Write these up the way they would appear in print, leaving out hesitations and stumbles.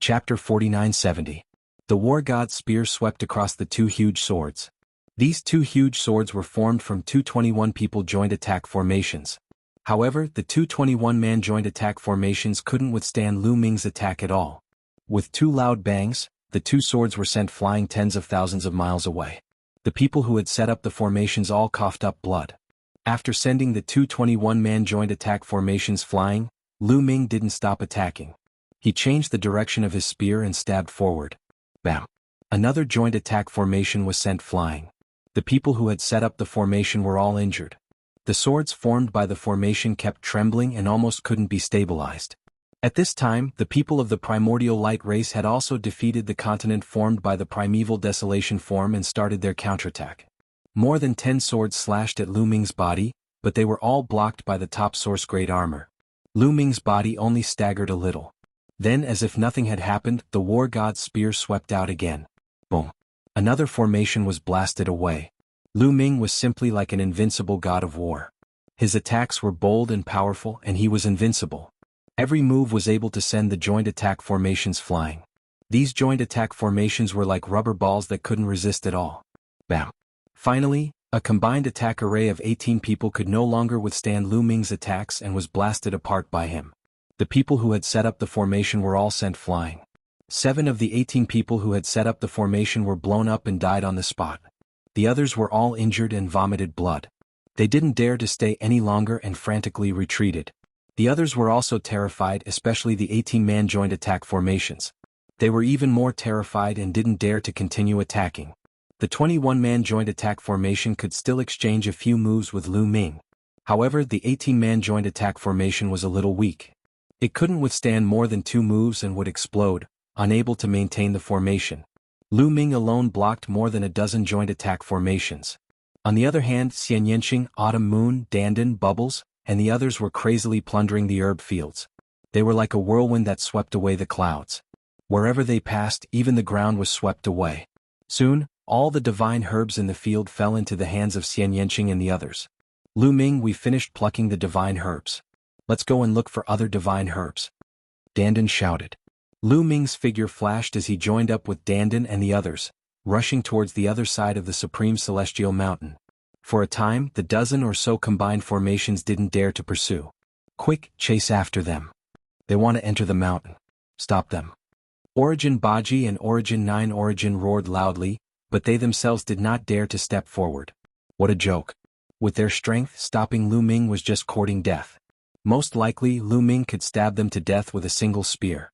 Chapter 4970. The war god's spear swept across the two huge swords. These two huge swords were formed from two 21-people joint attack formations. However, the two 21-man joint attack formations couldn't withstand Lu Ming's attack at all. With two loud bangs, the two swords were sent flying tens of thousands of miles away. The people who had set up the formations all coughed up blood. After sending the two 21-man joint attack formations flying, Lu Ming didn't stop attacking. He changed the direction of his spear and stabbed forward. Bam! Another joint attack formation was sent flying. The people who had set up the formation were all injured. The swords formed by the formation kept trembling and almost couldn't be stabilized. At this time, the people of the primordial light race had also defeated the continent formed by the primeval desolation form and started their counterattack. More than 10 swords slashed at Lu Ming's body, but they were all blocked by the top source-grade armor. Lu Ming's body only staggered a little. Then, as if nothing had happened, the war god's spear swept out again. Boom! Another formation was blasted away. Lu Ming was simply like an invincible god of war. His attacks were bold and powerful, and he was invincible. Every move was able to send the joint attack formations flying. These joint attack formations were like rubber balls that couldn't resist at all. Bam! Finally, a combined attack array of 18 people could no longer withstand Lu Ming's attacks and was blasted apart by him. The people who had set up the formation were all sent flying. 7 of the 18 people who had set up the formation were blown up and died on the spot. The others were all injured and vomited blood. They didn't dare to stay any longer and frantically retreated. The others were also terrified, especially the 18-man joint attack formations. They were even more terrified and didn't dare to continue attacking. The 21-man joint attack formation could still exchange a few moves with Lu Ming. However, the 18-man joint attack formation was a little weak. It couldn't withstand more than 2 moves and would explode, unable to maintain the formation. Lu Ming alone blocked more than a dozen joint attack formations. On the other hand, Xian Yanqing, Autumn Moon, Dandan, Bubbles, and the others were crazily plundering the herb fields. They were like a whirlwind that swept away the clouds. Wherever they passed, even the ground was swept away. Soon, all the divine herbs in the field fell into the hands of Xian Yanqing and the others. Lu Ming, we finished plucking the divine herbs. Let's go and look for other divine herbs. Dandan shouted. Lu Ming's figure flashed as he joined up with Dandan and the others, rushing towards the other side of the supreme celestial mountain. For a time, the dozen or so combined formations didn't dare to pursue. Quick, chase after them. They want to enter the mountain. Stop them. Origin Baji and Origin 9 Origin roared loudly, but they themselves did not dare to step forward. What a joke. With their strength, stopping Lu Ming was just courting death. Most likely, Lu Ming could stab them to death with a single spear.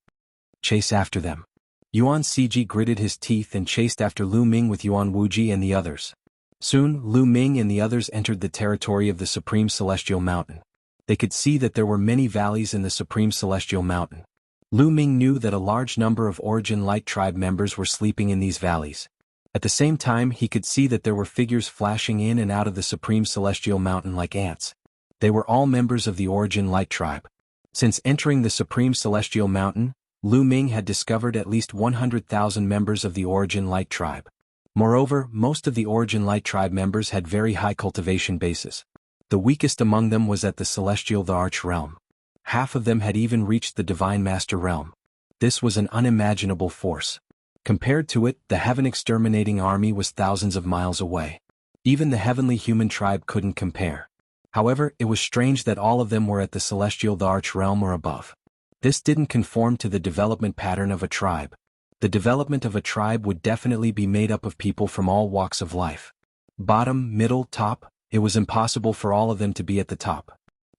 Chase after them. Yuan Siji gritted his teeth and chased after Lu Ming with Yuan Wuji and the others. Soon, Lu Ming and the others entered the territory of the Supreme Celestial Mountain. They could see that there were many valleys in the Supreme Celestial Mountain. Lu Ming knew that a large number of Origin Light Tribe members were sleeping in these valleys. At the same time, he could see that there were figures flashing in and out of the Supreme Celestial Mountain like ants. They were all members of the Origin Light Tribe. Since entering the Supreme Celestial Mountain, Lu Ming had discovered at least 100,000 members of the Origin Light Tribe. Moreover, most of the Origin Light Tribe members had very high cultivation bases. The weakest among them was at the Celestial the Arch Realm. Half of them had even reached the Divine Master Realm. This was an unimaginable force. Compared to it, the Heaven Exterminating Army was thousands of miles away. Even the Heavenly Human Tribe couldn't compare. However, it was strange that all of them were at the Celestial the Arch Realm or above. This didn't conform to the development pattern of a tribe. The development of a tribe would definitely be made up of people from all walks of life. Bottom, middle, top, it was impossible for all of them to be at the top.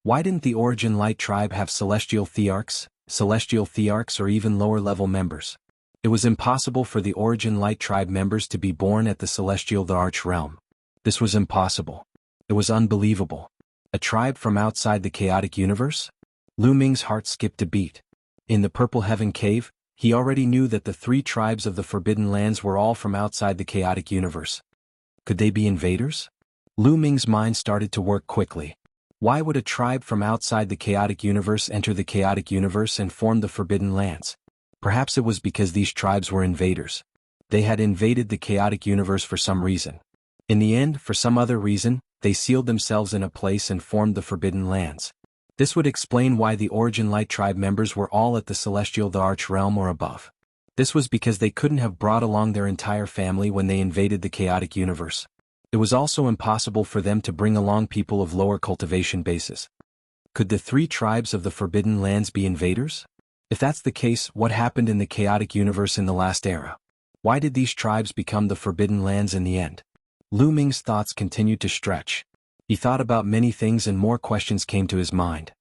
Why didn't the Origin Light Tribe have celestial thearchs, or even lower-level members? It was impossible for the Origin Light Tribe members to be born at the Celestial the Arch Realm. This was impossible. It was unbelievable. A tribe from outside the chaotic universe? Lu Ming's heart skipped a beat. In the Purple Heaven Cave, he already knew that the 3 tribes of the Forbidden Lands were all from outside the chaotic universe. Could they be invaders? Lu Ming's mind started to work quickly. Why would a tribe from outside the chaotic universe enter the chaotic universe and form the Forbidden Lands? Perhaps it was because these tribes were invaders. They had invaded the chaotic universe for some reason. In the end, for some other reason, they sealed themselves in a place and formed the Forbidden Lands. This would explain why the Origin Light Tribe members were all at the Celestial the Arch Realm or above. This was because they couldn't have brought along their entire family when they invaded the chaotic universe. It was also impossible for them to bring along people of lower cultivation bases. Could the 3 tribes of the Forbidden Lands be invaders? If that's the case, what happened in the chaotic universe in the last era? Why did these tribes become the Forbidden Lands in the end? Lu Ming's thoughts continued to stretch. He thought about many things and more questions came to his mind.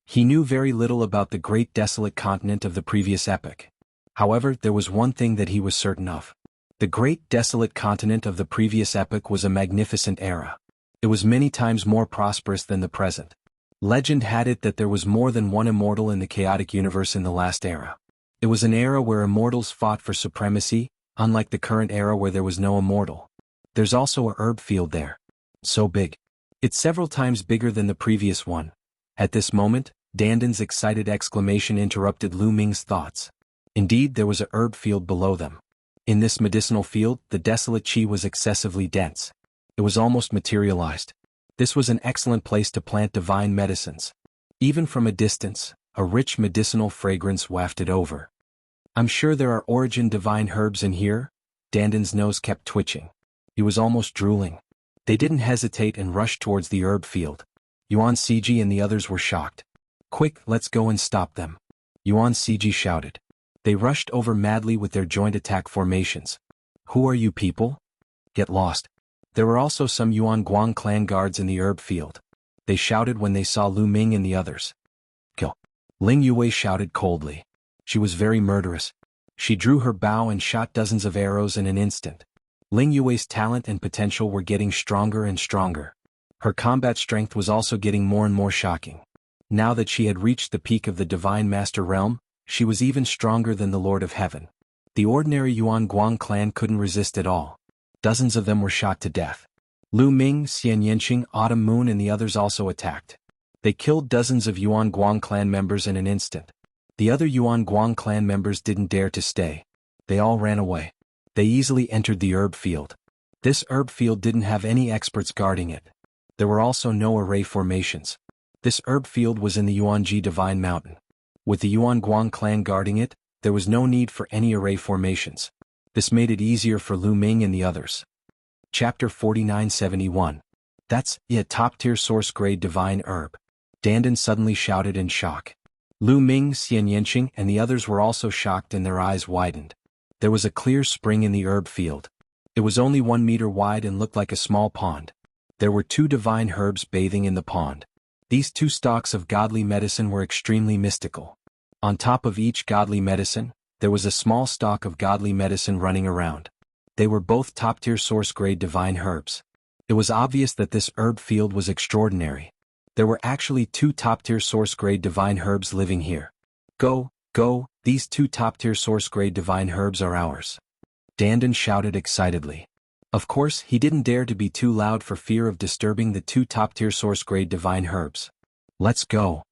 He knew very little about the great desolate continent of the previous epoch. However, there was one thing that he was certain of. The great desolate continent of the previous epoch was a magnificent era. It was many times more prosperous than the present. Legend had it that there was more than one immortal in the chaotic universe in the last era. It was an era where immortals fought for supremacy, unlike the current era where there was no immortal. There's also a herb field there. So big. It's several times bigger than the previous one. At this moment, Danden's excited exclamation interrupted Lu Ming's thoughts. Indeed, there was a herb field below them. In this medicinal field, the desolate qi was excessively dense. It was almost materialized. This was an excellent place to plant divine medicines. Even from a distance, a rich medicinal fragrance wafted over. I'm sure there are origin divine herbs in here. Danden's nose kept twitching. He was almost drooling. They didn't hesitate and rushed towards the herb field. Yuan Siji and the others were shocked. Quick, let's go and stop them. Yuan Siji shouted. They rushed over madly with their joint attack formations. Who are you people? Get lost. There were also some Yuan Guang clan guards in the herb field. They shouted when they saw Lu Ming and the others. Kill. Ling Yue shouted coldly. She was very murderous. She drew her bow and shot dozens of arrows in an instant. Ling Yue's talent and potential were getting stronger and stronger. Her combat strength was also getting more and more shocking. Now that she had reached the peak of the Divine Master Realm, she was even stronger than the Lord of Heaven. The ordinary Yuan Guang clan couldn't resist at all. Dozens of them were shot to death. Lu Ming, Xian Yanqing, Autumn Moon and the others also attacked. They killed dozens of Yuan Guang clan members in an instant. The other Yuan Guang clan members didn't dare to stay. They all ran away. They easily entered the herb field. This herb field didn't have any experts guarding it. There were also no array formations. This herb field was in the Yuanji Divine Mountain. With the Yuan Guang clan guarding it, there was no need for any array formations. This made it easier for Lu Ming and the others. Chapter 4971. That's a top-tier source-grade divine herb. Danden suddenly shouted in shock. Lu Ming, Xian Yanqing and the others were also shocked and their eyes widened. There was a clear spring in the herb field. It was only 1 meter wide and looked like a small pond. There were 2 divine herbs bathing in the pond. These 2 stalks of godly medicine were extremely mystical. On top of each godly medicine, there was a small stalk of godly medicine running around. They were both top-tier source-grade divine herbs. It was obvious that this herb field was extraordinary. There were actually 2 top-tier source-grade divine herbs living here. Go, these 2 top-tier source-grade divine herbs are ours. Danden shouted excitedly. Of course, he didn't dare to be too loud for fear of disturbing the 2 top-tier source-grade divine herbs. Let's go.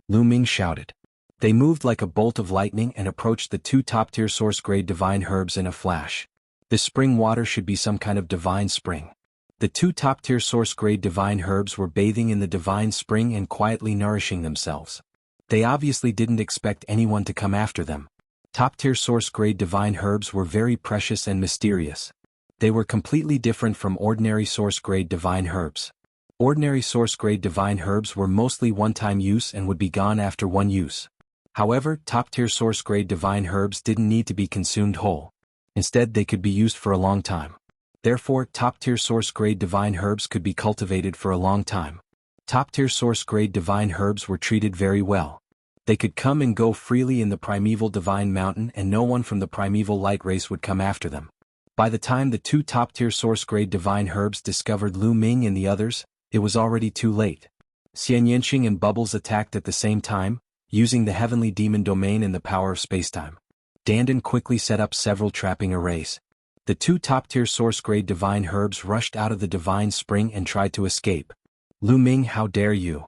Lu Ming shouted. They moved like a bolt of lightning and approached the 2 top-tier source-grade divine herbs in a flash. This spring water should be some kind of divine spring. The 2 top-tier source-grade divine herbs were bathing in the divine spring and quietly nourishing themselves. They obviously didn't expect anyone to come after them. Top-tier source-grade divine herbs were very precious and mysterious. They were completely different from ordinary source-grade divine herbs. Ordinary source-grade divine herbs were mostly one-time use and would be gone after one use. However, top-tier source-grade divine herbs didn't need to be consumed whole. Instead, they could be used for a long time. Therefore, top-tier source-grade divine herbs could be cultivated for a long time. Top-tier source-grade divine herbs were treated very well. They could come and go freely in the primeval divine mountain and no one from the primeval light race would come after them. By the time the 2 top-tier source-grade divine herbs discovered Lu Ming and the others, it was already too late. Xian Yanqing and Bubbles attacked at the same time, using the heavenly demon domain and the power of spacetime. Danden quickly set up several trapping arrays. The 2 top-tier source-grade divine herbs rushed out of the divine spring and tried to escape. Lu Ming, how dare you?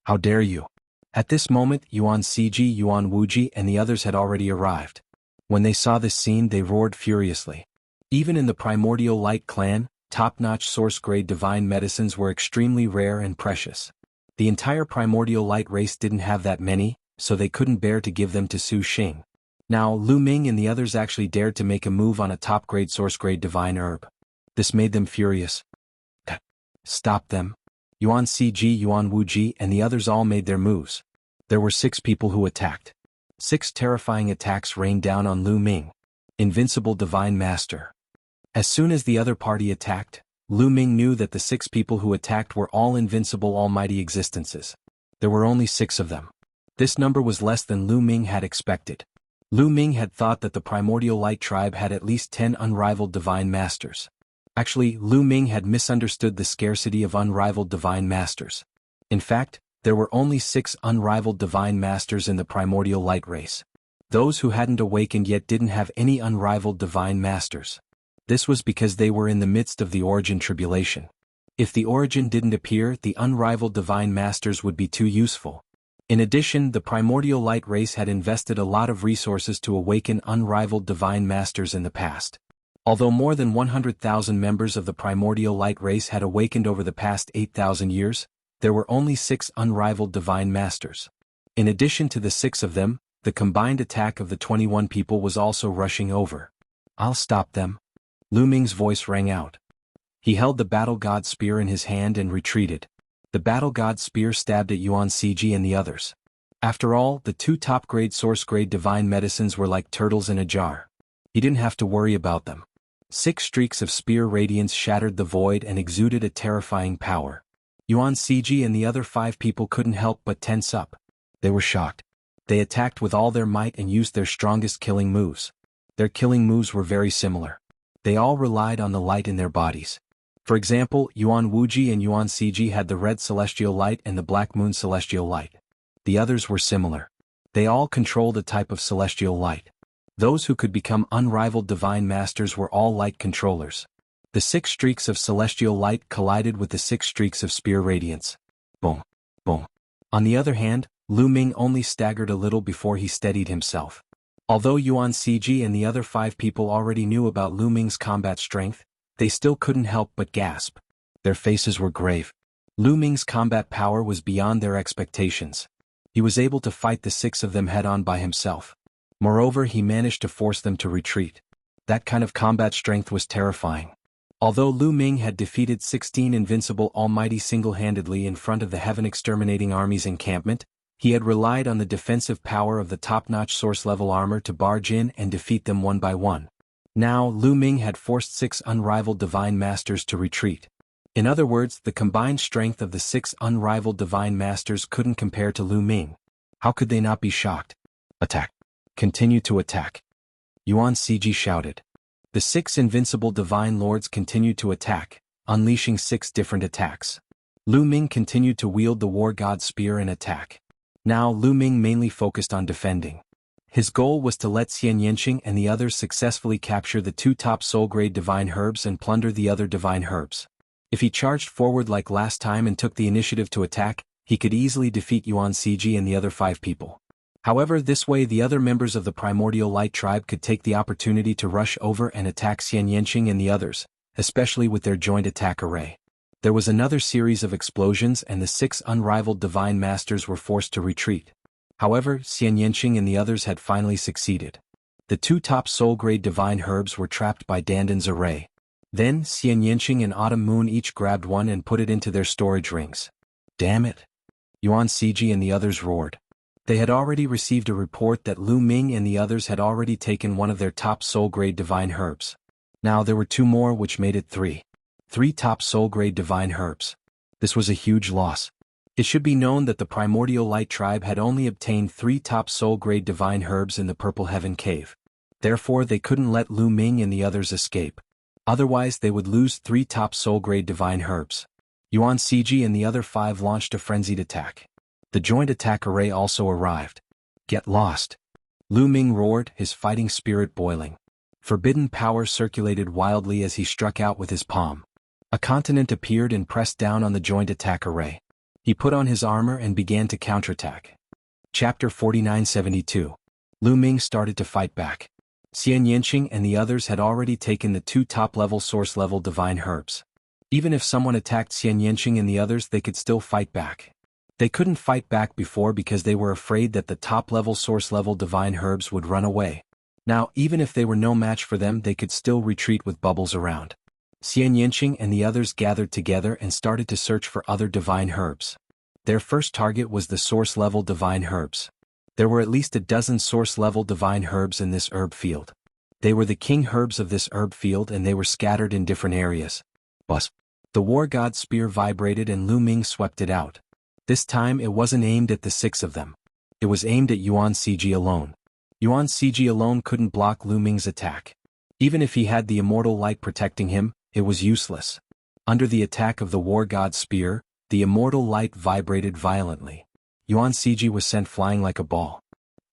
How dare you? At this moment, Yuan Siji, Yuan Wuji and the others had already arrived. When they saw this scene, they roared furiously. Even in the Primordial Light clan, top-notch source-grade divine medicines were extremely rare and precious. The entire Primordial Light race didn't have that many, so they couldn't bear to give them to Su Xing. Now Lu Ming and the others actually dared to make a move on a top-grade source-grade divine herb. This made them furious. Stop them. Yuan Ciji, Yuan Wuji, and the others all made their moves. There were 6 people who attacked. 6 terrifying attacks rained down on Lu Ming. Invincible Divine Master. As soon as the other party attacked, Lu Ming knew that the 6 people who attacked were all invincible almighty existences. There were only 6 of them. This number was less than Lu Ming had expected. Lu Ming had thought that the Primordial Light Tribe had at least 10 unrivaled Divine Masters. Actually, Lu Ming had misunderstood the scarcity of unrivaled Divine Masters. In fact, there were only 6 unrivaled Divine Masters in the Primordial Light race. Those who hadn't awakened yet didn't have any unrivaled Divine Masters. This was because they were in the midst of the Origin Tribulation. If the Origin didn't appear, the unrivaled Divine Masters would be too useful. In addition, the Primordial Light race had invested a lot of resources to awaken unrivaled Divine Masters in the past. Although more than 100,000 members of the Primordial Light race had awakened over the past 8,000 years, there were only 6 unrivaled Divine Masters. In addition to the 6 of them, the combined attack of the 21 people was also rushing over. I'll stop them. Lu Ming's voice rang out. He held the Battle God Spear in his hand and retreated. The Battle God Spear stabbed at Yuan Ciji and the others. After all, the 2 top-grade source-grade divine medicines were like turtles in a jar. He didn't have to worry about them. 6 streaks of spear radiance shattered the void and exuded a terrifying power. Yuan Ciji and the other 5 people couldn't help but tense up. They were shocked. They attacked with all their might and used their strongest killing moves. Their killing moves were very similar. They all relied on the light in their bodies. For example, Yuan Wuji and Yuan Ciji had the red celestial light and the black moon celestial light. The others were similar. They all controlled a type of celestial light. Those who could become unrivaled divine masters were all light controllers. The 6 streaks of celestial light collided with the 6 streaks of spear radiance. Boom. Boom. On the other hand, Lu Ming only staggered a little before he steadied himself. Although Yuan Ciji and the other 5 people already knew about Lu Ming's combat strength, they still couldn't help but gasp. Their faces were grave. Lu Ming's combat power was beyond their expectations. He was able to fight the 6 of them head-on by himself. Moreover, he managed to force them to retreat. That kind of combat strength was terrifying. Although Lu Ming had defeated 16 invincible almighty single-handedly in front of the heaven-exterminating army's encampment, he had relied on the defensive power of the top-notch source-level armor to barge in and defeat them one by one. Now, Lu Ming had forced 6 unrivaled divine masters to retreat. In other words, the combined strength of the 6 unrivaled divine masters couldn't compare to Lu Ming. How could they not be shocked? Attack. Continue to attack. Yuan Ciji shouted. The 6 invincible divine lords continued to attack, unleashing 6 different attacks. Lu Ming continued to wield the war god spear and attack. Now Lu Ming mainly focused on defending. His goal was to let Xian Yanqing and the others successfully capture the 2 top soul-grade divine herbs and plunder the other divine herbs. If he charged forward like last time and took the initiative to attack, he could easily defeat Yuan Ciji and the other 5 people. However, this way the other members of the Primordial Light Tribe could take the opportunity to rush over and attack Xian Yanqing and the others, especially with their joint attack array. There was another series of explosions and the 6 unrivaled divine masters were forced to retreat. However, Xian Yanqing and the others had finally succeeded. The 2 top soul-grade divine herbs were trapped by Dandan's array. Then, Xian Yanqing and Autumn Moon each grabbed one and put it into their storage rings. Damn it! Yuan Ciji and the others roared. They had already received a report that Lu Ming and the others had already taken one of their top soul-grade divine herbs. Now there were 2 more, which made it 3. 3 top soul-grade divine herbs. This was a huge loss. It should be known that the Primordial Light Tribe had only obtained 3 top soul-grade divine herbs in the Purple Heaven Cave. Therefore they couldn't let Lu Ming and the others escape. Otherwise they would lose 3 top soul-grade divine herbs. Yuan Ciji and the other 5 launched a frenzied attack. The joint attack array also arrived. Get lost! Lu Ming roared, his fighting spirit boiling. Forbidden power circulated wildly as he struck out with his palm. A continent appeared and pressed down on the joint attack array. He put on his armor and began to counterattack. Chapter 4972. Lu Ming started to fight back. Xian Yanqing and the others had already taken the 2 top-level source-level divine herbs. Even if someone attacked Xian Yanqing and the others, they could still fight back. They couldn't fight back before because they were afraid that the top-level source-level divine herbs would run away. Now, even if they were no match for them, they could still retreat with bubbles around. Xian Yanqing and the others gathered together and started to search for other divine herbs. Their first target was the source-level divine herbs. There were at least a dozen source-level divine herbs in this herb field. They were the king herbs of this herb field and they were scattered in different areas. Buzz. The war god's spear vibrated and Lu Ming swept it out. This time it wasn't aimed at the 6 of them. It was aimed at Yuan Ciji alone. Yuan Ciji alone couldn't block Lu Ming's attack. Even if he had the immortal light protecting him, it was useless. Under the attack of the war god's spear, the immortal light vibrated violently. Yuan Ciji was sent flying like a ball.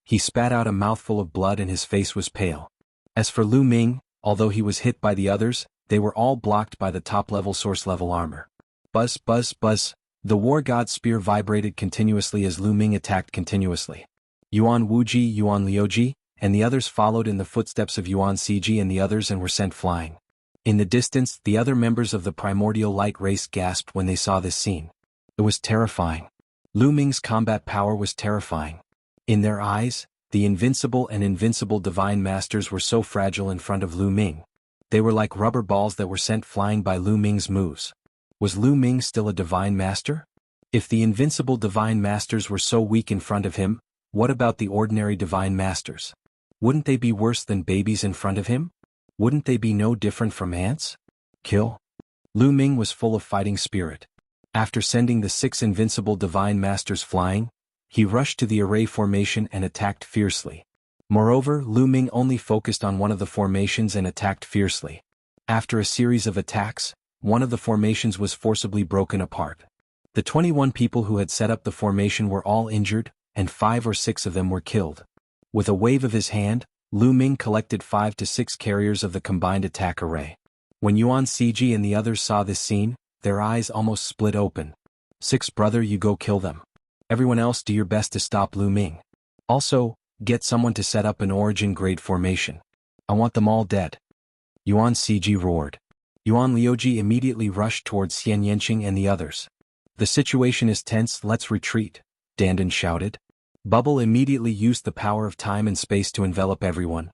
He spat out a mouthful of blood and his face was pale. As for Lu Ming, although he was hit by the others, they were all blocked by the top-level source-level armor. Buzz, buzz, buzz. The war god's spear vibrated continuously as Lu Ming attacked continuously. Yuan Wuji, Yuan Liuji, and the others followed in the footsteps of Yuan Ciji and the others and were sent flying. In the distance, the other members of the Primordial Light race gasped when they saw this scene. It was terrifying. Lu Ming's combat power was terrifying. In their eyes, the invincible and invincible divine masters were so fragile in front of Lu Ming. They were like rubber balls that were sent flying by Lu Ming's moves. Was Lu Ming still a divine master? If the invincible divine masters were so weak in front of him, what about the ordinary divine masters? Wouldn't they be worse than babies in front of him? Wouldn't they be no different from ants? Kill. Lu Ming was full of fighting spirit. After sending the 6 invincible divine masters flying, he rushed to the array formation and attacked fiercely. Moreover, Lu Ming only focused on one of the formations and attacked fiercely. After a series of attacks, one of the formations was forcibly broken apart. The 21 people who had set up the formation were all injured, and 5 or 6 of them were killed. With a wave of his hand, Lu Ming collected 5 to 6 carriers of the combined attack array. When Yuan Ciji and the others saw this scene, their eyes almost split open. 6 brother, you go kill them. Everyone else do your best to stop Lu Ming. Also, get someone to set up an origin grade formation. I want them all dead. Yuan Ciji roared. Yuan Liuji immediately rushed towards Xian Yanqing and the others. The situation is tense, let's retreat, Dandan shouted. Bubble immediately used the power of time and space to envelop everyone.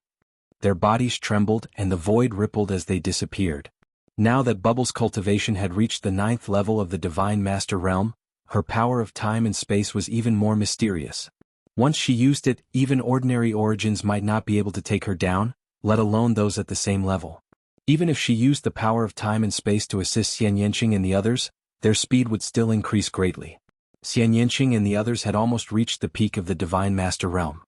Their bodies trembled and the void rippled as they disappeared. Now that Bubble's cultivation had reached the 9th level of the Divine Master Realm, her power of time and space was even more mysterious. Once she used it, even ordinary origins might not be able to take her down, let alone those at the same level. Even if she used the power of time and space to assist Xian Yanqing and the others, their speed would still increase greatly. Xian Yanqing and the others had almost reached the peak of the Divine Master Realm.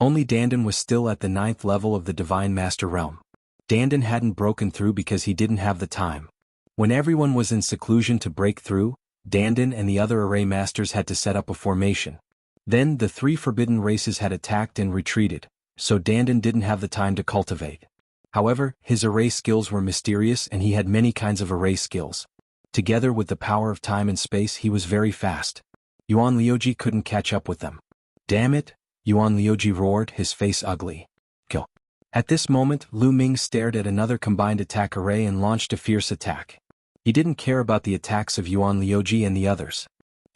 Only Dandan was still at the 9th level of the Divine Master Realm. Dandan hadn't broken through because he didn't have the time. When everyone was in seclusion to break through, Dandan and the other array masters had to set up a formation. Then the 3 forbidden races had attacked and retreated, so Dandan didn't have the time to cultivate. However, his array skills were mysterious and he had many kinds of array skills. Together with the power of time and space, he was very fast. Yuan Liuji couldn't catch up with them. Damn it, Yuan Liuji roared, his face ugly. Kill. At this moment, Lu Ming stared at another combined attack array and launched a fierce attack. He didn't care about the attacks of Yuan Liuji and the others.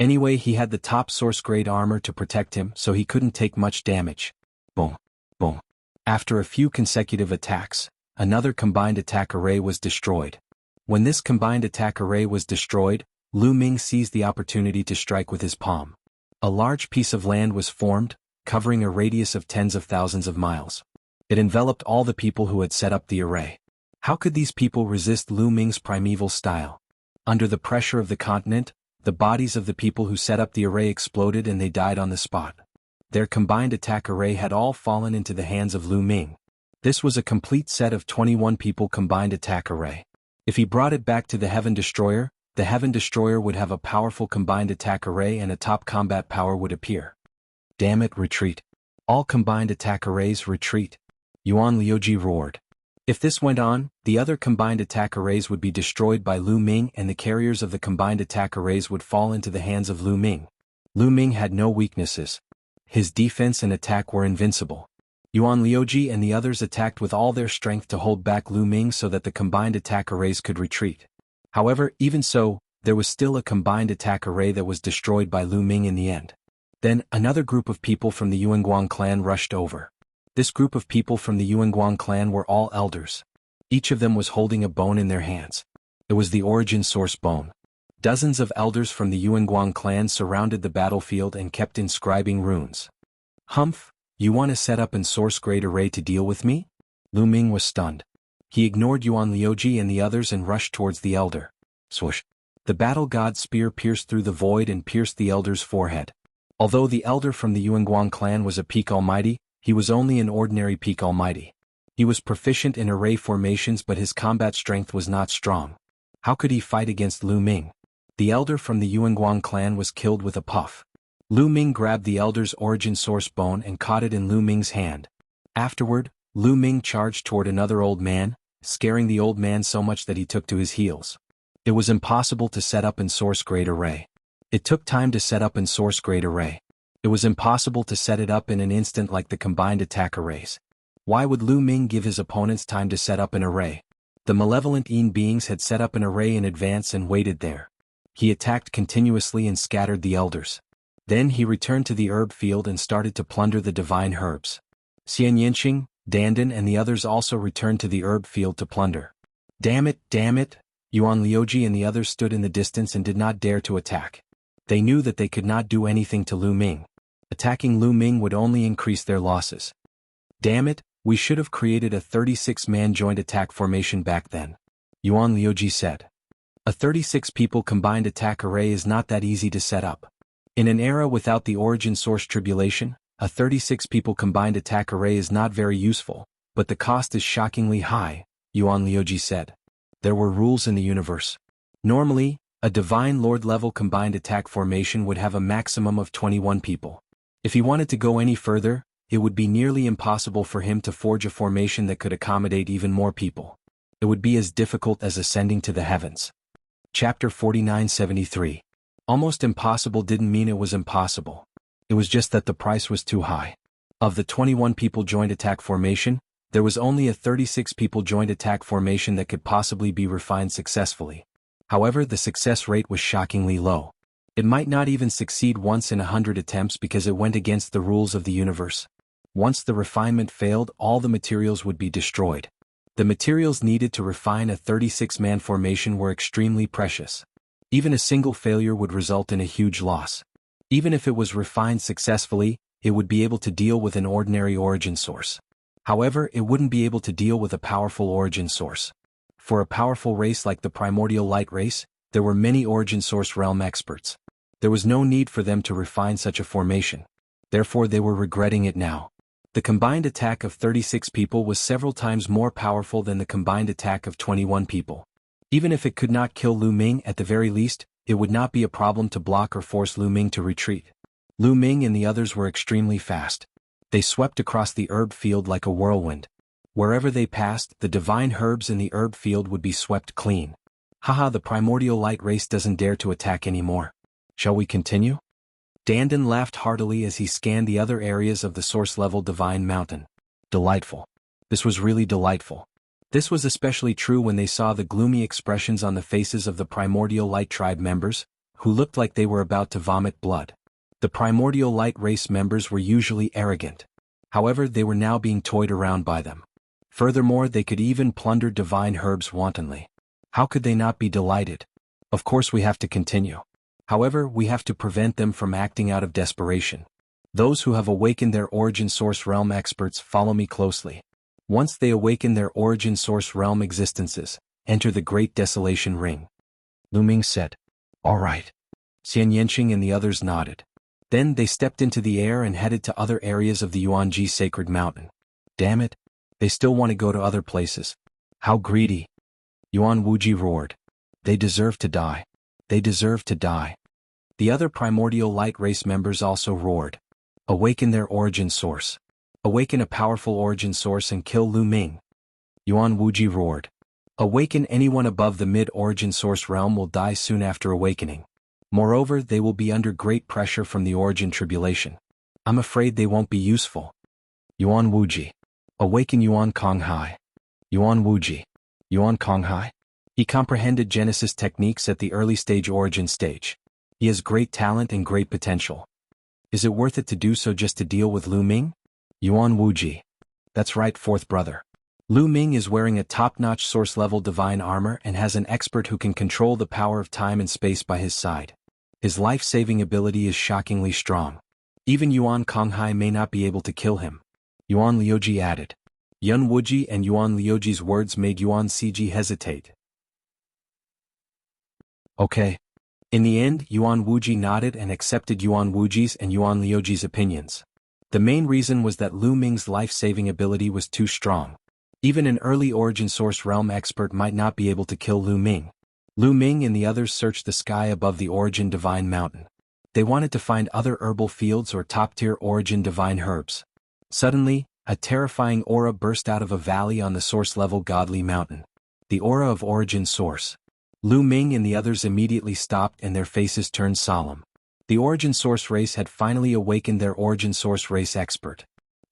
Anyway, he had the top source-grade armor to protect him, so he couldn't take much damage. Boom. Boom. After a few consecutive attacks, another combined attack array was destroyed. When this combined attack array was destroyed, Lu Ming seized the opportunity to strike with his palm. A large piece of land was formed, covering a radius of tens of thousands of miles. It enveloped all the people who had set up the array. How could these people resist Lu Ming's primeval style? Under the pressure of the continent, the bodies of the people who set up the array exploded and they died on the spot. Their combined attack array had all fallen into the hands of Lu Ming. This was a complete set of 21 people combined attack array. If he brought it back to the Heaven Destroyer would have a powerful combined attack array and a top combat power would appear. Damn it, retreat. All combined attack arrays retreat. Yuan Liuji roared. If this went on, the other combined attack arrays would be destroyed by Lu Ming and the carriers of the combined attack arrays would fall into the hands of Lu Ming. Lu Ming had no weaknesses. His defense and attack were invincible. Yuan Liuji and the others attacked with all their strength to hold back Lu Ming so that the combined attack arrays could retreat. However, even so, there was still a combined attack array that was destroyed by Lu Ming in the end. Then, another group of people from the Yuanguang clan rushed over. This group of people from the Yuanguang clan were all elders. Each of them was holding a bone in their hands. It was the origin source bone. Dozens of elders from the Yuanguang clan surrounded the battlefield and kept inscribing runes. "Humph, you want to set up an source grade array to deal with me?" Lu Ming was stunned. He ignored Yuan Liuji and the others and rushed towards the elder. Swoosh! The battle god's spear pierced through the void and pierced the elder's forehead. Although the elder from the Yuanguang clan was a peak almighty, he was only an ordinary peak almighty. He was proficient in array formations, but his combat strength was not strong. How could he fight against Lu Ming? The elder from the Yuanguang clan was killed with a puff. Lu Ming grabbed the elder's origin source bone and caught it in Lu Ming's hand. Afterward, Lu Ming charged toward another old man, scaring the old man so much that he took to his heels. It was impossible to set up an source grade array. It took time to set up an source grade array. It was impossible to set it up in an instant like the combined attack arrays. Why would Lu Ming give his opponents time to set up an array? The malevolent Yin beings had set up an array in advance and waited there. He attacked continuously and scattered the elders. Then he returned to the herb field and started to plunder the divine herbs. Xian Yinqing, Dandan and the others also returned to the herb field to plunder. Damn it! Yuan Liuji and the others stood in the distance and did not dare to attack. They knew that they could not do anything to Lu Ming. Attacking Lu Ming would only increase their losses. Damn it, we should have created a 36-man joint attack formation back then. Yuan Liuji said. A 36-people combined attack array is not that easy to set up. In an era without the origin source tribulation, a 36-people combined attack array is not very useful, but the cost is shockingly high, Yuan Liuji said. There were rules in the universe. Normally, a Divine Lord level combined attack formation would have a maximum of 21 people. If he wanted to go any further, it would be nearly impossible for him to forge a formation that could accommodate even more people. It would be as difficult as ascending to the heavens. Chapter 4973. Almost impossible didn't mean it was impossible. It was just that the price was too high. Of the 21 people joint attack formation, there was only a 36 people joint attack formation that could possibly be refined successfully. However, the success rate was shockingly low. It might not even succeed once in 100 attempts because it went against the rules of the universe. Once the refinement failed, all the materials would be destroyed. The materials needed to refine a 36-man formation were extremely precious. Even a single failure would result in a huge loss. Even if it was refined successfully, it would be able to deal with an ordinary origin source. However, it wouldn't be able to deal with a powerful origin source. For a powerful race like the Primordial Light race, there were many origin source realm experts. There was no need for them to refine such a formation. Therefore they were regretting it now. The combined attack of 36 people was several times more powerful than the combined attack of 21 people. Even if it could not kill Lu Ming, at the very least, it would not be a problem to block or force Lu Ming to retreat. Lu Ming and the others were extremely fast. They swept across the herb field like a whirlwind. Wherever they passed, the divine herbs in the herb field would be swept clean. Haha, the Primordial Light race doesn't dare to attack anymore. Shall we continue? Dandan laughed heartily as he scanned the other areas of the source-level divine mountain. Delightful. This was really delightful. This was especially true when they saw the gloomy expressions on the faces of the Primordial Light tribe members, who looked like they were about to vomit blood. The Primordial Light race members were usually arrogant. However, they were now being toyed around by them. Furthermore, they could even plunder divine herbs wantonly. How could they not be delighted? Of course we have to continue. However, we have to prevent them from acting out of desperation. Those who have awakened their origin source realm experts, follow me closely. Once they awaken their origin source realm existences, enter the Great Desolation Ring. Lu Ming said. All right. Xian Yinqing and the others nodded. Then they stepped into the air and headed to other areas of the Yuanji Sacred Mountain. Damn it. They still want to go to other places. How greedy. Yuan Wuji roared. They deserve to die. They deserve to die. The other Primordial Light race members also roared. Awaken their origin source. Awaken a powerful origin source and kill Lu Ming. Yuan Wuji roared. Awaken anyone above the mid-origin source realm will die soon after awakening. Moreover, they will be under great pressure from the origin tribulation. I'm afraid they won't be useful. Yuan Wuji. Awaken Yuan Konghai. Yuan Wuji. Yuan Konghai. He comprehended Genesis techniques at the early stage origin stage. He has great talent and great potential. Is it worth it to do so just to deal with Lu Ming? Yuan Wuji. That's right, fourth brother. Lu Ming is wearing a top-notch source-level divine armor and has an expert who can control the power of time and space by his side. His life-saving ability is shockingly strong. Even Yuan Konghai may not be able to kill him. Yuan Liuji added. Yun Wuji and Yuan Liuji's words made Yuan Ciji hesitate. Okay. In the end, Yuan Wuji nodded and accepted Yuan Wuji's and Yuan Liuji's opinions. The main reason was that Lu Ming's life-saving ability was too strong. Even an early origin source realm expert might not be able to kill Lu Ming. Lu Ming and the others searched the sky above the origin divine mountain. They wanted to find other herbal fields or top-tier origin divine herbs. Suddenly, a terrifying aura burst out of a valley on the source-level godly mountain. The aura of origin source. Lu Ming and the others immediately stopped and their faces turned solemn. The origin source race had finally awakened their origin source race expert.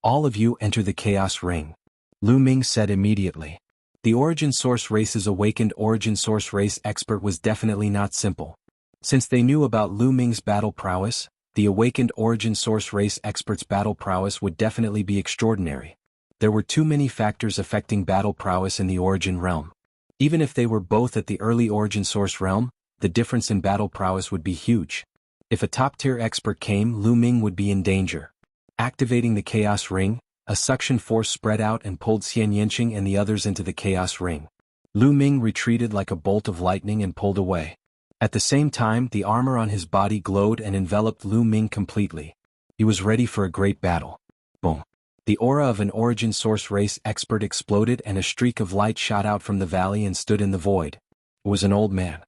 All of you enter the chaos ring. Lu Ming said immediately. The origin source race's awakened origin source race expert was definitely not simple. Since they knew about Lu Ming's battle prowess, the awakened origin source race expert's battle prowess would definitely be extraordinary. There were too many factors affecting battle prowess in the origin realm. Even if they were both at the early origin source realm, the difference in battle prowess would be huge. If a top-tier expert came, Lu Ming would be in danger. Activating the chaos ring, a suction force spread out and pulled Xian Yanqing and the others into the chaos ring. Lu Ming retreated like a bolt of lightning and pulled away. At the same time, the armor on his body glowed and enveloped Lu Ming completely. He was ready for a great battle. Boom. The aura of an origin source race expert exploded and a streak of light shot out from the valley and stood in the void. It was an old man.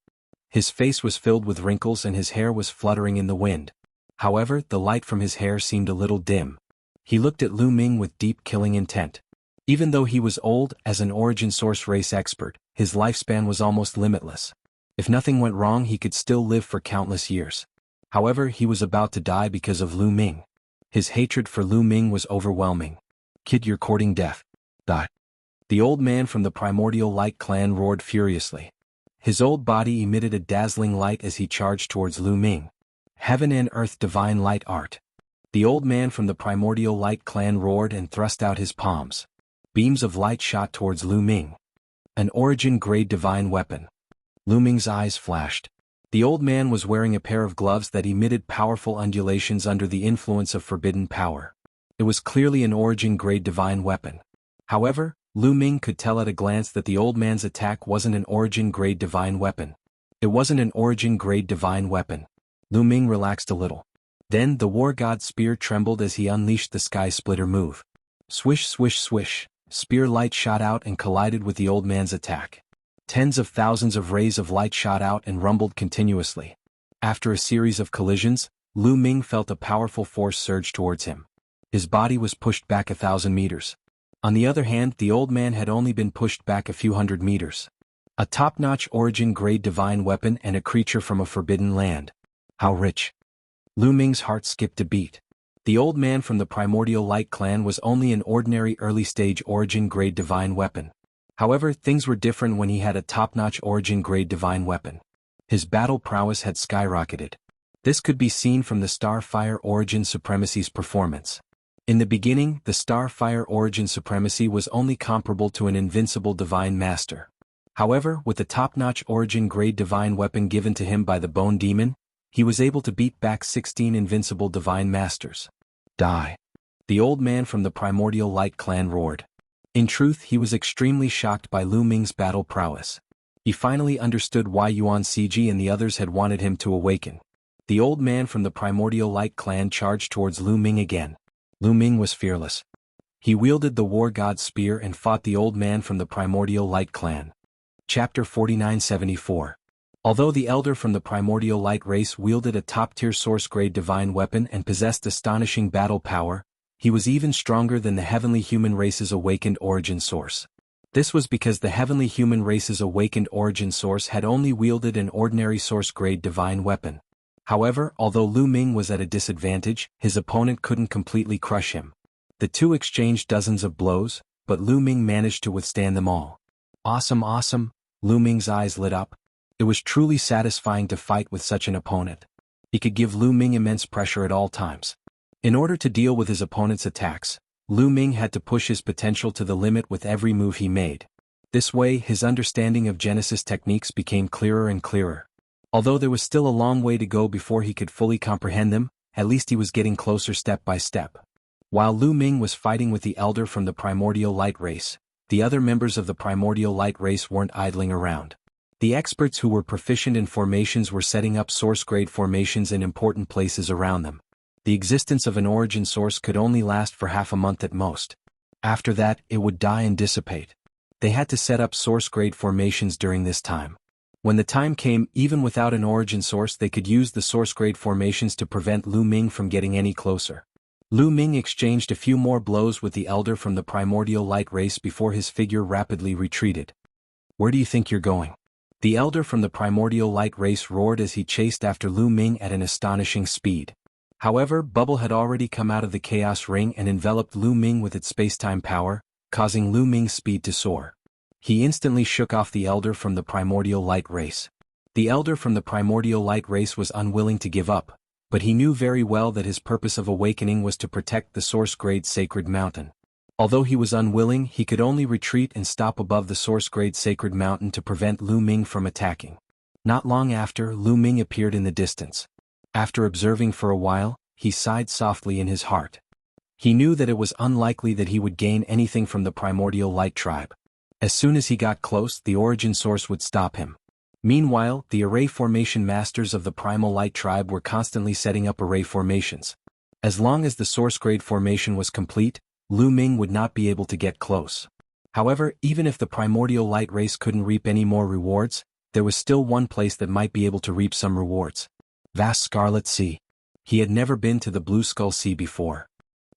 His face was filled with wrinkles and his hair was fluttering in the wind. However, the light from his hair seemed a little dim. He looked at Lu Ming with deep killing intent. Even though he was old, as an origin source race expert, his lifespan was almost limitless. If nothing went wrong, he could still live for countless years. However, he was about to die because of Lu Ming. His hatred for Lu Ming was overwhelming. Kid, you're courting death. The old man from the Primordial Light clan roared furiously. His old body emitted a dazzling light as he charged towards Lu Ming. Heaven and earth divine light art. The old man from the Primordial Light clan roared and thrust out his palms. Beams of light shot towards Lu Ming. An origin-grade divine weapon. Lu Ming's eyes flashed. The old man was wearing a pair of gloves that emitted powerful undulations under the influence of forbidden power. It was clearly an origin-grade divine weapon. However, Lu Ming could tell at a glance that the old man's attack wasn't an origin-grade divine weapon. It wasn't an origin-grade divine weapon. Lu Ming relaxed a little. Then the war god's spear trembled as he unleashed the sky splitter move. Swish, swish, swish, spear light shot out and collided with the old man's attack. Tens of thousands of rays of light shot out and rumbled continuously. After a series of collisions, Lu Ming felt a powerful force surge towards him. His body was pushed back 1,000 meters. On the other hand, the old man had only been pushed back a few hundred meters. A top-notch origin-grade divine weapon and a creature from a forbidden land. How rich. Lu Ming's heart skipped a beat. The old man from the Primordial Light clan was only an ordinary early-stage origin-grade divine weapon. However, things were different when he had a top-notch origin-grade divine weapon. His battle prowess had skyrocketed. This could be seen from the Starfire Origin Supremacy's performance. In the beginning, the Starfire Origin Supremacy was only comparable to an invincible divine master. However, with the top-notch origin-grade divine weapon given to him by the Bone Demon, he was able to beat back 16 invincible divine masters. Die. The old man from the Primordial Light clan roared. In truth, he was extremely shocked by Lu Ming's battle prowess. He finally understood why Yuan Ciji and the others had wanted him to awaken. The old man from the Primordial Light clan charged towards Lu Ming again. Lu Ming was fearless. He wielded the war god's spear and fought the old man from the Primordial Light clan. Chapter 4974. Although the elder from the Primordial Light race wielded a top-tier source-grade divine weapon and possessed astonishing battle power, he was even stronger than the heavenly human race's awakened origin source. This was because the heavenly human race's awakened origin source had only wielded an ordinary source-grade divine weapon. However, although Lu Ming was at a disadvantage, his opponent couldn't completely crush him. The two exchanged dozens of blows, but Lu Ming managed to withstand them all. Awesome, awesome, Lu Ming's eyes lit up. It was truly satisfying to fight with such an opponent. He could give Lu Ming immense pressure at all times. In order to deal with his opponent's attacks, Lu Ming had to push his potential to the limit with every move he made. This way, his understanding of Genesis techniques became clearer and clearer. Although there was still a long way to go before he could fully comprehend them, at least he was getting closer step by step. While Lu Ming was fighting with the Elder from the Primordial Light Race, the other members of the Primordial Light Race weren't idling around. The experts who were proficient in formations were setting up source-grade formations in important places around them. The existence of an origin source could only last for half a month at most. After that, it would die and dissipate. They had to set up source-grade formations during this time. When the time came, even without an origin source, they could use the source-grade formations to prevent Lu Ming from getting any closer. Lu Ming exchanged a few more blows with the Elder from the Primordial Light Race before his figure rapidly retreated. "Where do you think you're going?" The Elder from the Primordial Light Race roared as he chased after Lu Ming at an astonishing speed. However, Bubble had already come out of the Chaos Ring and enveloped Lu Ming with its space-time power, causing Lu Ming's speed to soar. He instantly shook off the Elder from the Primordial Light Race. The Elder from the Primordial Light Race was unwilling to give up, but he knew very well that his purpose of awakening was to protect the source-grade Sacred Mountain. Although he was unwilling, he could only retreat and stop above the source-grade Sacred Mountain to prevent Lu Ming from attacking. Not long after, Lu Ming appeared in the distance. After observing for a while, he sighed softly in his heart. He knew that it was unlikely that he would gain anything from the Primordial Light Tribe. As soon as he got close, the origin source would stop him. Meanwhile, the array formation masters of the Primal Light Tribe were constantly setting up array formations. As long as the source-grade formation was complete, Lu Ming would not be able to get close. However, even if the Primordial Light Race couldn't reap any more rewards, there was still one place that might be able to reap some rewards. Vast Scarlet Sea. He had never been to the Blue Skull Sea before.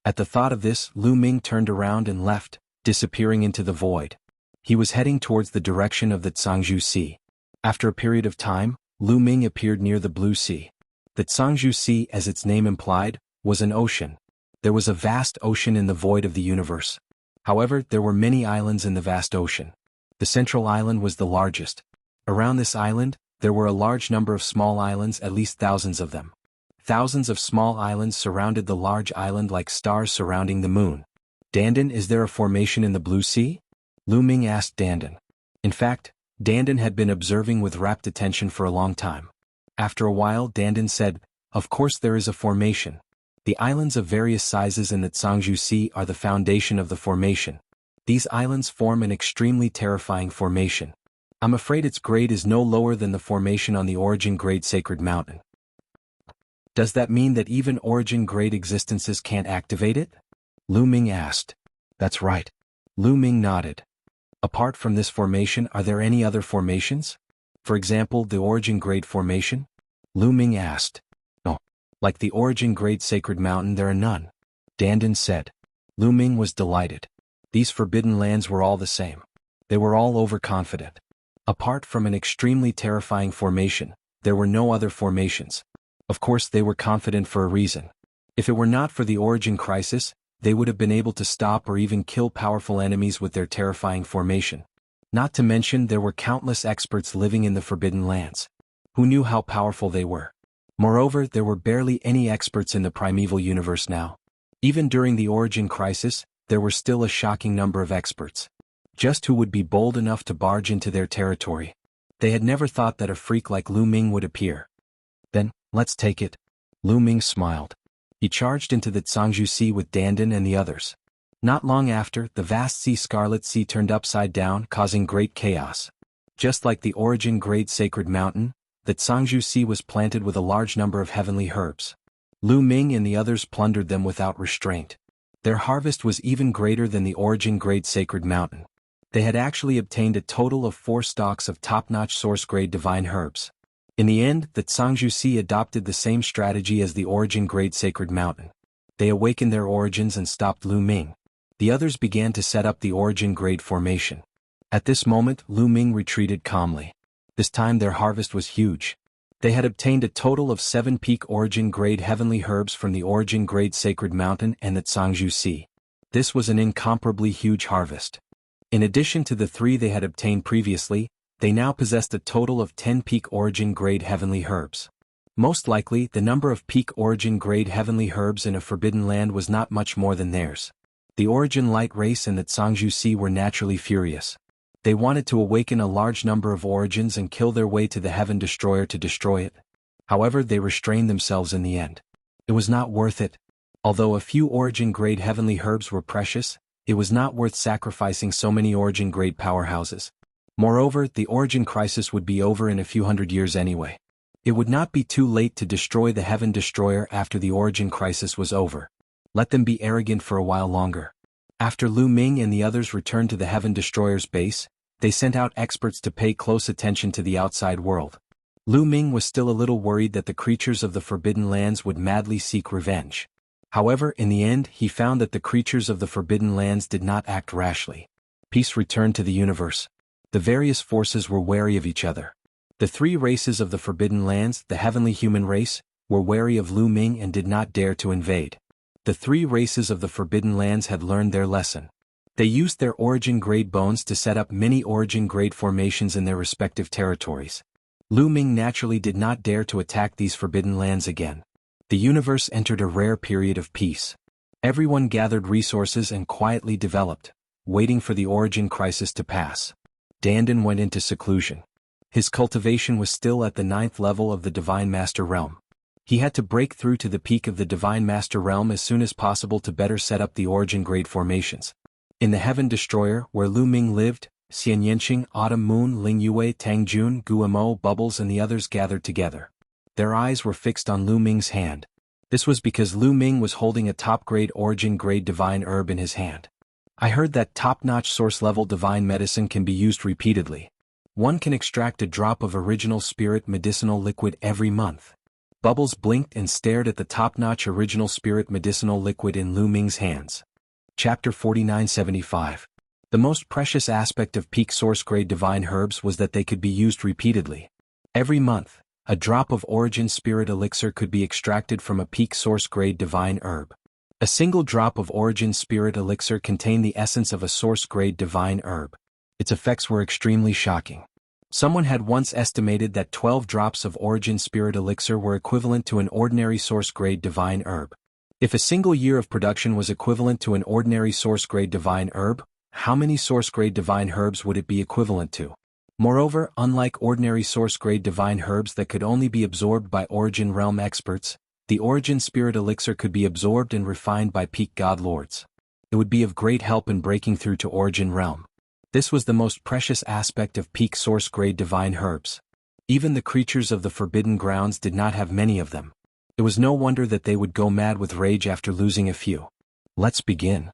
At the thought of this, Lu Ming turned around and left, disappearing into the void. He was heading towards the direction of the Zhangzhou Sea. After a period of time, Lu Ming appeared near the Blue Sea. The Zhangzhou Sea, as its name implied, was an ocean. There was a vast ocean in the void of the universe. However, there were many islands in the vast ocean. The central island was the largest. Around this island, there were a large number of small islands, at least thousands of them. Thousands of small islands surrounded the large island like stars surrounding the moon. "Dandan, is there a formation in the Blue Sea?" Lu Ming asked Dandan. In fact, Dandan had been observing with rapt attention for a long time. After a while, Dandan said, "Of course there is a formation. The islands of various sizes in the Zhangzhou Sea are the foundation of the formation. These islands form an extremely terrifying formation. I'm afraid its grade is no lower than the formation on the Origin Grade Sacred Mountain." "Does that mean that even Origin Grade existences can't activate it?" Lu Ming asked. "That's right." Lu Ming nodded. "Apart from this formation, are there any other formations? For example, the Origin Grade formation?" Lu Ming asked. "No. Like the Origin Grade Sacred Mountain, there are none," Dandan said. Lu Ming was delighted. These forbidden lands were all the same. They were all overconfident. Apart from an extremely terrifying formation, there were no other formations. Of course, they were confident for a reason. If it were not for the Origin Crisis, they would have been able to stop or even kill powerful enemies with their terrifying formation. Not to mention, there were countless experts living in the Forbidden Lands. Who knew how powerful they were? Moreover, there were barely any experts in the primeval universe now. Even during the Origin Crisis, there were still a shocking number of experts. Just who would be bold enough to barge into their territory? They had never thought that a freak like Lu Ming would appear. "Then, let's take it." Lu Ming smiled. He charged into the Zhangzhou Sea with Dandan and the others. Not long after, the vast Scarlet Sea turned upside down, causing great chaos. Just like the Origin Grade Sacred Mountain, the Zhangzhou Sea was planted with a large number of heavenly herbs. Lu Ming and the others plundered them without restraint. Their harvest was even greater than the Origin Grade Sacred Mountain. They had actually obtained a total of 4 stalks of top-notch source-grade divine herbs. In the end, the Zhangzhou Sea adopted the same strategy as the Origin Grade Sacred Mountain. They awakened their origins and stopped Lu Ming. The others began to set up the Origin Grade formation. At this moment, Lu Ming retreated calmly. This time their harvest was huge. They had obtained a total of 7 peak Origin Grade heavenly herbs from the Origin Grade Sacred Mountain and the Zhangzhou Sea. This was an incomparably huge harvest. In addition to the 3 they had obtained previously, They now possessed a total of 10 peak origin grade heavenly herbs. Most likely, the number of peak origin grade heavenly herbs in a forbidden land was not much more than theirs. The Origin Light race and the Zhangzhu Sea were naturally furious. They wanted to awaken a large number of origins and kill their way to the Heaven Destroyer to destroy it. However, they restrained themselves in the end. It was not worth it. Although a few origin-grade heavenly herbs were precious, it was not worth sacrificing so many origin-grade powerhouses. Moreover, the origin crisis would be over in a few hundred years anyway. It would not be too late to destroy the Heaven Destroyer after the origin crisis was over. Let them be arrogant for a while longer. After Lu Ming and the others returned to the Heaven Destroyer's base, they sent out experts to pay close attention to the outside world. Lu Ming was still a little worried that the creatures of the Forbidden Lands would madly seek revenge. However, in the end, he found that the creatures of the Forbidden Lands did not act rashly. Peace returned to the universe. The various forces were wary of each other. The three races of the Forbidden Lands, the heavenly human race, were wary of Lu Ming and did not dare to invade. The three races of the Forbidden Lands had learned their lesson. They used their origin-grade bones to set up many origin-grade formations in their respective territories. Lu Ming naturally did not dare to attack these Forbidden Lands again. The universe entered a rare period of peace. Everyone gathered resources and quietly developed, waiting for the origin crisis to pass. Dandan went into seclusion. His cultivation was still at the 9th level of the Divine Master Realm. He had to break through to the peak of the Divine Master Realm as soon as possible to better set up the origin-grade formations. In the Heaven Destroyer, where Lu Ming lived, Xian Yanqing, Autumn Moon, Ling Yue, Tang Jun, Guamo, Bubbles and the others gathered together. Their eyes were fixed on Lu Ming's hand. This was because Lu Ming was holding a top-grade origin-grade divine herb in his hand. I heard that top-notch source-level divine medicine can be used repeatedly. One can extract a drop of original spirit medicinal liquid every month. Bubbles blinked and stared at the top-notch original spirit medicinal liquid in Lu Ming's hands. Chapter 4975. The most precious aspect of peak source-grade divine herbs was that they could be used repeatedly. Every month, a drop of origin spirit elixir could be extracted from a peak source-grade divine herb. A single drop of origin spirit elixir contained the essence of a source-grade divine herb. Its effects were extremely shocking. Someone had once estimated that 12 drops of origin spirit elixir were equivalent to an ordinary source-grade divine herb. If a single year of production was equivalent to an ordinary source-grade divine herb, how many source-grade divine herbs would it be equivalent to? Moreover, unlike ordinary source-grade divine herbs that could only be absorbed by Origin Realm experts, the Origin Spirit Elixir could be absorbed and refined by peak God Lords. It would be of great help in breaking through to Origin Realm. This was the most precious aspect of peak source-grade divine herbs. Even the creatures of the Forbidden Grounds did not have many of them. It was no wonder that they would go mad with rage after losing a few. Let's begin.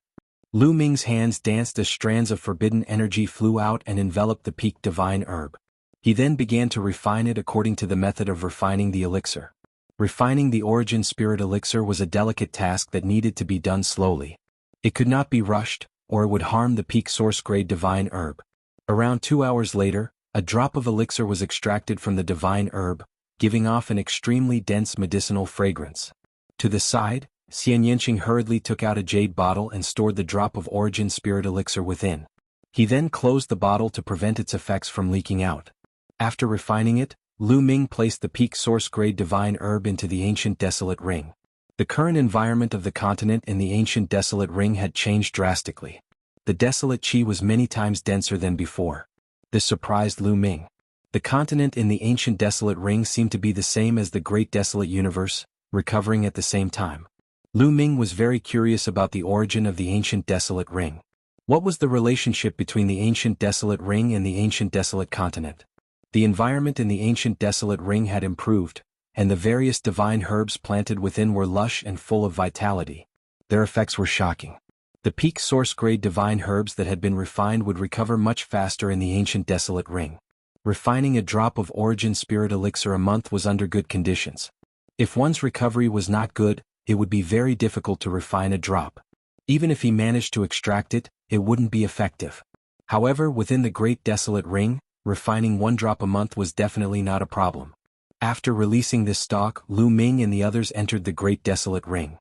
Lu Ming's hands danced as strands of forbidden energy flew out and enveloped the peak divine herb. He then began to refine it according to the method of refining the elixir. Refining the origin spirit elixir was a delicate task that needed to be done slowly. It could not be rushed, or it would harm the peak source-grade divine herb. Around 2 hours later, a drop of elixir was extracted from the divine herb, giving off an extremely dense medicinal fragrance. To the side, Xian Yanqing hurriedly took out a jade bottle and stored the drop of origin spirit elixir within. He then closed the bottle to prevent its effects from leaking out. After refining it, Lu Ming placed the peak source-grade divine herb into the ancient desolate ring. The current environment of the continent in the ancient desolate ring had changed drastically. The desolate qi was many times denser than before. This surprised Lu Ming. The continent in the ancient desolate ring seemed to be the same as the great desolate universe, recovering at the same time. Lu Ming was very curious about the origin of the ancient desolate ring. What was the relationship between the ancient desolate ring and the ancient desolate continent? The environment in the ancient desolate ring had improved, and the various divine herbs planted within were lush and full of vitality. Their effects were shocking. The peak source-grade divine herbs that had been refined would recover much faster in the ancient desolate ring. Refining a drop of origin spirit elixir a month was under good conditions. If one's recovery was not good, it would be very difficult to refine a drop. Even if he managed to extract it, it wouldn't be effective. However, within the Great Desolate Ring, refining 1 drop a month was definitely not a problem. After releasing this stock, Lu Ming and the others entered the Great Desolate Ring.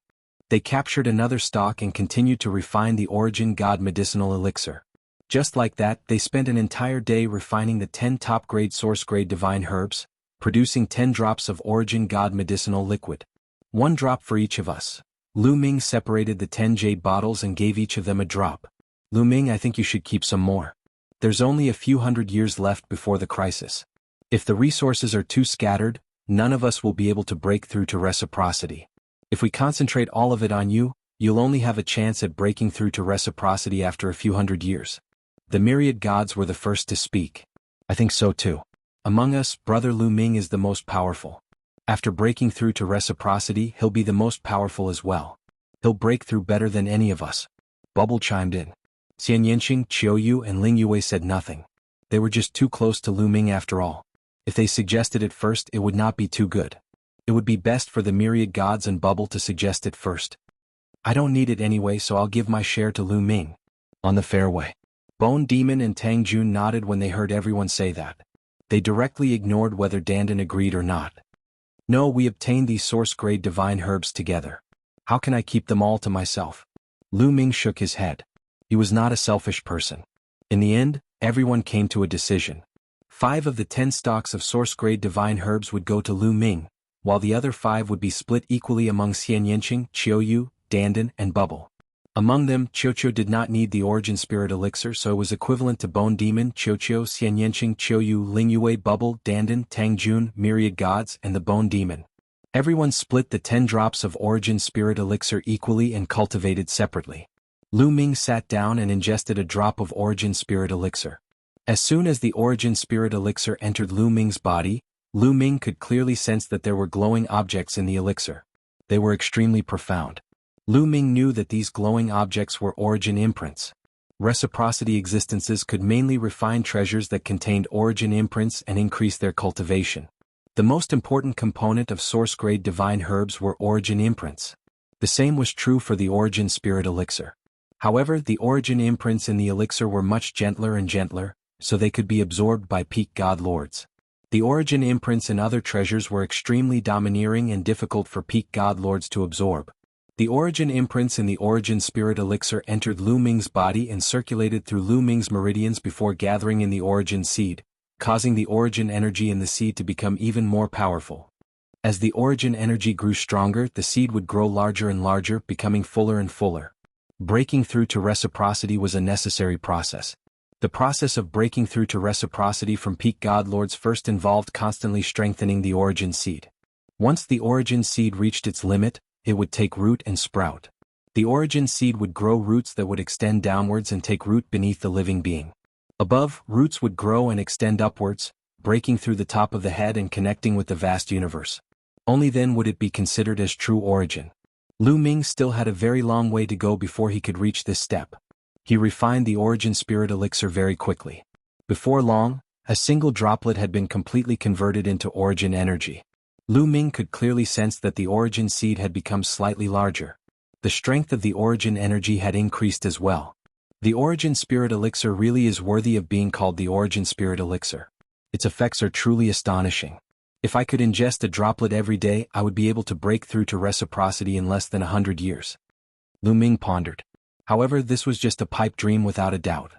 They captured another stock and continued to refine the Origin God Medicinal Elixir. Just like that, they spent an entire day refining the 10 top-grade source-grade divine herbs, producing 10 drops of origin god medicinal liquid. 1 drop for each of us. Lu Ming separated the 10 jade bottles and gave each of them a drop. Lu Ming, I think you should keep some more. There's only a few hundred years left before the crisis. If the resources are too scattered, none of us will be able to break through to reciprocity. If we concentrate all of it on you, you'll only have a chance at breaking through to reciprocity after a few hundred years. The myriad gods were the first to speak. I think so too. Among us, Brother Lu Ming is the most powerful. After breaking through to reciprocity, he'll be the most powerful as well. He'll break through better than any of us. Bubble chimed in. Xian Yanqing, Qiuyu and Ling Yue said nothing. They were just too close to Lu Ming after all. If they suggested it first, it would not be too good. It would be best for the myriad gods and Bubble to suggest it first. I don't need it anyway, so I'll give my share to Lu Ming. On the fairway. Bone Demon and Tang Jun nodded when they heard everyone say that. They directly ignored whether Dandan agreed or not. No, we obtained these source-grade divine herbs together. How can I keep them all to myself? Lu Ming shook his head. He was not a selfish person. In the end, everyone came to a decision. 5 of the 10 stalks of source-grade divine herbs would go to Lu Ming, while the other 5 would be split equally among Xian Yanqing, Qiuyu, Dandan, and Bubble. Among them, Qiuqiu did not need the origin spirit elixir, so it was equivalent to Bone Demon, Qiuqiu, Xian Yanqing, Qiuyu, Ling Yue, Bubble, Dandan, Tang Jun, Myriad Gods, and the Bone Demon. Everyone split the 10 drops of origin spirit elixir equally and cultivated separately. Lu Ming sat down and ingested a drop of origin spirit elixir. As soon as the origin spirit elixir entered Lu Ming's body, Lu Ming could clearly sense that there were glowing objects in the elixir. They were extremely profound. Lu Ming knew that these glowing objects were origin imprints. Reciprocity existences could mainly refine treasures that contained origin imprints and increase their cultivation. The most important component of source-grade divine herbs were origin imprints. The same was true for the origin spirit elixir. However, the origin imprints in the elixir were much gentler and gentler, so they could be absorbed by peak god lords. The origin imprints in other treasures were extremely domineering and difficult for peak god lords to absorb. The origin imprints in the origin spirit elixir entered Lu Ming's body and circulated through Lu Ming's meridians before gathering in the origin seed, causing the origin energy in the seed to become even more powerful. As the origin energy grew stronger, the seed would grow larger and larger, becoming fuller and fuller. Breaking through to reciprocity was a necessary process. The process of breaking through to reciprocity from peak god lords first involved constantly strengthening the origin seed. Once the origin seed reached its limit, it would take root and sprout. The origin seed would grow roots that would extend downwards and take root beneath the living being. Above, roots would grow and extend upwards, breaking through the top of the head and connecting with the vast universe. Only then would it be considered as true origin. Lu Ming still had a very long way to go before he could reach this step. He refined the origin spirit elixir very quickly. Before long, a single droplet had been completely converted into origin energy. Lu Ming could clearly sense that the origin seed had become slightly larger. The strength of the origin energy had increased as well. The origin spirit elixir really is worthy of being called the origin spirit elixir. Its effects are truly astonishing. If I could ingest a droplet every day, I would be able to break through to reciprocity in less than 100 years. Lu Ming pondered. However, this was just a pipe dream without a doubt.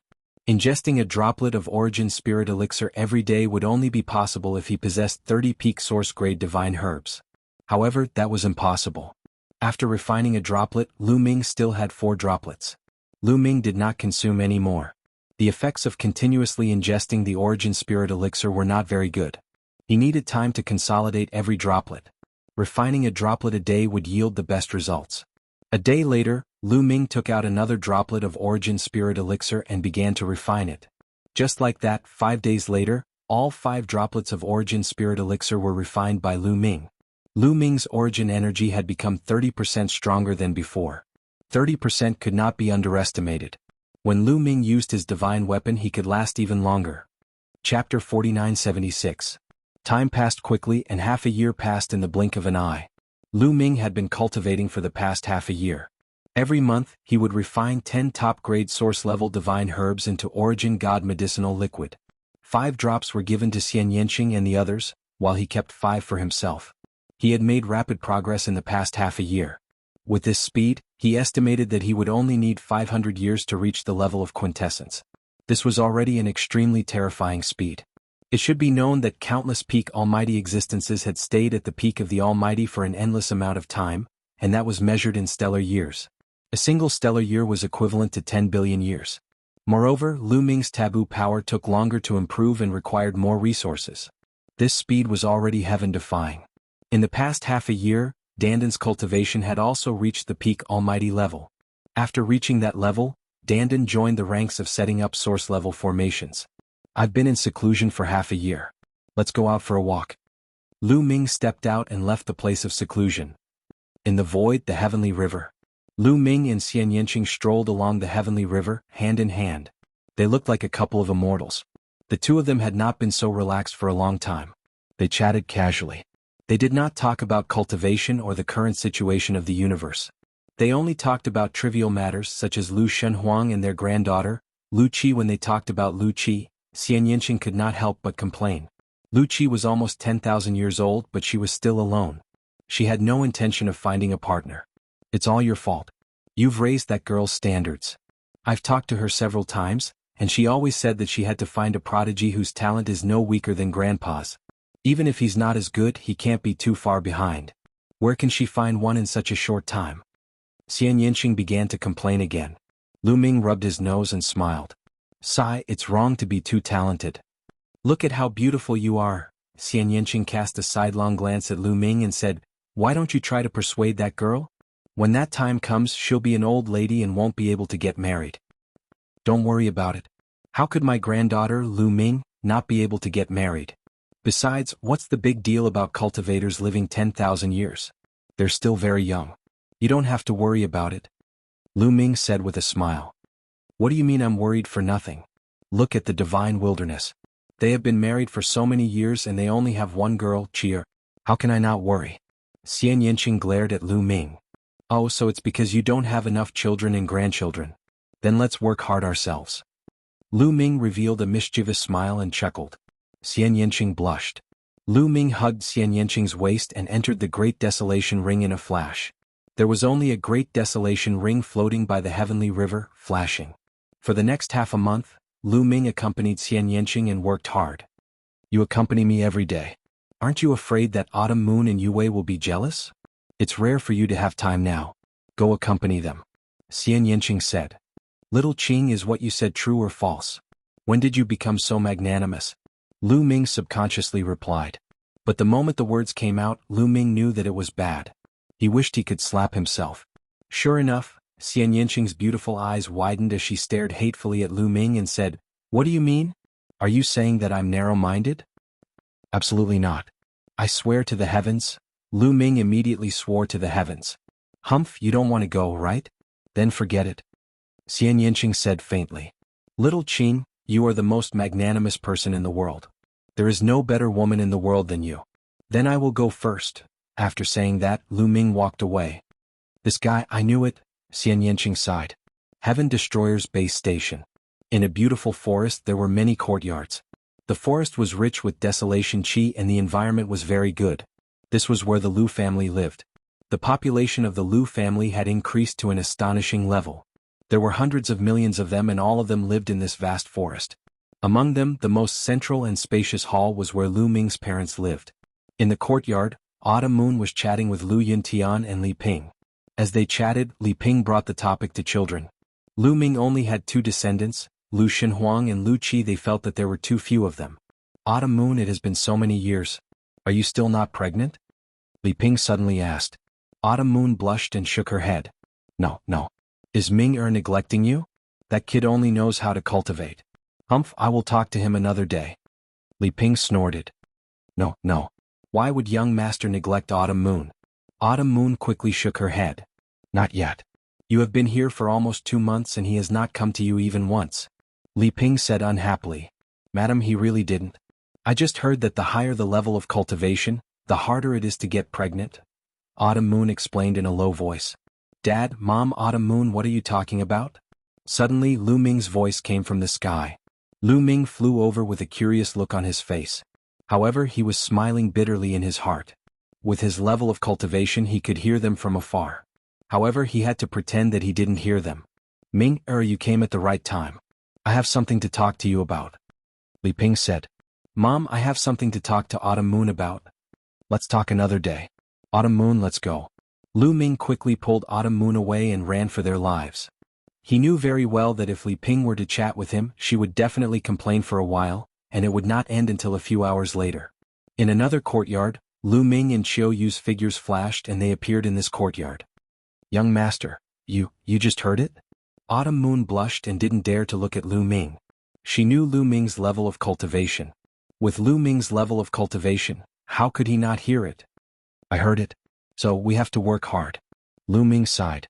Ingesting a droplet of origin spirit elixir every day would only be possible if he possessed 30 peak source-grade divine herbs. However, that was impossible. After refining a droplet, Lu Ming still had 4 droplets. Lu Ming did not consume any more. The effects of continuously ingesting the origin spirit elixir were not very good. He needed time to consolidate every droplet. Refining a droplet a day would yield the best results. A day later, Lu Ming took out another droplet of origin spirit elixir and began to refine it. Just like that, 5 days later, all 5 droplets of origin spirit elixir were refined by Lu Ming. Lu Ming's origin energy had become 30% stronger than before. 30% could not be underestimated. When Lu Ming used his divine weapon, he could last even longer. Chapter 4976. Time passed quickly and half a year passed in the blink of an eye. Lu Ming had been cultivating for the past half a year. Every month, he would refine 10 top-grade source-level divine herbs into origin god medicinal liquid. 5 drops were given to Xian Yanqing and the others, while he kept 5 for himself. He had made rapid progress in the past half a year. With this speed, he estimated that he would only need 500 years to reach the level of quintessence. This was already an extremely terrifying speed. It should be known that countless peak almighty existences had stayed at the peak of the Almighty for an endless amount of time, and that was measured in stellar years. A single stellar year was equivalent to 10 billion years. Moreover, Lu Ming's taboo power took longer to improve and required more resources. This speed was already heaven-defying. In the past half a year, Dandan's cultivation had also reached the peak almighty level. After reaching that level, Dandan joined the ranks of setting up source-level formations. I've been in seclusion for half a year. Let's go out for a walk. Lu Ming stepped out and left the place of seclusion. In the void, the heavenly river. Lu Ming and Xian Yanqing strolled along the heavenly river, hand in hand. They looked like a couple of immortals. The two of them had not been so relaxed for a long time. They chatted casually. They did not talk about cultivation or the current situation of the universe. They only talked about trivial matters such as Lu Shenhuang and their granddaughter, Lu Qi. When they talked about Lu Qi, Xian Yanqing could not help but complain. Lu Qi was almost 10,000 years old, but she was still alone. She had no intention of finding a partner. It's all your fault. You've raised that girl's standards. I've talked to her several times, and she always said that she had to find a prodigy whose talent is no weaker than grandpa's. Even if he's not as good, he can't be too far behind. Where can she find one in such a short time? Xian Yanqing began to complain again. Lu Ming rubbed his nose and smiled. Sigh, it's wrong to be too talented. Look at how beautiful you are. Xian Yanqing cast a sidelong glance at Lu Ming and said, why don't you try to persuade that girl? When that time comes, she'll be an old lady and won't be able to get married. Don't worry about it. How could my granddaughter, Lu Ming, not be able to get married? Besides, what's the big deal about cultivators living 10,000 years? They're still very young. You don't have to worry about it. Lu Ming said with a smile. What do you mean I'm worried for nothing? Look at the divine wilderness. They have been married for so many years and they only have one girl, Chia. How can I not worry? Xian Yanqing glared at Lu Ming. Oh, so it's because you don't have enough children and grandchildren. Then let's work hard ourselves. Lu Ming revealed a mischievous smile and chuckled. Xian Yanqing blushed. Lu Ming hugged Xian Yanqing's waist and entered the Great Desolation Ring in a flash. There was only a Great Desolation Ring floating by the heavenly river, flashing. For the next half a month, Lu Ming accompanied Xian Yanqing and worked hard. You accompany me every day. Aren't you afraid that Autumn Moon and Yue will be jealous? It's rare for you to have time now. Go accompany them. Xian Yanqing said. Little Qing, is what you said true or false? When did you become so magnanimous? Lu Ming subconsciously replied. But the moment the words came out, Lu Ming knew that it was bad. He wished he could slap himself. Sure enough, Xian Yanqing's beautiful eyes widened as she stared hatefully at Lu Ming and said, What do you mean? Are you saying that I'm narrow-minded? Absolutely not. I swear to the heavens. Lu Ming immediately swore to the heavens. Humph, you don't want to go, right? Then forget it. Xian Yanqing said faintly. Little Qing, you are the most magnanimous person in the world. There is no better woman in the world than you. Then I will go first. After saying that, Lu Ming walked away. This guy, I knew it, Xian Yanqing sighed. Heaven Destroyer's base station. In a beautiful forest there were many courtyards. The forest was rich with desolation qi and the environment was very good. This was where the Lu family lived. The population of the Lu family had increased to an astonishing level. There were hundreds of millions of them and all of them lived in this vast forest. Among them, the most central and spacious hall was where Lu Ming's parents lived. In the courtyard, Autumn Moon was chatting with Lu Yintian and Li Ping. As they chatted, Li Ping brought the topic to children. Lu Ming only had two descendants, Lu Shenhuang and Lu Qi. They felt that there were too few of them. Autumn Moon, it has been so many years. Are you still not pregnant? Li Ping suddenly asked. Autumn Moon blushed and shook her head. No. Is Ming neglecting you? That kid only knows how to cultivate. Humph, I will talk to him another day. Li Ping snorted. No. Why would young master neglect Autumn Moon? Autumn Moon quickly shook her head. Not yet. You have been here for almost 2 months and he has not come to you even once. Li Ping said unhappily. Madam, he really didn't. I just heard that the higher the level of cultivation, the harder it is to get pregnant. Autumn Moon explained in a low voice. Dad, Mom, Autumn Moon, what are you talking about? Suddenly, Lu Ming's voice came from the sky. Lu Ming flew over with a curious look on his face. However, he was smiling bitterly in his heart. With his level of cultivation, he could hear them from afar. However, he had to pretend that he didn't hear them. Ming, you came at the right time. I have something to talk to you about. Li Ping said. Mom, I have something to talk to Autumn Moon about. Let's talk another day. Autumn Moon, let's go. Lu Ming quickly pulled Autumn Moon away and ran for their lives. He knew very well that if Li Ping were to chat with him, she would definitely complain for a while, and it would not end until a few hours later. In another courtyard, Lu Ming and Qiu Yu's figures flashed and they appeared in this courtyard. Young master, you just heard it? Autumn Moon blushed and didn't dare to look at Lu Ming. She knew Lu Ming's level of cultivation. With Lu Ming's level of cultivation, how could he not hear it? I heard it. So we have to work hard. Lu Ming sighed.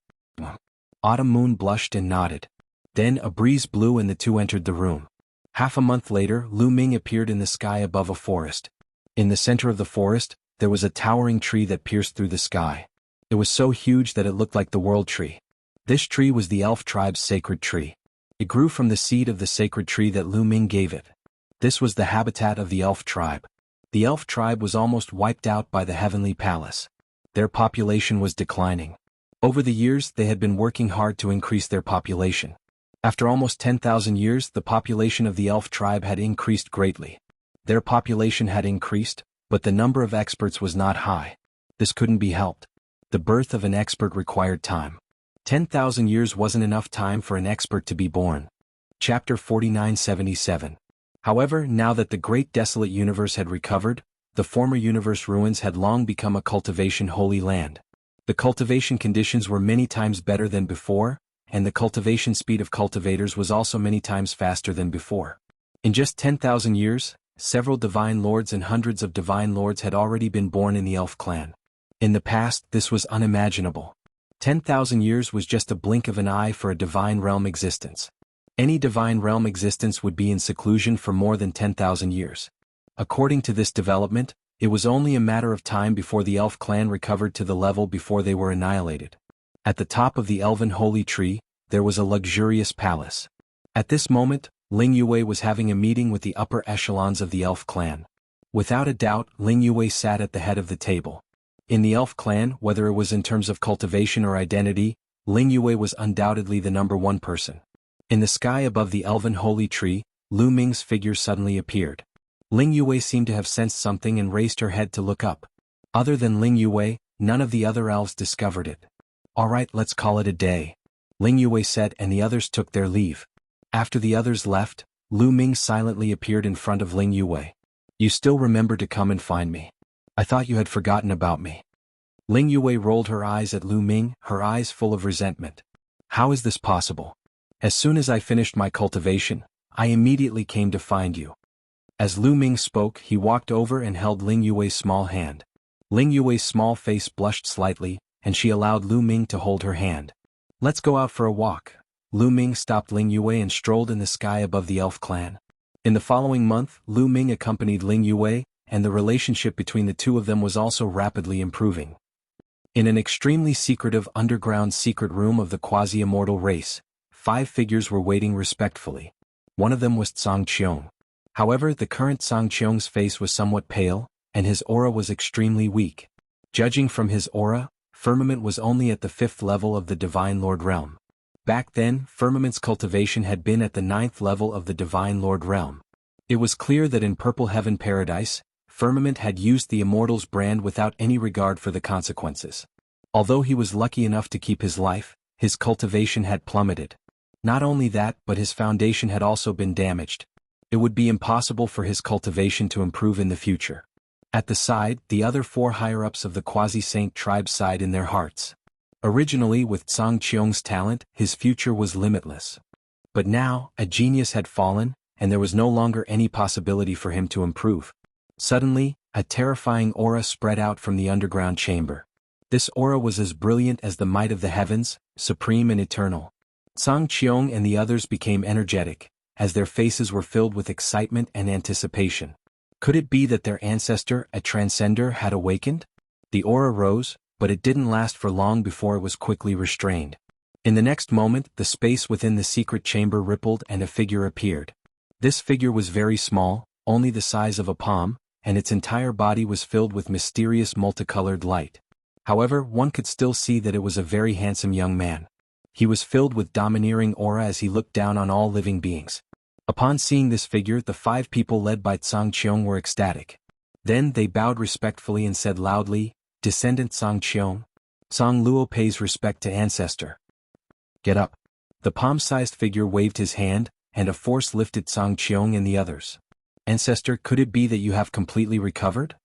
Autumn Moon blushed and nodded. Then a breeze blew and the two entered the room. Half a month later, Lu Ming appeared in the sky above a forest. In the center of the forest, there was a towering tree that pierced through the sky. It was so huge that it looked like the world tree. This tree was the elf tribe's sacred tree. It grew from the seed of the sacred tree that Lu Ming gave it. This was the habitat of the elf tribe. The elf tribe was almost wiped out by the heavenly palace. Their population was declining. Over the years, they had been working hard to increase their population. After almost 10,000 years, the population of the elf tribe had increased greatly. Their population had increased, but the number of experts was not high. This couldn't be helped. The birth of an expert required time. 10,000 years wasn't enough time for an expert to be born. Chapter 4977. However, now that the great desolate universe had recovered, the former universe ruins had long become a cultivation holy land. The cultivation conditions were many times better than before, and the cultivation speed of cultivators was also many times faster than before. In just 10,000 years, several divine lords and hundreds of divine lords had already been born in the elf clan. In the past, this was unimaginable. 10,000 years was just a blink of an eye for a divine realm existence. Any divine realm existence would be in seclusion for more than 10,000 years. According to this development, it was only a matter of time before the elf clan recovered to the level before they were annihilated. At the top of the elven holy tree, there was a luxurious palace. At this moment, Ling Yue was having a meeting with the upper echelons of the elf clan. Without a doubt, Ling Yue sat at the head of the table. In the elf clan, whether it was in terms of cultivation or identity, Ling Yue was undoubtedly the number one person. In the sky above the elven holy tree, Lu Ming's figure suddenly appeared. Ling Yue seemed to have sensed something and raised her head to look up. Other than Ling Yue, none of the other elves discovered it. All right, let's call it a day, Ling Yue said, and the others took their leave. After the others left, Lu Ming silently appeared in front of Ling Yue. You still remember to come and find me. I thought you had forgotten about me. Ling Yue rolled her eyes at Lu Ming, her eyes full of resentment. How is this possible? As soon as I finished my cultivation, I immediately came to find you. As Lu Ming spoke, he walked over and held Ling Yue's small hand. Ling Yue's small face blushed slightly, and she allowed Lu Ming to hold her hand. Let's go out for a walk. Lu Ming stopped Ling Yue and strolled in the sky above the elf clan. In the following month, Lu Ming accompanied Ling Yue, and the relationship between the two of them was also rapidly improving. In an extremely secretive underground secret room of the quasi-immortal race, 5 figures were waiting respectfully. One of them was Tsang Qiong. However, the current Tsang Qiong's face was somewhat pale, and his aura was extremely weak. Judging from his aura, Firmament was only at the 5th level of the Divine Lord realm. Back then, Firmament's cultivation had been at the 9th level of the Divine Lord realm. It was clear that in Purple Heaven Paradise, Firmament had used the Immortal's brand without any regard for the consequences. Although he was lucky enough to keep his life, his cultivation had plummeted. Not only that, but his foundation had also been damaged. It would be impossible for his cultivation to improve in the future. At the side, the other 4 higher-ups of the Quasi-Saint tribe sighed in their hearts. Originally, with Tsang Qiong's talent, his future was limitless. But now, a genius had fallen, and there was no longer any possibility for him to improve. Suddenly, a terrifying aura spread out from the underground chamber. This aura was as brilliant as the might of the heavens, supreme and eternal. Tsang Qiong and the others became energetic, as their faces were filled with excitement and anticipation. Could it be that their ancestor, a transcender, had awakened? The aura rose, but it didn't last for long before it was quickly restrained. In the next moment, the space within the secret chamber rippled and a figure appeared. This figure was very small, only the size of a palm, and its entire body was filled with mysterious multicolored light. However, one could still see that it was a very handsome young man. He was filled with domineering aura as he looked down on all living beings. Upon seeing this figure, the 5 people led by Tsang Qiong were ecstatic. Then they bowed respectfully and said loudly, "Descendant Tsang Qiong, Tsang Luo pays respect to ancestor. Get up." The palm-sized figure waved his hand, and a force lifted Tsang Qiong and the others. "Ancestor, could it be that you have completely recovered?"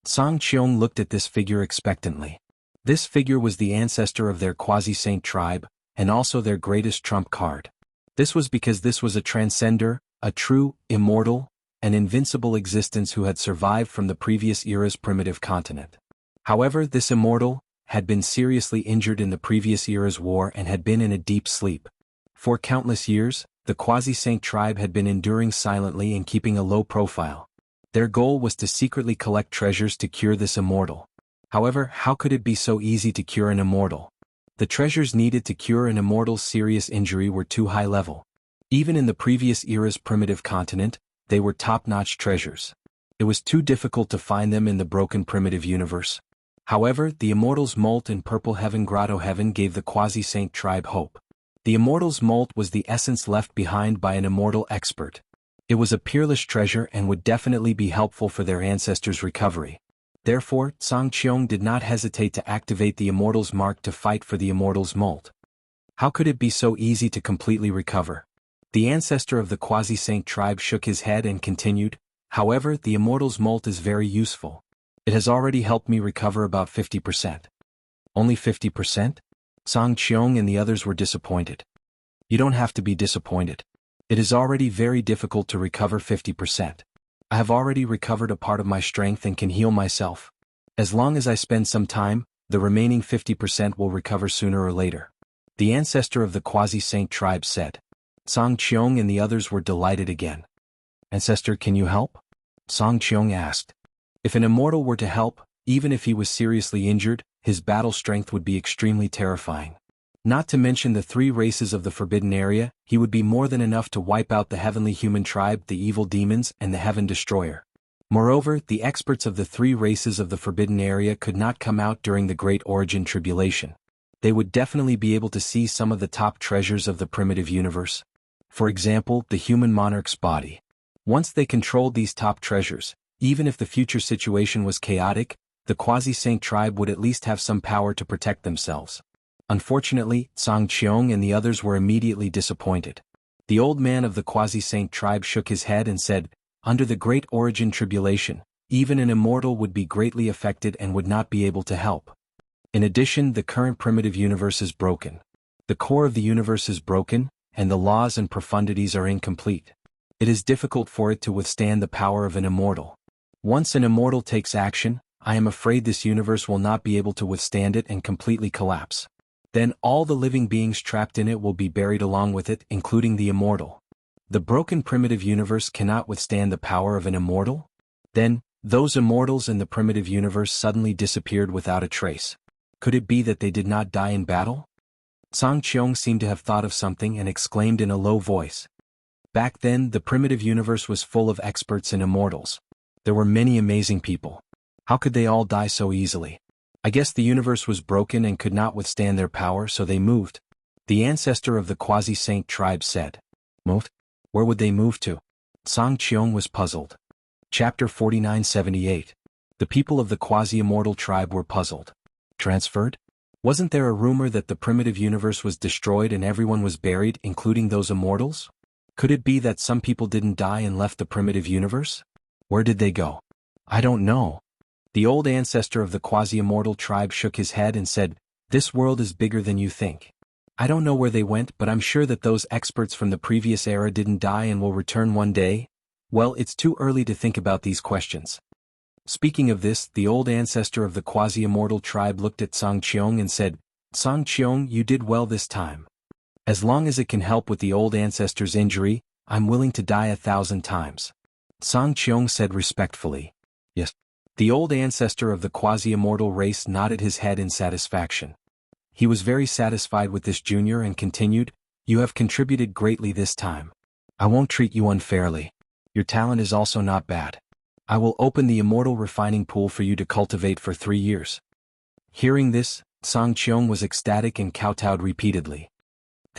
Tsang Qiong looked at this figure expectantly. This figure was the ancestor of their quasi-saint tribe, and also their greatest trump card. This was because this was a transcender, a true, immortal, and invincible existence who had survived from the previous era's primitive continent. However, this immortal had been seriously injured in the previous era's war and had been in a deep sleep. For countless years, the quasi-saint tribe had been enduring silently and keeping a low profile. Their goal was to secretly collect treasures to cure this immortal. However, how could it be so easy to cure an immortal? The treasures needed to cure an immortal's serious injury were too high level. Even in the previous era's primitive continent, they were top-notch treasures. It was too difficult to find them in the broken primitive universe. However, the immortal's molt in Purple Heaven Grotto Heaven gave the quasi-saint tribe hope. The immortal's molt was the essence left behind by an immortal expert. It was a peerless treasure and would definitely be helpful for their ancestors' recovery. Therefore, Tsang Qiong did not hesitate to activate the immortal's mark to fight for the immortal's molt. How could it be so easy to completely recover? The ancestor of the quasi-saint tribe shook his head and continued, "However, the immortal's molt is very useful. It has already helped me recover about 50%. Only 50%? Tsang Qiong and the others were disappointed. You don't have to be disappointed. It is already very difficult to recover 50%. I have already recovered a part of my strength and can heal myself. As long as I spend some time, the remaining 50% will recover sooner or later." The ancestor of the quasi-saint tribe said. Tsang Qiong and the others were delighted again. "Ancestor, can you help?" Tsang Qiong asked. If an immortal were to help, even if he was seriously injured, his battle strength would be extremely terrifying. Not to mention the 3 races of the Forbidden Area, he would be more than enough to wipe out the heavenly human tribe, the evil demons, and the Heaven Destroyer. Moreover, the experts of the 3 races of the Forbidden Area could not come out during the Great Origin Tribulation. They would definitely be able to see some of the top treasures of the primitive universe. For example, the human monarch's body. Once they controlled these top treasures, even if the future situation was chaotic, the quasi-saint tribe would at least have some power to protect themselves. Unfortunately, Tsang Qiong and the others were immediately disappointed. The old man of the quasi-saint tribe shook his head and said, "Under the Great Origin Tribulation, even an immortal would be greatly affected and would not be able to help. In addition, the current primitive universe is broken. The core of the universe is broken, and the laws and profundities are incomplete. It is difficult for it to withstand the power of an immortal. Once an immortal takes action, I am afraid this universe will not be able to withstand it and completely collapse. Then all the living beings trapped in it will be buried along with it, including the immortal. The broken primitive universe cannot withstand the power of an immortal? Then, those immortals in the primitive universe suddenly disappeared without a trace. Could it be that they did not die in battle?" Tsang Qiong seemed to have thought of something and exclaimed in a low voice. Back then, the primitive universe was full of experts and immortals. There were many amazing people. How could they all die so easily? I guess the universe was broken and could not withstand their power, so they moved. The ancestor of the quasi-saint tribe said. Moved? Where would they move to? Tsang Qiong was puzzled. Chapter 4978. The people of the quasi-immortal tribe were puzzled. Transferred? Wasn't there a rumor that the primitive universe was destroyed and everyone was buried, including those immortals? Could it be that some people didn't die and left the primitive universe? Where did they go? I don't know. The old ancestor of the quasi-immortal tribe shook his head and said, "This world is bigger than you think. I don't know where they went, but I'm sure that those experts from the previous era didn't die and will return one day. Well, it's too early to think about these questions." Speaking of this, the old ancestor of the quasi-immortal tribe looked at Tsang Qiong and said, "Tsang Qiong, you did well this time. As long as it can help with the old ancestor's injury, I'm willing to die 1,000 times." Tsang Qiong said respectfully, "Yes." The old ancestor of the quasi-immortal race nodded his head in satisfaction. He was very satisfied with this junior and continued, "You have contributed greatly this time. I won't treat you unfairly. Your talent is also not bad. I will open the immortal refining pool for you to cultivate for 3 years." Hearing this, Tsang Qiong was ecstatic and kowtowed repeatedly.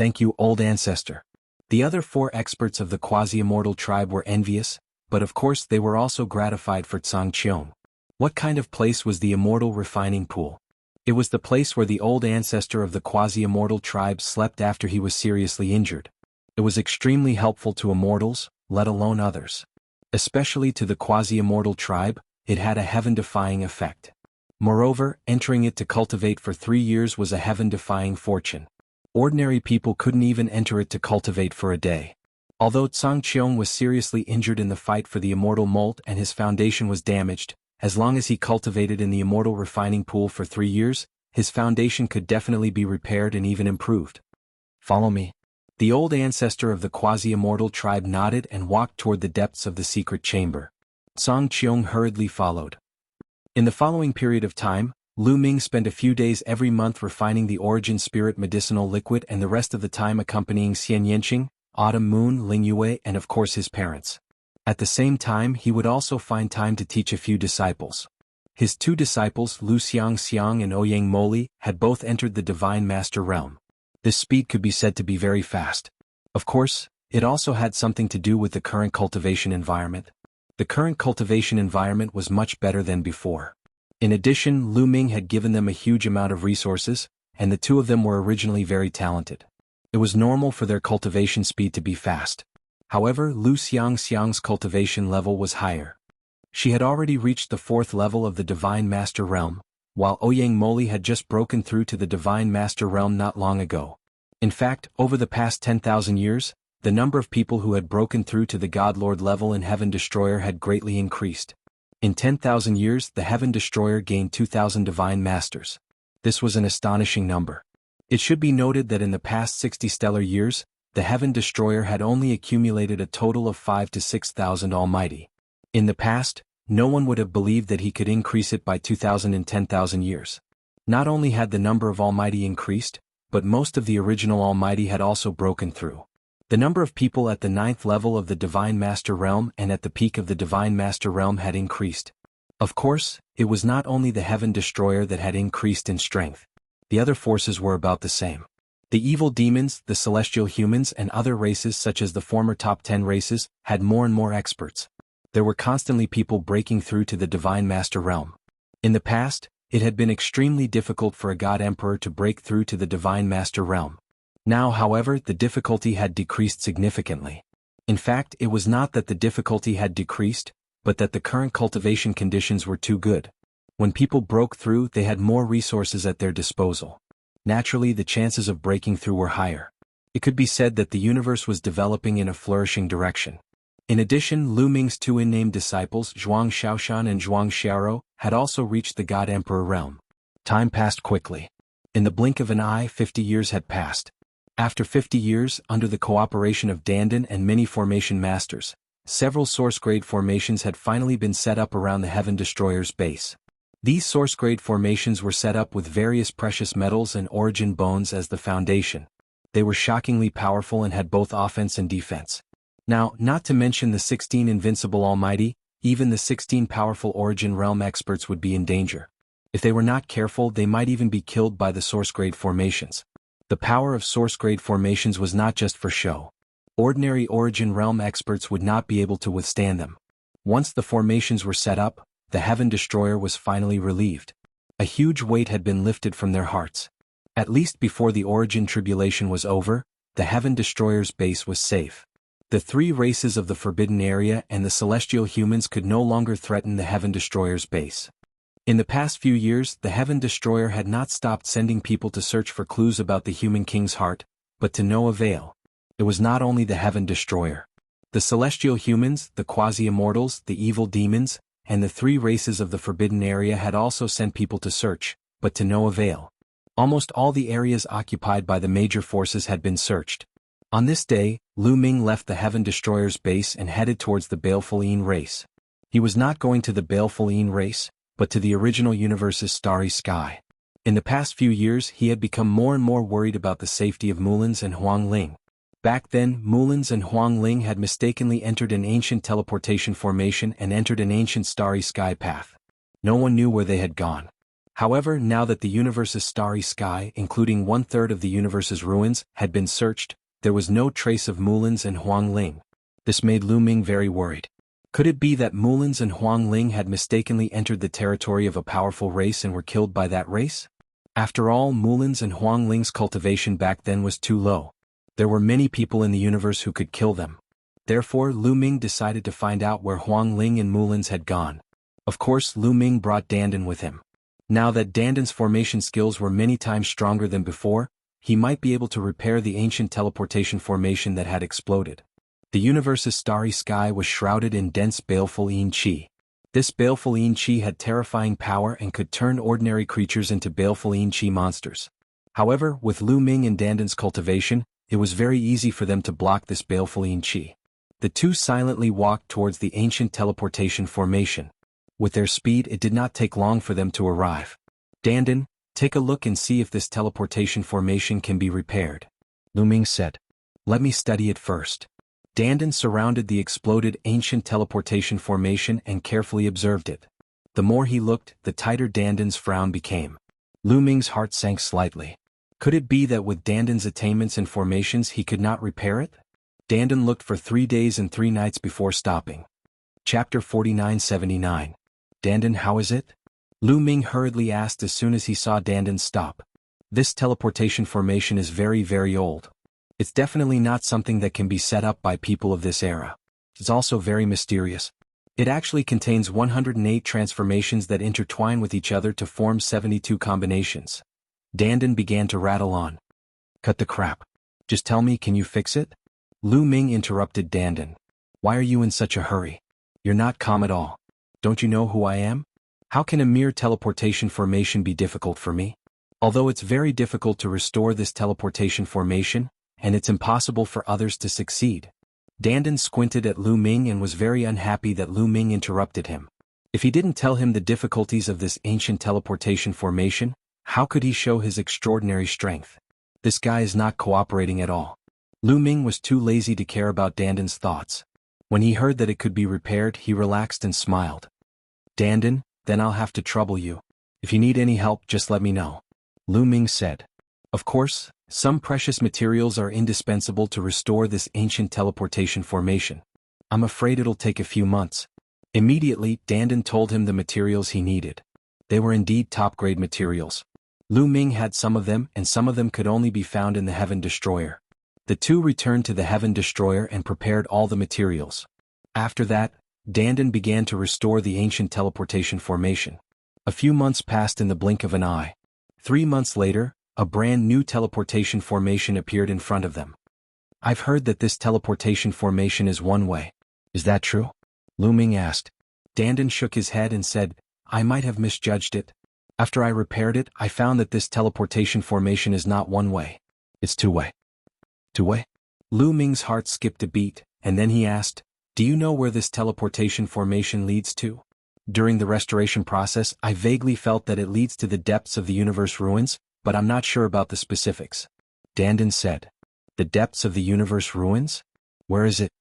Thank you, old ancestor. The other 4 experts of the quasi-immortal tribe were envious, but of course they were also gratified for Tsang Qiong. What kind of place was the immortal refining pool? It was the place where the old ancestor of the quasi-immortal tribe slept after he was seriously injured. It was extremely helpful to immortals, let alone others. Especially to the quasi-immortal tribe, it had a heaven-defying effect. Moreover, entering it to cultivate for 3 years was a heaven-defying fortune. Ordinary people couldn't even enter it to cultivate for a day. Although Tsang Qiong was seriously injured in the fight for the immortal molt and his foundation was damaged, as long as he cultivated in the immortal refining pool for 3 years, his foundation could definitely be repaired and even improved. Follow me. The old ancestor of the quasi-immortal tribe nodded and walked toward the depths of the secret chamber. Tsang Qiong hurriedly followed. In the following period of time, Lu Ming spent a few days every month refining the origin spirit medicinal liquid and the rest of the time accompanying Xian Yanqing, Autumn Moon, Ling Yue and of course his parents. At the same time he would also find time to teach a few disciples. His 2 disciples Lu Xiang and Ouyang Moli had both entered the Divine Master realm. This speed could be said to be very fast. Of course, it also had something to do with the current cultivation environment. The current cultivation environment was much better than before. In addition, Lu Ming had given them a huge amount of resources, and the 2 of them were originally very talented. It was normal for their cultivation speed to be fast. However, Lu Xiang's cultivation level was higher. She had already reached the 4th level of the Divine Master realm, while Ouyang Moli had just broken through to the Divine Master realm not long ago. In fact, over the past 10,000 years, the number of people who had broken through to the Godlord level in Heaven Destroyer had greatly increased. In 10,000 years, the Heaven Destroyer gained 2,000 Divine Masters. This was an astonishing number. It should be noted that in the past 60 stellar years, the Heaven Destroyer had only accumulated a total of 5,000 to 6,000 almighty. In the past, no one would have believed that he could increase it by 2,000 in 10,000 years. Not only had the number of almighty increased, but most of the original almighty had also broken through. The number of people at the 9th level of the Divine Master realm and at the peak of the Divine Master realm had increased. Of course, it was not only the Heaven Destroyer that had increased in strength. The other forces were about the same. The evil demons, the celestial humans and other races such as the former top 10 races, had more and more experts. There were constantly people breaking through to the Divine Master realm. In the past, it had been extremely difficult for a God Emperor to break through to the Divine Master realm. Now, however, the difficulty had decreased significantly. In fact, it was not that the difficulty had decreased, but that the current cultivation conditions were too good. When people broke through, they had more resources at their disposal. Naturally, the chances of breaking through were higher. It could be said that the universe was developing in a flourishing direction. In addition, Lu Ming's 2 unnamed disciples, Zhuang Xiaoshan and Zhuang Xiaoro, had also reached the God Emperor realm. Time passed quickly. In the blink of an eye, 50 years had passed. After 50 years, under the cooperation of Dandan and many formation masters, several source-grade formations had finally been set up around the Heaven Destroyer's base. These source-grade formations were set up with various precious metals and origin bones as the foundation. They were shockingly powerful and had both offense and defense. Now, not to mention the 16 invincible almighty, even the 16 powerful origin realm experts would be in danger. If they were not careful, they might even be killed by the source-grade formations. The power of source-grade formations was not just for show. Ordinary origin realm experts would not be able to withstand them. Once the formations were set up, the Heaven Destroyer was finally relieved. A huge weight had been lifted from their hearts. At least before the origin tribulation was over, the Heaven Destroyer's base was safe. The 3 races of the Forbidden Area and the celestial humans could no longer threaten the Heaven Destroyer's base. In the past few years, the Heaven Destroyer had not stopped sending people to search for clues about the human king's heart, but to no avail. It was not only the Heaven Destroyer. The celestial humans, the quasi-immortals, the evil demons, and the 3 races of the Forbidden Area had also sent people to search, but to no avail. Almost all the areas occupied by the major forces had been searched. On this day, Lu Ming left the Heaven Destroyer's base and headed towards the Baleful Een race. He was not going to the Baleful Een race, but to the original universe's starry sky. In the past few years, he had become more and more worried about the safety of Mulans and Huang Ling. Back then, Mulans and Huang Ling had mistakenly entered an ancient teleportation formation and entered an ancient starry sky path. No one knew where they had gone. However, now that the universe's starry sky, including 1/3 of the universe's ruins, had been searched, there was no trace of Mulin's and Huang Ling. This made Lu Ming very worried. Could it be that Mulin's and Huang Ling had mistakenly entered the territory of a powerful race and were killed by that race? After all, Mulin's and Huang Ling's cultivation back then was too low. There were many people in the universe who could kill them. Therefore, Lu Ming decided to find out where Huang Ling and Mulin's had gone. Of course, Lu Ming brought Dandan with him. Now that Dandan's formation skills were many times stronger than before, he might be able to repair the ancient teleportation formation that had exploded. The universe's starry sky was shrouded in dense baleful yin qi. This baleful yin qi had terrifying power and could turn ordinary creatures into baleful yin qi monsters. However, with Lu Ming and Dandan's cultivation, it was very easy for them to block this baleful yin qi. The two silently walked towards the ancient teleportation formation. With their speed, it did not take long for them to arrive. Dandan, take a look and see if this teleportation formation can be repaired, Lu Ming said. Let me study it first. Dandan surrounded the exploded ancient teleportation formation and carefully observed it. The more he looked, the tighter Dandan's frown became. Lu Ming's heart sank slightly. Could it be that with Dandan's attainments and formations he could not repair it? Dandan looked for 3 days and 3 nights before stopping. Chapter 4979. Dandan, how is it? Lu Ming hurriedly asked as soon as he saw Dandan stop. This teleportation formation is very, very old. It's definitely not something that can be set up by people of this era. It's also very mysterious. It actually contains 108 transformations that intertwine with each other to form 72 combinations. Dandan began to rattle on. Cut the crap. Just tell me, can you fix it? Lu Ming interrupted Dandan. Why are you in such a hurry? You're not calm at all. Don't you know who I am? How can a mere teleportation formation be difficult for me? Although it's very difficult to restore this teleportation formation, and it's impossible for others to succeed. Dandan squinted at Lu Ming and was very unhappy that Lu Ming interrupted him. If he didn't tell him the difficulties of this ancient teleportation formation, how could he show his extraordinary strength? This guy is not cooperating at all. Lu Ming was too lazy to care about Dandan's thoughts. When he heard that it could be repaired, he relaxed and smiled. Dandan, then I'll have to trouble you. If you need any help, just let me know, Lu Ming said. Of course, some precious materials are indispensable to restore this ancient teleportation formation. I'm afraid it'll take a few months. Immediately, Dandan told him the materials he needed. They were indeed top-grade materials. Lu Ming had some of them, and some of them could only be found in the Heaven Destroyer. The two returned to the Heaven Destroyer and prepared all the materials. After that, Dandan began to restore the ancient teleportation formation. A few months passed in the blink of an eye. 3 months later, a brand new teleportation formation appeared in front of them. I've heard that this teleportation formation is one way. Is that true? Lu Ming asked. Dandan shook his head and said, I might have misjudged it. After I repaired it, I found that this teleportation formation is not one way. It's two-way. Two-way? Lu Ming's heart skipped a beat, and then he asked, do you know where this teleportation formation leads to? During the restoration process, I vaguely felt that it leads to the depths of the universe ruins, but I'm not sure about the specifics. Dandan said. The depths of the universe ruins? Where is it?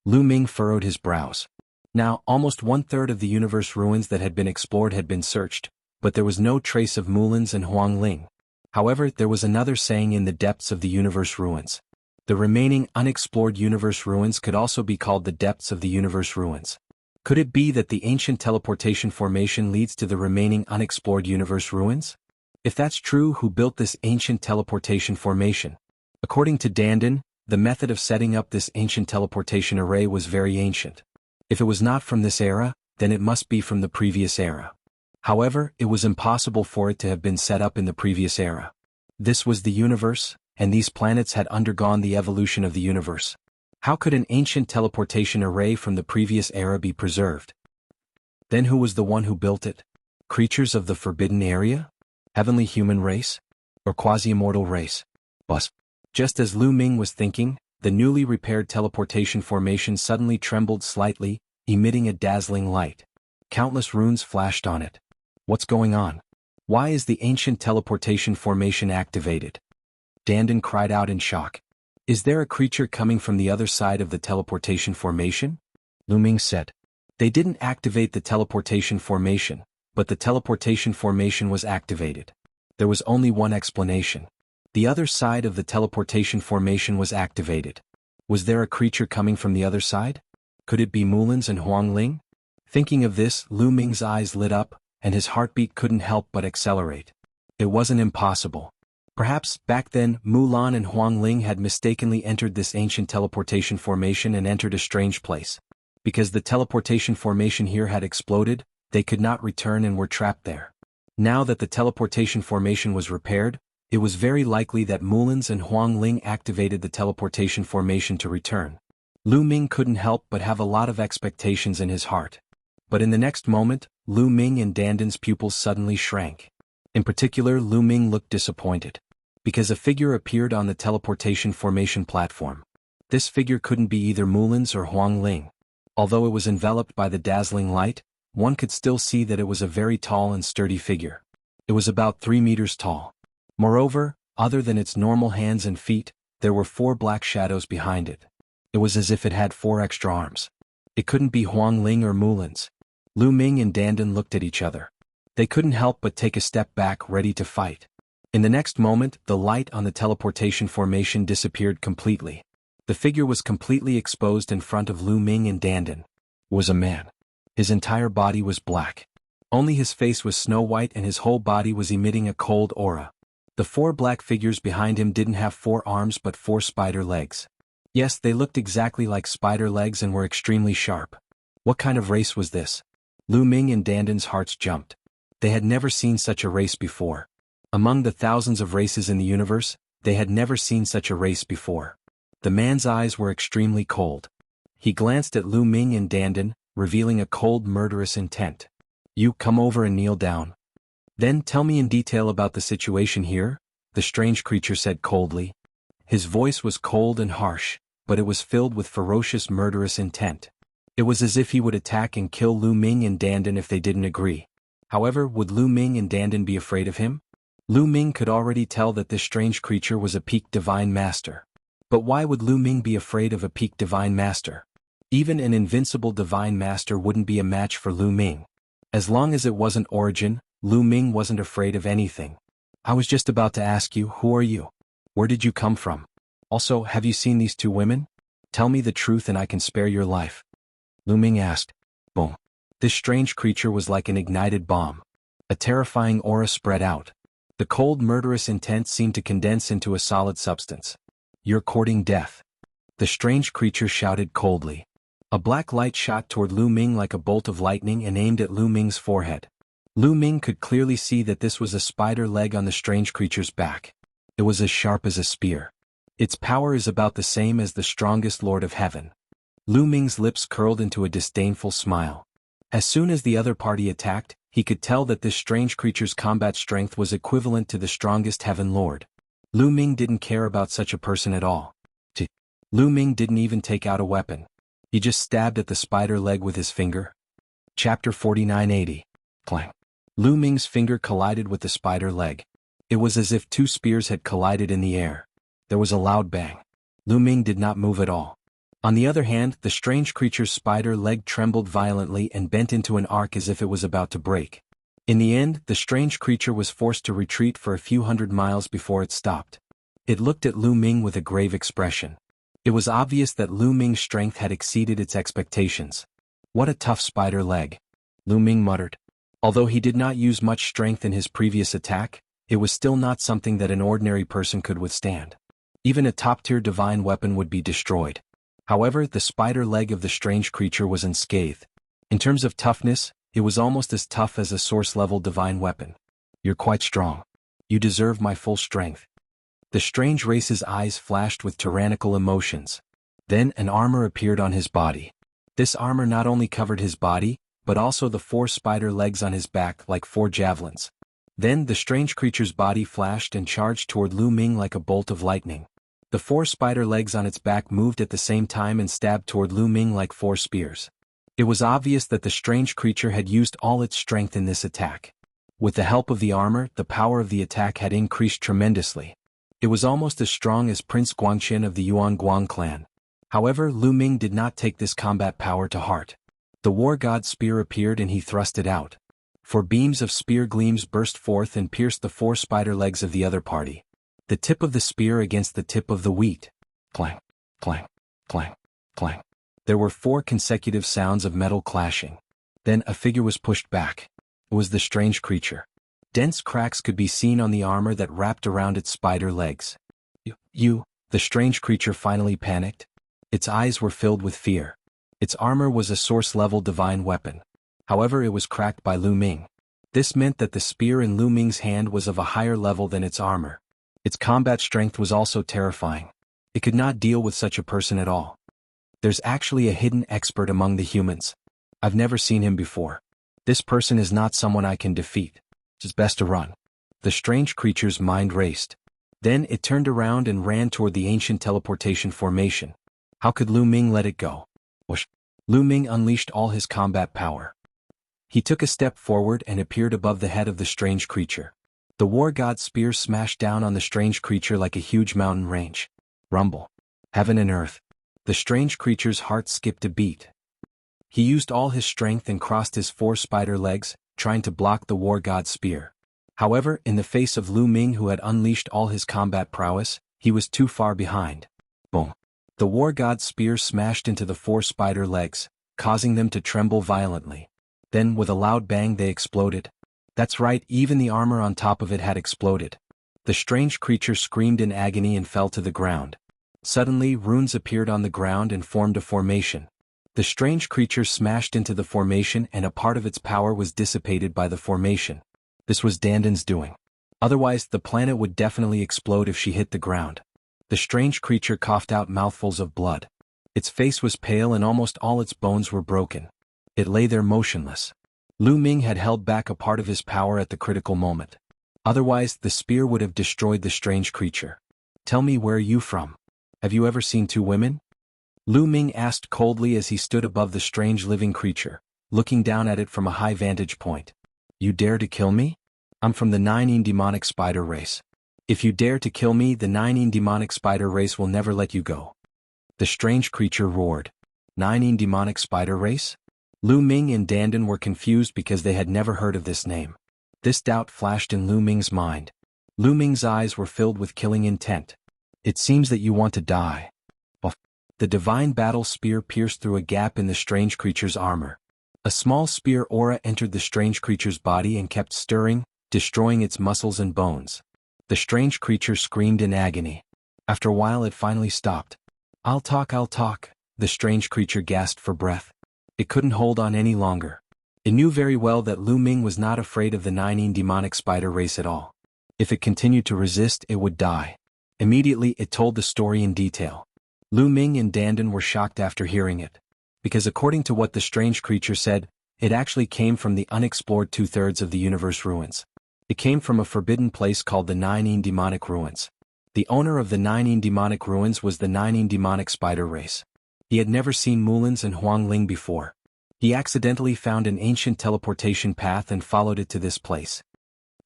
Lu Ming furrowed his brows. Now, almost 1/3 of the universe ruins that had been explored had been searched, but there was no trace of Mulin's and Huang Ling. However, there was another saying in the depths of the universe ruins. The remaining unexplored universe ruins could also be called the depths of the universe ruins. Could it be that the ancient teleportation formation leads to the remaining unexplored universe ruins? If that's true, who built this ancient teleportation formation? According to Dandan, the method of setting up this ancient teleportation array was very ancient. If it was not from this era, then it must be from the previous era. However, it was impossible for it to have been set up in the previous era. This was the universe, and these planets had undergone the evolution of the universe. How could an ancient teleportation array from the previous era be preserved? Then who was the one who built it? Creatures of the forbidden area? Heavenly human race? Or quasi-immortal race? Bus. Just as Lu Ming was thinking, the newly repaired teleportation formation suddenly trembled slightly, emitting a dazzling light. Countless runes flashed on it. What's going on? Why is the ancient teleportation formation activated? Dandan cried out in shock. Is there a creature coming from the other side of the teleportation formation? Lu Ming said. They didn't activate the teleportation formation. but the teleportation formation was activated. There was only one explanation. The other side of the teleportation formation was activated. Was there a creature coming from the other side? Could it be Mulan's and Huangling? Thinking of this, Lu Ming's eyes lit up, and his heartbeat couldn't help but accelerate. It wasn't impossible. Perhaps, back then, Mulan and Huangling had mistakenly entered this ancient teleportation formation and entered a strange place. Because the teleportation formation here had exploded, they could not return and were trapped there. Now that the teleportation formation was repaired, it was very likely that Mulan's and Huangling activated the teleportation formation to return. Lu Ming couldn't help but have a lot of expectations in his heart. But in the next moment, Lu Ming and Dandan's pupils suddenly shrank. In particular, Lu Ming looked disappointed. Because a figure appeared on the teleportation formation platform. This figure couldn't be either Mulan's or Huangling. Although it was enveloped by the dazzling light, one could still see that it was a very tall and sturdy figure. It was about 3 meters tall. Moreover, other than its normal hands and feet, there were 4 black shadows behind it. It was as if it had 4 extra arms. It couldn't be Huangling or Mulan's. Lu Ming and Dandan looked at each other. They couldn't help but take a step back, ready to fight. In the next moment, the light on the teleportation formation disappeared completely. The figure was completely exposed in front of Lu Ming and Dandan. It was a man. His entire body was black. Only his face was snow white and his whole body was emitting a cold aura. The 4 black figures behind him didn't have 4 arms but 4 spider legs. Yes, they looked exactly like spider legs and were extremely sharp. What kind of race was this? Lu Ming and Dandan's hearts jumped. They had never seen such a race before. Among the thousands of races in the universe, they had never seen such a race before. The man's eyes were extremely cold. He glanced at Lu Ming and Dandan, revealing a cold, murderous intent. You come over and kneel down. Then tell me in detail about the situation here, the strange creature said coldly. His voice was cold and harsh, but it was filled with ferocious, murderous intent. It was as if he would attack and kill Lu Ming and Dandan if they didn't agree. However, would Lu Ming and Dandan be afraid of him? Lu Ming could already tell that this strange creature was a peak divine master. But why would Lu Ming be afraid of a peak divine master? Even an invincible divine master wouldn't be a match for Lu Ming. As long as it wasn't Origin, Lu Ming wasn't afraid of anything. I was just about to ask you, who are you? Where did you come from? Also, have you seen these 2 women? Tell me the truth and I can spare your life. Lu Ming asked. Boom. This strange creature was like an ignited bomb. A terrifying aura spread out. The cold, murderous intent seemed to condense into a solid substance. You're courting death. The strange creature shouted coldly. A black light shot toward Lu Ming like a bolt of lightning and aimed at Lu Ming's forehead. Lu Ming could clearly see that this was a spider leg on the strange creature's back. It was as sharp as a spear. Its power is about the same as the strongest Lord of Heaven. Lu Ming's lips curled into a disdainful smile. As soon as the other party attacked, he could tell that this strange creature's combat strength was equivalent to the strongest Heaven Lord. Lu Ming didn't care about such a person at all. Lu Ming didn't even take out a weapon. He just stabbed at the spider leg with his finger. Chapter 4980. Clang. Lu Ming's finger collided with the spider leg. It was as if 2 spears had collided in the air. There was a loud bang. Lu Ming did not move at all. On the other hand, the strange creature's spider leg trembled violently and bent into an arc as if it was about to break. In the end, the strange creature was forced to retreat for a few hundred miles before it stopped. It looked at Lu Ming with a grave expression. It was obvious that Lu Ming's strength had exceeded its expectations. What a tough spider leg, Lu Ming muttered. Although he did not use much strength in his previous attack, it was still not something that an ordinary person could withstand. Even a top-tier divine weapon would be destroyed. However, the spider leg of the strange creature was unscathed. In terms of toughness, it was almost as tough as a source-level divine weapon. You're quite strong. You deserve my full strength. The strange race's eyes flashed with tyrannical emotions. Then an armor appeared on his body. This armor not only covered his body, but also the 4 spider legs on his back like 4 javelins. Then the strange creature's body flashed and charged toward Lu Ming like a bolt of lightning. The 4 spider legs on its back moved at the same time and stabbed toward Lu Ming like 4 spears. It was obvious that the strange creature had used all its strength in this attack. With the help of the armor, the power of the attack had increased tremendously. It was almost as strong as Prince Guangqian of the Yuan Guang clan. However, Lu Ming did not take this combat power to heart. The war god's spear appeared and he thrust it out. 4 beams of spear gleams burst forth and pierced the 4 spider legs of the other party. The tip of the spear against the tip of the wheat. Clang, clang, clang, clang. There were 4 consecutive sounds of metal clashing. Then a figure was pushed back. It was the strange creature. Dense cracks could be seen on the armor that wrapped around its spider legs. The strange creature finally panicked. Its eyes were filled with fear. Its armor was a source-level divine weapon. However, it was cracked by Lu Ming. This meant that the spear in Lu Ming's hand was of a higher level than its armor. Its combat strength was also terrifying. It could not deal with such a person at all. There's actually a hidden expert among the humans. I've never seen him before. This person is not someone I can defeat. It's best to run. The strange creature's mind raced. Then it turned around and ran toward the ancient teleportation formation. How could Lu Ming let it go? Whoosh! Lu Ming unleashed all his combat power. He took a step forward and appeared above the head of the strange creature. The war god's spear smashed down on the strange creature like a huge mountain range. Rumble. Heaven and earth. The strange creature's heart skipped a beat. He used all his strength and crossed his 4 spider legs, trying to block the war god's spear. However, in the face of Lu Ming, who had unleashed all his combat prowess, he was too far behind. Boom. The war god's spear smashed into the 4 spider legs, causing them to tremble violently. Then, with a loud bang, they exploded. That's right, even the armor on top of it had exploded. The strange creature screamed in agony and fell to the ground. Suddenly, runes appeared on the ground and formed a formation. The strange creature smashed into the formation and a part of its power was dissipated by the formation. This was Dandan's doing. Otherwise, the planet would definitely explode if she hit the ground. The strange creature coughed out mouthfuls of blood. Its face was pale and almost all its bones were broken. It lay there motionless. Lu Ming had held back a part of his power at the critical moment. Otherwise, the spear would have destroyed the strange creature. Tell me, where are you from? Have you ever seen 2 women? Lu Ming asked coldly as he stood above the strange living creature, looking down at it from a high vantage point. You dare to kill me? I'm from the 9 demonic spider race. If you dare to kill me, the 9 demonic spider race will never let you go. The strange creature roared. 9 demonic spider race? Lu Ming and Dandan were confused because they had never heard of this name. This doubt flashed in Lu Ming's mind. Lu Ming's eyes were filled with killing intent. It seems that you want to die. The divine battle spear pierced through a gap in the strange creature's armor. A small spear aura entered the strange creature's body and kept stirring, destroying its muscles and bones. The strange creature screamed in agony. After a while it finally stopped. I'll talk, the strange creature gasped for breath. It couldn't hold on any longer. It knew very well that Lu Ming was not afraid of the 9 demonic spider race at all. If it continued to resist, it would die. Immediately it told the story in detail. Lu Ming and Dandan were shocked after hearing it. Because according to what the strange creature said, it actually came from the unexplored 2/3 of the universe ruins. It came from a forbidden place called the 9 demonic ruins. The owner of the 9 demonic ruins was the 9 demonic spider race. He had never seen Mulins and Huangling before. He accidentally found an ancient teleportation path and followed it to this place.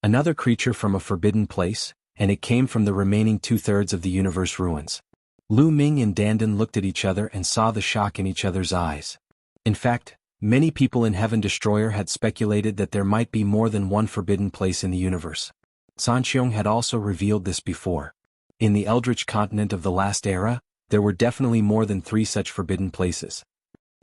Another creature from a forbidden place, and it came from the remaining 2/3 of the universe ruins. Lu Ming and Dandan looked at each other and saw the shock in each other's eyes. In fact, many people in Heaven Destroyer had speculated that there might be more than one forbidden place in the universe. Sanxiong had also revealed this before. In the Eldritch continent of the last era, there were definitely more than 3 such forbidden places.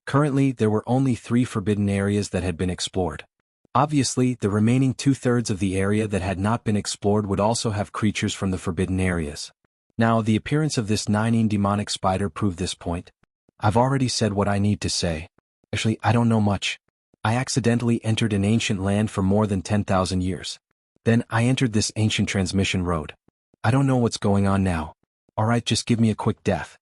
Currently, there were only 3 forbidden areas that had been explored. Obviously, the remaining 2/3 of the area that had not been explored would also have creatures from the forbidden areas. Now, the appearance of this 9 demonic spider proved this point. I've already said what I need to say. Actually, I don't know much. I accidentally entered an ancient land for more than 10,000 years. Then I entered this ancient transmission road. I don't know what's going on now. Alright, just give me a quick death.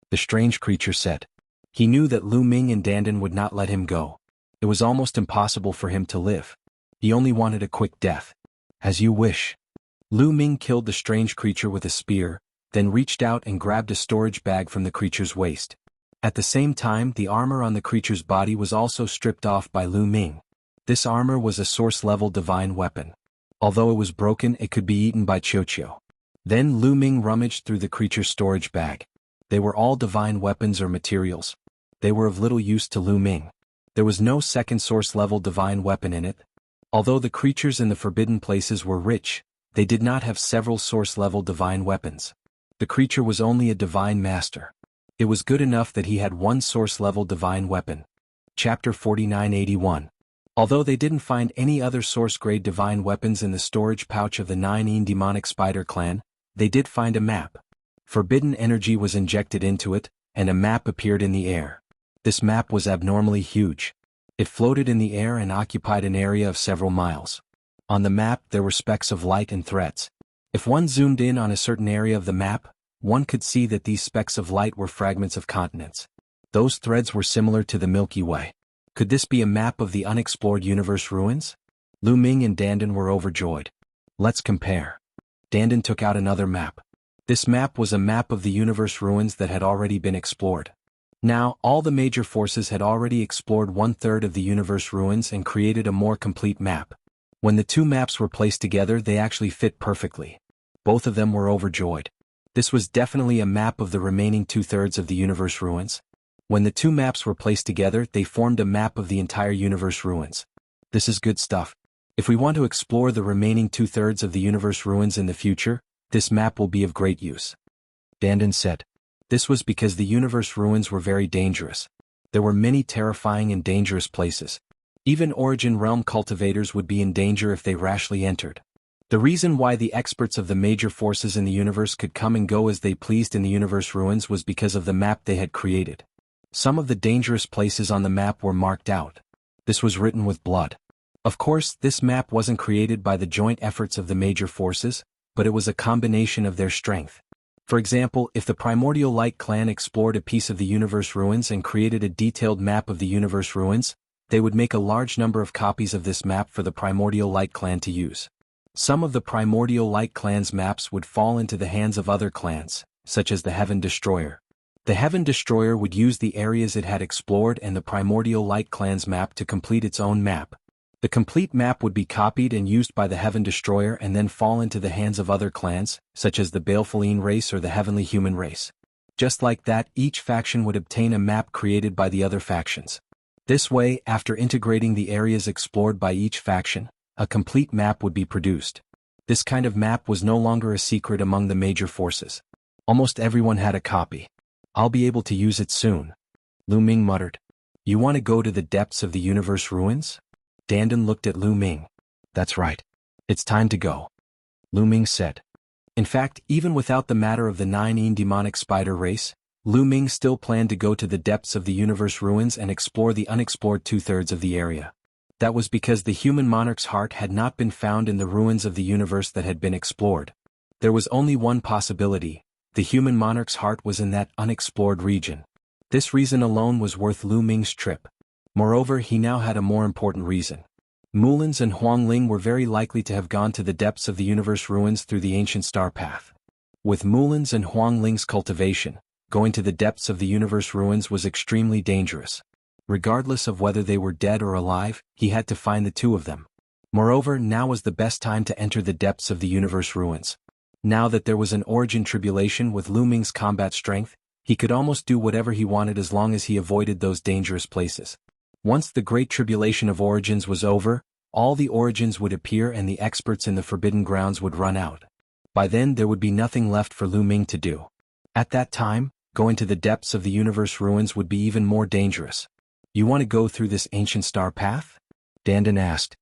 The strange creature said. He knew that Lu Ming and Dandan would not let him go. It was almost impossible for him to live. He only wanted a quick death. As you wish. Lu Ming killed the strange creature with a spear, then reached out and grabbed a storage bag from the creature's waist. At the same time, the armor on the creature's body was also stripped off by Lu Ming. This armor was a source-level divine weapon. Although it was broken, it could be eaten by Qiuqiu. Then Lu Ming rummaged through the creature's storage bag. They were all divine weapons or materials. They were of little use to Lu Ming. There was no second source-level divine weapon in it. Although the creatures in the forbidden places were rich, they did not have several source-level divine weapons. The creature was only a divine master. It was good enough that he had one source-level divine weapon. Chapter 4981. Although they didn't find any other source-grade divine weapons in the storage pouch of the 9 demonic spider clan, they did find a map. Forbidden energy was injected into it, and a map appeared in the air. This map was abnormally huge. It floated in the air and occupied an area of several miles. On the map there were specks of light and threads. If one zoomed in on a certain area of the map, one could see that these specks of light were fragments of continents. Those threads were similar to the Milky Way. Could this be a map of the unexplored universe ruins? Lu Ming and Dandan were overjoyed. Let's compare. Dandan took out another map. This map was a map of the universe ruins that had already been explored. Now, all the major forces had already explored 1/3 of the universe ruins and created a more complete map. When the two maps were placed together, they actually fit perfectly. Both of them were overjoyed. This was definitely a map of the remaining 2/3 of the universe ruins. When the two maps were placed together, they formed a map of the entire universe ruins. This is good stuff. If we want to explore the remaining 2/3 of the universe ruins in the future, this map will be of great use. Dandan said. This was because the universe ruins were very dangerous. There were many terrifying and dangerous places. Even Origin Realm cultivators would be in danger if they rashly entered. The reason why the experts of the major forces in the universe could come and go as they pleased in the universe ruins was because of the map they had created. Some of the dangerous places on the map were marked out. This was written with blood. Of course, this map wasn't created by the joint efforts of the major forces, but it was a combination of their strength. For example, if the Primordial Light Clan explored a piece of the universe ruins and created a detailed map of the universe ruins, they would make a large number of copies of this map for the Primordial Light Clan to use. Some of the Primordial Light Clan's maps would fall into the hands of other clans, such as the Heaven Destroyer. The Heaven Destroyer would use the areas it had explored and the Primordial Light Clan's map to complete its own map. The complete map would be copied and used by the Heaven Destroyer and then fall into the hands of other clans, such as the Balefulline race or the Heavenly Human race. Just like that, each faction would obtain a map created by the other factions. This way, after integrating the areas explored by each faction, a complete map would be produced. This kind of map was no longer a secret among the major forces. Almost everyone had a copy. I'll be able to use it soon. Lu Ming muttered. You want to go to the depths of the universe ruins? Dandan looked at Lu Ming. That's right. It's time to go. Lu Ming said. In fact, even without the matter of the 9 demonic spider race, Lu Ming still planned to go to the depths of the universe ruins and explore the unexplored 2/3 of the area. That was because the human monarch's heart had not been found in the ruins of the universe that had been explored. There was only one possibility. The human monarch's heart was in that unexplored region. This reason alone was worth Lu Ming's trip. Moreover, he now had a more important reason. Mulins and Huangling were very likely to have gone to the depths of the universe ruins through the ancient star path. With Mulins and Huangling's cultivation, going to the depths of the universe ruins was extremely dangerous. Regardless of whether they were dead or alive, he had to find the two of them. Moreover, now was the best time to enter the depths of the universe ruins. Now that there was an origin tribulation with Lu Ming's combat strength, he could almost do whatever he wanted as long as he avoided those dangerous places. Once the Great Tribulation of Origins was over, all the origins would appear and the experts in the Forbidden Grounds would run out. By then there would be nothing left for Lu Ming to do. At that time, going to the depths of the universe ruins would be even more dangerous. You want to go through this ancient star path? Dandan asked.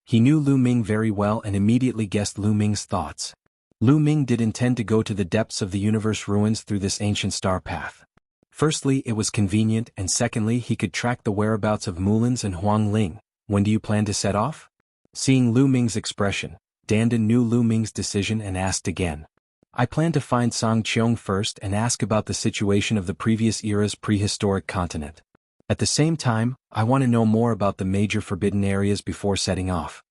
He knew Lu Ming very well and immediately guessed Lu Ming's thoughts. Lu Ming did intend to go to the depths of the universe ruins through this ancient star path. Firstly, it was convenient, and secondly, he could track the whereabouts of Mulins and Huangling. When do you plan to set off? Seeing Lu Ming's expression, Dandan knew Lu Ming's decision and asked again. I plan to find Song Qiong first and ask about the situation of the previous era's prehistoric continent. At the same time, I want to know more about the major forbidden areas before setting off.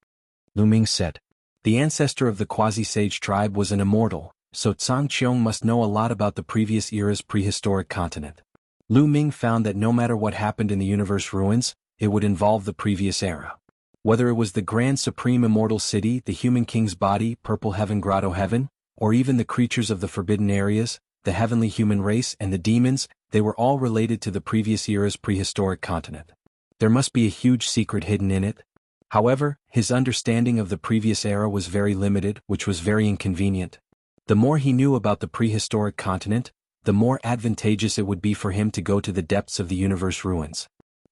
Lu Ming said. The ancestor of the quasi-sage tribe was an immortal, so Song Qiong must know a lot about the previous era's prehistoric continent. Lu Ming found that no matter what happened in the universe ruins, it would involve the previous era. Whether it was the Grand Supreme Immortal City, the Human King's body, Purple Heaven Grotto Heaven, or even the creatures of the forbidden areas, the Heavenly Human race and the demons, they were all related to the previous era's prehistoric continent. There must be a huge secret hidden in it. However, his understanding of the previous era was very limited, which was very inconvenient. The more he knew about the prehistoric continent, the more advantageous it would be for him to go to the depths of the universe ruins.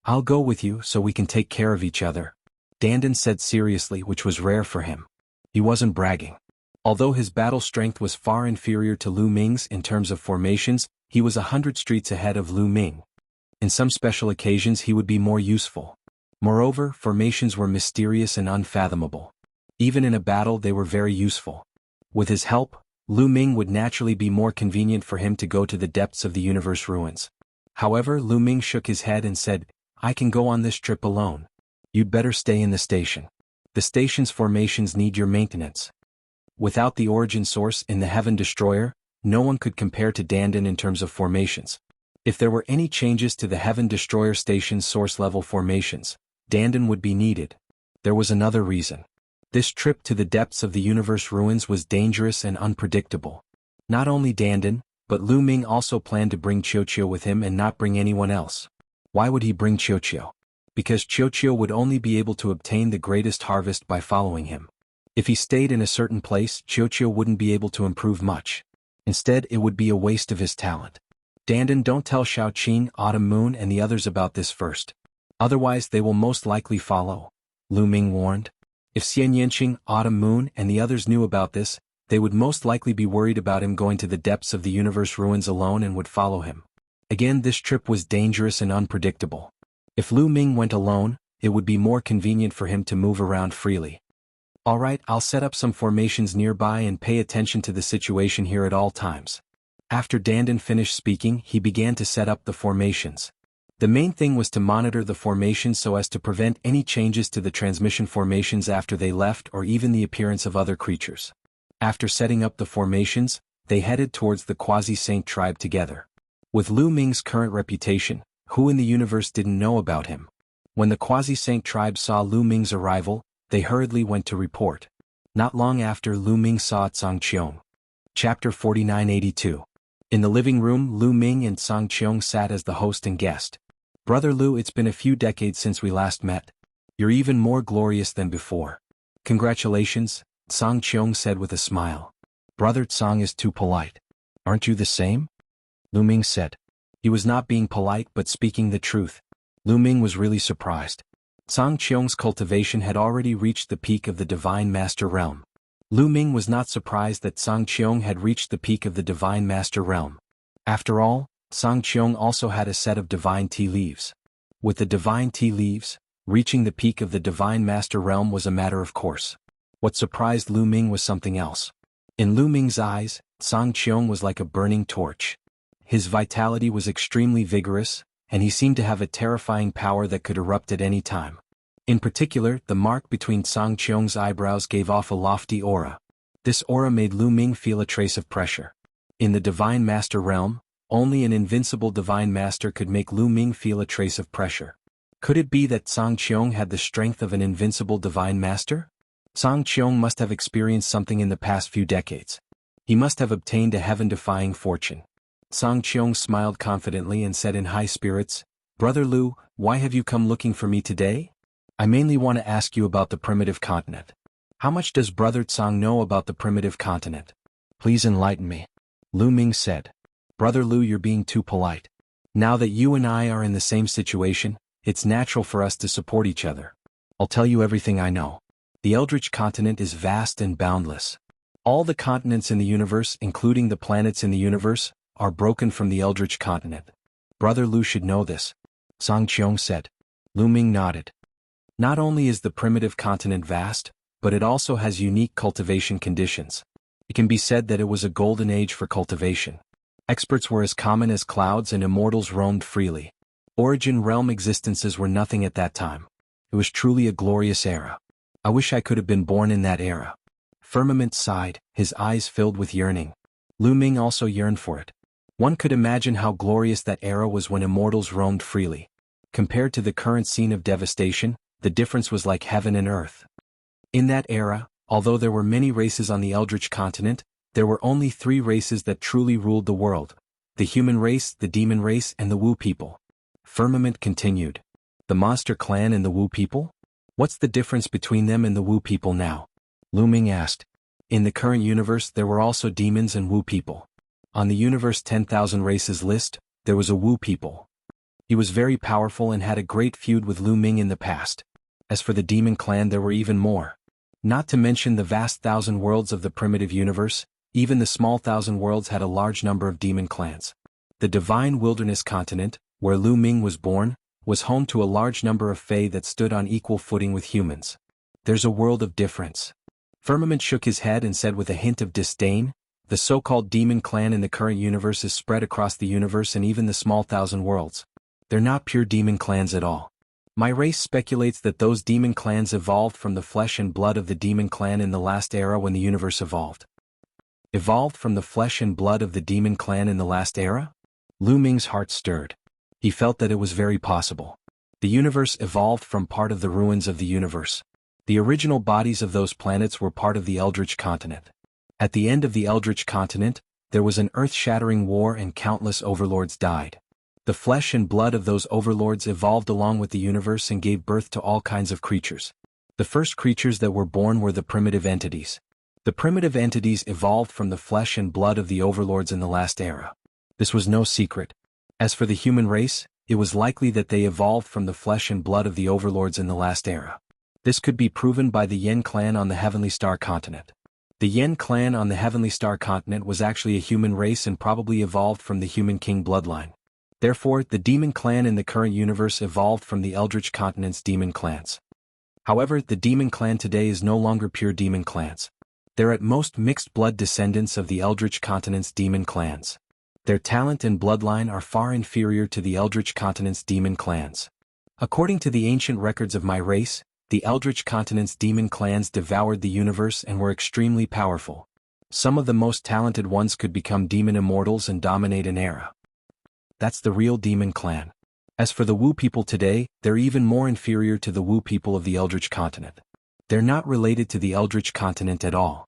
I'll go with you so we can take care of each other, Dandan said seriously, which was rare for him. He wasn't bragging. Although his battle strength was far inferior to Lu Ming's in terms of formations, he was 100 streets ahead of Lu Ming. In some special occasions he would be more useful. Moreover, formations were mysterious and unfathomable. Even in a battle they were very useful. With his help, Lu Ming would naturally be more convenient for him to go to the depths of the universe ruins. However, Lu Ming shook his head and said, I can go on this trip alone. You'd better stay in the station. The station's formations need your maintenance. Without the origin source in the Heaven Destroyer, no one could compare to Dandan in terms of formations. If there were any changes to the Heaven Destroyer station's source-level formations, Dandan would be needed. There was another reason. This trip to the depths of the universe ruins was dangerous and unpredictable. Not only Dandan, but Lu Ming also planned to bring Qiuqiu with him and not bring anyone else. Why would he bring Qiuqiu? Because Qiuqiu would only be able to obtain the greatest harvest by following him. If he stayed in a certain place, Qiuqiu wouldn't be able to improve much. Instead, it would be a waste of his talent. Dandan, don't tell Shaoqing, Autumn Moon and the others about this first. Otherwise they will most likely follow, Lu Ming warned. If Xianyanqing, Autumn Moon and the others knew about this, they would most likely be worried about him going to the depths of the universe ruins alone and would follow him. Again, this trip was dangerous and unpredictable. If Lu Ming went alone, it would be more convenient for him to move around freely. Alright, I'll set up some formations nearby and pay attention to the situation here at all times. After Dandan finished speaking, he began to set up the formations. The main thing was to monitor the formations so as to prevent any changes to the transmission formations after they left or even the appearance of other creatures. After setting up the formations, they headed towards the Quasi-Saint tribe together. With Lu Ming's current reputation, who in the universe didn't know about him? When the Quasi-Saint tribe saw Lu Ming's arrival, they hurriedly went to report. Not long after, Lu Ming saw Tsang Qiong. Chapter 4982. In the living room, Lu Ming and Tsang Qiong sat as the host and guest. Brother Lu, it's been a few decades since we last met. You're even more glorious than before. Congratulations, Tsang Qiong said with a smile. Brother Tsang is too polite. Aren't you the same? Lu Ming said. He was not being polite but speaking the truth. Lu Ming was really surprised. Tsang Qiong's cultivation had already reached the peak of the Divine Master Realm. Lu Ming was not surprised that Tsang Qiong had reached the peak of the Divine Master Realm. After all, Tsang Qiong also had a set of divine tea leaves. With the divine tea leaves, reaching the peak of the Divine Master Realm was a matter of course. What surprised Lu Ming was something else. In Lu Ming's eyes, Tsang Qiong was like a burning torch. His vitality was extremely vigorous, and he seemed to have a terrifying power that could erupt at any time. In particular, the mark between Tsang Qiong's eyebrows gave off a lofty aura. This aura made Lu Ming feel a trace of pressure. In the Divine Master Realm, only an invincible Divine Master could make Lu Ming feel a trace of pressure. Could it be that Tsang Qiong had the strength of an invincible Divine Master? Tsang Qiong must have experienced something in the past few decades. He must have obtained a heaven-defying fortune. Tsang Qiong smiled confidently and said in high spirits, Brother Lu, why have you come looking for me today? I mainly want to ask you about the primitive continent. How much does Brother Tsang know about the primitive continent? Please enlighten me. Lu Ming said. Brother Lu, you're being too polite. Now that you and I are in the same situation, it's natural for us to support each other. I'll tell you everything I know. The Eldritch continent is vast and boundless. All the continents in the universe, including the planets in the universe, are broken from the Eldritch continent. Brother Lu should know this, Tsang Qiong said. Lu Ming nodded. Not only is the primitive continent vast, but it also has unique cultivation conditions. It can be said that it was a golden age for cultivation. Experts were as common as clouds and immortals roamed freely. Origin realm existences were nothing at that time. It was truly a glorious era. I wish I could have been born in that era. Firmament sighed, his eyes filled with yearning. Lu Ming also yearned for it. One could imagine how glorious that era was when immortals roamed freely. Compared to the current scene of devastation, the difference was like heaven and earth. In that era, although there were many races on the Eldritch continent, there were only 3 races that truly ruled the world: the human race, the demon race, and the Wu people. Firmament continued. The monster clan and the Wu people? What's the difference between them and the Wu people now? Lu Ming asked. In the current universe there were also demons and Wu people. On the universe 10,000 races list, there was a Wu people. He was very powerful and had a great feud with Lu Ming in the past. As for the demon clan, there were even more. Not to mention the vast 1,000 worlds of the primitive universe, even the small 1,000 worlds had a large number of demon clans. The divine wilderness continent, where Lu Ming was born, was home to a large number of fae that stood on equal footing with humans. There's a world of difference. Firmament shook his head and said with a hint of disdain, the so-called demon clan in the current universe is spread across the universe and even the small 1,000 worlds. They're not pure demon clans at all. My race speculates that those demon clans evolved from the flesh and blood of the demon clan in the last era when the universe evolved. Evolved from the flesh and blood of the demon clan in the last era? Lu Ming's heart stirred. He felt that it was very possible. The universe evolved from part of the ruins of the universe. The original bodies of those planets were part of the Eldritch continent. At the end of the Eldritch continent, there was an earth-shattering war and countless overlords died. The flesh and blood of those overlords evolved along with the universe and gave birth to all kinds of creatures. The first creatures that were born were the primitive entities. The primitive entities evolved from the flesh and blood of the overlords in the last era. This was no secret. As for the human race, it was likely that they evolved from the flesh and blood of the overlords in the last era. This could be proven by the Yen clan on the Heavenly Star continent. The Yen clan on the Heavenly Star continent was actually a human race and probably evolved from the human king bloodline. Therefore, the demon clan in the current universe evolved from the Eldritch continent's demon clans. However, the demon clan today is no longer pure demon clans. They're at most mixed blood descendants of the Eldritch continent's demon clans. Their talent and bloodline are far inferior to the Eldritch continent's demon clans. According to the ancient records of my race, the Eldritch continent's demon clans devoured the universe and were extremely powerful. Some of the most talented ones could become demon immortals and dominate an era. That's the real demon clan. As for the Wu people today, they're even more inferior to the Wu people of the Eldritch continent. They're not related to the Eldritch continent at all.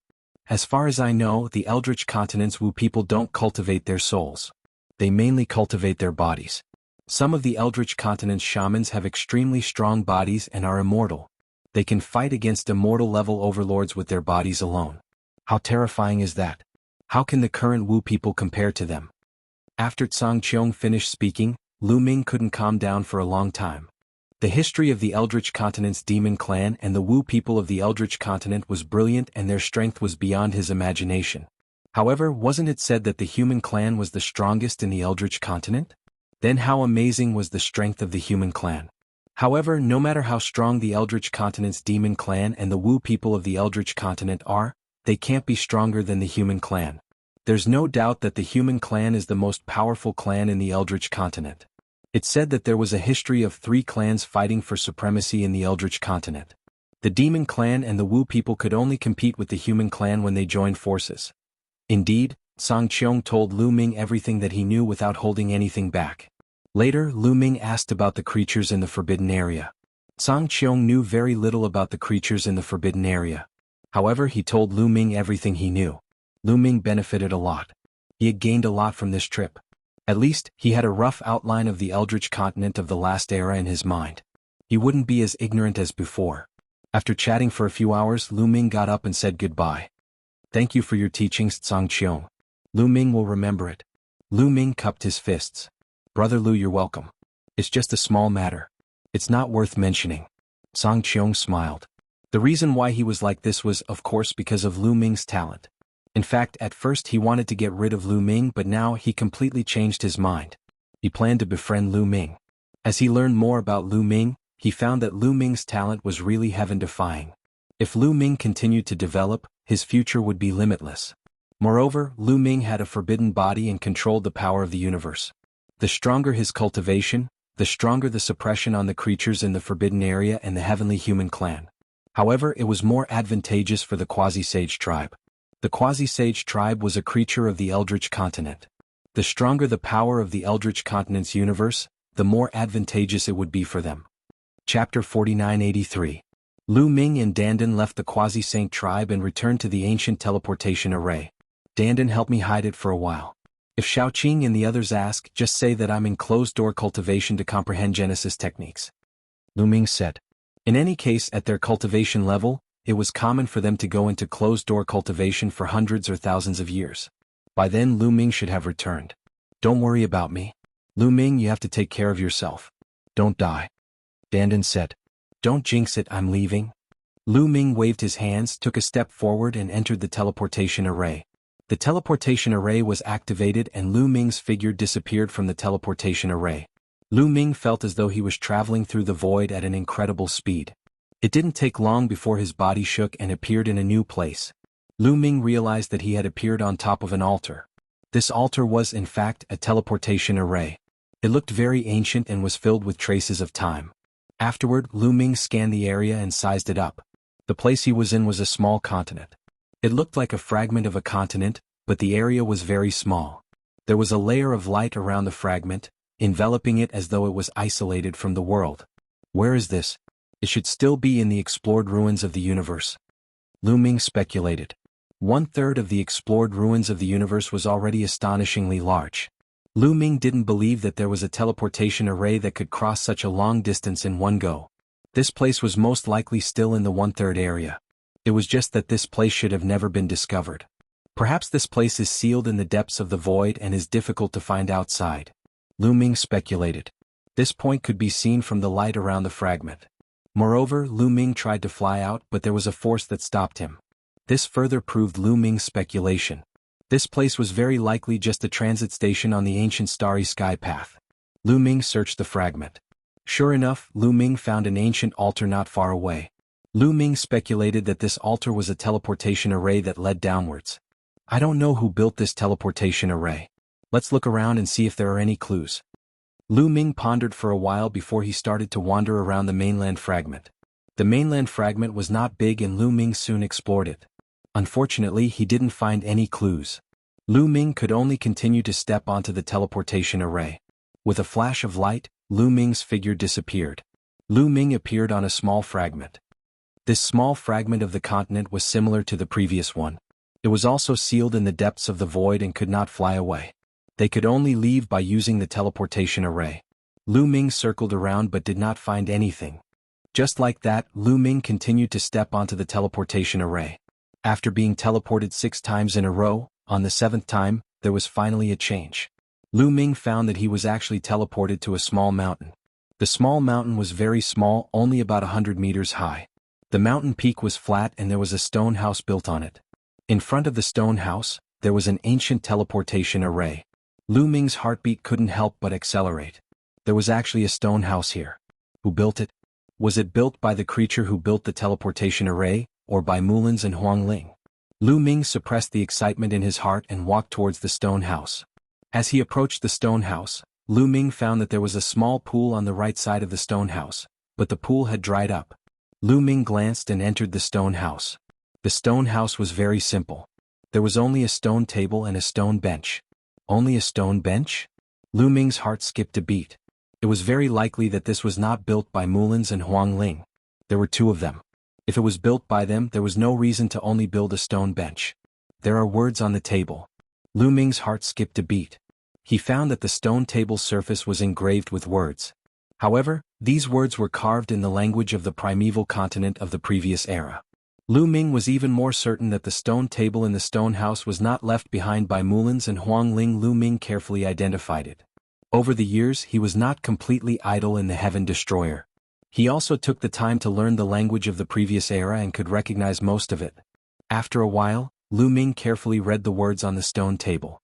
As far as I know, the Eldritch continent's Wu people don't cultivate their souls. They mainly cultivate their bodies. Some of the Eldritch continent's shamans have extremely strong bodies and are immortal. They can fight against immortal-level overlords with their bodies alone. How terrifying is that? How can the current Wu people compare to them? After Tsang Qiong finished speaking, Lu Ming couldn't calm down for a long time. The history of the Eldritch continent's demon clan and the Wu people of the Eldritch continent was brilliant and their strength was beyond his imagination. However, wasn't it said that the human clan was the strongest in the Eldritch continent? Then how amazing was the strength of the human clan? However, no matter how strong the Eldritch continent's demon clan and the Wu people of the Eldritch continent are, they can't be stronger than the human clan. There's no doubt that the human clan is the most powerful clan in the Eldritch continent. It's said that there was a history of 3 clans fighting for supremacy in the Eldritch continent. The demon clan and the Wu people could only compete with the human clan when they joined forces. Indeed, Tsang Qiong told Lu Ming everything that he knew without holding anything back. Later, Lu Ming asked about the creatures in the forbidden area. Tsang Qiong knew very little about the creatures in the forbidden area. However, he told Lu Ming everything he knew. Lu Ming benefited a lot. He had gained a lot from this trip. At least, he had a rough outline of the Eldritch continent of the last era in his mind. He wouldn't be as ignorant as before. After chatting for a few hours, Lu Ming got up and said goodbye. Thank you for your teachings, Tsang Qiong. Lu Ming will remember it. Lu Ming cupped his fists. Brother Lu, you're welcome. It's just a small matter. It's not worth mentioning. Tsang Qiong smiled. The reason why he was like this was, of course, because of Lu Ming's talent. In fact, at first he wanted to get rid of Lu Ming, but now he completely changed his mind. He planned to befriend Lu Ming. As he learned more about Lu Ming, he found that Lu Ming's talent was really heaven-defying. If Lu Ming continued to develop, his future would be limitless. Moreover, Lu Ming had a forbidden body and controlled the power of the universe. The stronger his cultivation, the stronger the suppression on the creatures in the forbidden area and the heavenly human clan. However, it was more advantageous for the Quasi-Sage tribe. The Quasi-Sage tribe was a creature of the Eldritch continent. The stronger the power of the Eldritch continent's universe, the more advantageous it would be for them. Chapter 4983. Lu Ming and Dandan left the Quasi-Saint tribe and returned to the ancient teleportation array. Dandan helped me hide it for a while. If Xiaoqing and the others ask, just say that I'm in closed-door cultivation to comprehend Genesis techniques. Lu Ming said. In any case, at their cultivation level, it was common for them to go into closed-door cultivation for hundreds or thousands of years. By then Lu Ming should have returned. Don't worry about me. Lu Ming, you have to take care of yourself. Don't die. Dandan said. Don't jinx it, I'm leaving. Lu Ming waved his hands, took a step forward and entered the teleportation array. The teleportation array was activated and Lu Ming's figure disappeared from the teleportation array. Lu Ming felt as though he was traveling through the void at an incredible speed. It didn't take long before his body shook and appeared in a new place. Lu Ming realized that he had appeared on top of an altar. This altar was, in fact, a teleportation array. It looked very ancient and was filled with traces of time. Afterward, Lu Ming scanned the area and sized it up. The place he was in was a small continent. It looked like a fragment of a continent, but the area was very small. There was a layer of light around the fragment, enveloping it as though it was isolated from the world. Where is this? It should still be in the explored ruins of the universe. Lu Ming speculated. 1/3 of the explored ruins of the universe was already astonishingly large. Lu Ming didn't believe that there was a teleportation array that could cross such a long distance in one go. This place was most likely still in the 1/3 area. It was just that this place should have never been discovered. Perhaps this place is sealed in the depths of the void and is difficult to find outside. Lu Ming speculated. This point could be seen from the light around the fragment. Moreover, Lu Ming tried to fly out, but there was a force that stopped him. This further proved Lu Ming's speculation. This place was very likely just a transit station on the ancient starry sky path. Lu Ming searched the fragment. Sure enough, Lu Ming found an ancient altar not far away. Lu Ming speculated that this altar was a teleportation array that led downwards. I don't know who built this teleportation array. Let's look around and see if there are any clues. Lu Ming pondered for a while before he started to wander around the mainland fragment. The mainland fragment was not big and Lu Ming soon explored it. Unfortunately, he didn't find any clues. Lu Ming could only continue to step onto the teleportation array. With a flash of light, Lu Ming's figure disappeared. Lu Ming appeared on a small fragment. This small fragment of the continent was similar to the previous one. It was also sealed in the depths of the void and could not fly away. They could only leave by using the teleportation array. Lu Ming circled around but did not find anything. Just like that, Lu Ming continued to step onto the teleportation array. After being teleported 6 times in a row, on the 7th time, there was finally a change. Lu Ming found that he was actually teleported to a small mountain. The small mountain was very small, only about 100 meters high. The mountain peak was flat and there was a stone house built on it. In front of the stone house, there was an ancient teleportation array. Lu Ming's heartbeat couldn't help but accelerate. There was actually a stone house here. Who built it? Was it built by the creature who built the teleportation array, or by Mulins and Huangling? Lu Ming suppressed the excitement in his heart and walked towards the stone house. As he approached the stone house, Lu Ming found that there was a small pool on the right side of the stone house, but the pool had dried up. Lu Ming glanced and entered the stone house. The stone house was very simple. There was only a stone table and a stone bench. Only a stone bench? Lu Ming's heart skipped a beat. It was very likely that this was not built by Mulins and Huangling. There were 2 of them. If it was built by them, there was no reason to only build a stone bench. There are words on the table. Lu Ming's heart skipped a beat. He found that the stone table's surface was engraved with words. However, these words were carved in the language of the primeval continent of the previous era. Lu Ming was even more certain that the stone table in the stone house was not left behind by Mulins and Huangling. Lu Ming carefully identified it. Over the years, he was not completely idle in the Heaven Destroyer. He also took the time to learn the language of the previous era and could recognize most of it. After a while, Lu Ming carefully read the words on the stone table.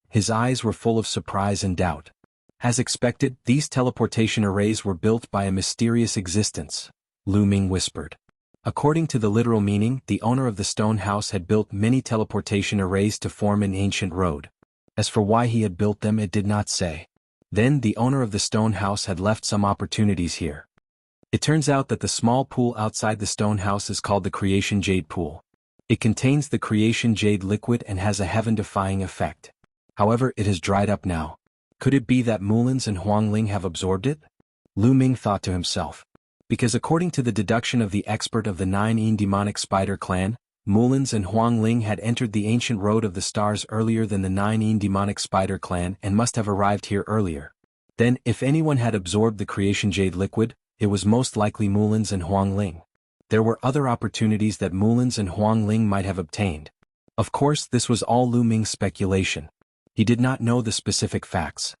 His eyes were full of surprise and doubt. As expected, these teleportation arrays were built by a mysterious existence, Lu Ming whispered. According to the literal meaning, the owner of the stone house had built many teleportation arrays to form an ancient road. As for why he had built them, it did not say. Then the owner of the stone house had left some opportunities here. It turns out that the small pool outside the stone house is called the Creation Jade Pool. It contains the Creation Jade liquid and has a heaven-defying effect. However, it has dried up now. Could it be that Mulins and Huangling have absorbed it? Lu Ming thought to himself. Because according to the deduction of the expert of the 9 demonic spider clan, Mulins and Huangling had entered the ancient road of the stars earlier than the 9 demonic spider clan and must have arrived here earlier. Then, if anyone had absorbed the Creation Jade liquid, it was most likely Mulin's and Huangling. There were other opportunities that Mulin's and Huangling might have obtained. Of course, this was all Lu Ming's speculation. He did not know the specific facts.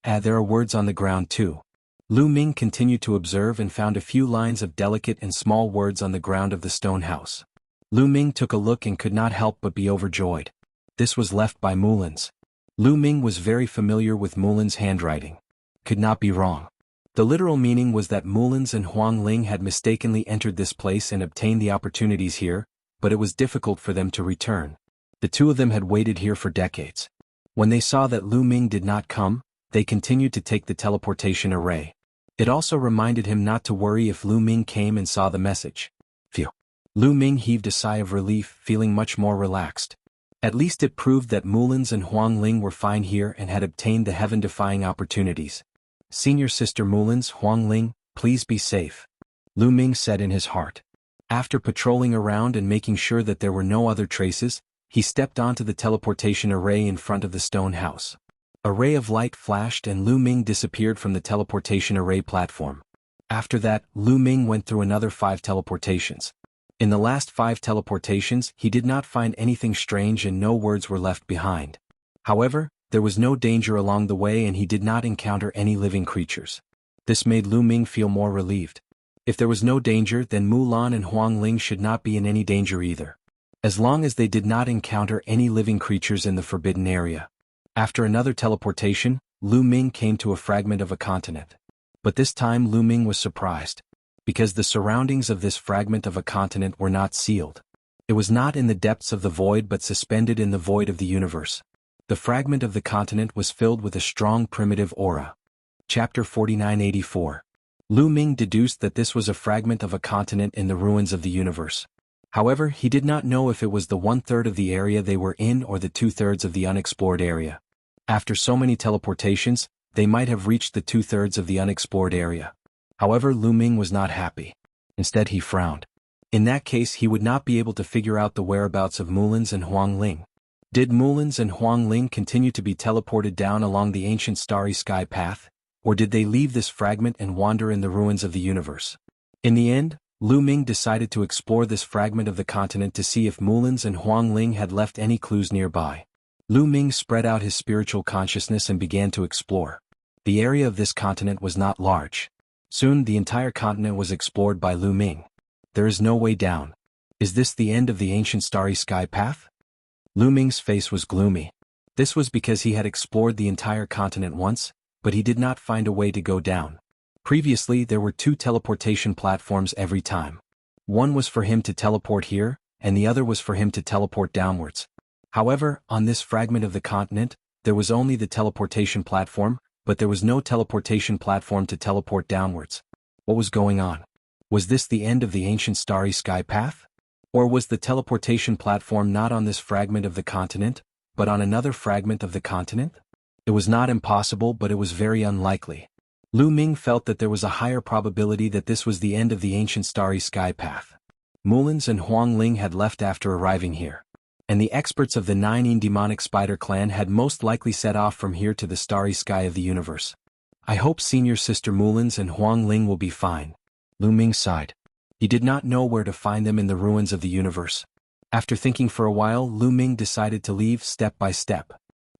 There are words on the ground too. Lu Ming continued to observe and found a few lines of delicate and small words on the ground of the stone house. Lu Ming took a look and could not help but be overjoyed. This was left by Mulin's. Lu Ming was very familiar with Mulin's handwriting. Could not be wrong. The literal meaning was that Mulin's and Huangling had mistakenly entered this place and obtained the opportunities here, but it was difficult for them to return. The two of them had waited here for decades. When they saw that Lu Ming did not come, they continued to take the teleportation array. It also reminded him not to worry if Lu Ming came and saw the message. Phew. Lu Ming heaved a sigh of relief, feeling much more relaxed. At least it proved that Mulin's and Huangling were fine here and had obtained the heaven-defying opportunities. Senior Sister Mulin's, Huangling, please be safe, Lu Ming said in his heart. After patrolling around and making sure that there were no other traces, he stepped onto the teleportation array in front of the stone house. A ray of light flashed and Lu Ming disappeared from the teleportation array platform. After that, Lu Ming went through another 5 teleportations. In the last 5 teleportations, he did not find anything strange and no words were left behind. However, there was no danger along the way and he did not encounter any living creatures. This made Lu Ming feel more relieved. If there was no danger, then Mulan and Huangling should not be in any danger either. As long as they did not encounter any living creatures in the forbidden area. After another teleportation, Lu Ming came to a fragment of a continent. But this time Lu Ming was surprised. Because the surroundings of this fragment of a continent were not sealed. It was not in the depths of the void but suspended in the void of the universe. The fragment of the continent was filled with a strong primitive aura. Chapter 4984. Lu Ming deduced that this was a fragment of a continent in the ruins of the universe. However, he did not know if it was the 1/3 of the area they were in or the 2/3 of the unexplored area. After so many teleportations, they might have reached the 2/3 of the unexplored area. However, Lu Ming was not happy. Instead he frowned. In that case he would not be able to figure out the whereabouts of Mulin's and Huangling. Did Mulin's and Huangling continue to be teleported down along the ancient starry sky path, or did they leave this fragment and wander in the ruins of the universe? In the end, Lu Ming decided to explore this fragment of the continent to see if Mulin's and Huangling had left any clues nearby. Lu Ming spread out his spiritual consciousness and began to explore. The area of this continent was not large. Soon the entire continent was explored by Lu Ming. There is no way down. Is this the end of the ancient starry sky path? Lu Ming's face was gloomy. This was because he had explored the entire continent once, but he did not find a way to go down. Previously there were 2 teleportation platforms every time. One was for him to teleport here, and the other was for him to teleport downwards. However, on this fragment of the continent, there was only the teleportation platform, but there was no teleportation platform to teleport downwards. What was going on? Was this the end of the ancient starry sky path? Or was the teleportation platform not on this fragment of the continent, but on another fragment of the continent? It was not impossible, but it was very unlikely. Lu Ming felt that there was a higher probability that this was the end of the ancient starry sky path. Mulin's and Huangling had left after arriving here. And the experts of the 9 demonic spider clan had most likely set off from here to the starry sky of the universe. I hope Senior Sister Mulin's and Huangling will be fine. Lu Ming sighed. He did not know where to find them in the ruins of the universe. After thinking for a while, Lu Ming decided to leave step by step.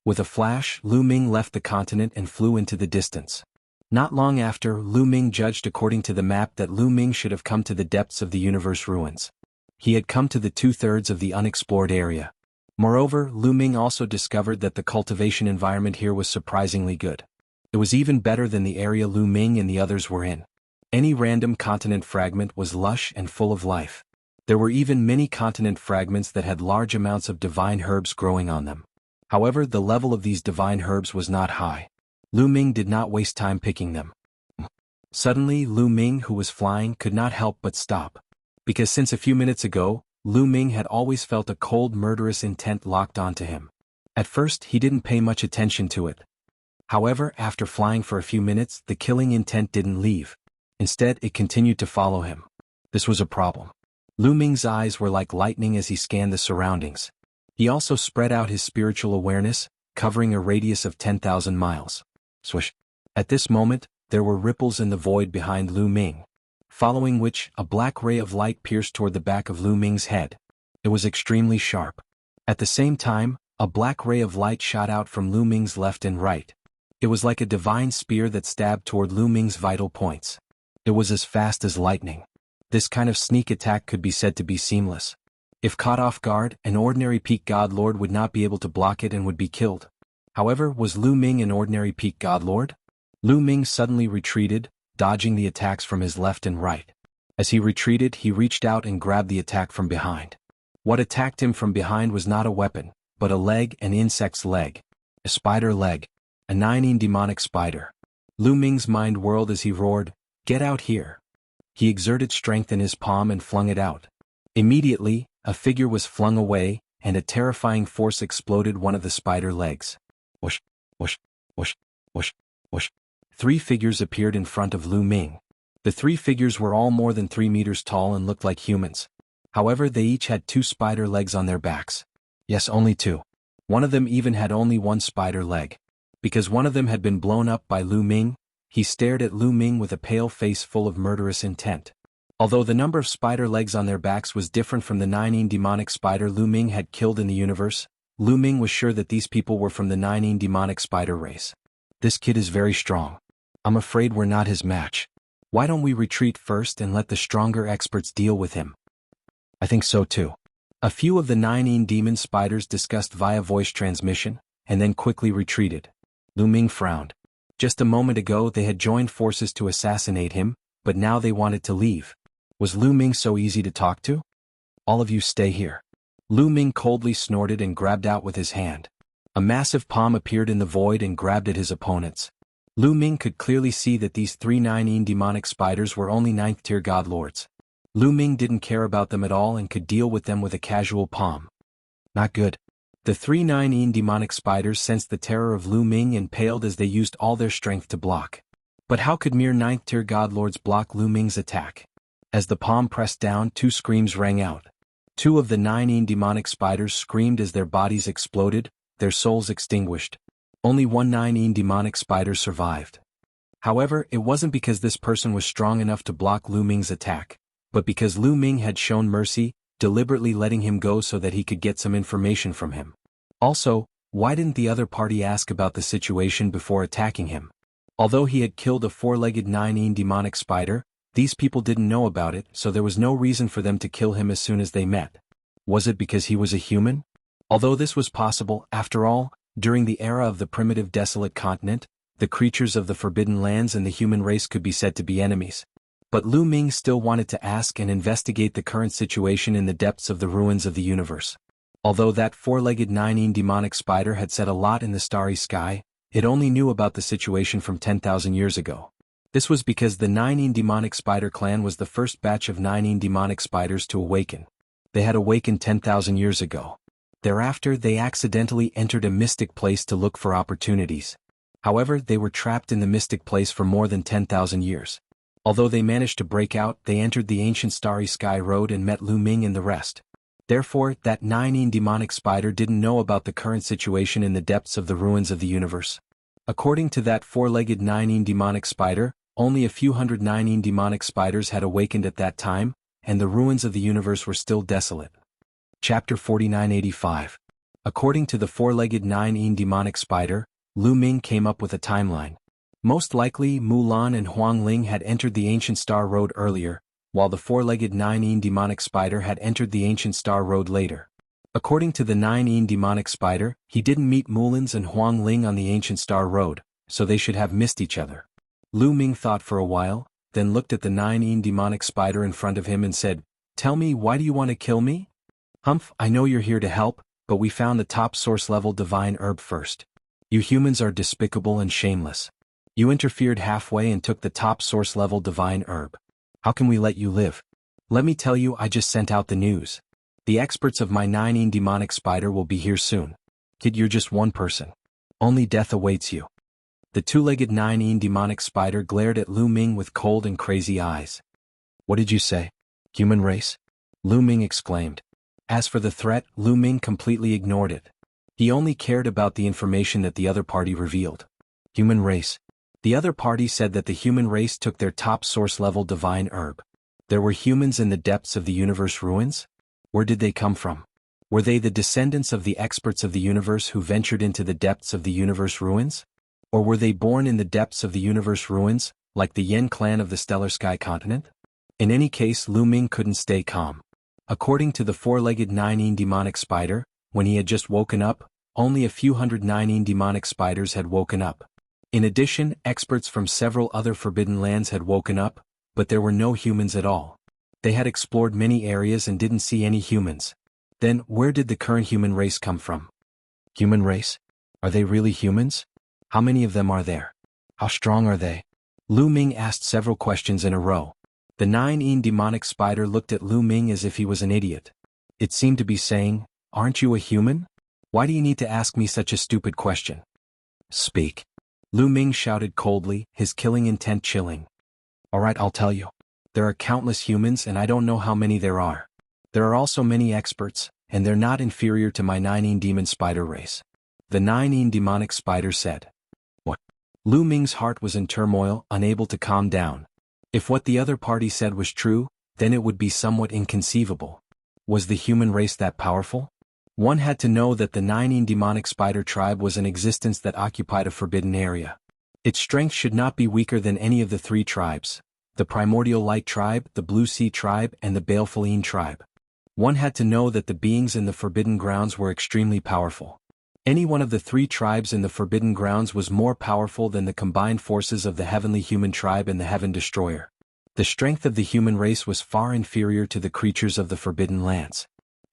With a flash, Lu Ming left the continent and flew into the distance. Not long after, Lu Ming judged according to the map that Lu Ming should have come to the depths of the universe ruins. He had come to the 2/3 of the unexplored area. Moreover, Lu Ming also discovered that the cultivation environment here was surprisingly good. It was even better than the area Lu Ming and the others were in. Any random continent fragment was lush and full of life. There were even many continent fragments that had large amounts of divine herbs growing on them. However, the level of these divine herbs was not high. Lu Ming did not waste time picking them. Suddenly, Lu Ming, who was flying, could not help but stop. Because since a few minutes ago, Lu Ming had always felt a cold, murderous intent locked onto him. At first, he didn't pay much attention to it. However, after flying for a few minutes, the killing intent didn't leave. Instead, it continued to follow him. This was a problem. Lu Ming's eyes were like lightning as he scanned the surroundings. He also spread out his spiritual awareness, covering a radius of 10,000 miles. Swish. At this moment, there were ripples in the void behind Lu Ming, following which a black ray of light pierced toward the back of Lu Ming's head. It was extremely sharp. At the same time, a black ray of light shot out from Lu Ming's left and right. It was like a divine spear that stabbed toward Lu Ming's vital points. It was as fast as lightning. This kind of sneak attack could be said to be seamless. If caught off guard, an ordinary peak god lord would not be able to block it and would be killed. However, was Lu Ming an ordinary peak god lord? Lu Ming suddenly retreated, dodging the attacks from his left and right. As he retreated, he reached out and grabbed the attack from behind. What attacked him from behind was not a weapon, but a leg, an insect's leg. A spider leg. A 9 demonic spider. Lu Ming's mind whirled as he roared, "Get out here!" He exerted strength in his palm and flung it out. Immediately, a figure was flung away, and a terrifying force exploded one of the spider legs. Whoosh, whoosh, whoosh, whoosh, whoosh. 3 figures appeared in front of Lu Ming. The 3 figures were all more than 3 meters tall and looked like humans. However, they each had 2 spider legs on their backs. Yes, only 2. One of them even had only 1 spider leg. Because one of them had been blown up by Lu Ming, he stared at Lu Ming with a pale face full of murderous intent. Although the number of spider legs on their backs was different from the 9 demonic spider Lu Ming had killed in the universe, Lu Ming was sure that these people were from the 9 demonic spider race. This kid is very strong. I'm afraid we're not his match. Why don't we retreat first and let the stronger experts deal with him? I think so too. A few of the 9 demon spiders discussed via voice transmission, and then quickly retreated. Lu Ming frowned. Just a moment ago they had joined forces to assassinate him, but now they wanted to leave. Was Lu Ming so easy to talk to? All of you stay here. Lu Ming coldly snorted and grabbed out with his hand. A massive palm appeared in the void and grabbed at his opponents. Lu Ming could clearly see that these 3 9 demonic spiders were only 9th tier god lords. Lu Ming didn't care about them at all and could deal with them with a casual palm. Not good. The 3 9 demonic spiders sensed the terror of Lu Ming and paled as they used all their strength to block. But how could mere 9th tier god lords block Lu Ming's attack? As the palm pressed down, 2 screams rang out. 2 of the 9 demonic spiders screamed as their bodies exploded, their souls extinguished. Only 1 9 demonic spider survived. However, it wasn't because this person was strong enough to block Lu Ming's attack, but because Lu Ming had shown mercy, deliberately letting him go so that he could get some information from him. Also, why didn't the other party ask about the situation before attacking him? Although he had killed a 4-legged 9 demonic spider, these people didn't know about it, so there was no reason for them to kill him as soon as they met. Was it because he was a human? Although this was possible, after all, during the era of the primitive desolate continent, the creatures of the Forbidden Lands and the human race could be said to be enemies. But Lu Ming still wanted to ask and investigate the current situation in the depths of the ruins of the universe. Although that 4-legged 9 demonic spider had said a lot in the starry sky, it only knew about the situation from 10,000 years ago. This was because the 9 demonic spider clan was the first batch of 9 demonic spiders to awaken. They had awakened 10,000 years ago. Thereafter, they accidentally entered a mystic place to look for opportunities. However, they were trapped in the mystic place for more than 10,000 years. Although they managed to break out, they entered the ancient starry sky road and met Lu Ming and the rest. Therefore, that 9 demonic spider didn't know about the current situation in the depths of the ruins of the universe. According to that 4-legged 9 demonic spider, only a few hundred 9 demonic spiders had awakened at that time, and the ruins of the universe were still desolate. Chapter 4985. According to the 4-legged 9 demonic spider, Lu Ming came up with a timeline. Most likely, Mulan and Huang Ling had entered the ancient star road earlier, while the 4-legged 9 demonic spider had entered the ancient star road later. According to the 9 demonic spider, he didn't meet Mulan's and Huang Ling on the ancient star road, so they should have missed each other. Lu Ming thought for a while, then looked at the 9 demonic spider in front of him and said, "Tell me, why do you want to kill me?" "Humph, I know you're here to help, but we found the top source level divine herb first. You humans are despicable and shameless. You interfered halfway and took the top source level divine herb. How can we let you live? Let me tell you, I just sent out the news. The experts of my 9 demonic spider will be here soon. Kid, you're just one person. Only death awaits you." The 2-legged 9 demonic spider glared at Lu Ming with cold and crazy eyes. "What did you say? Human race?" Lu Ming exclaimed. As for the threat, Lu Ming completely ignored it. He only cared about the information that the other party revealed. Human race. The other party said that the human race took their top source-level divine herb. There were humans in the depths of the universe ruins? Where did they come from? Were they the descendants of the experts of the universe who ventured into the depths of the universe ruins? Or were they born in the depths of the universe ruins, like the Yen clan of the stellar sky continent? In any case, Lu Ming couldn't stay calm. According to the four-legged nine-yin demonic spider, when he had just woken up, only a few hundred nine-yin demonic spiders had woken up. In addition, experts from several other forbidden lands had woken up, but there were no humans at all. They had explored many areas and didn't see any humans. Then, where did the current human race come from? Human race? Are they really humans? How many of them are there? How strong are they? Lu Ming asked several questions in a row. The nine-yin demonic spider looked at Lu Ming as if he was an idiot. It seemed to be saying, "Aren't you a human? Why do you need to ask me such a stupid question?" "Speak." Lu Ming shouted coldly, his killing intent chilling. "All right, I'll tell you. There are countless humans and I don't know how many there are. There are also many experts, and they're not inferior to my nine-yin demon spider race." The nine-yin demonic spider said. What? Lu Ming's heart was in turmoil, unable to calm down. If what the other party said was true, then it would be somewhat inconceivable. Was the human race that powerful? One had to know that the nine-yin demonic spider tribe was an existence that occupied a forbidden area. Its strength should not be weaker than any of the three tribes: the Primordial Light tribe, the Blue Sea tribe, and the Baleful Yin tribe. One had to know that the beings in the Forbidden Grounds were extremely powerful. Any one of the three tribes in the Forbidden Grounds was more powerful than the combined forces of the Heavenly Human tribe and the Heaven Destroyer. The strength of the human race was far inferior to the creatures of the Forbidden Lands.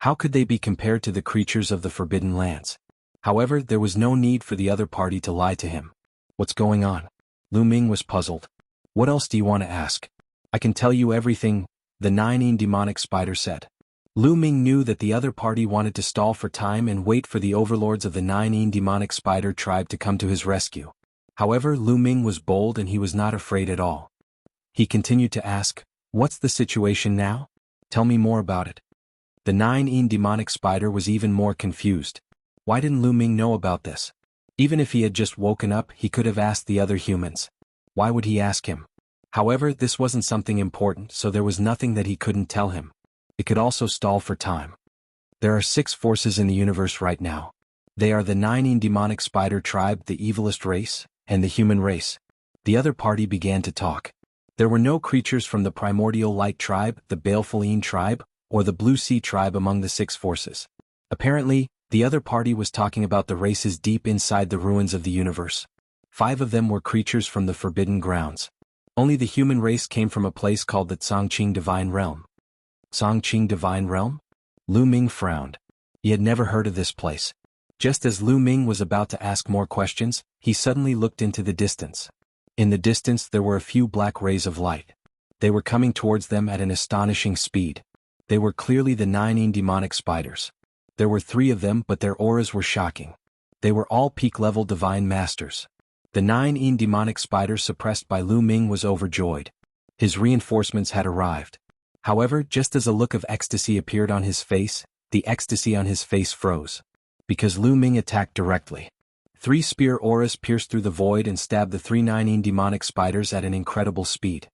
How could they be compared to the creatures of the Forbidden Lands? However, there was no need for the other party to lie to him. What's going on? Lu Ming was puzzled. What else do you want to ask? I can tell you everything, the nine-yin demonic spider said. Lu Ming knew that the other party wanted to stall for time and wait for the overlords of the nine-yin demonic spider tribe to come to his rescue. However, Lu Ming was bold and he was not afraid at all. He continued to ask, "What's the situation now? Tell me more about it." The nine-yin demonic spider was even more confused. Why didn't Lu Ming know about this? Even if he had just woken up, he could have asked the other humans. Why would he ask him? However, this wasn't something important, so there was nothing that he couldn't tell him. It could also stall for time. There are 6 forces in the universe right now. They are the nine-yin demonic spider tribe, the evilest race, and the human race. The other party began to talk. There were no creatures from the Primordial Light tribe, the Baleful Yin tribe, or the Blue Sea tribe among the 6 forces. Apparently, the other party was talking about the races deep inside the ruins of the universe. 5 of them were creatures from the Forbidden Grounds. Only the human race came from a place called the Chongqing Divine Realm. Chongqing Divine Realm? Lu Ming frowned. He had never heard of this place. Just as Lu Ming was about to ask more questions, he suddenly looked into the distance. In the distance there were a few black rays of light. They were coming towards them at an astonishing speed. They were clearly the nine-yin demonic spiders. There were 3 of them, but their auras were shocking. They were all peak-level divine masters. The nine-yin demonic spider suppressed by Lu Ming was overjoyed. His reinforcements had arrived. However, just as a look of ecstasy appeared on his face, the ecstasy on his face froze. Because Lu Ming attacked directly. 3 spear auras pierced through the void and stabbed the 3 nine-yin demonic spiders at an incredible speed.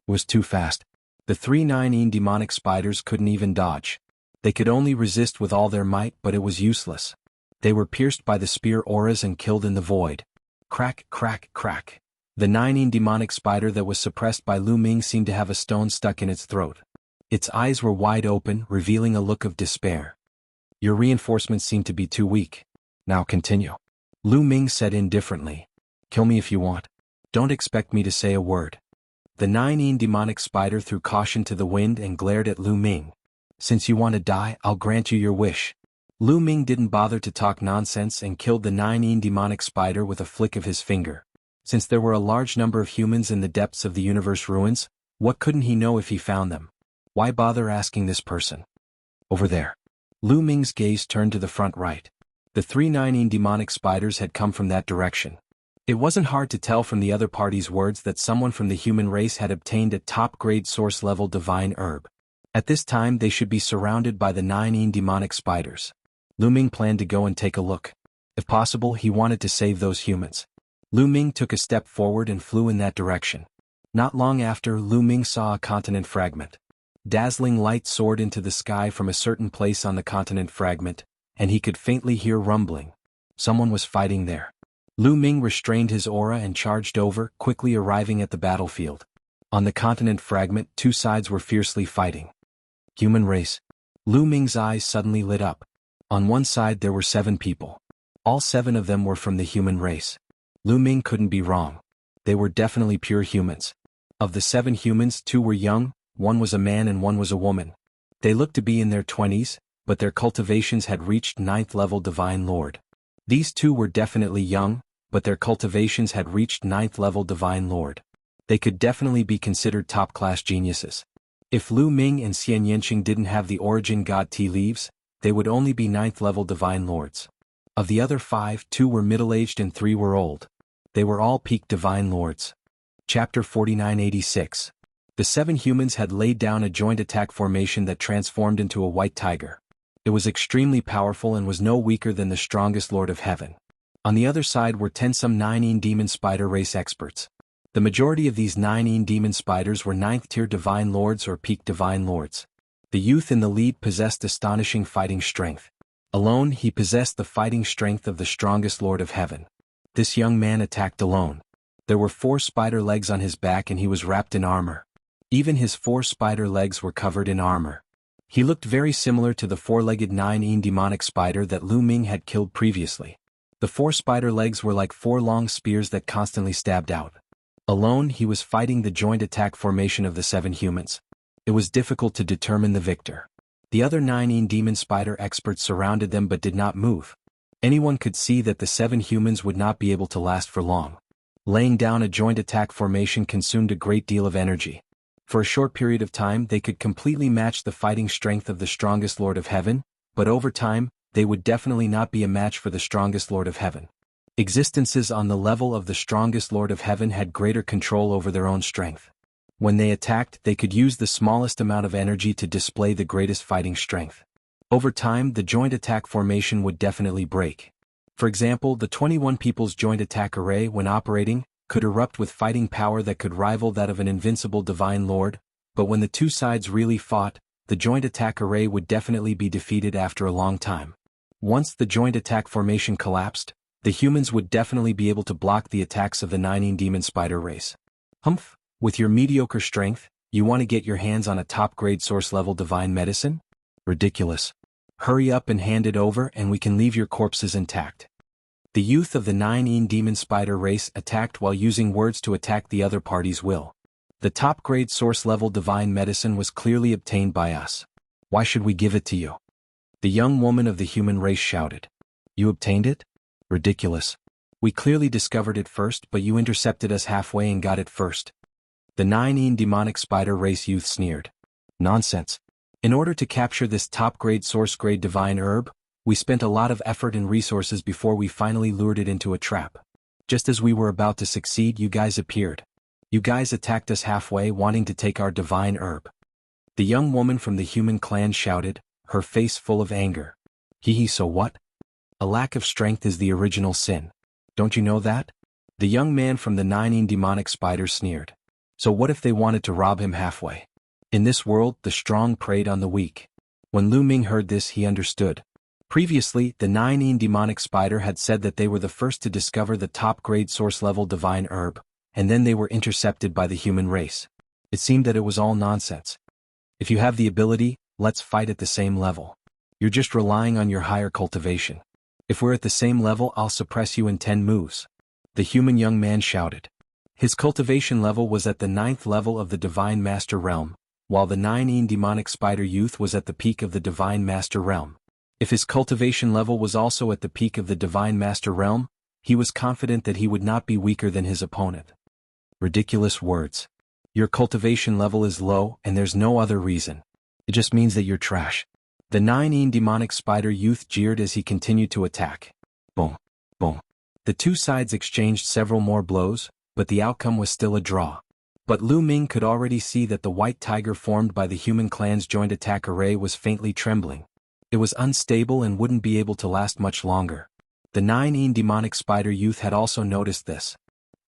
It was too fast. The 3 nine-yin demonic spiders couldn't even dodge. They could only resist with all their might, but it was useless. They were pierced by the spear auras and killed in the void. Crack, crack, crack. The nine-yin demonic spider that was suppressed by Lu Ming seemed to have a stone stuck in its throat. Its eyes were wide open, revealing a look of despair. Your reinforcements seem to be too weak. Now continue. Lu Ming said indifferently. Kill me if you want. Don't expect me to say a word. The nine-yin demonic spider threw caution to the wind and glared at Lu Ming. Since you want to die, I'll grant you your wish. Lu Ming didn't bother to talk nonsense and killed the nine-yin demonic spider with a flick of his finger. Since there were a large number of humans in the depths of the universe ruins, what couldn't he know if he found them? Why bother asking this person? Over there. Lu Ming's gaze turned to the front right. The 3 nine-yin demonic spiders had come from that direction. It wasn't hard to tell from the other party's words that someone from the human race had obtained a top-grade source-level divine herb. At this time they should be surrounded by the nine-yin demonic spiders. Lu Ming planned to go and take a look. If possible, he wanted to save those humans. Lu Ming took a step forward and flew in that direction. Not long after, Lu Ming saw a continent fragment. Dazzling light soared into the sky from a certain place on the continent fragment, and he could faintly hear rumbling. Someone was fighting there. Lu Ming restrained his aura and charged over, quickly arriving at the battlefield. On the continent fragment, two sides were fiercely fighting. Human race. Lu Ming's eyes suddenly lit up. On one side there were 7 people. All 7 of them were from the human race. Lu Ming couldn't be wrong. They were definitely pure humans. Of the 7 humans, 2 were young, 1 was a man and 1 was a woman. They looked to be in their 20s, but their cultivations had reached 9th level Divine Lord. These 2 were definitely young, but their cultivations had reached 9th level Divine Lord. They could definitely be considered top-class geniuses. If Lu Ming and Xian Yanqing didn't have the origin god tea leaves, they would only be 9th level Divine Lords. Of the other 5, 2 were middle-aged and 3 were old. They were all peak Divine Lords. Chapter 4986. The 7 humans had laid down a joint attack formation that transformed into a white tiger. It was extremely powerful and was no weaker than the strongest Lord of Heaven. On the other side were 10 some 9 demon spider race experts. The majority of these 9 demon spiders were 9th tier Divine Lords or peak Divine Lords. The youth in the lead possessed astonishing fighting strength. Alone, he possessed the fighting strength of the strongest Lord of Heaven. This young man attacked alone. There were 4 spider legs on his back and he was wrapped in armor. Even his 4 spider legs were covered in armor. He looked very similar to the 4-legged 9 demonic spider that Lu Ming had killed previously. The 4 spider legs were like 4 long spears that constantly stabbed out. Alone, he was fighting the joint attack formation of the 7 humans. It was difficult to determine the victor. The other 9 demon spider experts surrounded them but did not move. Anyone could see that the 7 humans would not be able to last for long. Laying down a joint attack formation consumed a great deal of energy. For a short period of time they could completely match the fighting strength of the strongest Lord of Heaven, but over time, they would definitely not be a match for the strongest Lord of Heaven. Existences on the level of the strongest Lord of Heaven had greater control over their own strength. When they attacked, they could use the smallest amount of energy to display the greatest fighting strength. Over time, the joint attack formation would definitely break. For example, the 21 people's joint attack array, when operating, could erupt with fighting power that could rival that of an invincible Divine Lord, but when the 2 sides really fought, the joint attack array would definitely be defeated after a long time. Once the joint attack formation collapsed, the humans would definitely be able to block the attacks of the 9 demon spider race. Humph, with your mediocre strength, you want to get your hands on a top-grade source-level divine medicine? Ridiculous. Hurry up and hand it over and we can leave your corpses intact. The youth of the 9 demon spider race attacked while using words to attack the other party's will. The top-grade source-level divine medicine was clearly obtained by us. Why should we give it to you? The young woman of the human race shouted. You obtained it? Ridiculous. We clearly discovered it first, but you intercepted us halfway and got it first. The 9 demonic spider race youth sneered. Nonsense. In order to capture this top-grade source-grade divine herb, we spent a lot of effort and resources before we finally lured it into a trap. Just as we were about to succeed, you guys appeared. You guys attacked us halfway, wanting to take our divine herb. The young woman from the human clan shouted, her face full of anger. Hee, so what? A lack of strength is the original sin. Don't you know that? The young man from the 9 demonic spiders sneered. So what if they wanted to rob him halfway? In this world, the strong preyed on the weak. When Lu Ming heard this, he understood. Previously, the 9 demonic spider had said that they were the first to discover the top-grade source-level divine herb, and then they were intercepted by the human race. It seemed that it was all nonsense. If you have the ability, let's fight at the same level. You're just relying on your higher cultivation. If we're at the same level, I'll suppress you in 10 moves. The human young man shouted. His cultivation level was at the 9th level of the Divine Master Realm, while the 9 demonic spider youth was at the peak of the Divine Master Realm. If his cultivation level was also at the peak of the Divine Master Realm, he was confident that he would not be weaker than his opponent. Ridiculous words. Your cultivation level is low and there's no other reason. It just means that you're trash. The 9 demonic spider youth jeered as he continued to attack. Boom, boom. The 2 sides exchanged several more blows, but the outcome was still a draw. But Lu Ming could already see that the white tiger formed by the human clan's joint attack array was faintly trembling. It was unstable and wouldn't be able to last much longer. The 9 demonic spider youth had also noticed this.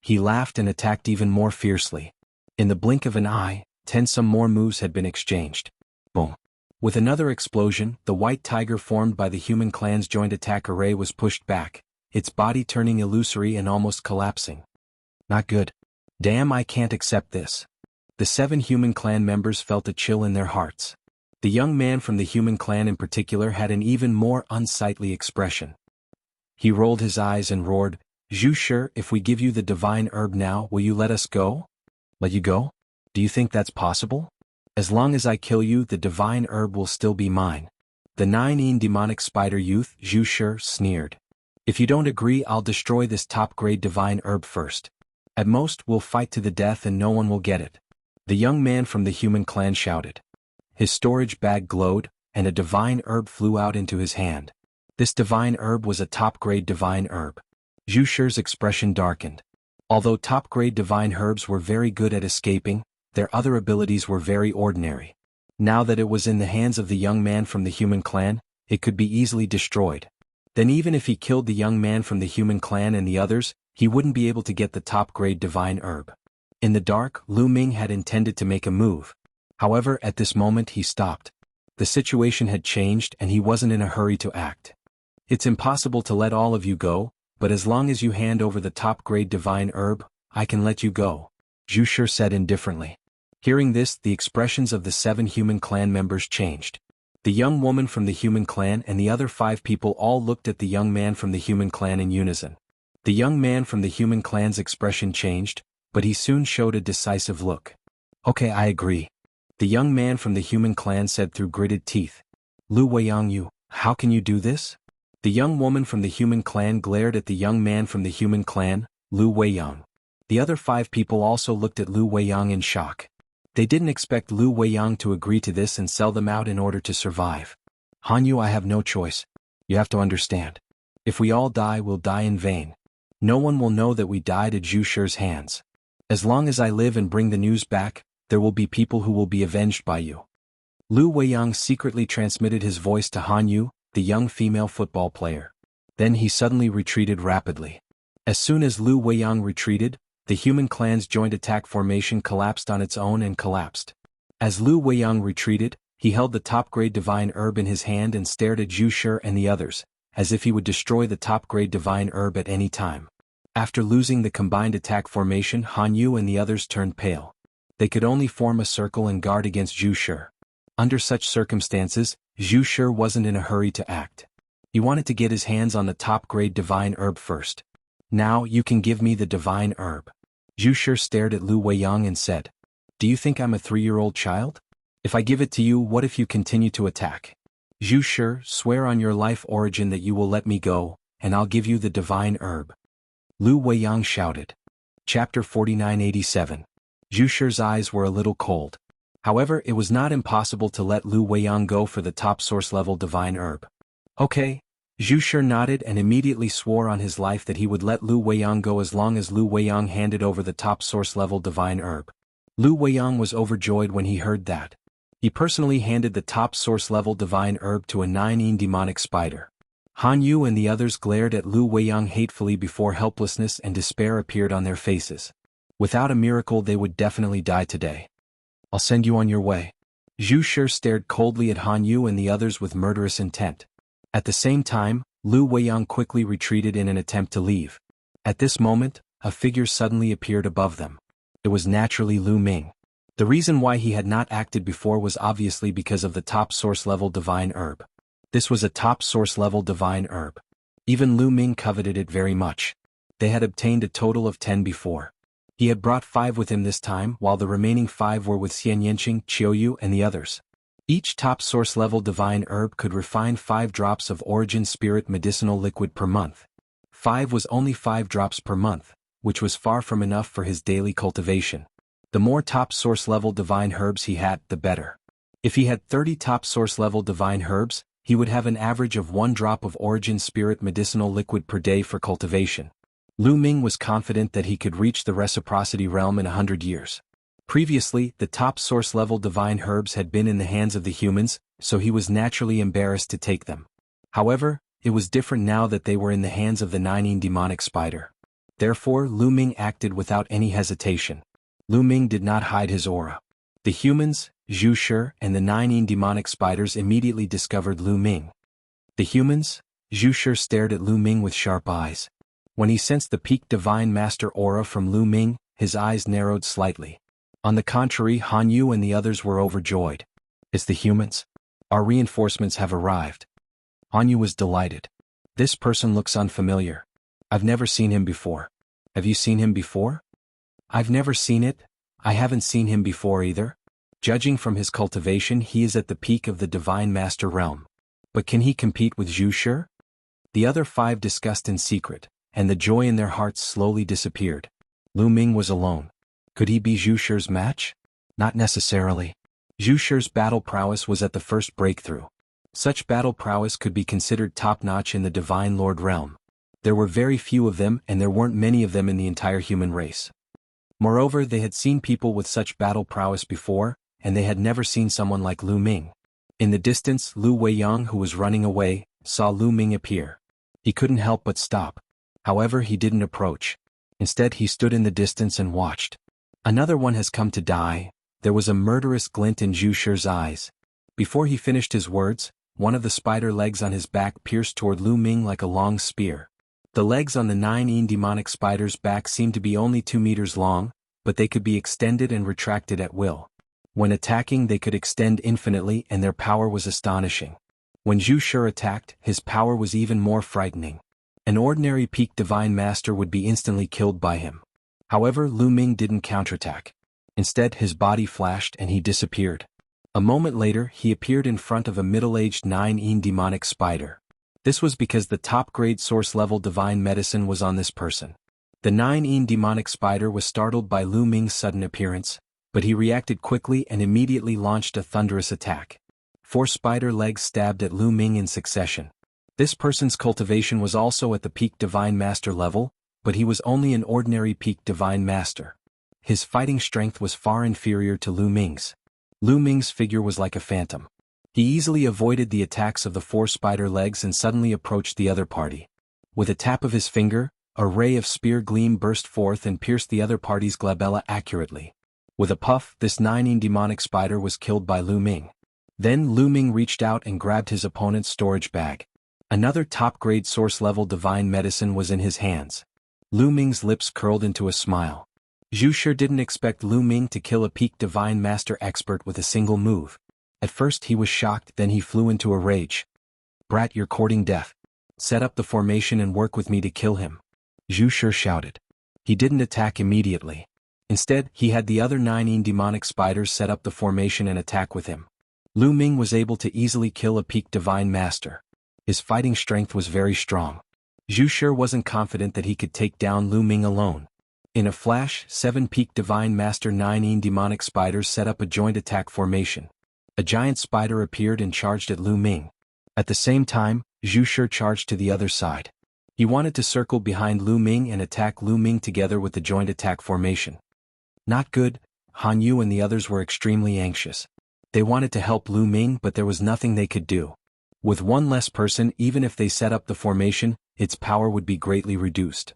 He laughed and attacked even more fiercely. In the blink of an eye, 10 some more moves had been exchanged. Boom. With another explosion, the white tiger formed by the human clan's joint attack array was pushed back, its body turning illusory and almost collapsing. Not good. Damn, I can't accept this. The 7 human clan members felt a chill in their hearts. The young man from the human clan in particular had an even more unsightly expression. He rolled his eyes and roared, "Zhu Shi, if we give you the divine herb now, will you let us go?" "Let you go? Do you think that's possible? As long as I kill you, the divine herb will still be mine." The 9 demonic spider youth, Zhu Shi, sneered. "If you don't agree, I'll destroy this top-grade divine herb first. At most, we'll fight to the death and no one will get it." The young man from the human clan shouted. His storage bag glowed, and a divine herb flew out into his hand. This divine herb was a top-grade divine herb. Zhu Shi's expression darkened. Although top-grade divine herbs were very good at escaping, their other abilities were very ordinary. Now that it was in the hands of the young man from the human clan, it could be easily destroyed. Then even if he killed the young man from the human clan and the others, he wouldn't be able to get the top-grade divine herb. In the dark, Lu Ming had intended to make a move. However, at this moment he stopped. The situation had changed and he wasn't in a hurry to act. "It's impossible to let all of you go, but as long as you hand over the top-grade divine herb, I can let you go," Zhu Shi said indifferently. Hearing this, the expressions of the 7 human clan members changed. The young woman from the human clan and the other 5 people all looked at the young man from the human clan in unison. The young man from the human clan's expression changed, but he soon showed a decisive look. "Okay, I agree," the young man from the human clan said through gritted teeth. "Lu Weiyang, you, how can you do this?" The young woman from the human clan glared at the young man from the human clan, Lu Weiyang. The other 5 people also looked at Lu Weiyang in shock. They didn't expect Lu Weiyang to agree to this and sell them out in order to survive. "Han Yu, I have no choice. You have to understand. If we all die, we'll die in vain. No one will know that we died at Zhu Shi's hands. As long as I live and bring the news back, there will be people who will be avenged by you." Lu Weiyang secretly transmitted his voice to Han Yu, the young female football player. Then he suddenly retreated rapidly. As soon as Lu Weiyang retreated, the human clan's joint attack formation collapsed on its own and collapsed. As Lu Weiyang retreated, he held the top-grade divine herb in his hand and stared at Zhu Shi and the others, as if he would destroy the top-grade divine herb at any time. After losing the combined attack formation, Han Yu and the others turned pale. They could only form a circle and guard against Zhu Shi. Under such circumstances, Zhu Shi wasn't in a hurry to act. He wanted to get his hands on the top-grade divine herb first. "Now you can give me the divine herb." Zhu Shi stared at Lu Weiyang and said, "Do you think I'm a 3-year-old child? If I give it to you, what if you continue to attack?" "Zhu Shi, swear on your life origin that you will let me go, and I'll give you the divine herb." Lu Weiyang shouted. Chapter 4987. Zhu Shi's eyes were a little cold. However, it was not impossible to let Lu Weiyang go for the top source-level divine herb. "Okay." Zhu Shi nodded and immediately swore on his life that he would let Lu Weiyang go as long as Lu Weiyang handed over the top source-level divine herb. Lu Weiyang was overjoyed when he heard that. He personally handed the top source-level divine herb to a 9 demonic spider. Han Yu and the others glared at Lu Weiyang hatefully before helplessness and despair appeared on their faces. Without a miracle, they would definitely die today. "I'll send you on your way." Zhu Shi stared coldly at Han Yu and the others with murderous intent. At the same time, Lu Weiyang quickly retreated in an attempt to leave. At this moment, a figure suddenly appeared above them. It was naturally Lu Ming. The reason why he had not acted before was obviously because of the top source-level divine herb. This was a top source-level divine herb. Even Lu Ming coveted it very much. They had obtained a total of 10 before. He had brought 5 with him this time, while the remaining 5 were with Xian Yanqing, Qiuyu and the others. Each top source-level divine herb could refine 5 drops of origin spirit medicinal liquid per month. 5 was only 5 drops per month, which was far from enough for his daily cultivation. The more top source-level divine herbs he had, the better. If he had 30 top source-level divine herbs, he would have an average of 1 drop of origin spirit medicinal liquid per day for cultivation. Lu Ming was confident that he could reach the reciprocity realm in 100 years. Previously, the top source-level divine herbs had been in the hands of the humans, so he was naturally embarrassed to take them. However, it was different now that they were in the hands of the 9 demonic spider. Therefore, Lu Ming acted without any hesitation. Lu Ming did not hide his aura. The humans, Zhu Shi, and the 9 demonic spiders immediately discovered Lu Ming. The humans, Zhu Shi, stared at Lu Ming with sharp eyes. When he sensed the peak Divine Master aura from Lu Ming, his eyes narrowed slightly. On the contrary, Han Yu and the others were overjoyed. It's the humans. Our reinforcements have arrived. Han Yu was delighted. This person looks unfamiliar. I've never seen him before. Have you seen him before? I've never seen it. I haven't seen him before either. Judging from his cultivation, he is at the peak of the Divine Master realm. But can he compete with Zhu Shi? The other 5 discussed in secret, and the joy in their hearts slowly disappeared. Lu Ming was alone. Could he be Zhu Shi's match? Not necessarily. Zhu Shi's battle prowess was at the first breakthrough. Such battle prowess could be considered top-notch in the Divine Lord realm. There were very few of them, and there weren't many of them in the entire human race. Moreover, they had seen people with such battle prowess before, and they had never seen someone like Lu Ming. In the distance, Lu Weiyang, who was running away, saw Lu Ming appear. He couldn't help but stop. However, he didn't approach. Instead, he stood in the distance and watched. Another one has come to die. There was a murderous glint in Zhu Shi's eyes. Before he finished his words, one of the spider legs on his back pierced toward Lu Ming like a long spear. The legs on the 9 demonic spider's back seemed to be only 2 meters long, but they could be extended and retracted at will. When attacking, they could extend infinitely, and their power was astonishing. When Zhu Shi attacked, his power was even more frightening. An ordinary peak Divine Master would be instantly killed by him. However, Lu Ming didn't counterattack. Instead, his body flashed and he disappeared. A moment later, he appeared in front of a middle-aged 9 demonic spider. This was because the top-grade source-level divine medicine was on this person. The 9 demonic spider was startled by Lu Ming's sudden appearance, but he reacted quickly and immediately launched a thunderous attack. 4 spider legs stabbed at Lu Ming in succession. This person's cultivation was also at the peak Divine Master level, but he was only an ordinary peak Divine Master. His fighting strength was far inferior to Lu Ming's. Lu Ming's figure was like a phantom. He easily avoided the attacks of the 4 spider legs and suddenly approached the other party. With a tap of his finger, a ray of spear gleam burst forth and pierced the other party's glabella accurately. With a puff, this 9 demonic spider was killed by Lu Ming. Then Lu Ming reached out and grabbed his opponent's storage bag. Another top-grade source-level divine medicine was in his hands. Lu Ming's lips curled into a smile. Zhu Shi didn't expect Lu Ming to kill a peak Divine Master expert with a single move. At first he was shocked, then he flew into a rage. "Brat, you're courting death. Set up the formation and work with me to kill him," Zhu Shi shouted. He didn't attack immediately. Instead, he had the other 9 demonic spiders set up the formation and attack with him. Lu Ming was able to easily kill a peak Divine Master. His fighting strength was very strong. Zhu Shi wasn't confident that he could take down Lu Ming alone. In a flash, 7 peak Divine Master 9 demonic spiders set up a joint attack formation. A giant spider appeared and charged at Lu Ming. At the same time, Zhu Shi charged to the other side. He wanted to circle behind Lu Ming and attack Lu Ming together with the joint attack formation. Not good. Han Yu and the others were extremely anxious. They wanted to help Lu Ming, but there was nothing they could do. With one less person, even if they set up the formation, its power would be greatly reduced.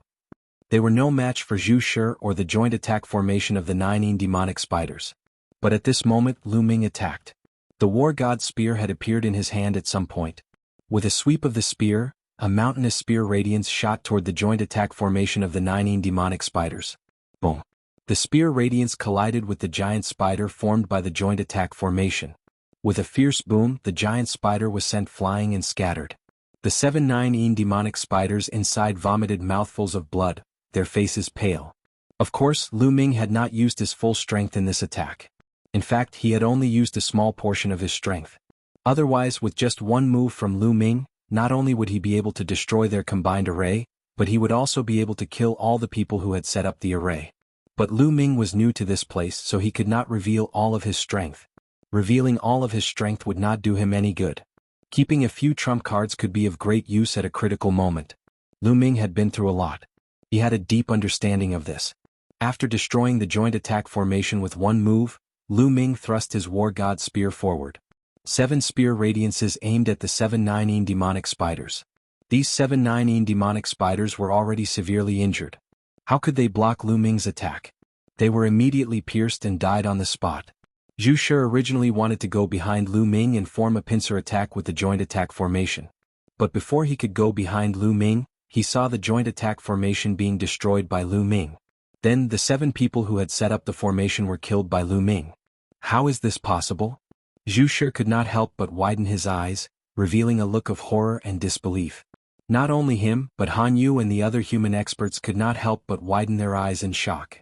They were no match for Zhu Shi or the joint attack formation of the 9 demonic spiders. But at this moment, Lu Ming attacked. The war god's spear had appeared in his hand at some point. With a sweep of the spear, a mountainous spear radiance shot toward the joint attack formation of the 9 demonic spiders. Boom! The spear radiance collided with the giant spider formed by the joint attack formation. With a fierce boom, the giant spider was sent flying and scattered. The 7 9 demonic spiders inside vomited mouthfuls of blood, their faces pale. Of course, Lu Ming had not used his full strength in this attack. In fact, he had only used a small portion of his strength. Otherwise, with just one move from Lu Ming, not only would he be able to destroy their combined array, but he would also be able to kill all the people who had set up the array. But Lu Ming was new to this place, so he could not reveal all of his strength. Revealing all of his strength would not do him any good. Keeping a few trump cards could be of great use at a critical moment. Lu Ming had been through a lot. He had a deep understanding of this. After destroying the joint attack formation with one move, Lu Ming thrust his war god spear forward. 7 spear radiances aimed at the 7 9 demonic spiders. These 7 9 demonic spiders were already severely injured. How could they block Lu Ming's attack? They were immediately pierced and died on the spot. Zhu Shi originally wanted to go behind Lu Ming and form a pincer attack with the joint attack formation. But before he could go behind Lu Ming, he saw the joint attack formation being destroyed by Lu Ming. Then the 7 people who had set up the formation were killed by Lu Ming. How is this possible? Zhu Shi could not help but widen his eyes, revealing a look of horror and disbelief. Not only him, but Han Yu and the other human experts could not help but widen their eyes in shock.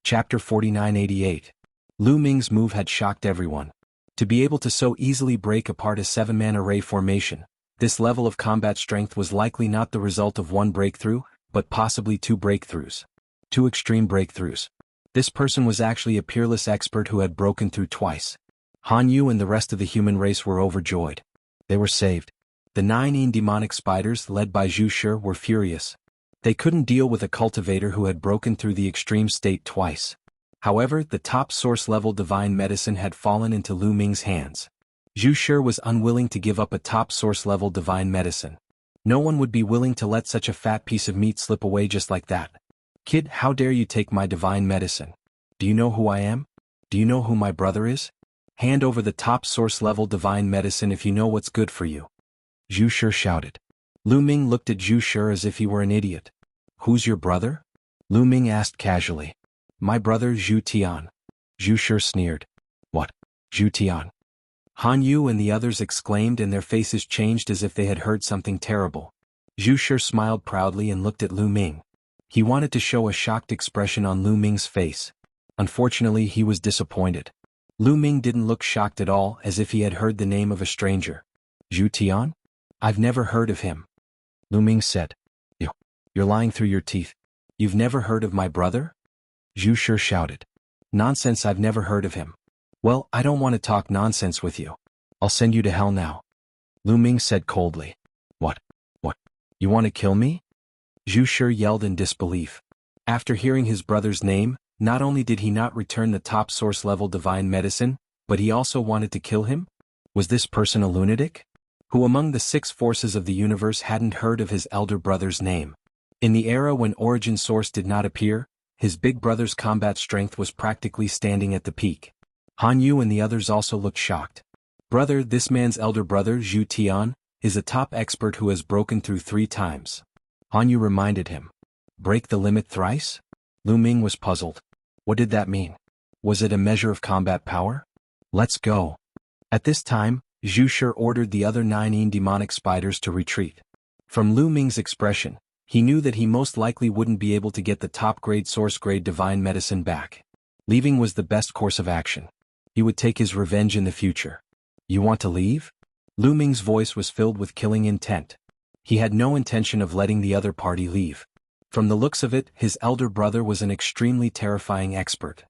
Chapter 4988. Lu Ming's move had shocked everyone. To be able to so easily break apart a 7-man array formation, this level of combat strength was likely not the result of one breakthrough, but possibly 2 breakthroughs. 2 extreme breakthroughs. This person was actually a peerless expert who had broken through twice. Han Yu and the rest of the human race were overjoyed. They were saved. The 9 demonic spiders led by Zhu Shi were furious. They couldn't deal with a cultivator who had broken through the extreme state twice. However, the top source-level divine medicine had fallen into Lu Ming's hands. Zhu Shi was unwilling to give up a top source-level divine medicine. No one would be willing to let such a fat piece of meat slip away just like that. Kid, how dare you take my divine medicine? Do you know who I am? Do you know who my brother is? Hand over the top source-level divine medicine if you know what's good for you. Zhu Shi shouted. Lu Ming looked at Zhu Shi as if he were an idiot. Who's your brother? Lu Ming asked casually. My brother Zhu Tian. Zhu Shi sneered. What? Zhu Tian? Han Yu and the others exclaimed and their faces changed as if they had heard something terrible. Zhu Shi smiled proudly and looked at Lu Ming. He wanted to show a shocked expression on Lu Ming's face. Unfortunately, he was disappointed. Lu Ming didn't look shocked at all, as if he had heard the name of a stranger. Zhu Tian? I've never heard of him. Lu Ming said. You're lying through your teeth. You've never heard of my brother? Zhu Shi shouted. Nonsense, I've never heard of him. Well, I don't want to talk nonsense with you. I'll send you to hell now. Lu Ming said coldly. What? You want to kill me? Zhu Shi yelled in disbelief. After hearing his brother's name, not only did he not return the top source-level divine medicine, but he also wanted to kill him? Was this person a lunatic? Who among the 6 forces of the universe hadn't heard of his elder brother's name? In the era when Origin Source did not appear, his big brother's combat strength was practically standing at the peak. Han Yu and the others also looked shocked. Brother, this man's elder brother, Zhu Tian, is a top expert who has broken through 3 times. Han Yu reminded him. Break the limit thrice? Lu Ming was puzzled. What did that mean? Was it a measure of combat power? Let's go. At this time, Zhu Shi ordered the other 9 demonic spiders to retreat. From Lu Ming's expression, he knew that he most likely wouldn't be able to get the top-grade source-grade divine medicine back. Leaving was the best course of action. He would take his revenge in the future. You want to leave? Lu Ming's voice was filled with killing intent. He had no intention of letting the other party leave. From the looks of it, his elder brother was an extremely terrifying expert.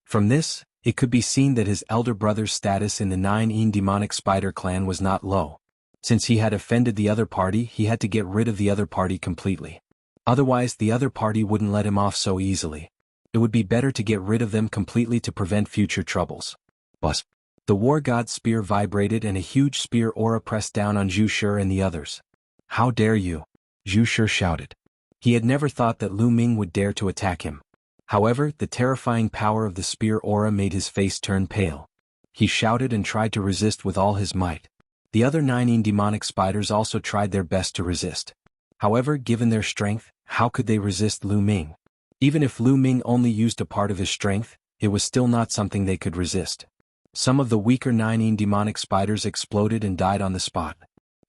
From this, it could be seen that his elder brother's status in the 9 demonic spider clan was not low. Since he had offended the other party, he had to get rid of the other party completely. Otherwise, the other party wouldn't let him off so easily. It would be better to get rid of them completely to prevent future troubles. Buzz. The war god's spear vibrated and a huge spear aura pressed down on Zhu Shi and the others. How dare you? Zhu Shi shouted. He had never thought that Lu Ming would dare to attack him. However, the terrifying power of the spear aura made his face turn pale. He shouted and tried to resist with all his might. The other 9 demonic spiders also tried their best to resist. However, given their strength, how could they resist Lu Ming? Even if Lu Ming only used a part of his strength, it was still not something they could resist. Some of the weaker 9 demonic spiders exploded and died on the spot.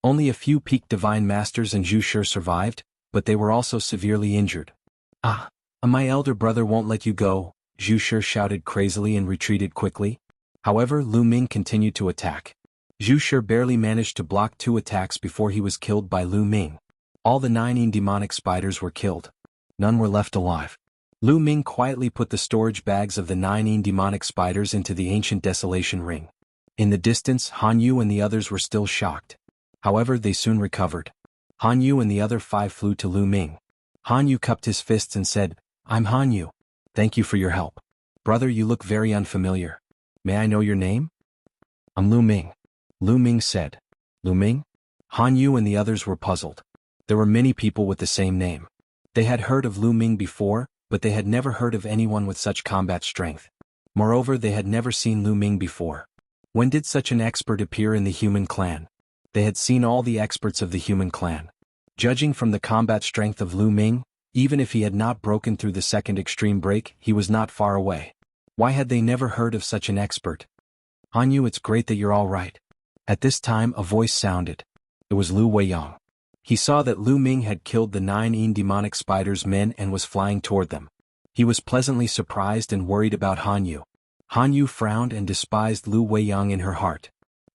Only a few peak divine masters and Zhu Shi survived, but they were also severely injured. My elder brother won't let you go, Zhu Shi shouted crazily and retreated quickly. However, Lu Ming continued to attack. Zhu Shi barely managed to block 2 attacks before he was killed by Lu Ming. All the 9 demonic spiders were killed. None were left alive. Lu Ming quietly put the storage bags of the 9 demonic spiders into the ancient desolation ring. In the distance, Han Yu and the others were still shocked. However, they soon recovered. Han Yu and the other 5 flew to Lu Ming. Han Yu cupped his fists and said, I'm Han Yu. Thank you for your help. Brother, you look very unfamiliar. May I know your name? I'm Lu Ming. Lu Ming said. Lu Ming? Han Yu and the others were puzzled. There were many people with the same name. They had heard of Lu Ming before, but they had never heard of anyone with such combat strength. Moreover, they had never seen Lu Ming before. When did such an expert appear in the human clan? They had seen all the experts of the human clan. Judging from the combat strength of Lu Ming, even if he had not broken through the second extreme break, he was not far away. Why had they never heard of such an expert? Han Yu, it's great that you're all right. At this time a voice sounded. It was Lu Weiyang. He saw that Lu Ming had killed the 9 demonic spider's men and was flying toward them. He was pleasantly surprised and worried about Han Yu. Han Yu frowned and despised Lu Weiyang in her heart.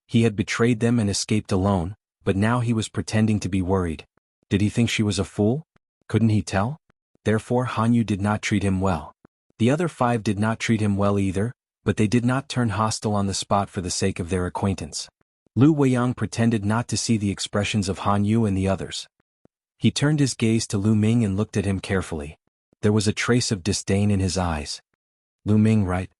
He had betrayed them and escaped alone, but now he was pretending to be worried. Did he think she was a fool? Couldn't he tell? Therefore Han Yu did not treat him well. The other 5 did not treat him well either, but they did not turn hostile on the spot for the sake of their acquaintance. Lu Weiyang pretended not to see the expressions of Han Yu and the others. He turned his gaze to Lu Ming and looked at him carefully. There was a trace of disdain in his eyes. Lu Ming, right?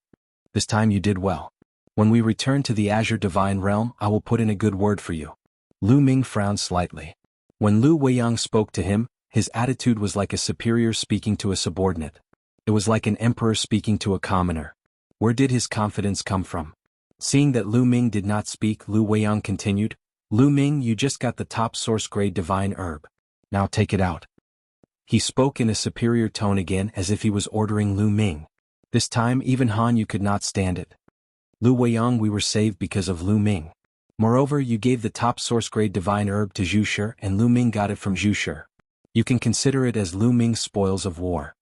This time you did well. When we return to the Azure Divine Realm, I will put in a good word for you. Lu Ming frowned slightly. When Lu Weiyang spoke to him, his attitude was like a superior speaking to a subordinate. It was like an emperor speaking to a commoner. Where did his confidence come from? Seeing that Lu Ming did not speak, Lu Weiyang continued, Lu Ming, you just got the top source grade divine herb. Now take it out. He spoke in a superior tone again as if he was ordering Lu Ming. This time even Han Yu could not stand it. Lu Weiyang, we were saved because of Lu Ming. Moreover, you gave the top source grade divine herb to Zhu Shi and Lu Ming got it from Zhu Shi. You can consider it as Lu Ming's spoils of war.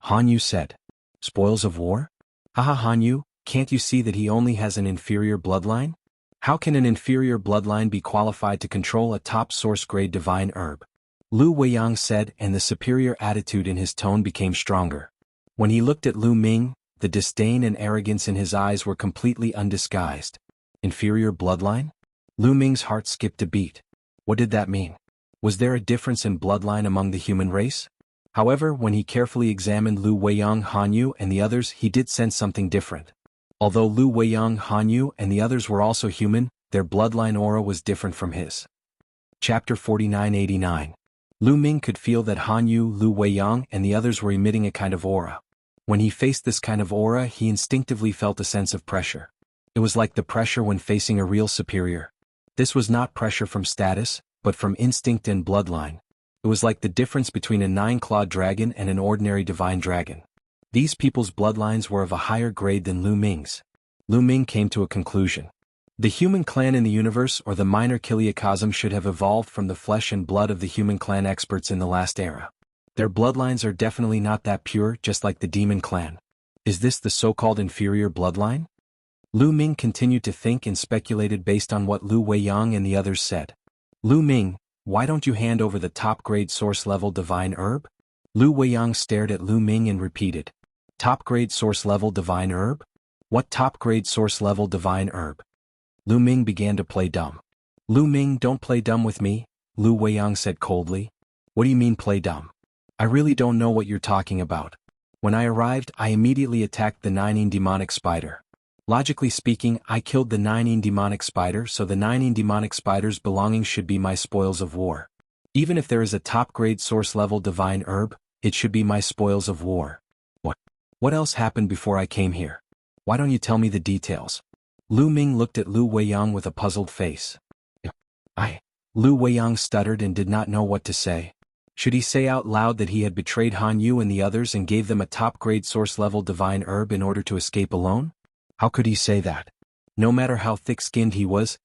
Han Yu said. Spoils of war? Haha, Han Yu, can't you see that he only has an inferior bloodline? How can an inferior bloodline be qualified to control a top source grade divine herb? Lu Weiyang said, and the superior attitude in his tone became stronger. When he looked at Lu Ming, the disdain and arrogance in his eyes were completely undisguised. Inferior bloodline? Lu Ming's heart skipped a beat. What did that mean? Was there a difference in bloodline among the human race? However, when he carefully examined Lu Weiyang, Han Yu, and the others, he did sense something different. Although Lu Weiyang, Han Yu, and the others were also human, their bloodline aura was different from his. Chapter 4989. Lu Ming could feel that Han Yu, Lu Weiyang, and the others were emitting a kind of aura. When he faced this kind of aura, he instinctively felt a sense of pressure. It was like the pressure when facing a real superior. This was not pressure from status, but from instinct and bloodline. It was like the difference between a 9-clawed dragon and an ordinary divine dragon. These people's bloodlines were of a higher grade than Lu Ming's. Lu Ming came to a conclusion. The human clan in the universe or the minor Kiliacosm should have evolved from the flesh and blood of the human clan experts in the last era. Their bloodlines are definitely not that pure, just like the demon clan. Is this the so-called inferior bloodline? Lu Ming continued to think and speculated based on what Lu Weiyang and the others said. Lu Ming, why don't you hand over the top-grade source-level divine herb? Lu Weiyang stared at Lu Ming and repeated. Top-grade source-level divine herb? What top-grade source-level divine herb? Lu Ming began to play dumb. Lu Ming, don't play dumb with me, Lu Weiyang said coldly. What do you mean play dumb? I really don't know what you're talking about. When I arrived, I immediately attacked the 9 demonic spider. Logically speaking, I killed the 9 demonic spider, so the 9 demonic spider's belongings should be my spoils of war. Even if there is a top-grade source-level divine herb, it should be my spoils of war. What else happened before I came here? Why don't you tell me the details? Lu Ming looked at Lu Weiyang with a puzzled face. Lu Weiyang stuttered and did not know what to say. Should he say out loud that he had betrayed Han Yu and the others and gave them a top-grade source-level divine herb in order to escape alone? How could he say that? No matter how thick-skinned he was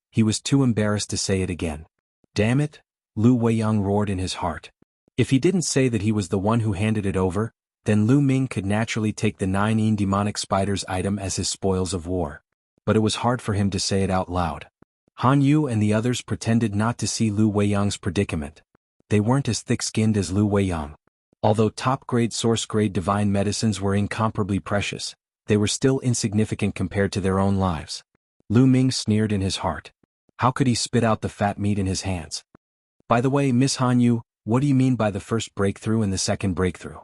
too embarrassed to say it again. Damn it, Lu Weiyang roared in his heart. If he didn't say that he was the one who handed it over, then Lu Ming could naturally take the 9 demonic spider's item as his spoils of war. But it was hard for him to say it out loud. Han Yu and the others pretended not to see Lu Weiyang's predicament. They weren't as thick-skinned as Lu Weiyang. Although top-grade source-grade divine medicines were incomparably precious, they were still insignificant compared to their own lives. Lu Ming sneered in his heart. How could he spit out the fat meat in his hands? By the way, Miss Han Yu, what do you mean by the first breakthrough and the second breakthrough?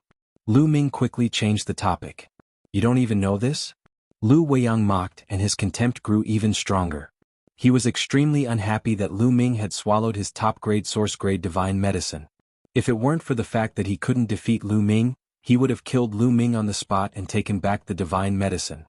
Lu Ming quickly changed the topic. You don't even know this? Lu Weiyang mocked and his contempt grew even stronger. He was extremely unhappy that Lu Ming had swallowed his top-grade source-grade divine medicine. If it weren't for the fact that he couldn't defeat Lu Ming, he would have killed Lu Ming on the spot and taken back the divine medicine.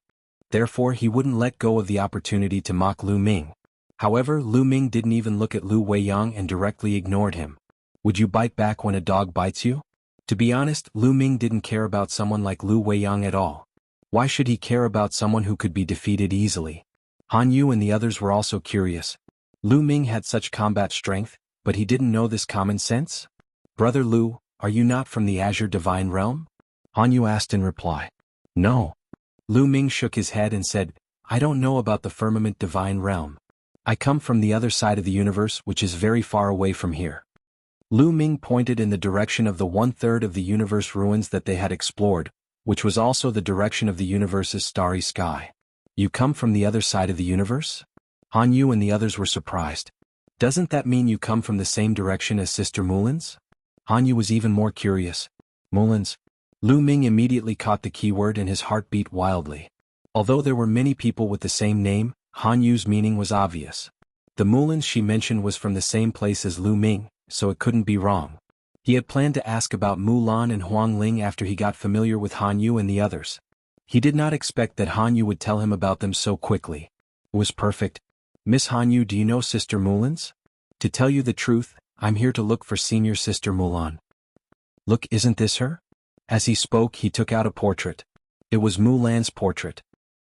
Therefore he wouldn't let go of the opportunity to mock Lu Ming. However, Lu Ming didn't even look at Lu Weiyang and directly ignored him. Would you bite back when a dog bites you? To be honest, Lu Ming didn't care about someone like Lu Weiyang at all. Why should he care about someone who could be defeated easily? Han Yu and the others were also curious. Lu Ming had such combat strength, but he didn't know this common sense? Brother Lu, are you not from the Azure Divine Realm? Han Yu asked in reply. No. Lu Ming shook his head and said, I don't know about the Firmament Divine Realm. I come from the other side of the universe, which is very far away from here. Lu Ming pointed in the direction of the 1/3 of the universe ruins that they had explored, which was also the direction of the universe's starry sky. You come from the other side of the universe? Han Yu and the others were surprised. Doesn't that mean you come from the same direction as Sister Mulin's? Han Yu was even more curious. Mulin's? Lu Ming immediately caught the keyword and his heart beat wildly. Although there were many people with the same name, Han Yu's meaning was obvious. The Mulin's she mentioned was from the same place as Lu Ming, so it couldn't be wrong. He had planned to ask about Mulan and Huang Ling after he got familiar with Han Yu and the others. He did not expect that Han Yu would tell him about them so quickly. It was perfect. Miss Han Yu, do you know Sister Mulin's? To tell you the truth, I'm here to look for Senior Sister Mulan. Look, isn't this her? As he spoke, he took out a portrait. It was Mulan's portrait.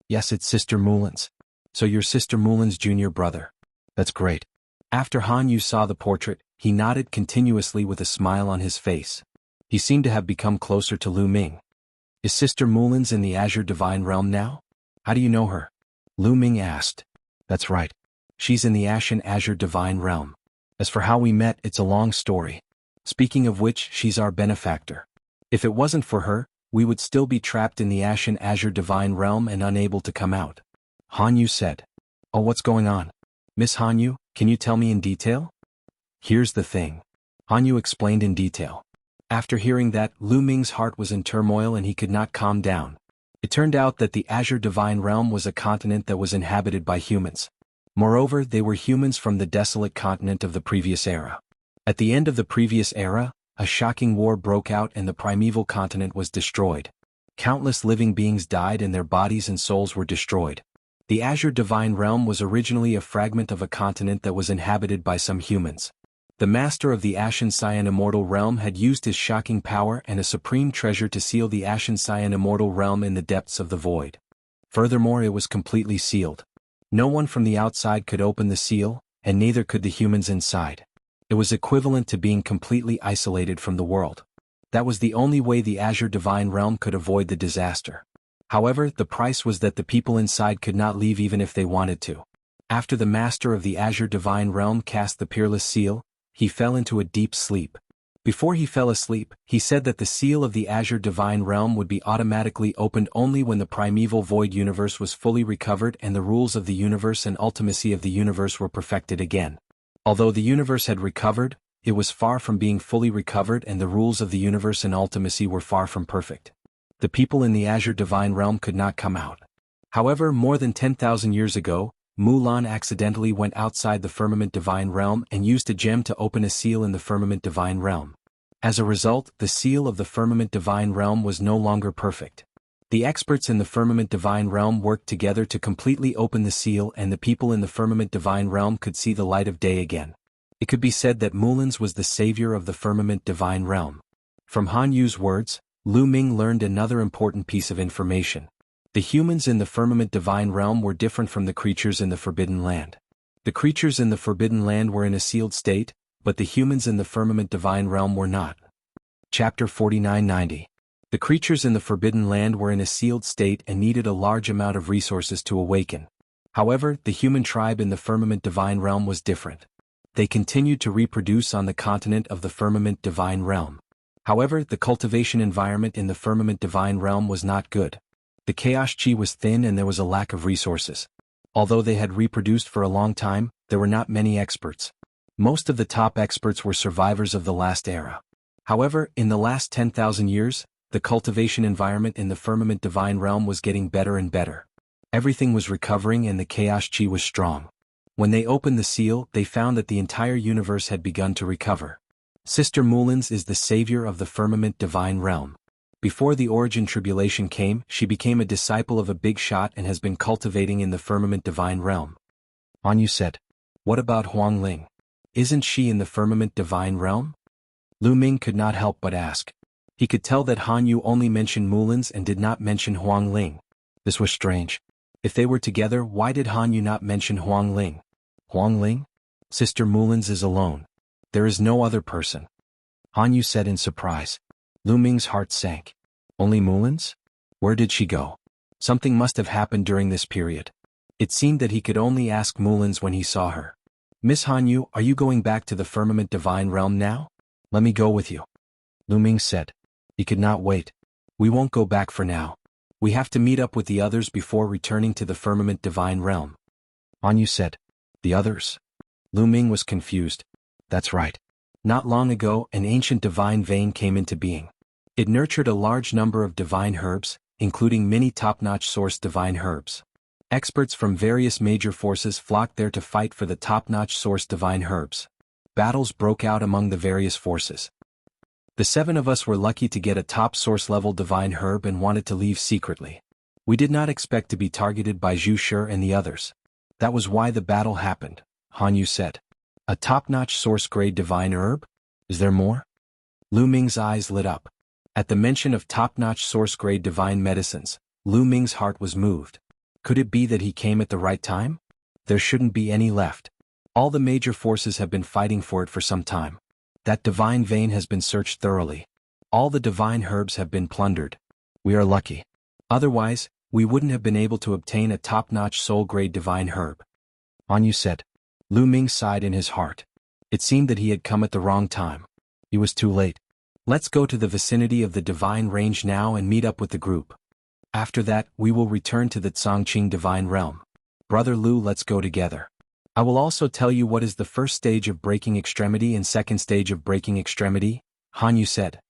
Yes, it's Sister Mulin's. So you're Sister Mulin's junior brother. That's great. After Han Yu saw the portrait, he nodded continuously with a smile on his face. He seemed to have become closer to Lu Ming. Is Sister Mulin's in the Azure Divine Realm now? How do you know her? Lu Ming asked. That's right. She's in the Ashen Azure Divine Realm. As for how we met, it's a long story. Speaking of which, she's our benefactor. If it wasn't for her, we would still be trapped in the Ashen Azure Divine Realm and unable to come out. Han Yu said. Oh, what's going on? Miss Han Yu, can you tell me in detail? Here's the thing. Han Yu explained in detail. After hearing that, Lu Ming's heart was in turmoil and he could not calm down. It turned out that the Azure Divine Realm was a continent that was inhabited by humans. Moreover, they were humans from the desolate continent of the previous era. At the end of the previous era, a shocking war broke out and the primeval continent was destroyed. Countless living beings died and their bodies and souls were destroyed. The Azure Divine Realm was originally a fragment of a continent that was inhabited by some humans. The master of the Ashen Cyan Immortal Realm had used his shocking power and a supreme treasure to seal the Ashen Cyan Immortal Realm in the depths of the void. Furthermore, it was completely sealed. No one from the outside could open the seal, and neither could the humans inside. It was equivalent to being completely isolated from the world. That was the only way the Azure Divine Realm could avoid the disaster. However, the price was that the people inside could not leave even if they wanted to. After the master of the Azure Divine Realm cast the Peerless Seal, he fell into a deep sleep. Before he fell asleep, he said that the seal of the Azure Divine Realm would be automatically opened only when the primeval void universe was fully recovered and the rules of the universe and ultimacy of the universe were perfected again. Although the universe had recovered, it was far from being fully recovered and the rules of the universe and ultimacy were far from perfect. The people in the Azure Divine Realm could not come out. However, more than 10,000 years ago, Mulan accidentally went outside the Firmament Divine Realm and used a gem to open a seal in the Firmament Divine Realm. As a result, the seal of the Firmament Divine Realm was no longer perfect. The experts in the Firmament Divine Realm worked together to completely open the seal and the people in the Firmament Divine Realm could see the light of day again. It could be said that Mulin's was the savior of the Firmament Divine Realm. From Han Yu's words, Lu Ming learned another important piece of information. The humans in the Firmament Divine Realm were different from the creatures in the Forbidden Land. The creatures in the Forbidden Land were in a sealed state, but the humans in the Firmament Divine Realm were not. Chapter 4990. The creatures in the Forbidden Land were in a sealed state and needed a large amount of resources to awaken. However, the human tribe in the Firmament Divine Realm was different. They continued to reproduce on the continent of the Firmament Divine Realm. However, the cultivation environment in the Firmament Divine Realm was not good. The Chaos Chi was thin and there was a lack of resources. Although they had reproduced for a long time, there were not many experts. Most of the top experts were survivors of the last era. However, in the last 10,000 years, the cultivation environment in the Firmament Divine Realm was getting better and better. Everything was recovering and the Chaos Chi was strong. When they opened the seal, they found that the entire universe had begun to recover. Sister Mulin's is the savior of the Firmament Divine Realm. Before the origin tribulation came, she became a disciple of a big shot and has been cultivating in the firmament divine realm. Han Yu said. What about Huang Ling? Isn't she in the firmament divine realm? Lu Ming could not help but ask. He could tell that Han Yu only mentioned Mulin's and did not mention Huang Ling. This was strange. If they were together, why did Han Yu not mention Huang Ling? Huang Ling? Sister Mulin's is alone. There is no other person. Han Yu said in surprise. Lu Ming's heart sank. Only Mulin's? Where did she go? Something must have happened during this period. It seemed that he could only ask Mulin's when he saw her. Miss Han Yu, are you going back to the firmament divine realm now? Let me go with you. Lu Ming said. He could not wait. We won't go back for now. We have to meet up with the others before returning to the firmament divine realm. Han Yu said. The others? Lu Ming was confused. That's right. Not long ago, an ancient divine vein came into being. It nurtured a large number of divine herbs, including many top-notch source divine herbs. Experts from various major forces flocked there to fight for the top-notch source divine herbs. Battles broke out among the various forces. The 7 of us were lucky to get a top source level divine herb and wanted to leave secretly. We did not expect to be targeted by Zhu Shi and the others. That was why the battle happened, Han Yu said. A top-notch source-grade divine herb? Is there more? Lu Ming's eyes lit up. At the mention of top-notch source-grade divine medicines, Lu Ming's heart was moved. Could it be that he came at the right time? There shouldn't be any left. All the major forces have been fighting for it for some time. That divine vein has been searched thoroughly. All the divine herbs have been plundered. We are lucky. Otherwise, we wouldn't have been able to obtain a top-notch soul-grade divine herb. Han Yu said. Lu Ming sighed in his heart. It seemed that he had come at the wrong time. He was too late. Let's go to the vicinity of the divine range now and meet up with the group. After that, we will return to the Tsangqing divine realm. Brother Lu, let's go together. I will also tell you what is the first stage of breaking extremity and second stage of breaking extremity, Han Yu said.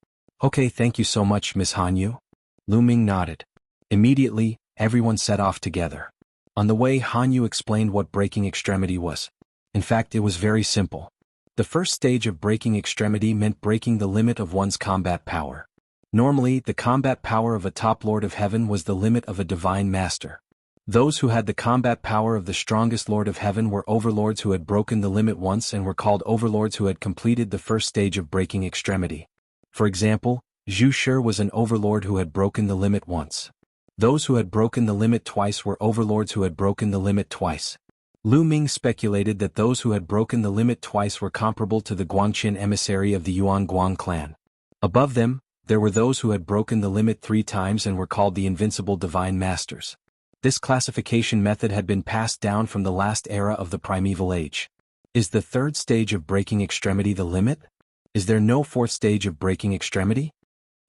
Okay, thank you so much, Miss Han Yu. Lu Ming nodded. Immediately, everyone set off together. On the way, Han Yu explained what breaking extremity was. In fact, it was very simple. The first stage of breaking extremity meant breaking the limit of one's combat power. Normally, the combat power of a top lord of heaven was the limit of a divine master. Those who had the combat power of the strongest lord of heaven were overlords who had broken the limit once and were called overlords who had completed the first stage of breaking extremity. For example, Zhu Shi was an overlord who had broken the limit once. Those who had broken the limit twice were overlords who had broken the limit twice. Lu Ming speculated that those who had broken the limit twice were comparable to the Guangqian emissary of the Yuan Guang clan. Above them, there were those who had broken the limit 3 times and were called the invincible divine masters. This classification method had been passed down from the last era of the primeval age. Is the third stage of breaking extremity the limit? Is there no fourth stage of breaking extremity?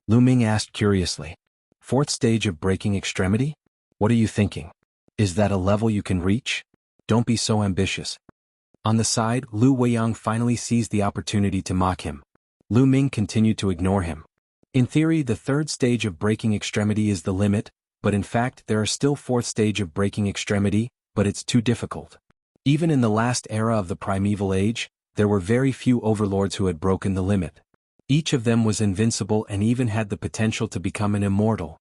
Lu Ming asked curiously. Fourth stage of breaking extremity? What are you thinking? Is that a level you can reach? Don't be so ambitious. On the side, Lu Weiyang finally seized the opportunity to mock him. Lu Ming continued to ignore him. In theory, the third stage of breaking extremity is the limit, but in fact there are still fourth stage of breaking extremity, but it's too difficult. Even in the last era of the primeval age, there were very few overlords who had broken the limit. Each of them was invincible and even had the potential to become an immortal.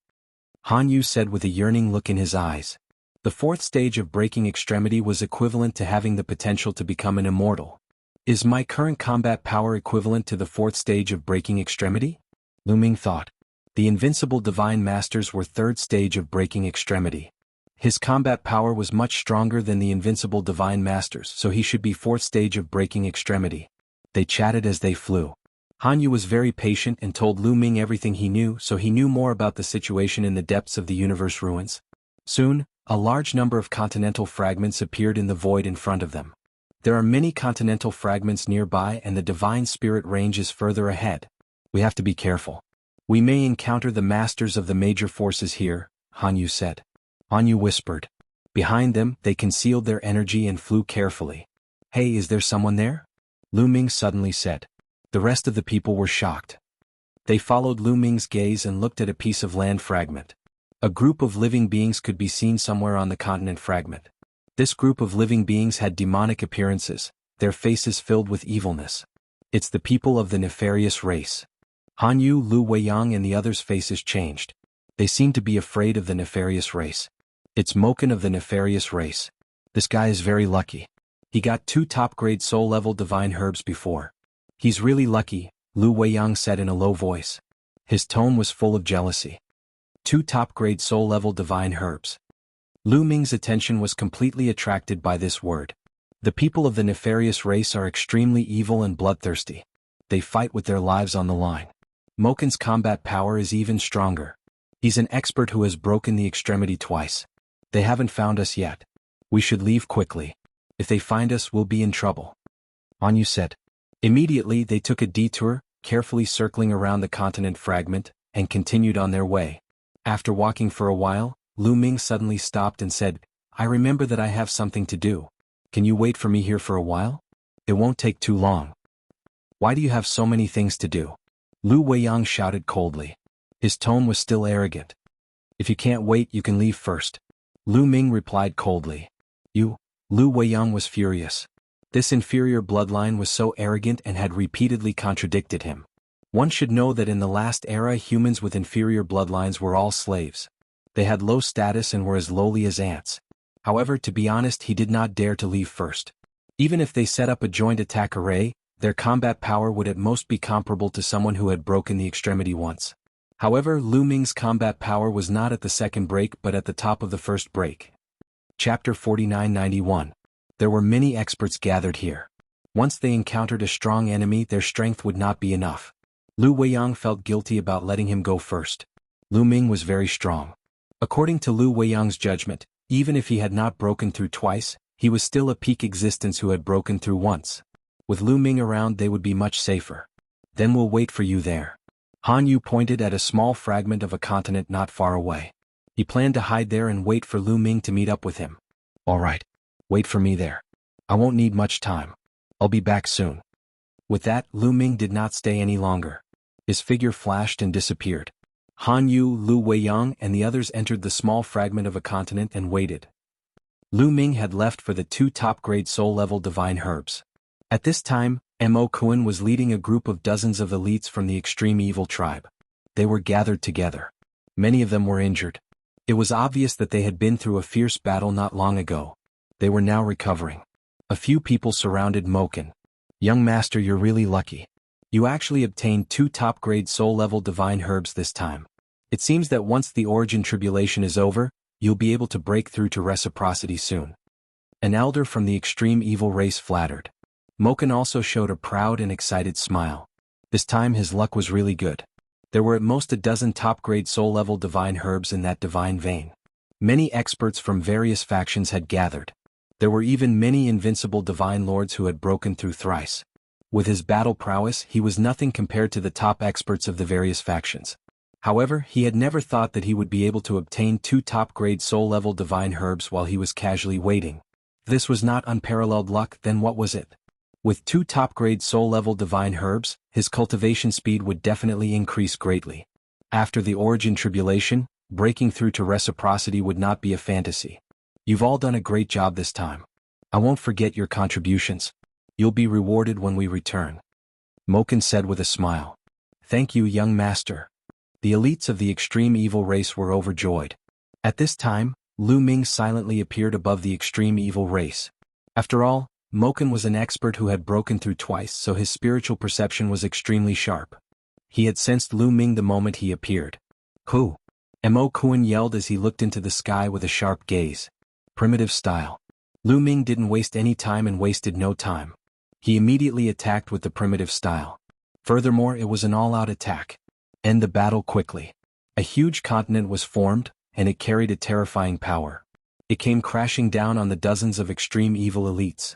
Han Yu said with a yearning look in his eyes. The fourth stage of breaking extremity was equivalent to having the potential to become an immortal. Is my current combat power equivalent to the fourth stage of breaking extremity? Lu Ming thought. The invincible divine masters were third stage of breaking extremity. His combat power was much stronger than the invincible divine masters, so he should be fourth stage of breaking extremity. They chatted as they flew. Han Yu was very patient and told Lu Ming everything he knew, so he knew more about the situation in the depths of the universe ruins. Soon, a large number of continental fragments appeared in the void in front of them. There are many continental fragments nearby and the divine spirit range is further ahead. We have to be careful. We may encounter the masters of the major forces here, Han Yu said. Han Yu whispered. Behind them, they concealed their energy and flew carefully. Hey, is there someone there? Lu Ming suddenly said. The rest of the people were shocked. They followed Lu Ming's gaze and looked at a piece of land fragment. A group of living beings could be seen somewhere on the continent fragment. This group of living beings had demonic appearances, their faces filled with evilness. It's the people of the nefarious race. Han Yu, Lu Weiyang and the others' faces changed. They seemed to be afraid of the nefarious race. It's Moken of the nefarious race. This guy is very lucky. He got 2 top-grade soul-level divine herbs before. He's really lucky, Lu Weiyang said in a low voice. His tone was full of jealousy. 2 top-grade soul-level divine herbs. Lu Ming's attention was completely attracted by this word. The people of the nefarious race are extremely evil and bloodthirsty. They fight with their lives on the line. Moken's combat power is even stronger. He's an expert who has broken the extremity twice. They haven't found us yet. We should leave quickly. If they find us, we'll be in trouble. Han Yu said. Immediately they took a detour, carefully circling around the continent fragment, and continued on their way. After walking for a while, Lu Ming suddenly stopped and said, I remember that I have something to do. Can you wait for me here for a while? It won't take too long. Why do you have so many things to do? Lu Weiyang shouted coldly. His tone was still arrogant. If you can't wait, you can leave first. Lu Ming replied coldly. You? Lu Weiyang was furious. This inferior bloodline was so arrogant and had repeatedly contradicted him. One should know that in the last era humans with inferior bloodlines were all slaves. They had low status and were as lowly as ants. However, to be honest, he did not dare to leave first. Even if they set up a joint attack array, their combat power would at most be comparable to someone who had broken the extremity once. However, Lu Ming's combat power was not at the second break but at the top of the first break. Chapter 4991. There were many experts gathered here. Once they encountered a strong enemy, their strength would not be enough. Lu Weiyang felt guilty about letting him go first. Lu Ming was very strong. According to Lu Weiyang's judgment, even if he had not broken through twice, he was still a peak existence who had broken through once. With Lu Ming around, they would be much safer. Then we'll wait for you there. Han Yu pointed at a small fragment of a continent not far away. He planned to hide there and wait for Lu Ming to meet up with him. All right. Wait for me there. I won't need much time. I'll be back soon. With that, Lu Ming did not stay any longer. His figure flashed and disappeared. Han Yu, Lu Weiyang and the others entered the small fragment of a continent and waited. Lu Ming had left for the 2 top-grade soul-level divine herbs. At this time, Mo Kuan was leading a group of dozens of elites from the extreme evil tribe. They were gathered together. Many of them were injured. It was obvious that they had been through a fierce battle not long ago. They were now recovering. A few people surrounded Moken. Young master, you're really lucky. You actually obtained 2 top-grade soul-level divine herbs this time. It seems that once the origin tribulation is over, you'll be able to break through to reciprocity soon. An elder from the extreme evil race flattered. Moken also showed a proud and excited smile. This time his luck was really good. There were at most a dozen top-grade soul-level divine herbs in that divine vein. Many experts from various factions had gathered. There were even many invincible divine lords who had broken through thrice. With his battle prowess, he was nothing compared to the top experts of the various factions. However, he had never thought that he would be able to obtain 2 top-grade soul-level divine herbs while he was casually waiting. If this was not unparalleled luck, then what was it? With 2 top-grade soul-level divine herbs, his cultivation speed would definitely increase greatly. After the origin tribulation, breaking through to reciprocity would not be a fantasy. You've all done a great job this time. I won't forget your contributions. You'll be rewarded when we return. Moken said with a smile. Thank you, young master. The elites of the extreme evil race were overjoyed. At this time, Lu Ming silently appeared above the extreme evil race. After all, Moken was an expert who had broken through twice, so his spiritual perception was extremely sharp. He had sensed Lu Ming the moment he appeared. Who? Mo Kuan yelled as he looked into the sky with a sharp gaze. Primitive style. Lu Ming didn't waste any time and wasted no time. He immediately attacked with the primitive style. Furthermore, it was an all-out attack. End the battle quickly. A huge continent was formed, and it carried a terrifying power. It came crashing down on the dozens of extreme evil elites.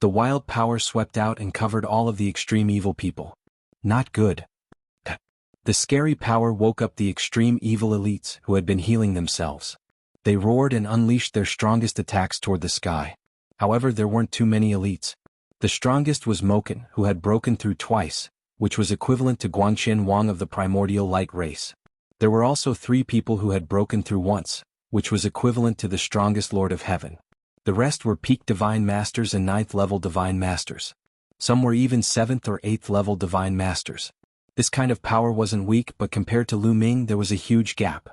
The wild power swept out and covered all of the extreme evil people. Not good. The scary power woke up the extreme evil elites who had been healing themselves. They roared and unleashed their strongest attacks toward the sky. However, there weren't too many elites. The strongest was Moken, who had broken through twice, which was equivalent to Guanxin Wang of the Primordial light race. There were also 3 people who had broken through once, which was equivalent to the strongest Lord of Heaven. The rest were peak divine masters and 9th level divine masters. Some were even 7th or 8th level divine masters. This kind of power wasn't weak, but compared to Lu Ming there was a huge gap.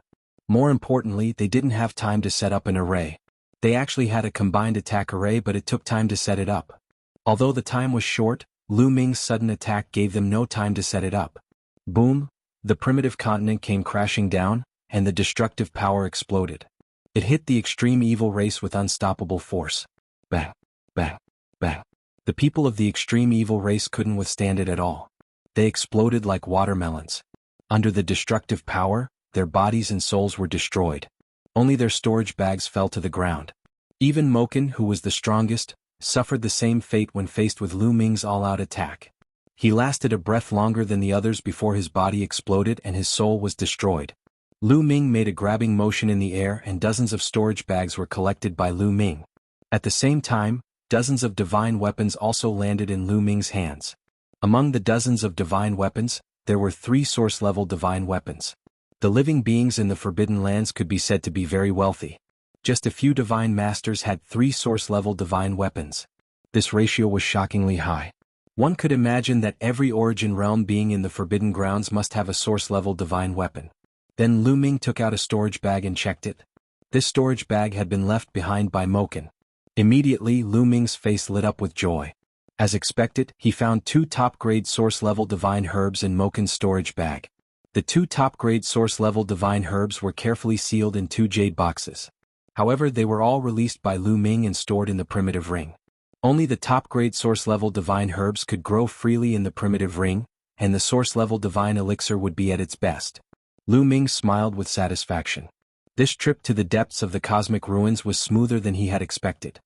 More importantly, they didn't have time to set up an array. They actually had a combined attack array, but it took time to set it up. Although the time was short, Lu Ming's sudden attack gave them no time to set it up. Boom! The primitive continent came crashing down, and the destructive power exploded. It hit the extreme evil race with unstoppable force. Bang! Bang! Bang! The people of the extreme evil race couldn't withstand it at all. They exploded like watermelons. Under the destructive power, their bodies and souls were destroyed. Only their storage bags fell to the ground. Even Moken, who was the strongest, suffered the same fate when faced with Lu Ming's all-out attack. He lasted a breath longer than the others before his body exploded and his soul was destroyed. Lu Ming made a grabbing motion in the air and dozens of storage bags were collected by Lu Ming. At the same time, dozens of divine weapons also landed in Lu Ming's hands. Among the dozens of divine weapons, there were 3 source-level divine weapons. The living beings in the Forbidden Lands could be said to be very wealthy. Just a few divine masters had 3 source-level divine weapons. This ratio was shockingly high. One could imagine that every origin realm being in the Forbidden Grounds must have a source-level divine weapon. Then Lu Ming took out a storage bag and checked it. This storage bag had been left behind by Moken. Immediately, Lu Ming's face lit up with joy. As expected, he found 2 top-grade source-level divine herbs in Moken's storage bag. The 2 top-grade source-level divine herbs were carefully sealed in 2 jade boxes. However, they were all released by Lu Ming and stored in the primitive ring. Only the top-grade source-level divine herbs could grow freely in the primitive ring, and the source-level divine elixir would be at its best. Lu Ming smiled with satisfaction. This trip to the depths of the cosmic ruins was smoother than he had expected.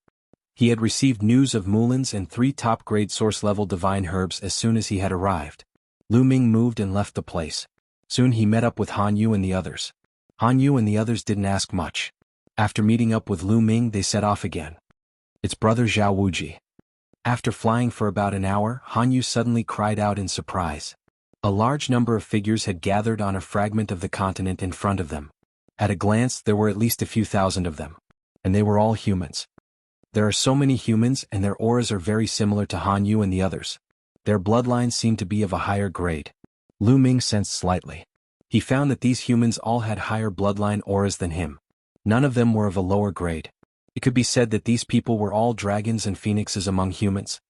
He had received news of Mulan's and 3 top-grade source-level divine herbs as soon as he had arrived. Lu Ming moved and left the place. Soon he met up with Han Yu and the others. Han Yu and the others didn't ask much. After meeting up with Lu Ming, they set off again. It's brother Zhao Wuji. After flying for about an hour, Han Yu suddenly cried out in surprise. A large number of figures had gathered on a fragment of the continent in front of them. At a glance, there were at least a few thousand of them. And they were all humans. There are so many humans and their auras are very similar to Han Yu and the others. Their bloodlines seem to be of a higher grade. Lu Ming sensed slightly. He found that these humans all had higher bloodline auras than him. None of them were of a lower grade. It could be said that these people were all dragons and phoenixes among humans.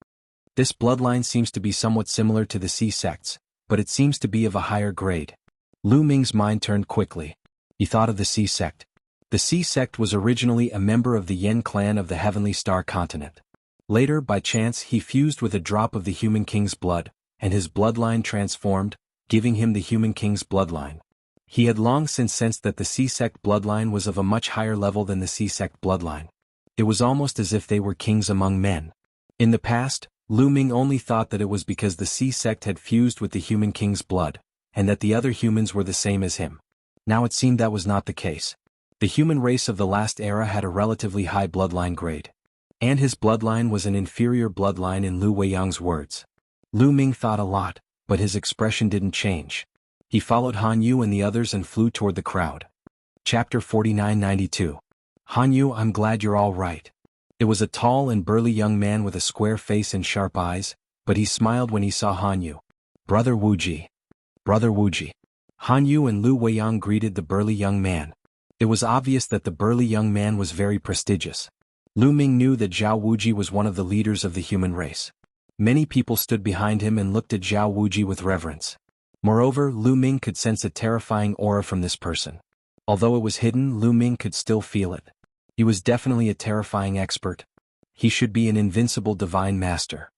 This bloodline seems to be somewhat similar to the sea sects, but it seems to be of a higher grade. Lu Ming's mind turned quickly. He thought of the sea sect. The Sea Sect was originally a member of the Yen clan of the Heavenly Star continent. Later, by chance, he fused with a drop of the Human King's blood, and his bloodline transformed, giving him the Human King's bloodline. He had long since sensed that the Sea Sect bloodline was of a much higher level than the Sea Sect bloodline. It was almost as if they were kings among men. In the past, Lu Ming only thought that it was because the Sea Sect had fused with the Human King's blood, and that the other humans were the same as him. Now it seemed that was not the case. The human race of the last era had a relatively high bloodline grade. And his bloodline was an inferior bloodline in Lu Weiyang's words. Lu Ming thought a lot, but his expression didn't change. He followed Han Yu and the others and flew toward the crowd. Chapter 4992. Han Yu, I'm glad you're all right. It was a tall and burly young man with a square face and sharp eyes, but he smiled when he saw Han Yu. Brother Wuji. Brother Wuji. Han Yu and Lu Weiyang greeted the burly young man. It was obvious that the burly young man was very prestigious. Lu Ming knew that Zhao Wuji was one of the leaders of the human race. Many people stood behind him and looked at Zhao Wuji with reverence. Moreover, Lu Ming could sense a terrifying aura from this person. Although it was hidden, Lu Ming could still feel it. He was definitely a terrifying expert. He should be an invincible divine master.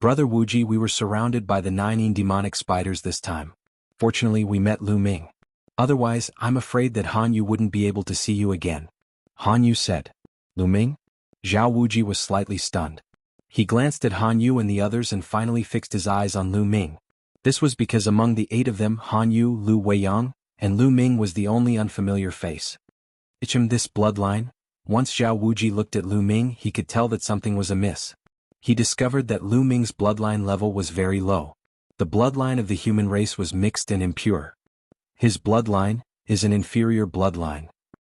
Brother Wuji, we were surrounded by the 9 demonic spiders this time. Fortunately, we met Lu Ming. Otherwise, I'm afraid that Han Yu wouldn't be able to see you again. Han Yu said. Lu Ming? Zhao Wuji was slightly stunned. He glanced at Han Yu and the others and finally fixed his eyes on Lu Ming. This was because among the 8 of them, Han Yu, Lu Weiyang, and Lu Ming was the only unfamiliar face. This bloodline? Once Zhao Wuji looked at Lu Ming, he could tell that something was amiss. He discovered that Lu Ming's bloodline level was very low. The bloodline of the human race was mixed and impure. His bloodline is an inferior bloodline.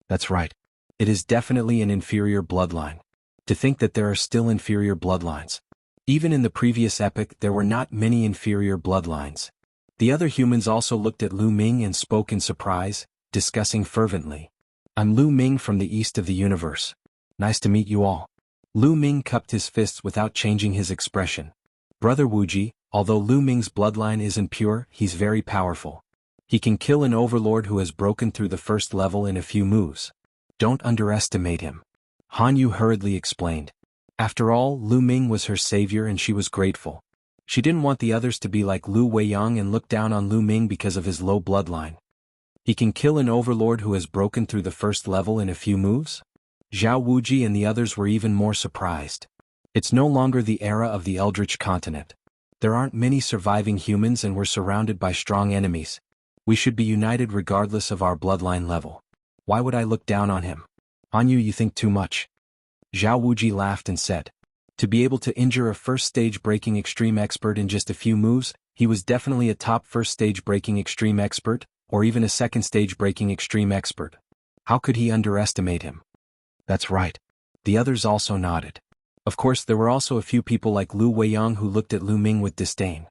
That's right. It is definitely an inferior bloodline. To think that there are still inferior bloodlines. Even in the previous epoch there were not many inferior bloodlines. The other humans also looked at Lu Ming and spoke in surprise, discussing fervently. I'm Lu Ming from the east of the universe. Nice to meet you all. Lu Ming cupped his fists without changing his expression. Brother Wuji, although Lu Ming's bloodline isn't pure, he's very powerful. He can kill an overlord who has broken through the first level in a few moves. Don't underestimate him. Han Yu hurriedly explained. After all, Lu Ming was her savior and she was grateful. She didn't want the others to be like Lu Weiyang and look down on Lu Ming because of his low bloodline. He can kill an overlord who has broken through the first level in a few moves? Zhao Wuji and the others were even more surprised. It's no longer the era of the Eldritch continent. There aren't many surviving humans and we're surrounded by strong enemies. We should be united regardless of our bloodline level. Why would I look down on him? Han Yu, you think too much. Zhao Wuji laughed and said. To be able to injure a first-stage breaking extreme expert in just a few moves, he was definitely a top first-stage breaking extreme expert, or even a second-stage breaking extreme expert. How could he underestimate him? That's right. The others also nodded. Of course, there were also a few people like Lu Weiyang who looked at Lu Ming with disdain.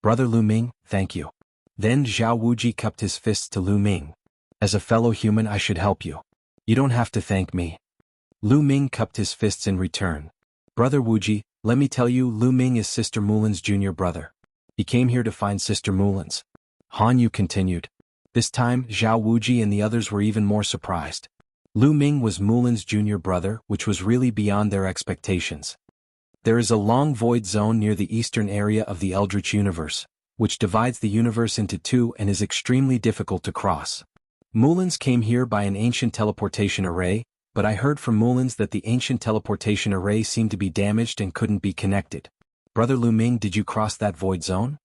Brother Lu Ming, thank you. Then Zhao Wuji cupped his fists to Lu Ming. As a fellow human, I should help you. You don't have to thank me. Lu Ming cupped his fists in return. Brother Wuji, let me tell you, Lu Ming is Sister Mulan's junior brother. He came here to find Sister Mulan's. Han Yu continued. This time, Zhao Wuji and the others were even more surprised. Lu Ming was Mulan's junior brother, which was really beyond their expectations. There is a long void zone near the eastern area of the Eldritch universe, which divides the universe into two and is extremely difficult to cross. Mulan's came here by an ancient teleportation array, but I heard from Mulan's that the ancient teleportation array seemed to be damaged and couldn't be connected. Brother Lu Ming, did you cross that void zone?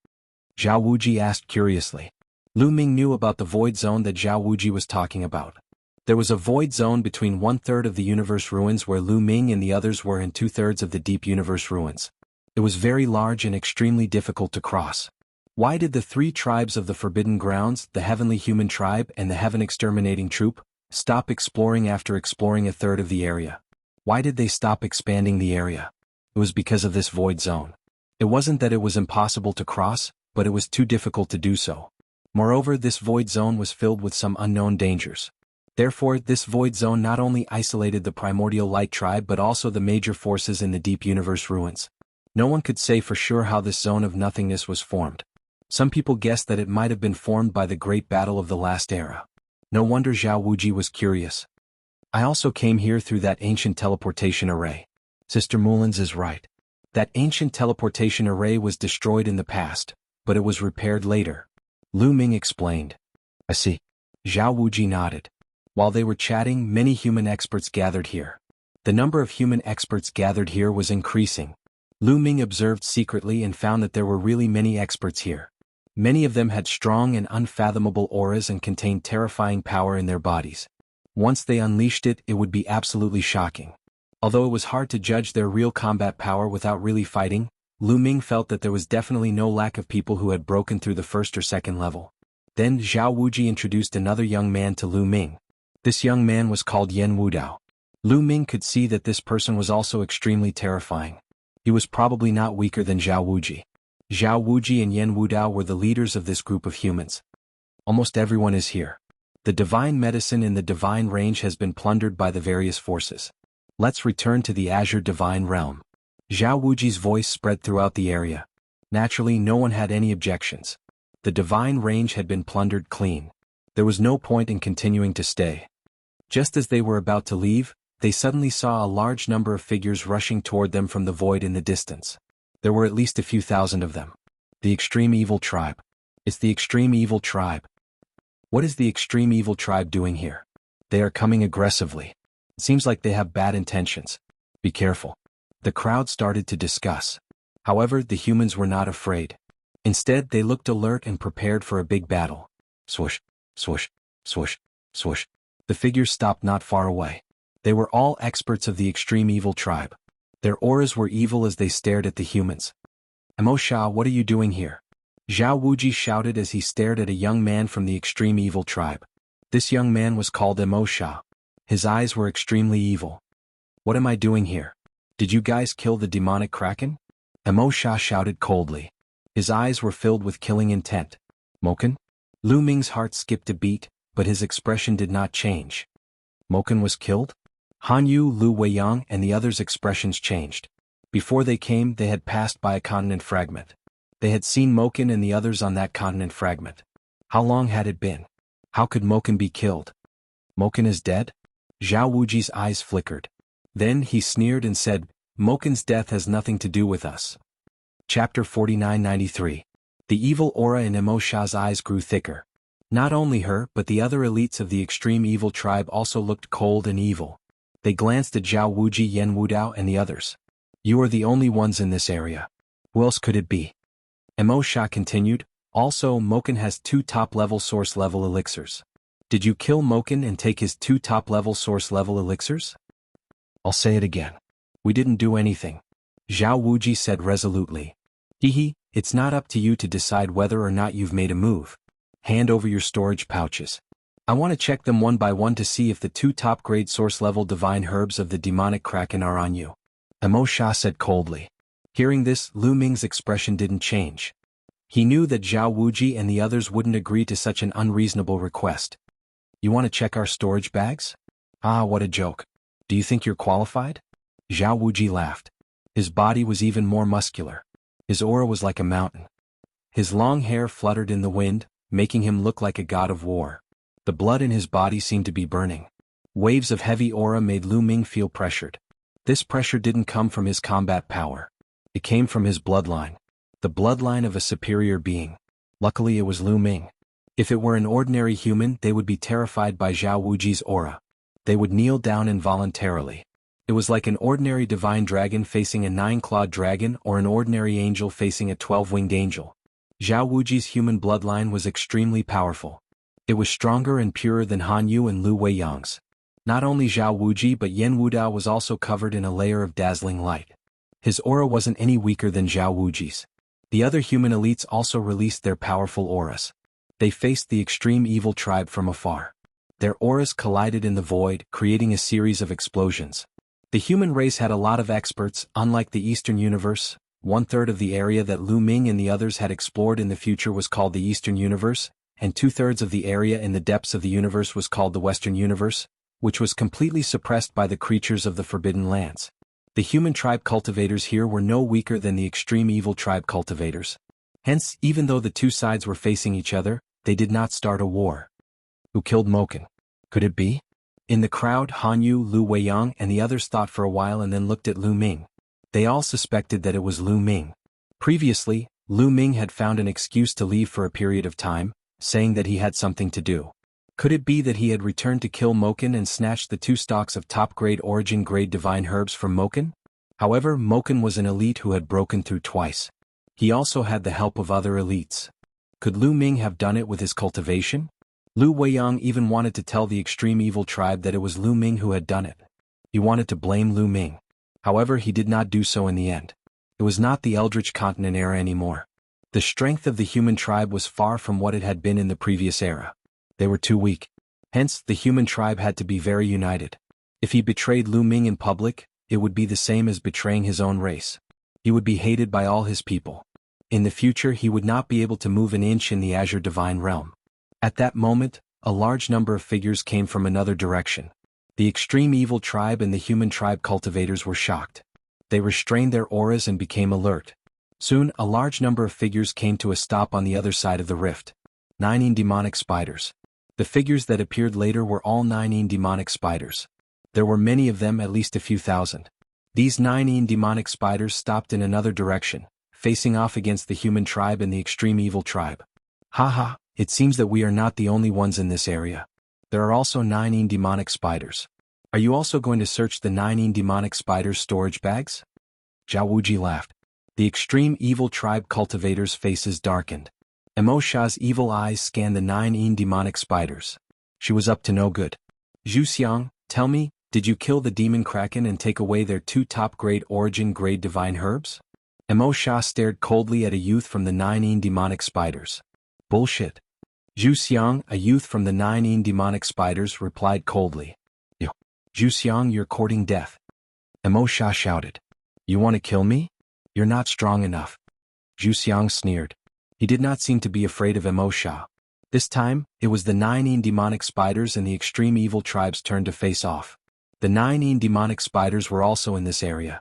Zhao Wuji asked curiously. Lu Ming knew about the void zone that Zhao Wuji was talking about. There was a void zone between 1/3 of the universe ruins where Lu Ming and the others were and 2/3 of the deep universe ruins. It was very large and extremely difficult to cross. Why did the three tribes of the Forbidden Grounds, the Heavenly Human Tribe and the Heaven Exterminating Troop, stop exploring after exploring 1/3 of the area? Why did they stop expanding the area? It was because of this void zone. It wasn't that it was impossible to cross, but it was too difficult to do so. Moreover, this void zone was filled with some unknown dangers. Therefore, this void zone not only isolated the Primordial Light Tribe but also the major forces in the Deep Universe ruins. No one could say for sure how this zone of nothingness was formed. Some people guessed that it might have been formed by the Great Battle of the Last Era. No wonder Zhao Wuji was curious. I also came here through that ancient teleportation array. Sister Mulan's is right. That ancient teleportation array was destroyed in the past, but it was repaired later. Lu Ming explained. I see. Zhao Wuji nodded. While they were chatting, many human experts gathered here. The number of human experts gathered here was increasing. Lu Ming observed secretly and found that there were really many experts here. Many of them had strong and unfathomable auras and contained terrifying power in their bodies. Once they unleashed it, it would be absolutely shocking. Although it was hard to judge their real combat power without really fighting, Lu Ming felt that there was definitely no lack of people who had broken through the first or second level. Then Zhao Wuji introduced another young man to Lu Ming. This young man was called Yan Wudao. Lu Ming could see that this person was also extremely terrifying. He was probably not weaker than Zhao Wuji. Zhao Wuji and Yan Wudao were the leaders of this group of humans. Almost everyone is here. The divine medicine in the divine range has been plundered by the various forces. Let's return to the Azure Divine Realm. Zhao Wuji's voice spread throughout the area. Naturally, no one had any objections. The divine range had been plundered clean. There was no point in continuing to stay. Just as they were about to leave, they suddenly saw a large number of figures rushing toward them from the void in the distance. There were at least a few thousand of them. The Extreme Evil Tribe. It's the Extreme Evil Tribe. What is the Extreme Evil Tribe doing here? They are coming aggressively. It seems like they have bad intentions. Be careful. The crowd started to discuss. However, the humans were not afraid. Instead, they looked alert and prepared for a big battle. Swoosh, swoosh, swoosh, swoosh. The figures stopped not far away. They were all experts of the Extreme Evil Tribe. Their auras were evil as they stared at the humans. Emo Sha, what are you doing here? Zhao Wuji shouted as he stared at a young man from the Extreme Evil Tribe. This young man was called Emo Sha. His eyes were extremely evil. What am I doing here? Did you guys kill the demonic kraken? Emo Sha shouted coldly. His eyes were filled with killing intent. Moken? Lu Ming's heart skipped a beat, but his expression did not change. Moken was killed? Han Yu, Lu Weiyang, and the others' expressions changed. Before they came, they had passed by a continent fragment. They had seen Moken and the others on that continent fragment. How long had it been? How could Moken be killed? Moken is dead? Zhao Wuji's eyes flickered. Then he sneered and said, Moken's death has nothing to do with us. Chapter 4993. The evil aura in Emo Sha's eyes grew thicker. Not only her but the other elites of the extreme evil tribe also looked cold and evil. They glanced at Zhao Wuji, Yen Wudao, and the others. You are the only ones in this area. Who else could it be? Emo Sha continued, also Moken has 2 top-level source-level elixirs. Did you kill Moken and take his 2 top-level source-level elixirs? I'll say it again. We didn't do anything. Zhao Wuji said resolutely. Hehe, it's not up to you to decide whether or not you've made a move. Hand over your storage pouches. I want to check them one by one to see if the 2 top-grade source-level divine herbs of the demonic kraken are on you. Emo Sha said coldly. Hearing this, Lu Ming's expression didn't change. He knew that Zhao Wuji and the others wouldn't agree to such an unreasonable request. You want to check our storage bags? Ah, what a joke. Do you think you're qualified? Zhao Wuji laughed. His body was even more muscular. His aura was like a mountain. His long hair fluttered in the wind, making him look like a god of war. The blood in his body seemed to be burning. Waves of heavy aura made Lu Ming feel pressured. This pressure didn't come from his combat power. It came from his bloodline. The bloodline of a superior being. Luckily it was Lu Ming. If it were an ordinary human, they would be terrified by Zhao Wuji's aura. They would kneel down involuntarily. It was like an ordinary divine dragon facing a 9-clawed dragon or an ordinary angel facing a 12-winged angel. Zhao Wuji's human bloodline was extremely powerful. It was stronger and purer than Han Yu and Lu Weiyang's. Not only Zhao Wuji but Yen Wudao was also covered in a layer of dazzling light. His aura wasn't any weaker than Zhao Wuji's. The other human elites also released their powerful auras. They faced the extreme evil tribe from afar. Their auras collided in the void, creating a series of explosions. The human race had a lot of experts, unlike the Eastern Universe. 1/3 of the area that Lu Ming and the others had explored in the future was called the Eastern Universe, and 2/3 of the area in the depths of the universe was called the Western Universe, which was completely suppressed by the creatures of the Forbidden Lands. The human tribe cultivators here were no weaker than the extreme evil tribe cultivators. Hence, even though the two sides were facing each other, they did not start a war. Who killed Moken? Could it be? In the crowd, Han Yu, Lu Weiyang, and the others thought for a while and then looked at Lu Ming. They all suspected that it was Lu Ming. Previously, Lu Ming had found an excuse to leave for a period of time, saying that he had something to do. Could it be that he had returned to kill Moken and snatched the 2 stalks of top-grade origin-grade divine herbs from Moken? However, Moken was an elite who had broken through twice. He also had the help of other elites. Could Lu Ming have done it with his cultivation? Lu Weiyang even wanted to tell the extreme evil tribe that it was Lu Ming who had done it. He wanted to blame Lu Ming. However, he did not do so in the end. It was not the Eldritch Continent era anymore. The strength of the human tribe was far from what it had been in the previous era. They were too weak. Hence, the human tribe had to be very united. If he betrayed Lu Ming in public, it would be the same as betraying his own race. He would be hated by all his people. In the future, he would not be able to move an inch in the Azure Divine Realm. At that moment, a large number of figures came from another direction. The extreme evil tribe and the human tribe cultivators were shocked. They restrained their auras and became alert. Soon, a large number of figures came to a stop on the other side of the rift. 9 demonic spiders. The figures that appeared later were all 9 demonic spiders. There were many of them, at least a few thousand. These 9 demonic spiders stopped in another direction, facing off against the human tribe and the extreme evil tribe. Haha, it seems that we are not the only ones in this area. There are also 9 demonic spiders. Are you also going to search the 9 demonic spiders' storage bags? Zhao Wuji laughed. The extreme evil tribe cultivators' faces darkened. Emo Sha's evil eyes scanned the 9 demonic spiders. She was up to no good. Zhu Xiang, tell me, did you kill the demon kraken and take away their 2 top-grade origin-grade divine herbs? Emo Sha stared coldly at a youth from the 9 demonic spiders. Bullshit. Zhu Xiang, a youth from the 9 demonic spiders, replied coldly. Yo. Zhu Xiang, you're courting death. Emo Sha shouted. You want to kill me? You're not strong enough. Zhu Xiang sneered. He did not seem to be afraid of Emosha. This time, it was the 9 demonic spiders and the extreme evil tribe's turn to face off. The 9 demonic spiders were also in this area.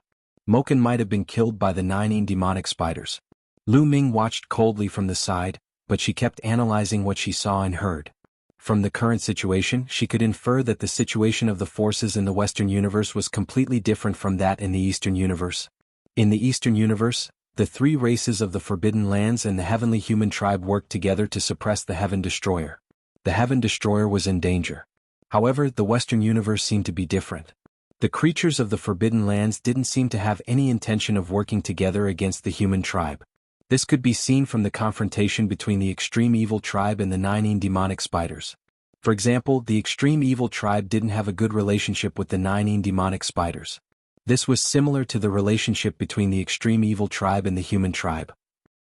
Moken might have been killed by the 9 demonic spiders. Lu Ming watched coldly from the side, but she kept analyzing what she saw and heard. From the current situation, she could infer that the situation of the forces in the Western universe was completely different from that in the Eastern universe. In the Eastern universe, the 3 races of the Forbidden Lands and the Heavenly Human Tribe worked together to suppress the Heaven Destroyer. The Heaven Destroyer was in danger. However, the Western universe seemed to be different. The creatures of the Forbidden Lands didn't seem to have any intention of working together against the Human Tribe. This could be seen from the confrontation between the Extreme Evil Tribe and the 9 demonic spiders. For example, the Extreme Evil Tribe didn't have a good relationship with the 9 demonic spiders. This was similar to the relationship between the Extreme Evil Tribe and the Human Tribe.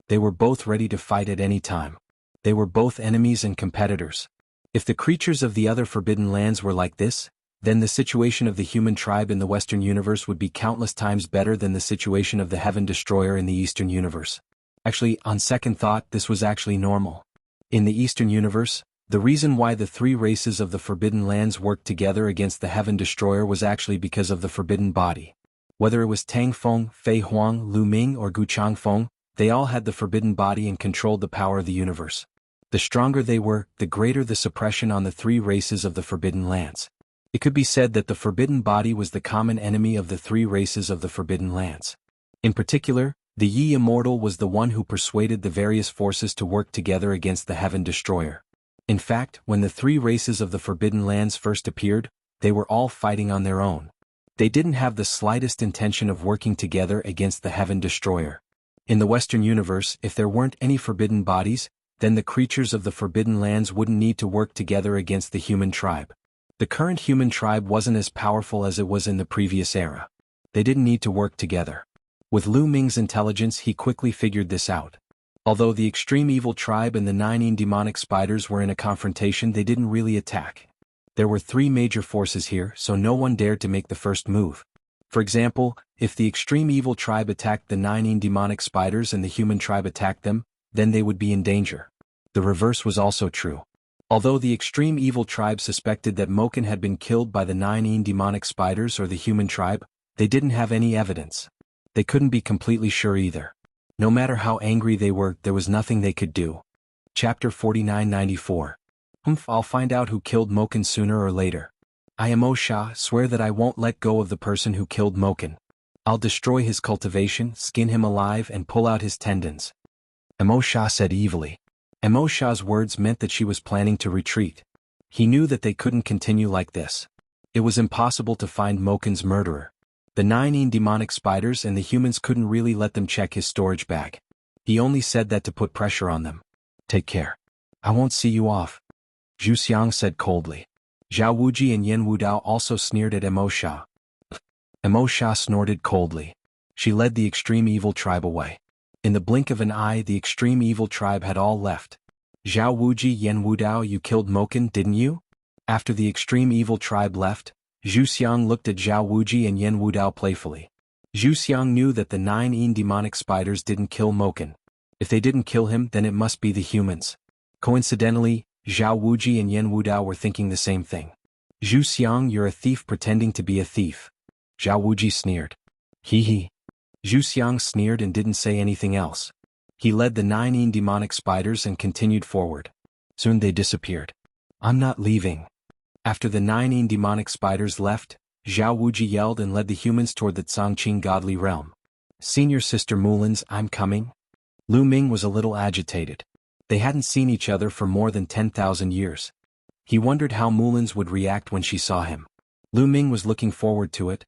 They were both ready to fight at any time. They were both enemies and competitors. If the creatures of the other Forbidden Lands were like this, then the situation of the Human Tribe in the Western universe would be countless times better than the situation of the Heaven Destroyer in the Eastern universe. Actually, on second thought, this was actually normal. In the Eastern universe, the reason why the 3 races of the Forbidden Lands worked together against the Heaven Destroyer was actually because of the Forbidden Body. Whether it was Tang Feng, Fei Huang, Lu Ming or Gu Changfeng, they all had the Forbidden Body and controlled the power of the universe. The stronger they were, the greater the suppression on the 3 races of the Forbidden Lands. It could be said that the Forbidden Body was the common enemy of the 3 races of the Forbidden Lands. In particular, the Yi Immortal was the one who persuaded the various forces to work together against the Heaven Destroyer. In fact, when the 3 races of the Forbidden Lands first appeared, they were all fighting on their own. They didn't have the slightest intention of working together against the Heaven Destroyer. In the Western universe, if there weren't any Forbidden Bodies, then the creatures of the Forbidden Lands wouldn't need to work together against the Human Tribe. The current Human Tribe wasn't as powerful as it was in the previous era. They didn't need to work together. With Lu Ming's intelligence, he quickly figured this out. Although the Extreme Evil Tribe and the 9 demonic spiders were in a confrontation, they didn't really attack. There were 3 major forces here, so no one dared to make the first move. For example, if the Extreme Evil Tribe attacked the 9 demonic spiders and the Human Tribe attacked them, then they would be in danger. The reverse was also true. Although the Extreme Evil Tribe suspected that Moken had been killed by the 9 demonic spiders or the Human Tribe, they didn't have any evidence. They couldn't be completely sure either. No matter how angry they were, there was nothing they could do. Chapter 4994. I'll find out who killed Moken sooner or later. I Emosha swear that I won't let go of the person who killed Moken. I'll destroy his cultivation, skin him alive and pull out his tendons. Emosha said evilly. Emosha's words meant that she was planning to retreat. He knew that they couldn't continue like this. It was impossible to find Moken's murderer. The 9 demonic spiders and the humans couldn't really let them check his storage bag. He only said that to put pressure on them. Take care. I won't see you off. Zhu Xiang said coldly. Zhao Wuji and Yen Wudao also sneered at Emosha. Emosha snorted coldly. She led the Extreme Evil Tribe away. In the blink of an eye, the Extreme Evil Tribe had all left. Zhao Wuji, Yen Wudao, you killed Moken, didn't you? After the Extreme Evil Tribe left, Zhu Xiang looked at Zhao Wuji and Yen Wudao playfully. Zhu Xiang knew that the 9 demonic spiders didn't kill Moken. If they didn't kill him, then it must be the humans. Coincidentally, Zhao Wuji and Yen Wudao were thinking the same thing. Zhu Xiang, you're a thief pretending to be a thief. Zhao Wuji sneered. Hee hee. Zhu Xiang sneered and didn't say anything else. He led the 9 demonic spiders and continued forward. Soon they disappeared. I'm not leaving. After the 9 demonic spiders left, Zhao Wuji yelled and led the humans toward the Zhangqing godly realm. Senior Sister Mulin's, I'm coming. Lu Ming was a little agitated. They hadn't seen each other for more than 10,000 years. He wondered how Mulin's would react when she saw him. Lu Ming was looking forward to it.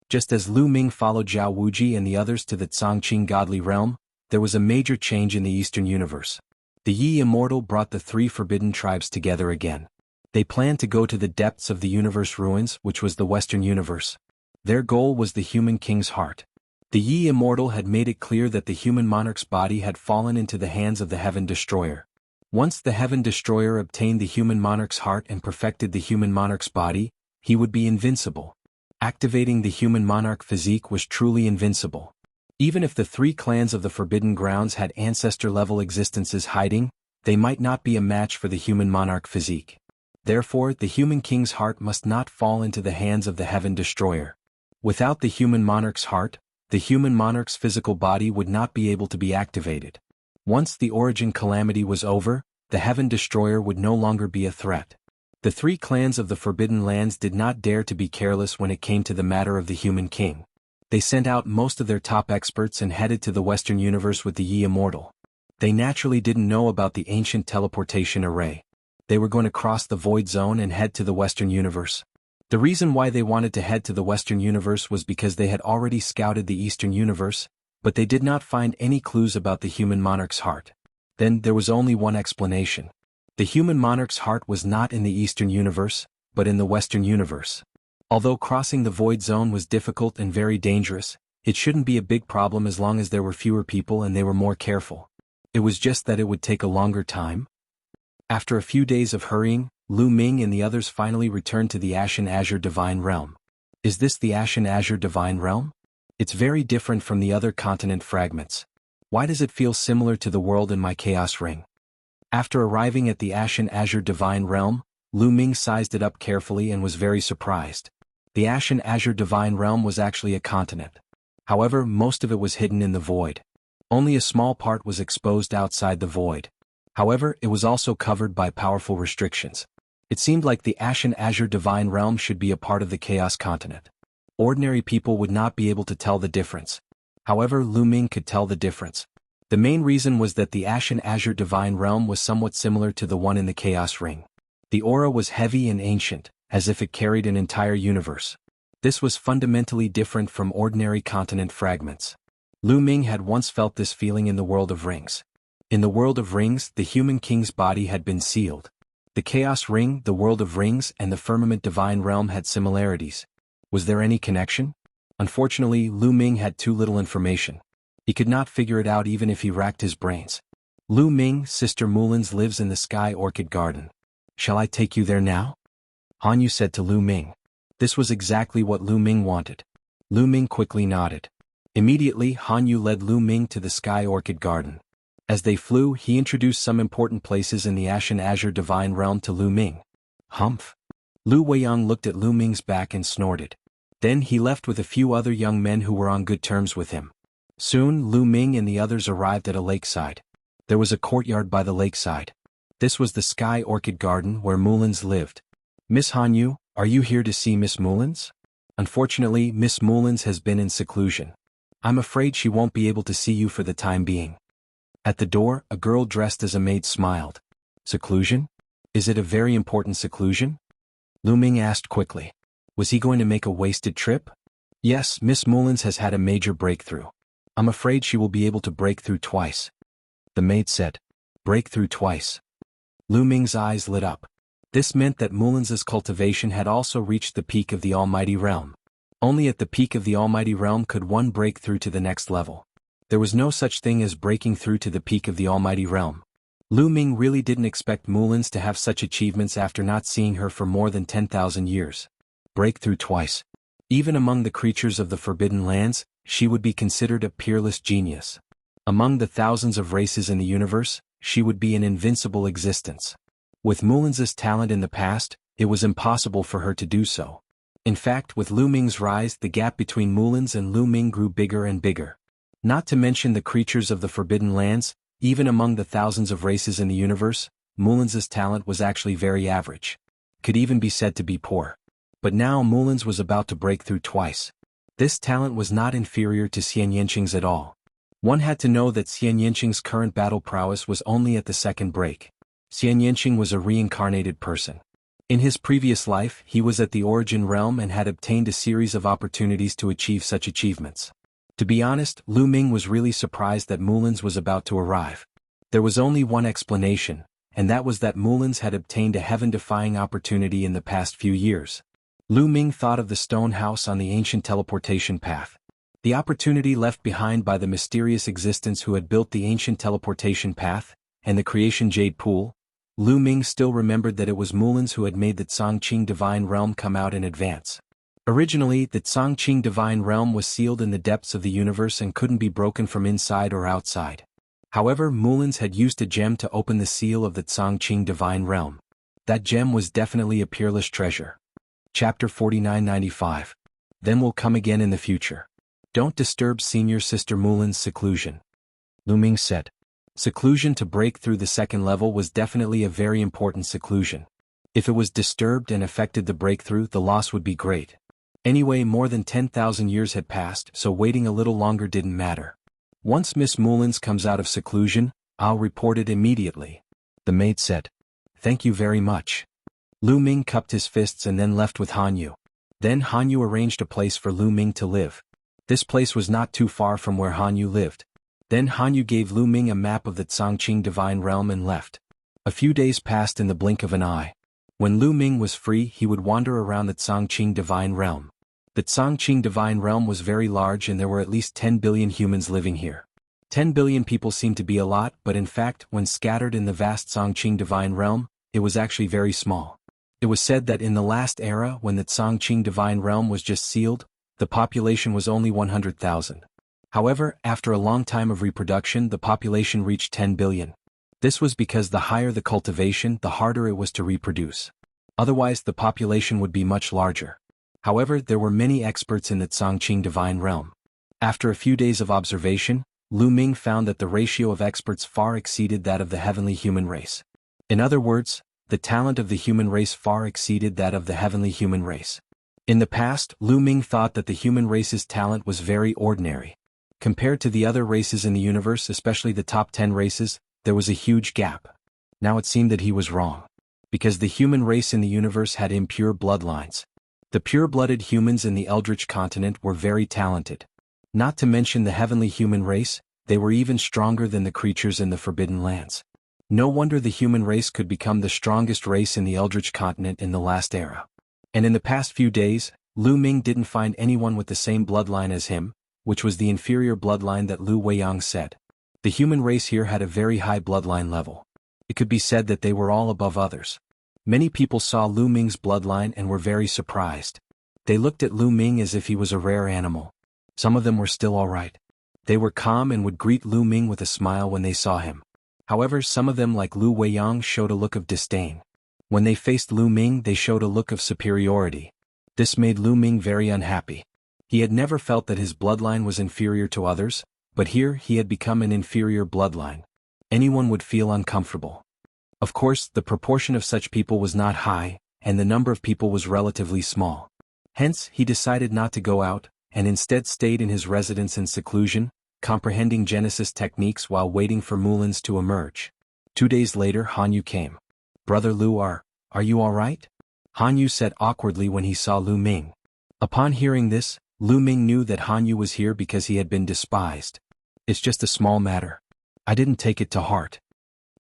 Just as Lu Ming followed Zhao Wuji and the others to the Zhangqing godly realm, there was a major change in the Eastern universe. The Yi Immortal brought the 3 forbidden tribes together again. They planned to go to the depths of the universe ruins, which was the Western universe. Their goal was the human king's heart. The Yi Immortal had made it clear that the human monarch's body had fallen into the hands of the Heaven Destroyer. Once the Heaven Destroyer obtained the human monarch's heart and perfected the human monarch's body, he would be invincible. Activating the human monarch physique was truly invincible. Even if the three clans of the Forbidden Grounds had ancestor-level existences hiding, they might not be a match for the human monarch physique. Therefore, the human king's heart must not fall into the hands of the Heaven Destroyer. Without the human monarch's heart, the human monarch's physical body would not be able to be activated. Once the origin calamity was over, the Heaven Destroyer would no longer be a threat. The three clans of the Forbidden Lands did not dare to be careless when it came to the matter of the human king. They sent out most of their top experts and headed to the Western Universe with the Yi Immortal. They naturally didn't know about the ancient teleportation array. They were going to cross the Void Zone and head to the Western Universe. The reason why they wanted to head to the Western Universe was because they had already scouted the Eastern Universe, but they did not find any clues about the human monarch's heart. Then there was only one explanation. The human monarch's heart was not in the Eastern Universe, but in the Western Universe. Although crossing the Void Zone was difficult and very dangerous, it shouldn't be a big problem as long as there were fewer people and they were more careful. It was just that it would take a longer time. After a few days of hurrying, Lu Ming and the others finally returned to the Ashen Azure Divine Realm. Is this the Ashen Azure Divine Realm? It's very different from the other continent fragments. Why does it feel similar to the world in my Chaos Ring? After arriving at the Ashen Azure Divine Realm, Lu Ming sized it up carefully and was very surprised. The Ashen Azure Divine Realm was actually a continent. However, most of it was hidden in the void. Only a small part was exposed outside the void. However, it was also covered by powerful restrictions. It seemed like the Ashen Azure Divine Realm should be a part of the Chaos Continent. Ordinary people would not be able to tell the difference. However, Lu Ming could tell the difference. The main reason was that the Ashen Azure Divine Realm was somewhat similar to the one in the Chaos Ring. The aura was heavy and ancient, as if it carried an entire universe. This was fundamentally different from ordinary continent fragments. Lu Ming had once felt this feeling in the World of Rings. In the World of Rings, the human king's body had been sealed. The Chaos Ring, the World of Rings, and the Firmament Divine Realm had similarities. Was there any connection? Unfortunately, Lu Ming had too little information. He could not figure it out even if he racked his brains. Lu Ming, Sister Mulin's lives in the Sky Orchid Garden. Shall I take you there now? Han Yu said to Lu Ming. This was exactly what Lu Ming wanted. Lu Ming quickly nodded. Immediately, Han Yu led Lu Ming to the Sky Orchid Garden. As they flew, he introduced some important places in the Ashen Azure Divine Realm to Lu Ming. Humph. Lu Weiyang looked at Lu Ming's back and snorted. Then he left with a few other young men who were on good terms with him. Soon, Lu Ming and the others arrived at a lakeside. There was a courtyard by the lakeside. This was the Sky Orchid Garden where Mulin's lived. Miss Han Yu, are you here to see Miss Mulin's? Unfortunately, Miss Mulin's has been in seclusion. I'm afraid she won't be able to see you for the time being. At the door, a girl dressed as a maid smiled. Seclusion? Is it a very important seclusion? Lu Ming asked quickly. Was he going to make a wasted trip? Yes, Miss Mulin's has had a major breakthrough. I'm afraid she will be able to break through twice. The maid said. Break through twice. Lu Ming's eyes lit up. This meant that Mulin's cultivation had also reached the peak of the Almighty Realm. Only at the peak of the Almighty Realm could one break through to the next level. There was no such thing as breaking through to the peak of the Almighty Realm. Lu Ming really didn't expect Mulin's to have such achievements after not seeing her for more than 10,000 years. Break through twice. Even among the creatures of the Forbidden Lands, she would be considered a peerless genius. Among the thousands of races in the universe, she would be an invincible existence. With Mulin's talent in the past, it was impossible for her to do so. In fact, with Lu Ming's rise, the gap between Mulin's and Lu Ming grew bigger and bigger. Not to mention the creatures of the Forbidden Lands, even among the thousands of races in the universe, Mulin's talent was actually very average. Could even be said to be poor. But now Mulin's was about to break through twice. This talent was not inferior to Xian Yanqing's at all. One had to know that Xian Yanqing's current battle prowess was only at the second break. Xian Yanqing was a reincarnated person. In his previous life, he was at the Origin Realm and had obtained a series of opportunities to achieve such achievements. To be honest, Lu Ming was really surprised that Mulin's was about to arrive. There was only one explanation, and that was that Mulin's had obtained a heaven-defying opportunity in the past few years. Lu Ming thought of the stone house on the ancient teleportation path. The opportunity left behind by the mysterious existence who had built the ancient teleportation path, and the creation jade pool. Lu Ming still remembered that it was Mulin's who had made the Tsongqing divine realm come out in advance. Originally, the Tsangqing divine realm was sealed in the depths of the universe and couldn't be broken from inside or outside. However, Mullins had used a gem to open the seal of the Tsangqing divine realm. That gem was definitely a peerless treasure. Chapter 4995. Then we'll come again in the future. Don't disturb senior sister Mullins' seclusion. Lu Ming said. Seclusion to break through the second level was definitely a very important seclusion. If it was disturbed and affected the breakthrough, the loss would be great. Anyway, more than 10,000 years had passed, so waiting a little longer didn't matter. Once Miss Mullins comes out of seclusion, I'll report it immediately. The maid said. Thank you very much. Lu Ming cupped his fists and then left with Han Yu. Then Han Yu arranged a place for Lu Ming to live. This place was not too far from where Han Yu lived. Then Han Yu gave Lu Ming a map of the Tsangqing divine realm and left. A few days passed in the blink of an eye. When Lu Ming was free, he would wander around the Tsangqing divine realm. The Tsangqing divine realm was very large and there were at least 10 billion humans living here. 10 billion people seemed to be a lot, but in fact, when scattered in the vast Tsangqing divine realm, it was actually very small. It was said that in the last era, when the Tsangqing divine realm was just sealed, the population was only 100,000. However, after a long time of reproduction, the population reached 10 billion. This was because the higher the cultivation, the harder it was to reproduce. Otherwise, the population would be much larger. However, there were many experts in the Tsangqing divine realm. After a few days of observation, Lu Ming found that the ratio of experts far exceeded that of the heavenly human race. In other words, the talent of the human race far exceeded that of the heavenly human race. In the past, Lu Ming thought that the human race's talent was very ordinary. Compared to the other races in the universe, especially the top 10 races, there was a huge gap. Now it seemed that he was wrong. Because the human race in the universe had impure bloodlines. The pure-blooded humans in the Eldritch continent were very talented. Not to mention the heavenly human race, they were even stronger than the creatures in the Forbidden Lands. No wonder the human race could become the strongest race in the Eldritch continent in the last era. And in the past few days, Lu Ming didn't find anyone with the same bloodline as him, which was the inferior bloodline that Lu Weiyang said. The human race here had a very high bloodline level. It could be said that they were all above others. Many people saw Lu Ming's bloodline and were very surprised. They looked at Lu Ming as if he was a rare animal. Some of them were still all right. They were calm and would greet Lu Ming with a smile when they saw him. However, some of them, like Lu Weiyang, showed a look of disdain. When they faced Lu Ming, they showed a look of superiority. This made Lu Ming very unhappy. He had never felt that his bloodline was inferior to others, but here he had become an inferior bloodline. Anyone would feel uncomfortable. Of course, the proportion of such people was not high, and the number of people was relatively small. Hence, he decided not to go out, and instead stayed in his residence in seclusion, comprehending Genesis techniques while waiting for Mullins to emerge. 2 days later, Han Yu came. Brother Lu, are you all right? Han Yu said awkwardly when he saw Lu Ming. Upon hearing this, Lu Ming knew that Han Yu was here because he had been despised. It's just a small matter. I didn't take it to heart.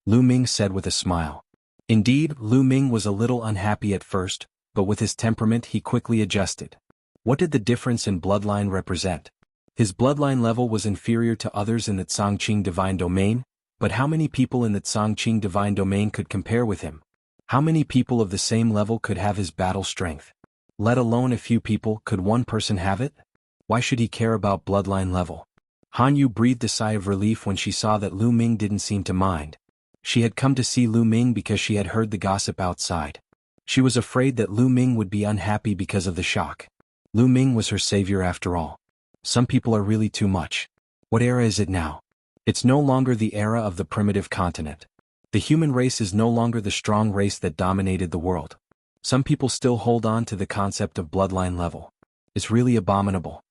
Lu Ming said with a smile. Indeed, Lu Ming was a little unhappy at first, but with his temperament he quickly adjusted. What did the difference in bloodline represent? His bloodline level was inferior to others in the Tsangqing divine domain, but how many people in the Tsangqing divine domain could compare with him? How many people of the same level could have his battle strength? Let alone a few people, could one person have it? Why should he care about bloodline level? Han Yu breathed a sigh of relief when she saw that Lu Ming didn't seem to mind. She had come to see Lu Ming because she had heard the gossip outside. She was afraid that Lu Ming would be unhappy because of the shock. Lu Ming was her savior after all. Some people are really too much. What era is it now? It's no longer the era of the primitive continent. The human race is no longer the strong race that dominated the world. Some people still hold on to the concept of bloodline level. It's really abominable.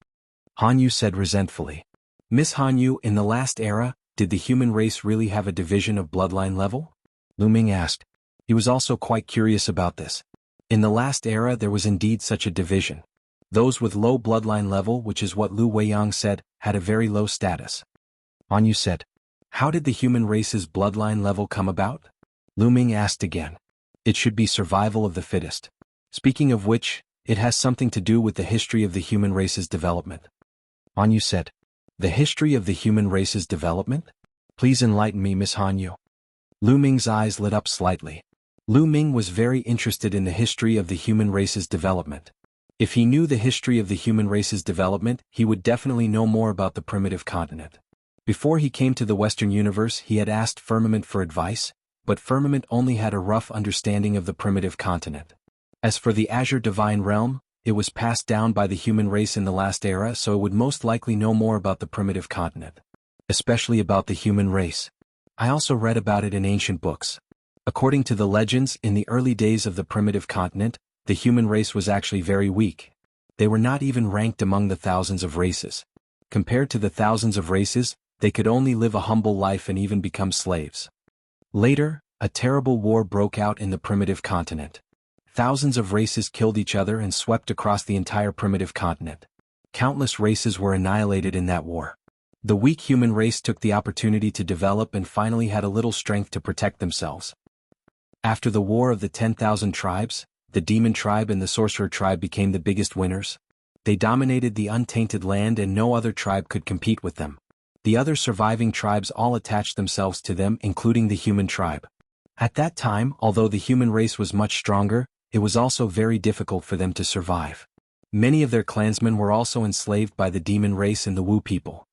Han Yu said resentfully. Miss Han Yu, in the last era, did the human race really have a division of bloodline level? Lu Ming asked. He was also quite curious about this. In the last era there was indeed such a division. Those with low bloodline level, which is what Lu Weiyang said, had a very low status. Han Yu said. How did the human race's bloodline level come about? Lu Ming asked again. It should be survival of the fittest. Speaking of which, it has something to do with the history of the human race's development. Han Yu said. The history of the human race's development? Please enlighten me, Miss Han Yu. Lu Ming's eyes lit up slightly. Lu Ming was very interested in the history of the human race's development. If he knew the history of the human race's development, he would definitely know more about the primitive continent. Before he came to the Western universe, he had asked Firmament for advice, but Firmament only had a rough understanding of the primitive continent. As for the Azure Divine Realm, it was passed down by the human race in the last era, so it would most likely know more about the primitive continent. Especially about the human race. I also read about it in ancient books. According to the legends, in the early days of the primitive continent, the human race was actually very weak. They were not even ranked among the thousands of races. Compared to the thousands of races, they could only live a humble life and even become slaves. Later, a terrible war broke out in the primitive continent. Thousands of races killed each other and swept across the entire primitive continent. Countless races were annihilated in that war. The weak human race took the opportunity to develop and finally had a little strength to protect themselves. After the War of the 10,000 Tribes, the Demon Tribe and the Sorcerer Tribe became the biggest winners. They dominated the untainted land and no other tribe could compete with them. The other surviving tribes all attached themselves to them, including the human tribe. At that time, although the human race was much stronger, it was also very difficult for them to survive. Many of their clansmen were also enslaved by the demon race and the Wu people.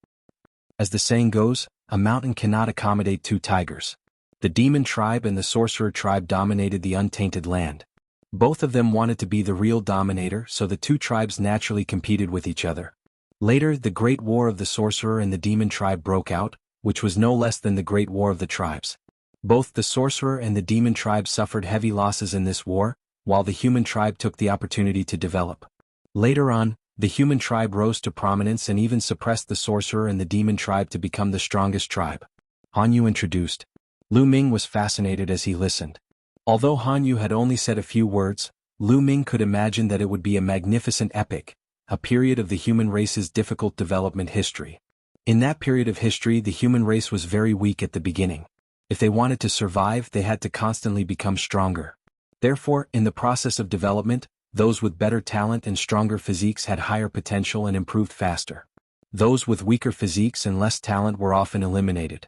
As the saying goes, a mountain cannot accommodate two tigers. The demon tribe and the sorcerer tribe dominated the untainted land. Both of them wanted to be the real dominator, so the two tribes naturally competed with each other. Later, the Great War of the Sorcerer and the Demon Tribe broke out, which was no less than the Great War of the Tribes. Both the Sorcerer and the Demon Tribe suffered heavy losses in this war, while the Human Tribe took the opportunity to develop. Later on, the Human Tribe rose to prominence and even suppressed the Sorcerer and the Demon Tribe to become the strongest tribe. Han Yu introduced. Lu Ming was fascinated as he listened. Although Han Yu had only said a few words, Lu Ming could imagine that it would be a magnificent epic, a period of the human race's difficult development history. In that period of history, the human race was very weak at the beginning. If they wanted to survive, they had to constantly become stronger. Therefore, in the process of development, those with better talent and stronger physiques had higher potential and improved faster. Those with weaker physiques and less talent were often eliminated.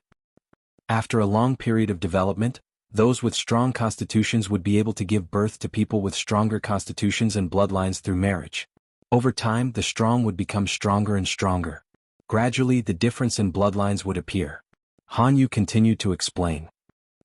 After a long period of development, those with strong constitutions would be able to give birth to people with stronger constitutions and bloodlines through marriage. Over time, the strong would become stronger and stronger. Gradually, the difference in bloodlines would appear. Han Yu continued to explain.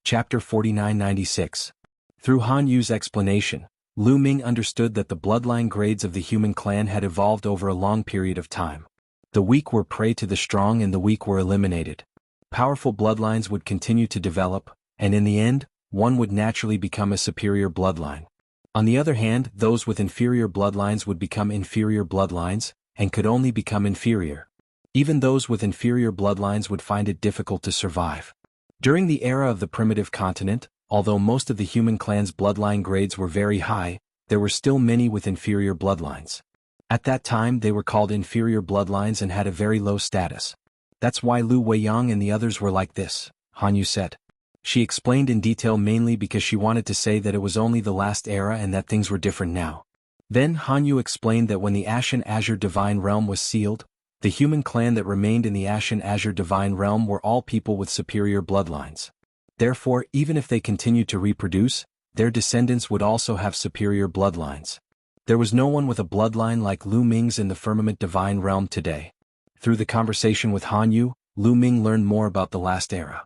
Chapter 4996. Through Han Yu's explanation, Lu Ming understood that the bloodline grades of the human clan had evolved over a long period of time. The weak were prey to the strong and the weak were eliminated. Powerful bloodlines would continue to develop, and in the end, one would naturally become a superior bloodline. On the other hand, those with inferior bloodlines would become inferior bloodlines, and could only become inferior. Even those with inferior bloodlines would find it difficult to survive. During the era of the primitive continent, although most of the human clan's bloodline grades were very high, there were still many with inferior bloodlines. At that time, they were called inferior bloodlines and had a very low status. That's why Lu Weiyang and the others were like this, Han Yu said. She explained in detail mainly because she wanted to say that it was only the last era and that things were different now. Then Han Yu explained that when the Ashen Azure Divine Realm was sealed, the human clan that remained in the Ashen Azure Divine Realm were all people with superior bloodlines. Therefore, even if they continued to reproduce, their descendants would also have superior bloodlines. There was no one with a bloodline like Lu Ming's in the Firmament Divine Realm today. Through the conversation with Han Yu, Lu Ming learned more about the last era.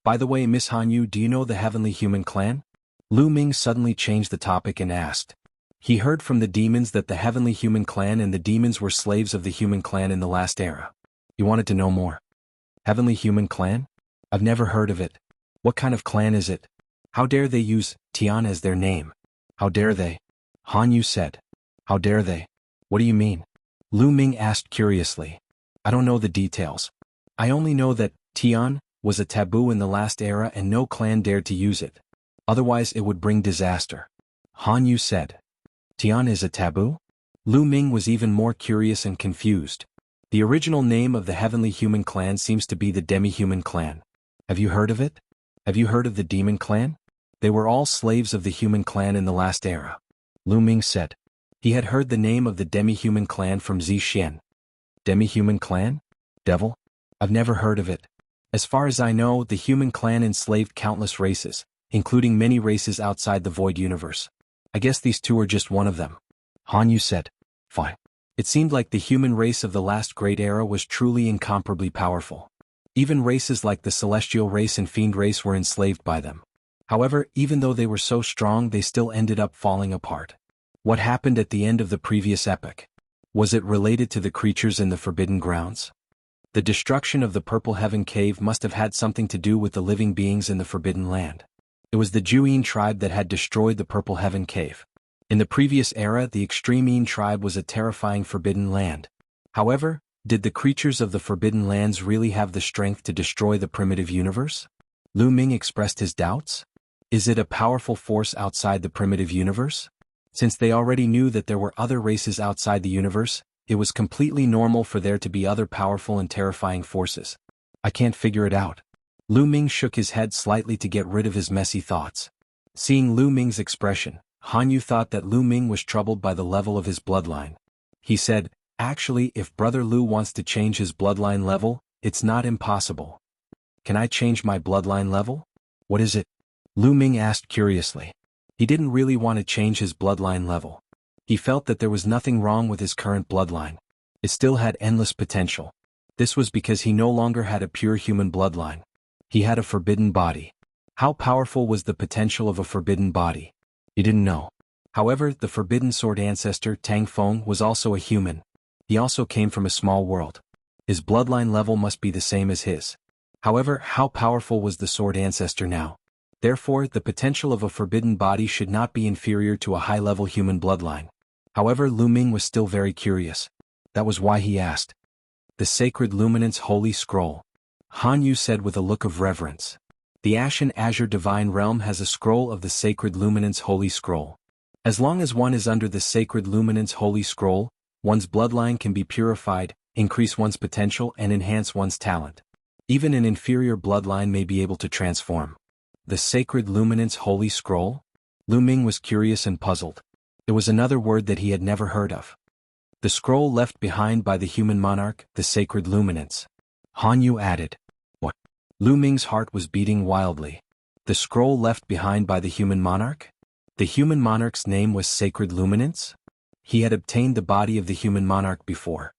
By the way, Miss Han Yu, do you know the Heavenly Human Clan? Lu Ming suddenly changed the topic and asked. He heard from the demons that the Heavenly Human Clan and the demons were slaves of the Human Clan in the last era. He wanted to know more. Heavenly Human Clan? I've never heard of it. What kind of clan is it? How dare they use Tian as their name? How dare they? Han Yu said. How dare they? What do you mean? Lu Ming asked curiously. I don't know the details. I only know that Tian was a taboo in the last era and no clan dared to use it. Otherwise it would bring disaster. Han Yu said. Tian is a taboo? Lu Ming was even more curious and confused. The original name of the Heavenly Human Clan seems to be the Demi-Human Clan. Have you heard of it? Have you heard of the Demon Clan? They were all slaves of the Human Clan in the last era. Lu Ming said. He had heard the name of the Demi-Human Clan from Zi Xian. Demi-Human Clan? Devil? I've never heard of it. As far as I know, the Human Clan enslaved countless races, including many races outside the Void Universe. I guess these two are just one of them. Han Yu said. Fine. It seemed like the human race of the last great era was truly incomparably powerful. Even races like the celestial race and fiend race were enslaved by them. However, even though they were so strong, they still ended up falling apart. What happened at the end of the previous epoch? Was it related to the creatures in the Forbidden Grounds? The destruction of the Purple Heaven Cave must have had something to do with the living beings in the Forbidden Land. It was the Juyin tribe that had destroyed the Purple Heaven Cave. In the previous era, the Extreme Yin tribe was a terrifying Forbidden Land. However, did the creatures of the Forbidden Lands really have the strength to destroy the primitive universe? Lu Ming expressed his doubts. Is it a powerful force outside the primitive universe? Since they already knew that there were other races outside the universe, it was completely normal for there to be other powerful and terrifying forces. I can't figure it out. Lu Ming shook his head slightly to get rid of his messy thoughts. Seeing Lu Ming's expression, Han Yu thought that Lu Ming was troubled by the level of his bloodline. He said, actually, if Brother Lu wants to change his bloodline level, it's not impossible. Can I change my bloodline level? What is it? Lu Ming asked curiously. He didn't really want to change his bloodline level. He felt that there was nothing wrong with his current bloodline. It still had endless potential. This was because he no longer had a pure human bloodline. He had a forbidden body. How powerful was the potential of a forbidden body? He didn't know. However, the forbidden sword ancestor Tang Feng was also a human. He also came from a small world. His bloodline level must be the same as his. However, how powerful was the sword ancestor now? Therefore, the potential of a forbidden body should not be inferior to a high-level human bloodline. However, Lu Ming was still very curious. That was why he asked. The Sacred Luminance Holy Scroll. Han Yu said with a look of reverence. The Ashen Azure Divine Realm has a scroll of the Sacred Luminance Holy Scroll. As long as one is under the Sacred Luminance Holy Scroll, one's bloodline can be purified, increase one's potential and enhance one's talent. Even an inferior bloodline may be able to transform. The Sacred Luminance Holy Scroll? Lu Ming was curious and puzzled. It was another word that he had never heard of. The scroll left behind by the human monarch, the Sacred Luminance. Han Yu added. What? Lu Ming's heart was beating wildly. The scroll left behind by the human monarch? The human monarch's name was Sacred Luminance? He had obtained the body of the human monarch before.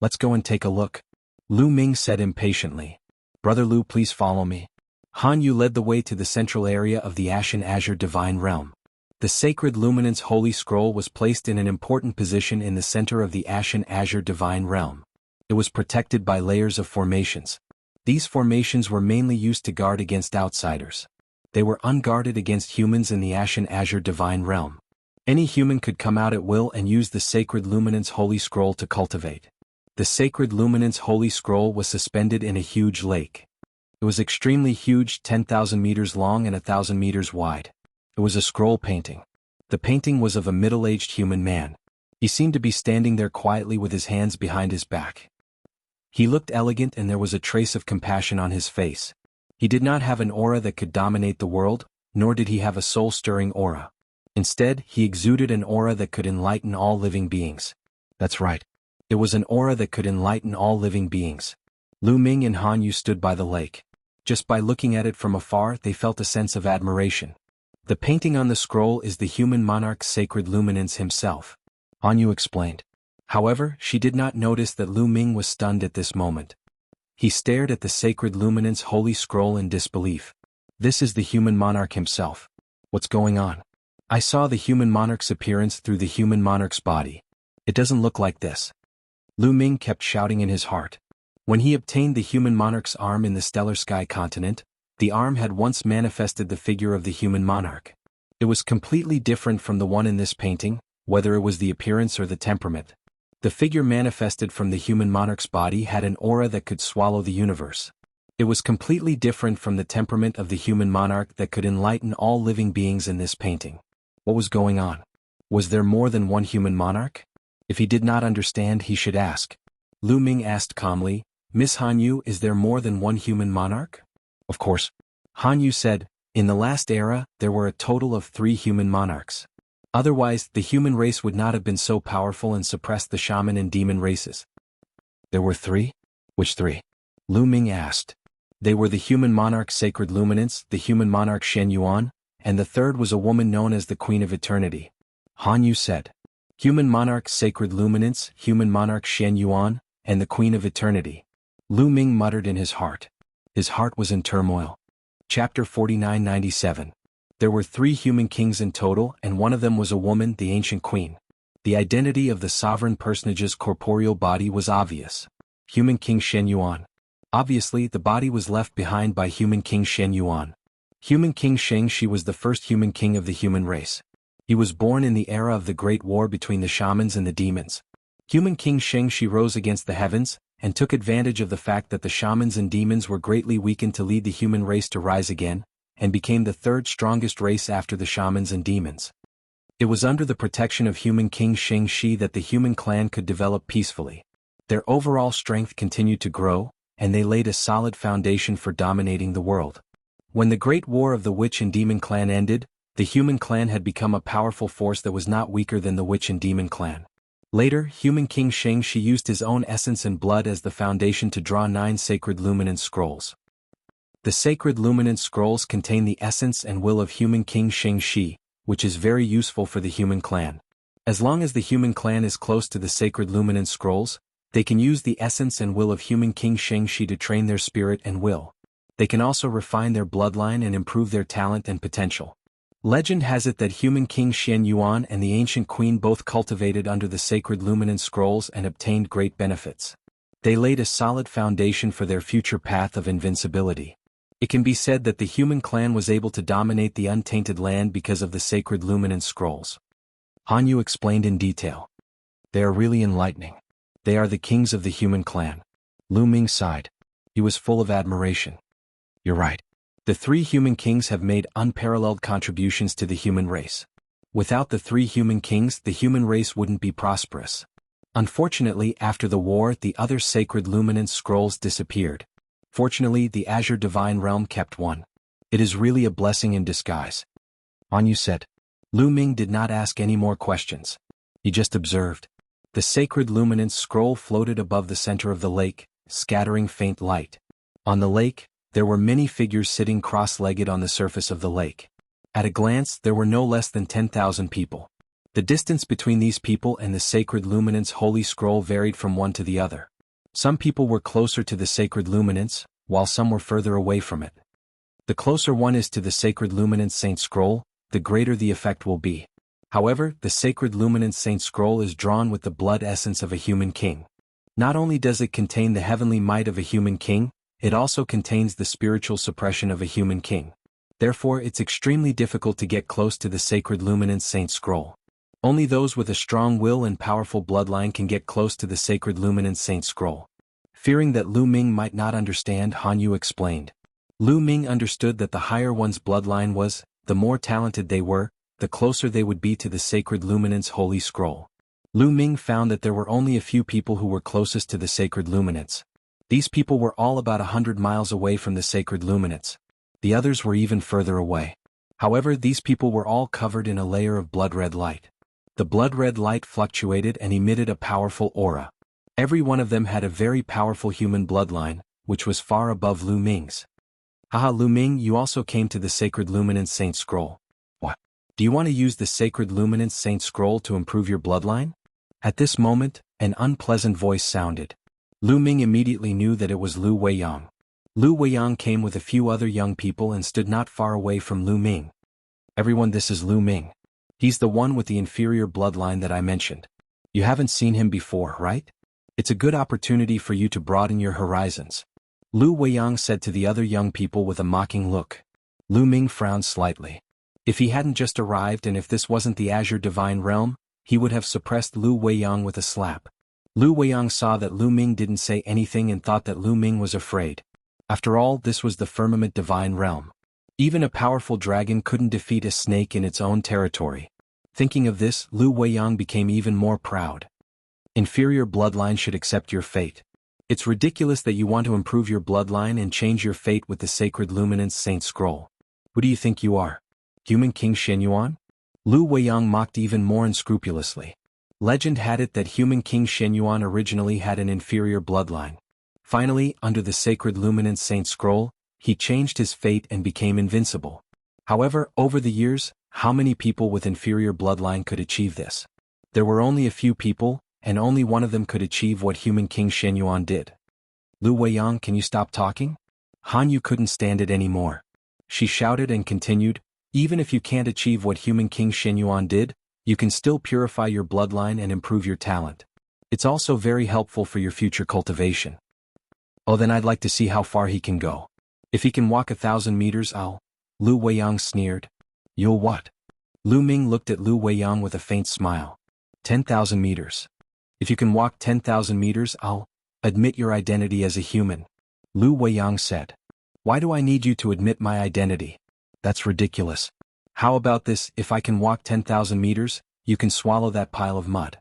Let's go and take a look. Lu Ming said impatiently. Brother Lu, please follow me. Han Yu led the way to the central area of the Ashen Azure Divine Realm. The Sacred Luminance Holy Scroll was placed in an important position in the center of the Ashen Azure Divine Realm. It was protected by layers of formations. These formations were mainly used to guard against outsiders. They were unguarded against humans in the Ashen Azure Divine Realm. Any human could come out at will and use the Sacred Luminance Holy Scroll to cultivate. The Sacred Luminance Holy Scroll was suspended in a huge lake. It was extremely huge, 10,000 meters long and 1,000 meters wide. It was a scroll painting. The painting was of a middle-aged human man. He seemed to be standing there quietly with his hands behind his back. He looked elegant and there was a trace of compassion on his face. He did not have an aura that could dominate the world, nor did he have a soul-stirring aura. Instead, he exuded an aura that could enlighten all living beings. That's right. It was an aura that could enlighten all living beings. Lu Ming and Han Yu stood by the lake. Just by looking at it from afar, they felt a sense of admiration. The painting on the scroll is the human monarch's Sacred Luminance himself. Han Yu explained. However, she did not notice that Lu Ming was stunned at this moment. He stared at the Sacred Luminance Holy Scroll in disbelief. This is the human monarch himself. What's going on? I saw the human monarch's appearance through the human monarch's body. It doesn't look like this. Lu Ming kept shouting in his heart. When he obtained the human monarch's arm in the stellar sky continent, the arm had once manifested the figure of the human monarch. It was completely different from the one in this painting, whether it was the appearance or the temperament. The figure manifested from the human monarch's body had an aura that could swallow the universe. It was completely different from the temperament of the human monarch that could enlighten all living beings in this painting. What was going on? Was there more than one human monarch? If he did not understand, he should ask. Lu Ming asked calmly, Miss Han Yu, is there more than one human monarch? Of course. Han Yu said, in the last era, there were a total of 3 human monarchs. Otherwise, the human race would not have been so powerful and suppressed the shaman and demon races. There were 3? Which 3? Lu Ming asked. They were the human monarch Sacred Luminance, the human monarch Shen Yuan, and the third was a woman known as the Queen of Eternity. Han Yu said. Human monarch Sacred Luminance, human monarch Shen Yuan, and the Queen of Eternity. Lu Ming muttered in his heart. His heart was in turmoil. Chapter 4997. There were 3 human kings in total, and one of them was a woman, the ancient queen. The identity of the sovereign personage's corporeal body was obvious. Human King Shen Yuan. Obviously, the body was left behind by human King Shen Yuan. Human King Sheng Shi was the first human king of the human race. He was born in the era of the Great War between the shamans and the demons. Human King Sheng Shi rose against the heavens, and took advantage of the fact that the shamans and demons were greatly weakened to lead the human race to rise again, and became the 3rd strongest race after the shamans and demons. It was under the protection of human King Sheng Shi that the human clan could develop peacefully. Their overall strength continued to grow, and they laid a solid foundation for dominating the world. When the Great War of the Witch and Demon clan ended, the human clan had become a powerful force that was not weaker than the Witch and Demon clan. Later, human King Sheng Shi used his own essence and blood as the foundation to draw 9 sacred luminance scrolls. The sacred luminance scrolls contain the essence and will of human King Sheng Shi, which is very useful for the human clan. As long as the human clan is close to the sacred luminance scrolls, they can use the essence and will of human King Sheng Shi to train their spirit and will. They can also refine their bloodline and improve their talent and potential. Legend has it that human King Shen Yuan and the ancient queen both cultivated under the sacred luminance scrolls and obtained great benefits. They laid a solid foundation for their future path of invincibility. It can be said that the human clan was able to dominate the untainted land because of the sacred luminance scrolls. Han Yu explained in detail. They are really enlightening. They are the kings of the human clan. Lu Ming sighed. He was full of admiration. You're right. The 3 human kings have made unparalleled contributions to the human race. Without the 3 human kings, the human race wouldn't be prosperous. Unfortunately, after the war, the other sacred luminance scrolls disappeared. Fortunately, the Azure Divine Realm kept one. It is really a blessing in disguise. Han Yu said. Lu Ming did not ask any more questions. He just observed. The sacred luminance scroll floated above the center of the lake, scattering faint light. On the lake, there were many figures sitting cross-legged on the surface of the lake. At a glance, there were no less than 10,000 people. The distance between these people and the sacred luminance holy scroll varied from one to the other. Some people were closer to the sacred luminance, while some were further away from it. The closer one is to the sacred luminance saint scroll, the greater the effect will be. However, the sacred luminance saint scroll is drawn with the blood essence of a human king. Not only does it contain the heavenly might of a human king, it also contains the spiritual suppression of a human king. Therefore, it's extremely difficult to get close to the sacred luminance saint scroll. Only those with a strong will and powerful bloodline can get close to the sacred luminance saint scroll. Fearing that Lu Ming might not understand, Han Yu explained. Lu Ming understood that the higher one's bloodline was, the more talented they were, the closer they would be to the sacred luminance holy scroll. Lu Ming found that there were only a few people who were closest to the sacred luminance. These people were all about 100 miles away from the sacred luminance. The others were even further away. However, these people were all covered in a layer of blood-red light. The blood-red light fluctuated and emitted a powerful aura. Every one of them had a very powerful human bloodline, which was far above Lu Ming's. Haha, Lu Ming, you also came to the sacred luminance saint scroll. What? Do you want to use the sacred luminance saint scroll to improve your bloodline? At this moment, an unpleasant voice sounded. Lu Ming immediately knew that it was Lu Weiyang. Lu Weiyang came with a few other young people and stood not far away from Lu Ming. Everyone, this is Lu Ming. He's the one with the inferior bloodline that I mentioned. You haven't seen him before, right? It's a good opportunity for you to broaden your horizons. Lu Weiyang said to the other young people with a mocking look. Lu Ming frowned slightly. If he hadn't just arrived and if this wasn't the Azure Divine Realm, he would have suppressed Lu Weiyang with a slap. Lu Weiyang saw that Lu Ming didn't say anything and thought that Lu Ming was afraid. After all, this was the firmament divine realm. Even a powerful dragon couldn't defeat a snake in its own territory. Thinking of this, Lu Weiyang became even more proud. Inferior bloodline should accept your fate. It's ridiculous that you want to improve your bloodline and change your fate with the sacred luminance saint scroll. Who do you think you are? Human King Shen Yuan? Lu Weiyang mocked even more unscrupulously. Legend had it that human King Shen Yuan originally had an inferior bloodline. Finally, under the sacred luminance saint scroll, he changed his fate and became invincible. However, over the years, how many people with inferior bloodline could achieve this? There were only a few people, and only one of them could achieve what human King Shenyuan did. Lu Weiyang, can you stop talking? Han Yu couldn't stand it anymore. She shouted and continued, even if you can't achieve what human King Shenyuan did, you can still purify your bloodline and improve your talent. It's also very helpful for your future cultivation. Oh, then I'd like to see how far he can go. If he can walk 1,000 meters, I'll... Lu Weiyang sneered. You'll what? Lu Ming looked at Lu Weiyang with a faint smile. 10,000 meters. If you can walk 10,000 meters, I'll admit your identity as a human. Lu Weiyang said. Why do I need you to admit my identity? That's ridiculous. How about this, if I can walk 10,000 meters, you can swallow that pile of mud.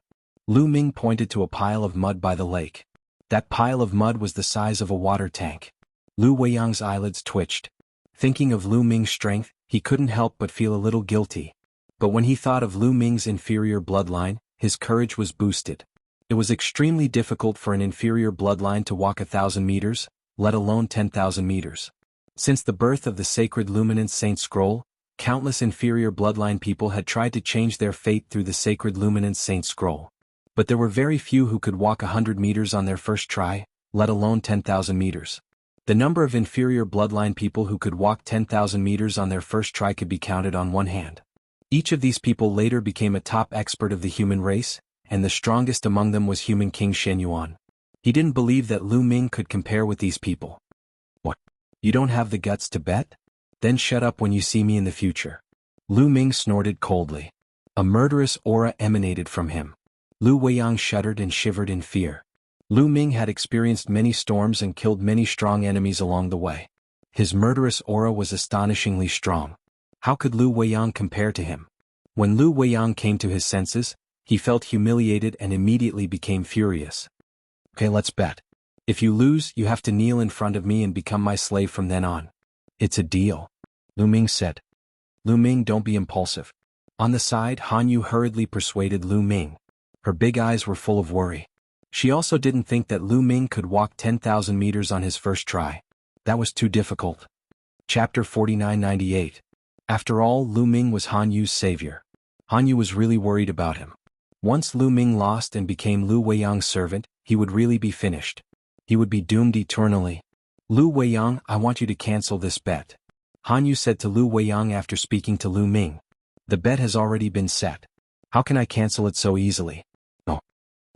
Lu Ming pointed to a pile of mud by the lake. That pile of mud was the size of a water tank. Lu Weiyang's eyelids twitched. Thinking of Lu Ming's strength, he couldn't help but feel a little guilty. But when he thought of Lu Ming's inferior bloodline, his courage was boosted. It was extremely difficult for an inferior bloodline to walk 1,000 meters, let alone 10,000 meters. Since the birth of the sacred luminance Saint Scroll, countless inferior bloodline people had tried to change their fate through the sacred luminance Saint Scroll. But there were very few who could walk 100 meters on their first try, let alone 10,000 meters. The number of inferior bloodline people who could walk 10,000 meters on their first try could be counted on one hand. Each of these people later became a top expert of the human race, and the strongest among them was human King Shenyuan. He didn't believe that Lu Ming could compare with these people. What? You don't have the guts to bet? Then shut up when you see me in the future. Lu Ming snorted coldly. A murderous aura emanated from him. Lu Weiyang shuddered and shivered in fear. Lu Ming had experienced many storms and killed many strong enemies along the way. His murderous aura was astonishingly strong. How could Lu Weiyang compare to him? When Lu Weiyang came to his senses, he felt humiliated and immediately became furious. Okay, let's bet. If you lose, you have to kneel in front of me and become my slave from then on. It's a deal, Lu Ming said. Lu Ming, don't be impulsive. On the side, Han Yu hurriedly persuaded Lu Ming. Her big eyes were full of worry. She also didn't think that Lu Ming could walk 10,000 meters on his first try. That was too difficult. Chapter 4998. After all, Lu Ming was Han Yu's savior. Han Yu was really worried about him. Once Lu Ming lost and became Lu Weiyang's servant, he would really be finished. He would be doomed eternally. Lu Weiyang, I want you to cancel this bet. Han Yu said to Lu Weiyang after speaking to Lu Ming. The bet has already been set. How can I cancel it so easily? No.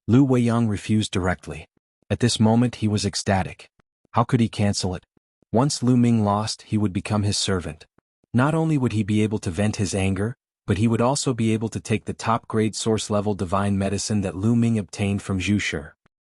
Lu Weiyang refused directly. At this moment he was ecstatic. How could he cancel it? Once Lu Ming lost, he would become his servant. Not only would he be able to vent his anger, but he would also be able to take the top-grade source-level divine medicine that Lu Ming obtained from Zhu Shi.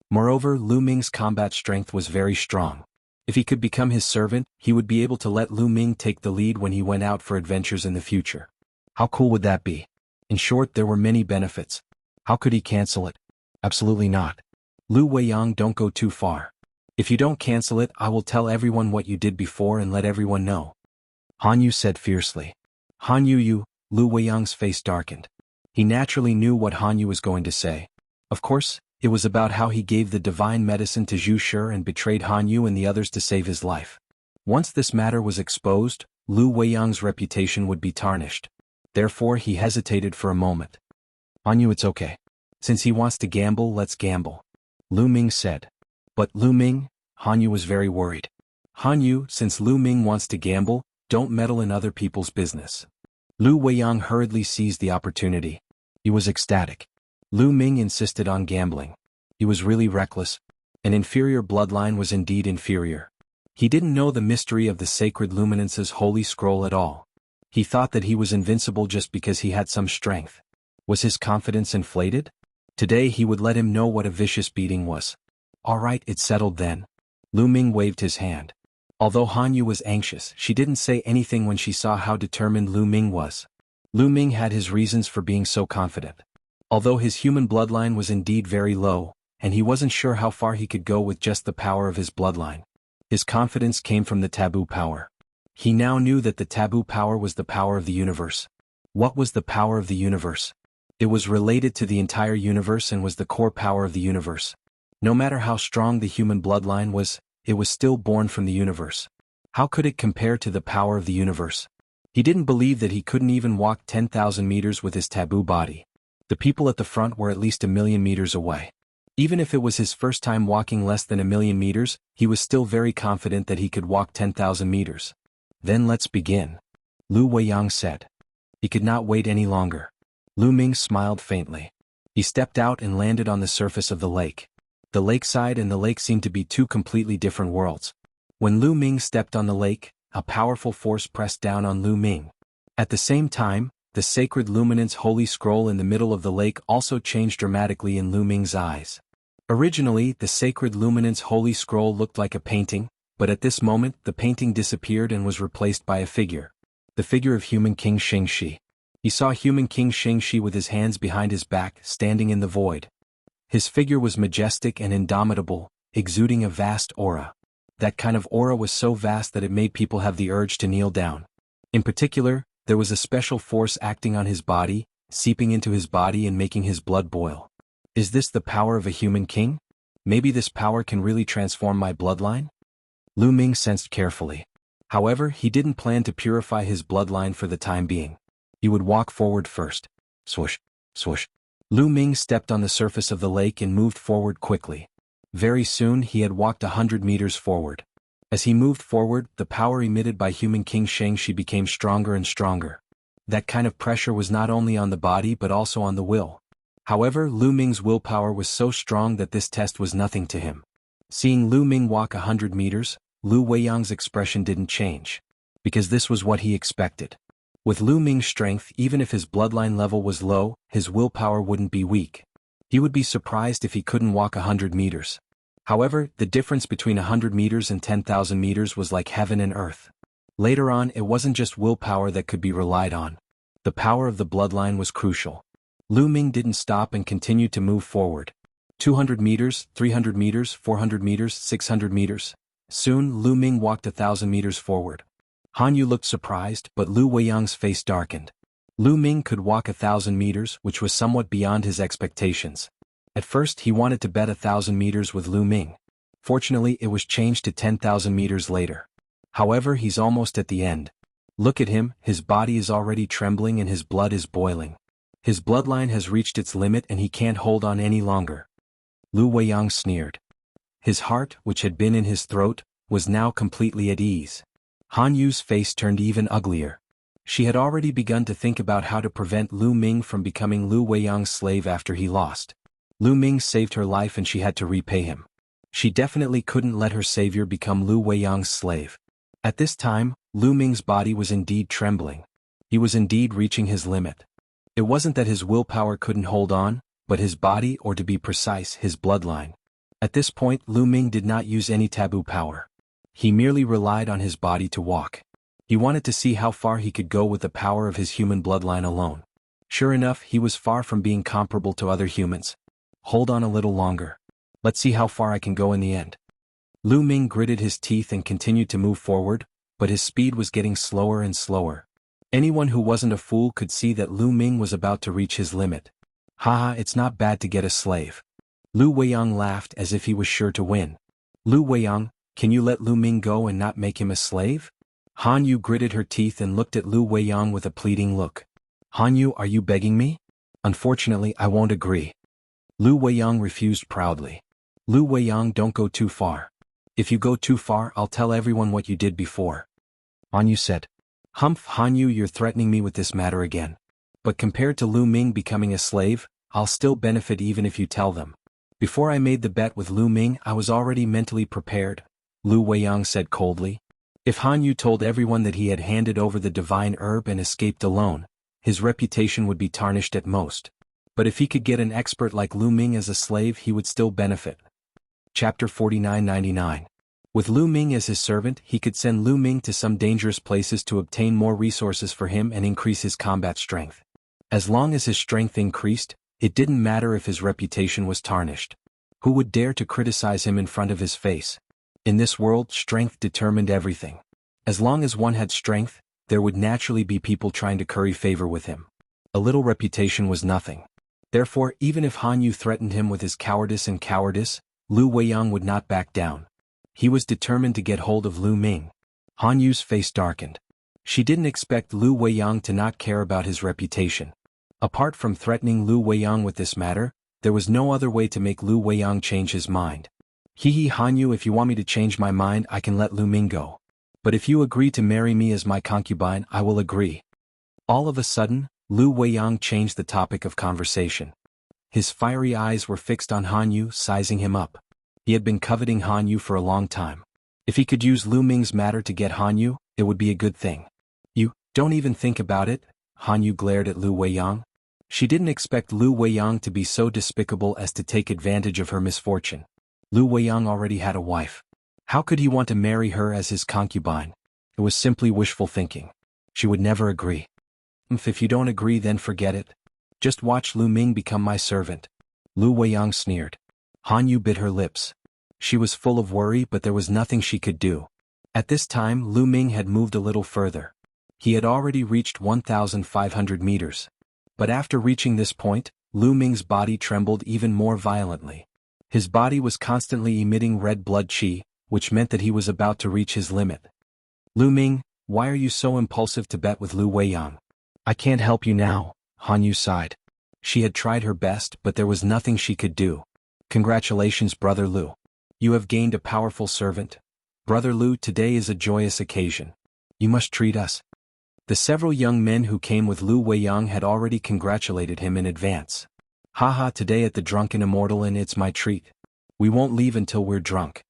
Moreover, Lu Ming's combat strength was very strong. If he could become his servant, he would be able to let Lu Ming take the lead when he went out for adventures in the future. How cool would that be? In short, there were many benefits. How could he cancel it? Absolutely not. Lu Weiyang, don't go too far. If you don't cancel it, I will tell everyone what you did before and let everyone know. Han Yu said fiercely. Han Yu, Lu Weiyang's face darkened. He naturally knew what Han Yu was going to say. Of course, it was about how he gave the divine medicine to Zhu Shi and betrayed Han Yu and the others to save his life. Once this matter was exposed, Lu Weiyang's reputation would be tarnished. Therefore he hesitated for a moment. Han Yu, it's okay. Since he wants to gamble, let's gamble. Lu Ming said. But Lu Ming, Han Yu was very worried. Han Yu, since Lu Ming wants to gamble, don't meddle in other people's business. Lu Weiyang hurriedly seized the opportunity. He was ecstatic. Lu Ming insisted on gambling. He was really reckless. An inferior bloodline was indeed inferior. He didn't know the mystery of the sacred luminance's holy scroll at all. He thought that he was invincible just because he had some strength. Was his confidence inflated? Today he would let him know what a vicious beating was. All right, it's settled then. Lu Ming waved his hand. Although Han Yu was anxious, she didn't say anything when she saw how determined Lu Ming was. Lu Ming had his reasons for being so confident. Although his human bloodline was indeed very low, and he wasn't sure how far he could go with just the power of his bloodline. His confidence came from the taboo power. He now knew that the taboo power was the power of the universe. What was the power of the universe? It was related to the entire universe and was the core power of the universe. No matter how strong the human bloodline was, it was still born from the universe. How could it compare to the power of the universe? He didn't believe that he couldn't even walk 10,000 meters with his taboo body. The people at the front were at least 1,000,000 meters away. Even if it was his first time walking less than 1,000,000 meters, he was still very confident that he could walk 10,000 meters. Then let's begin, Lu Weiyang said. He could not wait any longer. Lu Ming smiled faintly. He stepped out and landed on the surface of the lake. The lakeside and the lake seemed to be two completely different worlds. When Lu Ming stepped on the lake, a powerful force pressed down on Lu Ming. At the same time, the sacred luminance holy scroll in the middle of the lake also changed dramatically in Lu Ming's eyes. Originally, the sacred luminance holy scroll looked like a painting, but at this moment the painting disappeared and was replaced by a figure. The figure of human King Xingxi. He saw human King Xingxi with his hands behind his back, standing in the void. His figure was majestic and indomitable, exuding a vast aura. That kind of aura was so vast that it made people have the urge to kneel down. In particular, there was a special force acting on his body, seeping into his body and making his blood boil. Is this the power of a human king? Maybe this power can really transform my bloodline? Lu Ming sensed carefully. However, he didn't plan to purify his bloodline for the time being. He would walk forward first. Swoosh, swoosh. Lu Ming stepped on the surface of the lake and moved forward quickly. Very soon he had walked 100 meters forward. As he moved forward, the power emitted by human King Shangxi became stronger and stronger. That kind of pressure was not only on the body but also on the will. However, Lu Ming's willpower was so strong that this test was nothing to him. Seeing Lu Ming walk 100 meters, Lu Weiyang's expression didn't change. Because this was what he expected. With Lu Ming's strength, even if his bloodline level was low, his willpower wouldn't be weak. He would be surprised if he couldn't walk 100 meters. However, the difference between 100 meters and 10,000 meters was like heaven and earth. Later on, it wasn't just willpower that could be relied on. The power of the bloodline was crucial. Lu Ming didn't stop and continued to move forward. 200 meters, 300 meters, 400 meters, 600 meters. Soon, Lu Ming walked 1,000 meters forward. Han Yu looked surprised, but Lu Weiyang's face darkened. Lu Ming could walk 1,000 meters, which was somewhat beyond his expectations. At first he wanted to bet 1,000 meters with Lu Ming. Fortunately it was changed to 10,000 meters later. However, he's almost at the end. Look at him, his body is already trembling and his blood is boiling. His bloodline has reached its limit and he can't hold on any longer. Lu Weiyang sneered. His heart, which had been in his throat, was now completely at ease. Han Yu's face turned even uglier. She had already begun to think about how to prevent Lu Ming from becoming Lu Weiyang's slave after he lost. Lu Ming saved her life and she had to repay him. She definitely couldn't let her savior become Lu Weiyang's slave. At this time, Lu Ming's body was indeed trembling. He was indeed reaching his limit. It wasn't that his willpower couldn't hold on, but his body, or to be precise, his bloodline. At this point, Lu Ming did not use any taboo power. He merely relied on his body to walk. He wanted to see how far he could go with the power of his human bloodline alone. Sure enough, he was far from being comparable to other humans. Hold on a little longer. Let's see how far I can go in the end. Lu Ming gritted his teeth and continued to move forward, but his speed was getting slower and slower. Anyone who wasn't a fool could see that Lu Ming was about to reach his limit. Haha, it's not bad to get a slave. Lu Weiyang laughed as if he was sure to win. Lu Weiyang, can you let Lu Ming go and not make him a slave? Han Yu gritted her teeth and looked at Lu Weiyang with a pleading look. Han Yu, are you begging me? Unfortunately, I won't agree. Lu Weiyang refused proudly. Lu Weiyang, don't go too far. If you go too far, I'll tell everyone what you did before. Han Yu said. Humph, Han Yu, you're threatening me with this matter again. But compared to Lu Ming becoming a slave, I'll still benefit even if you tell them. Before I made the bet with Lu Ming, I was already mentally prepared, Lu Weiyang said coldly. If Han Yu told everyone that he had handed over the divine herb and escaped alone, his reputation would be tarnished at most. But if he could get an expert like Lu Ming as a slave, he would still benefit. Chapter 4999. With Lu Ming as his servant, he could send Lu Ming to some dangerous places to obtain more resources for him and increase his combat strength. As long as his strength increased, it didn't matter if his reputation was tarnished. Who would dare to criticize him in front of his face? In this world, strength determined everything. As long as one had strength, there would naturally be people trying to curry favor with him. A little reputation was nothing. Therefore, even if Han Yu threatened him with his cowardice, Lu Weiyang would not back down. He was determined to get hold of Lu Ming. Han Yu's face darkened. She didn't expect Lu Weiyang to not care about his reputation. Apart from threatening Lu Weiyang with this matter, there was no other way to make Lu Weiyang change his mind. Hanyu, if you want me to change my mind, I can let Lu Ming go. But if you agree to marry me as my concubine, I will agree. All of a sudden, Lu Weiyang changed the topic of conversation. His fiery eyes were fixed on Hanyu, sizing him up. He had been coveting Hanyu for a long time. If he could use Lu Ming's matter to get Hanyu, it would be a good thing. You don't even think about it, Hanyu glared at Lu Weiyang. She didn't expect Lu Weiyang to be so despicable as to take advantage of her misfortune. Lu Weiyang already had a wife. How could he want to marry her as his concubine? It was simply wishful thinking. She would never agree. If you don't agree, then forget it. Just watch Lu Ming become my servant. Lu Weiyang sneered. Hanyu bit her lips. She was full of worry, but there was nothing she could do. At this time, Lu Ming had moved a little further. He had already reached 1,500 meters. But after reaching this point, Lu Ming's body trembled even more violently. His body was constantly emitting red blood qi, which meant that he was about to reach his limit. Lu Ming, why are you so impulsive to bet with Lu Weiyang? I can't help you now, Hanyu sighed. She had tried her best, but there was nothing she could do. Congratulations, Brother Lu. You have gained a powerful servant. Brother Lu, today is a joyous occasion. You must treat us. The several young men who came with Lu Weiyang had already congratulated him in advance. Haha, today at the Drunken Immortal Inn it's my treat. We won't leave until we're drunk.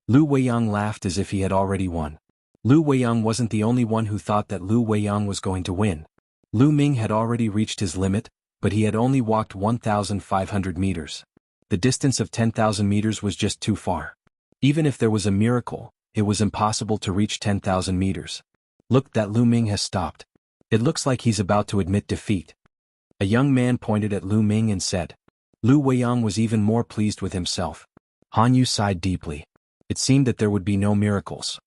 Lu Weiyang laughed as if he had already won. Lu Weiyang wasn't the only one who thought that Lu Weiyang was going to win. Lu Ming had already reached his limit, but he had only walked 1,500 meters. The distance of 10,000 meters was just too far. Even if there was a miracle, it was impossible to reach 10,000 meters. Look, that Lu Ming has stopped. It looks like he's about to admit defeat. A young man pointed at Lu Ming and said. Lu Weiyang was even more pleased with himself. Hanyu sighed deeply. It seemed that there would be no miracles.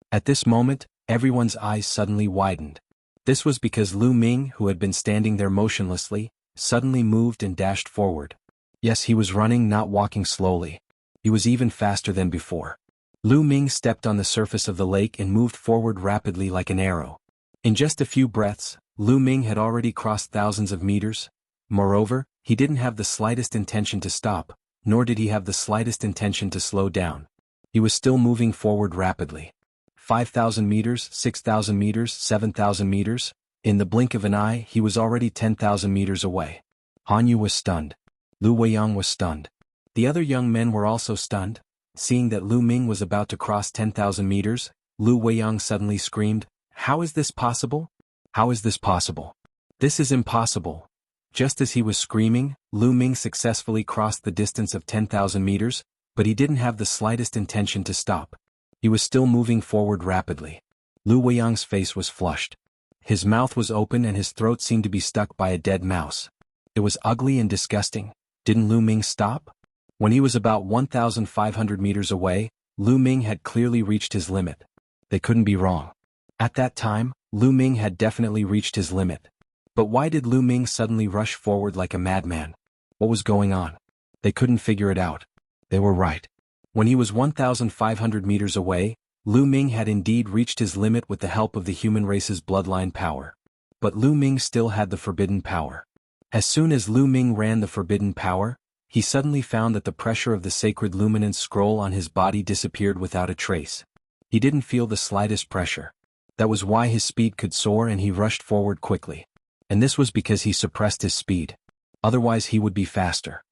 At this moment, everyone's eyes suddenly widened. This was because Lu Ming, who had been standing there motionlessly, suddenly moved and dashed forward. Yes, he was running, not walking slowly. He was even faster than before. Lu Ming stepped on the surface of the lake and moved forward rapidly like an arrow. In just a few breaths, Lu Ming had already crossed thousands of meters. Moreover, he didn't have the slightest intention to stop, nor did he have the slightest intention to slow down. He was still moving forward rapidly. 5,000 meters, 6,000 meters, 7,000 meters. In the blink of an eye, he was already 10,000 meters away. Hanyu was stunned. Lu Weiyang was stunned. The other young men were also stunned. Seeing that Lu Ming was about to cross 10,000 meters, Lu Weiyang suddenly screamed, "How is this possible? How is this possible? This is impossible." Just as he was screaming, Lu Ming successfully crossed the distance of 10,000 meters, but he didn't have the slightest intention to stop. He was still moving forward rapidly. Lu Weiyang's face was flushed. His mouth was open and his throat seemed to be stuck by a dead mouse. It was ugly and disgusting. Didn't Lu Ming stop? When he was about 1,500 meters away, Lu Ming had clearly reached his limit. They couldn't be wrong. At that time, Lu Ming had definitely reached his limit. But why did Lu Ming suddenly rush forward like a madman? What was going on? They couldn't figure it out. They were right. When he was 1,500 meters away, Lu Ming had indeed reached his limit with the help of the human race's bloodline power. But Lu Ming still had the forbidden power. As soon as Lu Ming ran the forbidden power, he suddenly found that the pressure of the sacred luminance scroll on his body disappeared without a trace. He didn't feel the slightest pressure. That was why his speed could soar and he rushed forward quickly. And this was because he suppressed his speed. Otherwise he would be faster.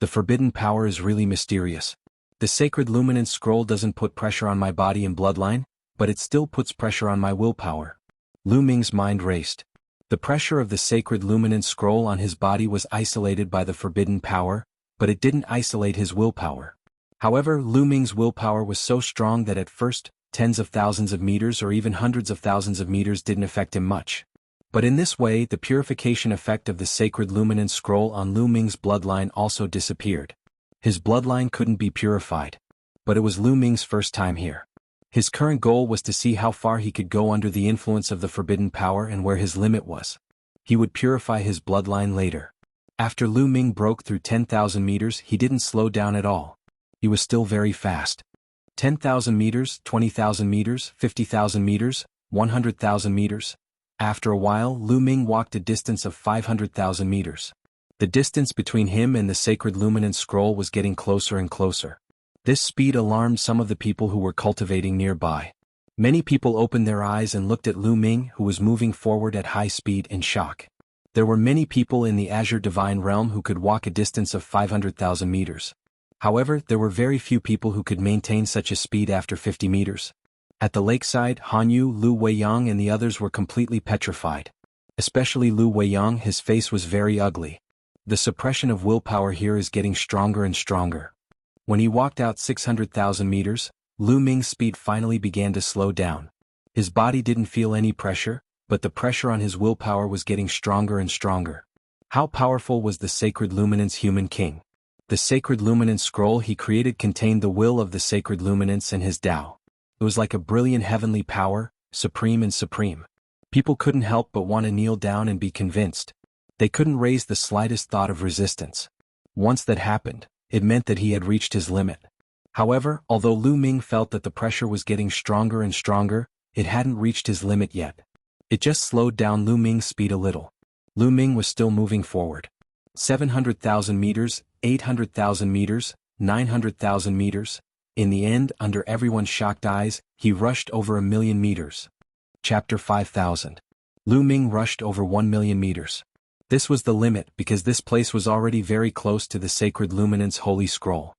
The forbidden power is really mysterious. The sacred luminance scroll doesn't put pressure on my body and bloodline, but it still puts pressure on my willpower. Lu Ming's mind raced. The pressure of the sacred luminance scroll on his body was isolated by the forbidden power, but it didn't isolate his willpower. However, Lu Ming's willpower was so strong that at first, tens of thousands of meters or even hundreds of thousands of meters didn't affect him much. But in this way, the purification effect of the sacred luminance scroll on Lu Ming's bloodline also disappeared. His bloodline couldn't be purified. But it was Lu Ming's first time here. His current goal was to see how far he could go under the influence of the forbidden power and where his limit was. He would purify his bloodline later. After Lu Ming broke through 10,000 meters, he didn't slow down at all. He was still very fast. 10,000 meters, 20,000 meters, 50,000 meters, 100,000 meters. After a while, Lu Ming walked a distance of 500,000 meters. The distance between him and the sacred luminance scroll was getting closer and closer. This speed alarmed some of the people who were cultivating nearby. Many people opened their eyes and looked at Lu Ming, who was moving forward at high speed, in shock. There were many people in the Azure Divine Realm who could walk a distance of 500,000 meters. However, there were very few people who could maintain such a speed after 50 meters. At the lakeside, Han Yu, Lu Weiyang and the others were completely petrified. Especially Lu Weiyang, his face was very ugly. The suppression of willpower here is getting stronger and stronger. When he walked out 600,000 meters, Lu Ming's speed finally began to slow down. His body didn't feel any pressure, but the pressure on his willpower was getting stronger and stronger. How powerful was the Sacred Luminance Human King? The Sacred Luminance Scroll he created contained the will of the Sacred Luminance and his Tao. It was like a brilliant heavenly power, supreme and supreme. People couldn't help but want to kneel down and be convinced. They couldn't raise the slightest thought of resistance. Once that happened, it meant that he had reached his limit. However, although Lu Ming felt that the pressure was getting stronger and stronger, it hadn't reached his limit yet. It just slowed down Lu Ming's speed a little. Lu Ming was still moving forward. 700,000 meters, 800,000 meters, 900,000 meters. In the end, under everyone's shocked eyes, he rushed over 1,000,000 meters. Chapter 5000. Lu Ming rushed over 1,000,000 meters. This was the limit because this place was already very close to the Sacred Luminance Holy Scroll.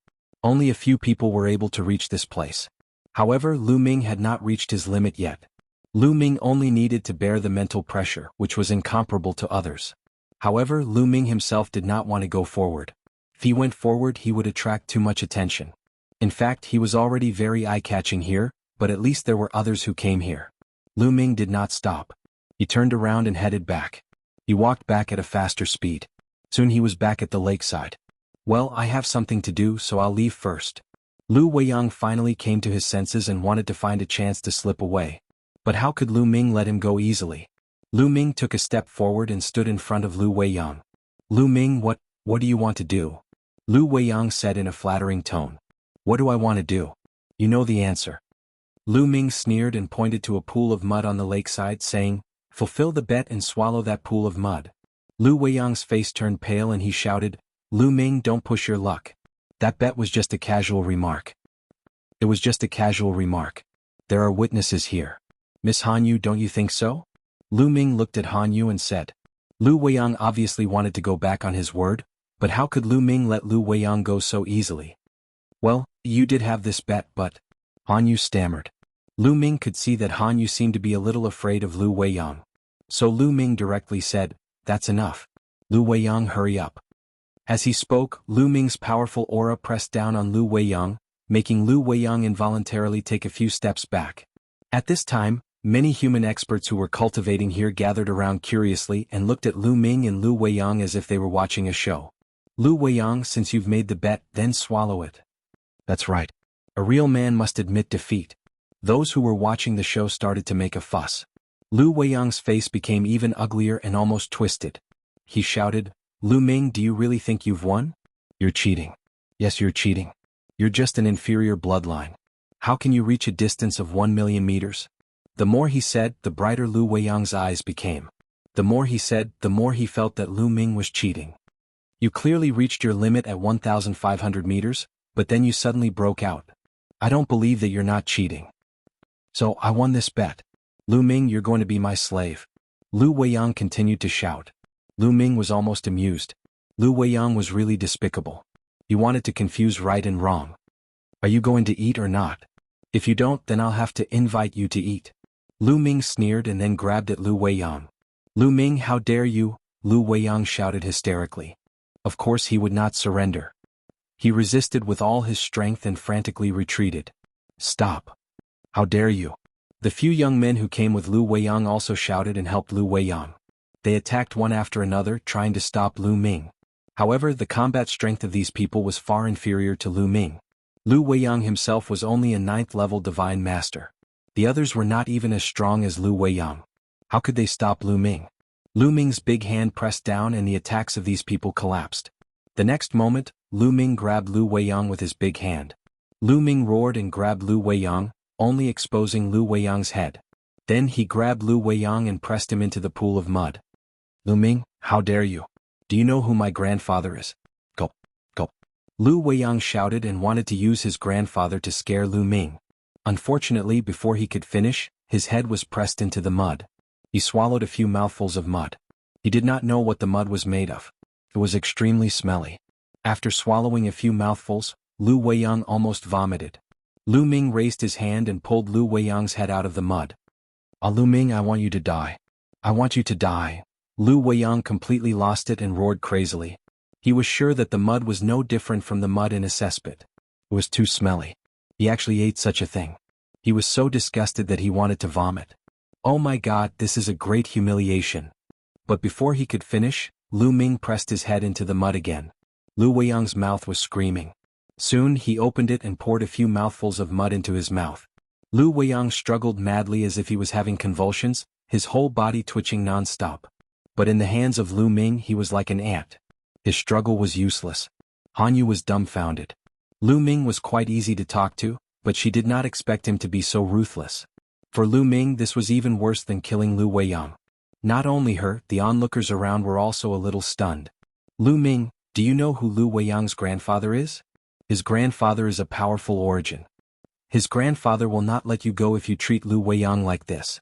Only a few people were able to reach this place. However, Lu Ming had not reached his limit yet. Lu Ming only needed to bear the mental pressure, which was incomparable to others. However, Lu Ming himself did not want to go forward. If he went forward, he would attract too much attention. In fact, he was already very eye-catching here, but at least there were others who came here. Lu Ming did not stop. He turned around and headed back. He walked back at a faster speed. Soon he was back at the lakeside. Well, I have something to do, so I'll leave first. Lu Weiyang finally came to his senses and wanted to find a chance to slip away. But how could Lu Ming let him go easily? Lu Ming took a step forward and stood in front of Lu Weiyang. Lu Ming, what do you want to do? Lu Weiyang said in a flattering tone. What do I want to do? You know the answer. Lu Ming sneered and pointed to a pool of mud on the lakeside, saying, Fulfill the bet and swallow that pool of mud. Lu Weiyang's face turned pale and he shouted, Lu Ming, don't push your luck. That bet was just a casual remark. It was just a casual remark. There are witnesses here. Miss Han Yu, don't you think so? Lu Ming looked at Han Yu and said. Lu Weiyang obviously wanted to go back on his word, but how could Lu Ming let Lu Weiyang go so easily? Well, you did have this bet, but... Han Yu stammered. Lu Ming could see that Han Yu seemed to be a little afraid of Lu Weiyang. So Lu Ming directly said, That's enough. Lu Weiyang, hurry up. As he spoke, Lu Ming's powerful aura pressed down on Lu Weiyang, making Lu Weiyang involuntarily take a few steps back. At this time, many human experts who were cultivating here gathered around curiously and looked at Lu Ming and Lu Weiyang as if they were watching a show. Lu Weiyang, since you've made the bet, then swallow it. That's right. A real man must admit defeat. Those who were watching the show started to make a fuss. Lu Weiyang's face became even uglier and almost twisted. He shouted, Lu Ming, do you really think you've won? You're cheating. Yes, you're cheating. You're just an inferior bloodline. How can you reach a distance of 1,000,000 meters? The more he said, the brighter Lu Weiyang's eyes became. The more he said, the more he felt that Lu Ming was cheating. You clearly reached your limit at 1,500 meters, but then you suddenly broke out. I don't believe that you're not cheating. So, I won this bet. Lu Ming, you're going to be my slave. Lu Weiyang continued to shout. Lu Ming was almost amused. Lu Weiyang was really despicable. He wanted to confuse right and wrong. Are you going to eat or not? If you don't, then I'll have to invite you to eat. Lu Ming sneered and then grabbed at Lu Weiyang. Lu Ming, how dare you? Lu Weiyang shouted hysterically. Of course he would not surrender. He resisted with all his strength and frantically retreated. Stop. How dare you? The few young men who came with Lu Weiyang also shouted and helped Lu Weiyang. They attacked one after another, trying to stop Lu Ming. However, the combat strength of these people was far inferior to Lu Ming. Lu Weiyang himself was only a 9th-level divine master. The others were not even as strong as Lu Weiyang. How could they stop Lu Ming? Lu Ming's big hand pressed down and the attacks of these people collapsed. The next moment, Lu Ming grabbed Lu Weiyang with his big hand. Lu Ming roared and grabbed Lu Weiyang, only exposing Lu Weiyang's head. Then he grabbed Lu Weiyang and pressed him into the pool of mud. Lu Ming, how dare you? Do you know who my grandfather is? Gulp, gulp. Lu Weiyang shouted and wanted to use his grandfather to scare Lu Ming. Unfortunately, before he could finish, his head was pressed into the mud. He swallowed a few mouthfuls of mud. He did not know what the mud was made of. It was extremely smelly. After swallowing a few mouthfuls, Lu Weiyang almost vomited. Lu Ming raised his hand and pulled Lu Weiyang's head out of the mud. Ah, Lu Ming, I want you to die. I want you to die. Lu Weiyang completely lost it and roared crazily. He was sure that the mud was no different from the mud in a cesspit. It was too smelly. He actually ate such a thing. He was so disgusted that he wanted to vomit. Oh my God, this is a great humiliation. But before he could finish, Lu Ming pressed his head into the mud again. Lu Weiyang's mouth was screaming. Soon he opened it and poured a few mouthfuls of mud into his mouth. Lu Weiyang struggled madly as if he was having convulsions, his whole body twitching non-stop. But in the hands of Lu Ming he was like an ant. His struggle was useless. Han Yu was dumbfounded. Lu Ming was quite easy to talk to, but she did not expect him to be so ruthless. For Lu Ming this was even worse than killing Lu Weiyang. Not only her, the onlookers around were also a little stunned. Lu Ming, do you know who Lu Weiyang's grandfather is? His grandfather is a powerful origin. His grandfather will not let you go if you treat Lu Weiyang like this.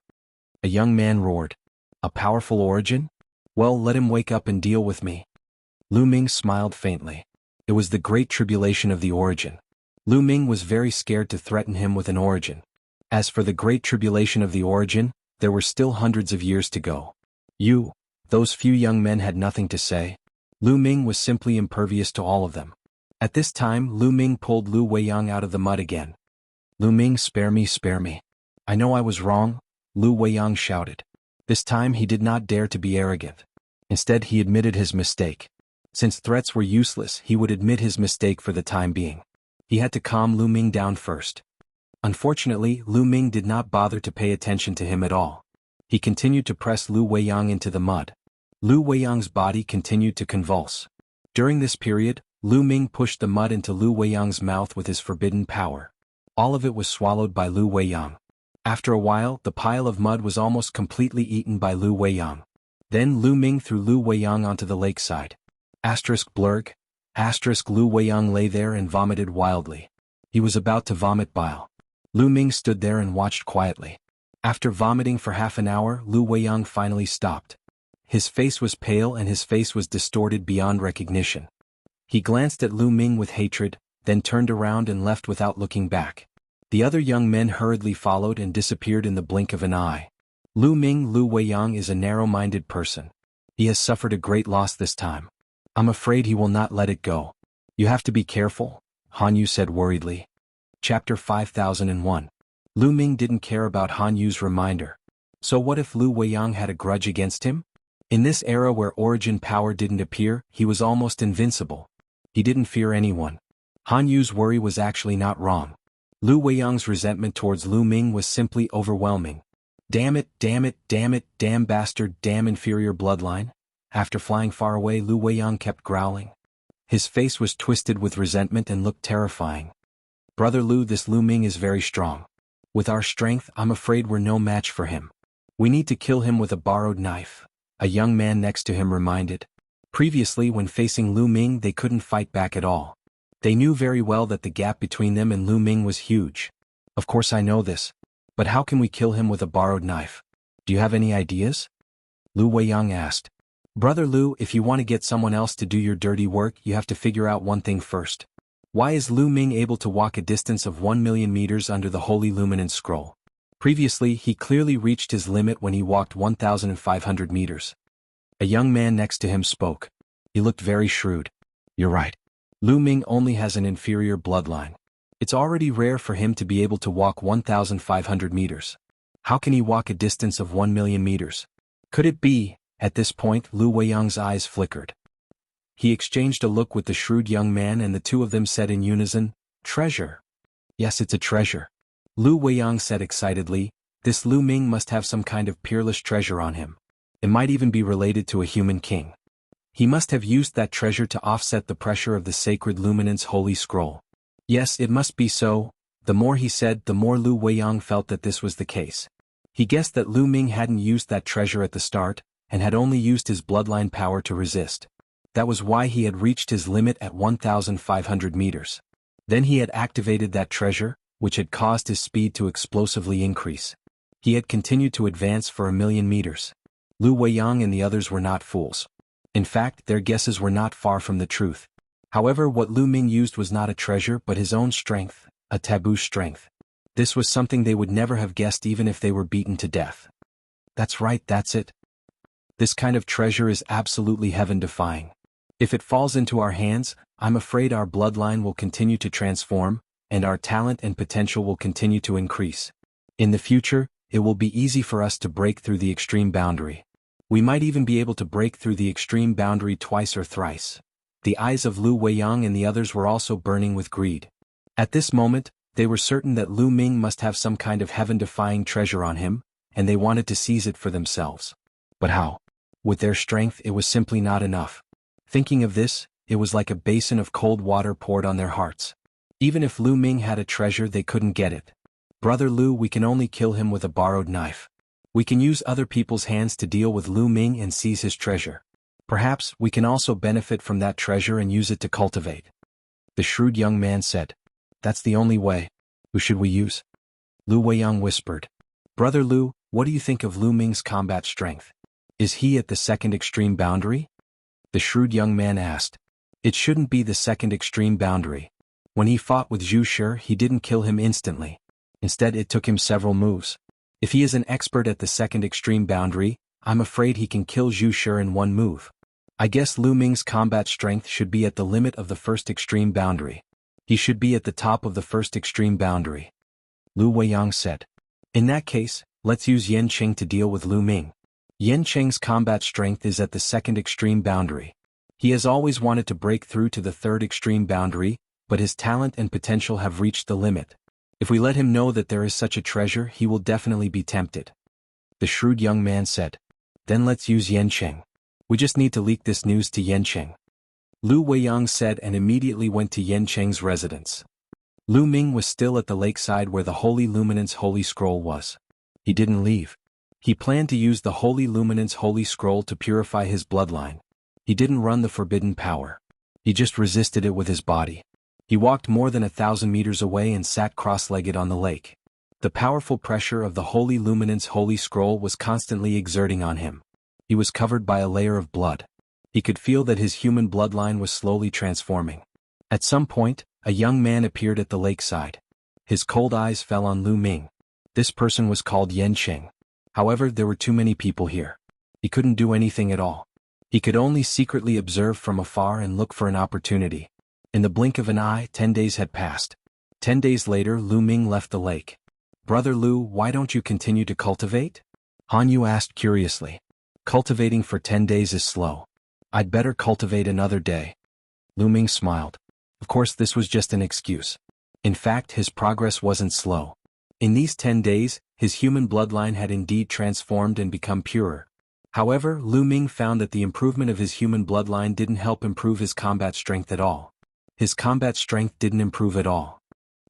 A young man roared. A powerful origin? Well, let him wake up and deal with me. Lu Ming smiled faintly. It was the great tribulation of the origin. Lu Ming was very scared to threaten him with an origin. As for the great tribulation of the origin, there were still hundreds of years to go. Those few young men had nothing to say. Lu Ming was simply impervious to all of them. At this time, Lu Ming pulled Lu Weiyang out of the mud again. Lu Ming, spare me, spare me. I know I was wrong, Lu Weiyang shouted. This time he did not dare to be arrogant. Instead he admitted his mistake. Since threats were useless, he would admit his mistake for the time being. He had to calm Lu Ming down first. Unfortunately, Lu Ming did not bother to pay attention to him at all. He continued to press Lu Weiyang into the mud. Lu Weiyang's body continued to convulse. During this period, Lu Ming pushed the mud into Lu Weiyang's mouth with his forbidden power. All of it was swallowed by Lu Weiyang. After a while, the pile of mud was almost completely eaten by Lu Weiyang. Then Lu Ming threw Lu Weiyang onto the lakeside. Blurg. Lu Weiyang lay there and vomited wildly. He was about to vomit bile. Lu Ming stood there and watched quietly. After vomiting for half an hour, Lu Weiyang finally stopped. His face was pale and his face was distorted beyond recognition. He glanced at Lu Ming with hatred, then turned around and left without looking back. The other young men hurriedly followed and disappeared in the blink of an eye. Lu Weiyang is a narrow-minded person. He has suffered a great loss this time. I'm afraid he will not let it go. You have to be careful, Han Yu said worriedly. Chapter 5001. Lu Ming didn't care about Han Yu's reminder. So what if Lu Weiyang had a grudge against him? In this era where origin power didn't appear, he was almost invincible. He didn't fear anyone. Han Yu's worry was actually not wrong. Lu Weiyang's resentment towards Lu Ming was simply overwhelming. Damn it, damn bastard, damn inferior bloodline. After flying far away, Lu Weiyang kept growling. His face was twisted with resentment and looked terrifying. Brother Lu, this Lu Ming is very strong. With our strength, I'm afraid we're no match for him. We need to kill him with a borrowed knife, a young man next to him reminded. Previously, when facing Lu Ming, they couldn't fight back at all. They knew very well that the gap between them and Lu Ming was huge. Of course I know this. But how can we kill him with a borrowed knife? Do you have any ideas? Lu Weiyang asked. Brother Lu, if you want to get someone else to do your dirty work, you have to figure out one thing first. Why is Lu Ming able to walk a distance of 1,000,000 meters under the Holy Luminance Scroll? Previously, he clearly reached his limit when he walked 1,500 meters. A young man next to him spoke. He looked very shrewd. You're right. Lu Ming only has an inferior bloodline. It's already rare for him to be able to walk 1,500 meters. How can he walk a distance of 1,000,000 meters? Could it be? At this point, Lu Weiyang's eyes flickered. He exchanged a look with the shrewd young man and the two of them said in unison, treasure. Yes, it's a treasure. Lu Weiyang said excitedly, this Lu Ming must have some kind of peerless treasure on him. It might even be related to a human king. He must have used that treasure to offset the pressure of the sacred luminance holy scroll. Yes, it must be so. The more he said, the more Lu Weiyang felt that this was the case. He guessed that Lu Ming hadn't used that treasure at the start, and had only used his bloodline power to resist. That was why he had reached his limit at 1,500 meters. Then he had activated that treasure, which had caused his speed to explosively increase. He had continued to advance for 1,000,000 meters. Lu Weiyang and the others were not fools. In fact, their guesses were not far from the truth. However, what Lu Ming used was not a treasure but his own strength, a taboo strength. This was something they would never have guessed even if they were beaten to death. That's right, that's it. This kind of treasure is absolutely heaven-defying. If it falls into our hands, I'm afraid our bloodline will continue to transform, and our talent and potential will continue to increase. In the future, it will be easy for us to break through the extreme boundary. We might even be able to break through the extreme boundary twice or thrice. The eyes of Lu Weiyang and the others were also burning with greed. At this moment, they were certain that Lu Ming must have some kind of heaven-defying treasure on him, and they wanted to seize it for themselves. But how? With their strength, it was simply not enough. Thinking of this, it was like a basin of cold water poured on their hearts. Even if Lu Ming had a treasure, they couldn't get it. Brother Lu, we can only kill him with a borrowed knife. We can use other people's hands to deal with Lu Ming and seize his treasure. Perhaps we can also benefit from that treasure and use it to cultivate. The shrewd young man said. That's the only way. Who should we use? Lu Weiyang whispered. Brother Lu, what do you think of Lu Ming's combat strength? Is he at the second extreme boundary? The shrewd young man asked. It shouldn't be the second extreme boundary. When he fought with Zhu Shi, he didn't kill him instantly. Instead, it took him several moves. If he is an expert at the second extreme boundary, I'm afraid he can kill Zhu Shi in one move. I guess Lu Ming's combat strength should be at the limit of the first extreme boundary. He should be at the top of the first extreme boundary. Lu Weiyang said. In that case, let's use Yan Qing to deal with Lu Ming. Yan Qing's combat strength is at the second extreme boundary. He has always wanted to break through to the third extreme boundary, but his talent and potential have reached the limit. If we let him know that there is such a treasure, he will definitely be tempted. The shrewd young man said. Then let's use Yan Qing. We just need to leak this news to Yan Qing. Lu Weiyang said and immediately went to Yan Qing's residence. Lu Ming was still at the lakeside where the Holy Luminance Holy Scroll was. He didn't leave. He planned to use the Holy Luminance Holy Scroll to purify his bloodline. He didn't run the forbidden power. He just resisted it with his body. He walked more than 1,000 meters away and sat cross-legged on the lake. The powerful pressure of the Holy Luminance Holy Scroll was constantly exerting on him. He was covered by a layer of blood. He could feel that his human bloodline was slowly transforming. At some point, a young man appeared at the lakeside. His cold eyes fell on Lu Ming. This person was called Yan Qing. However, there were too many people here. He couldn't do anything at all. He could only secretly observe from afar and look for an opportunity. In the blink of an eye, 10 days had passed. 10 days later, Lu Ming left the lake. Brother Lu, why don't you continue to cultivate? Han Yu asked curiously. Cultivating for 10 days is slow. I'd better cultivate another day. Lu Ming smiled. Of course, this was just an excuse. In fact, his progress wasn't slow. In these 10 days, his human bloodline had indeed transformed and become purer. However, Lu Ming found that the improvement of his human bloodline didn't help improve his combat strength at all. His combat strength didn't improve at all.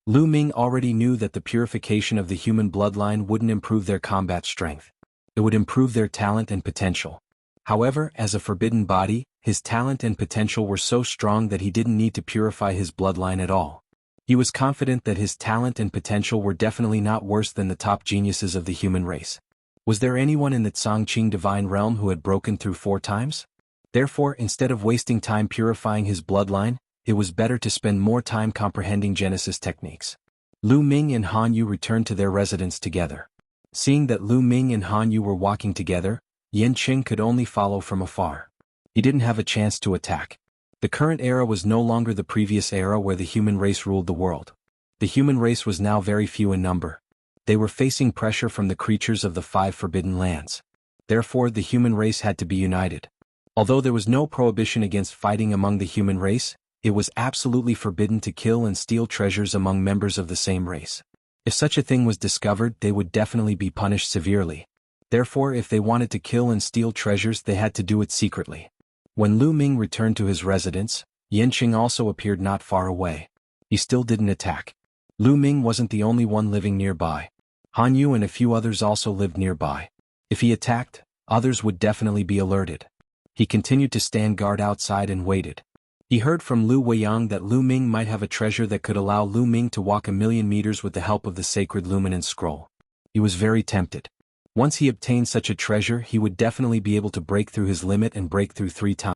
Lu Ming already knew that the purification of the human bloodline wouldn't improve their combat strength. It would improve their talent and potential. However, as a forbidden body, his talent and potential were so strong that he didn't need to purify his bloodline at all. He was confident that his talent and potential were definitely not worse than the top geniuses of the human race. Was there anyone in the Changqing divine realm who had broken through 4 times? Therefore, instead of wasting time purifying his bloodline, it was better to spend more time comprehending Genesis techniques. Lu Ming and Han Yu returned to their residence together. Seeing that Lu Ming and Han Yu were walking together, Yan Qing could only follow from afar. He didn't have a chance to attack. The current era was no longer the previous era where the human race ruled the world. The human race was now very few in number. They were facing pressure from the creatures of the 5 forbidden lands. Therefore, the human race had to be united. Although there was no prohibition against fighting among the human race, it was absolutely forbidden to kill and steal treasures among members of the same race. If such a thing was discovered, they would definitely be punished severely. Therefore, if they wanted to kill and steal treasures, they had to do it secretly. When Lu Ming returned to his residence, Yan Qing also appeared not far away. He still didn't attack. Lu Ming wasn't the only one living nearby. Han Yu and a few others also lived nearby. If he attacked, others would definitely be alerted. He continued to stand guard outside and waited. He heard from Lu Weiyang that Lu Ming might have a treasure that could allow Lu Ming to walk 1,000,000 meters with the help of the sacred luminance scroll. He was very tempted. Once he obtained such a treasure, he would definitely be able to break through his limit and break through 3 times.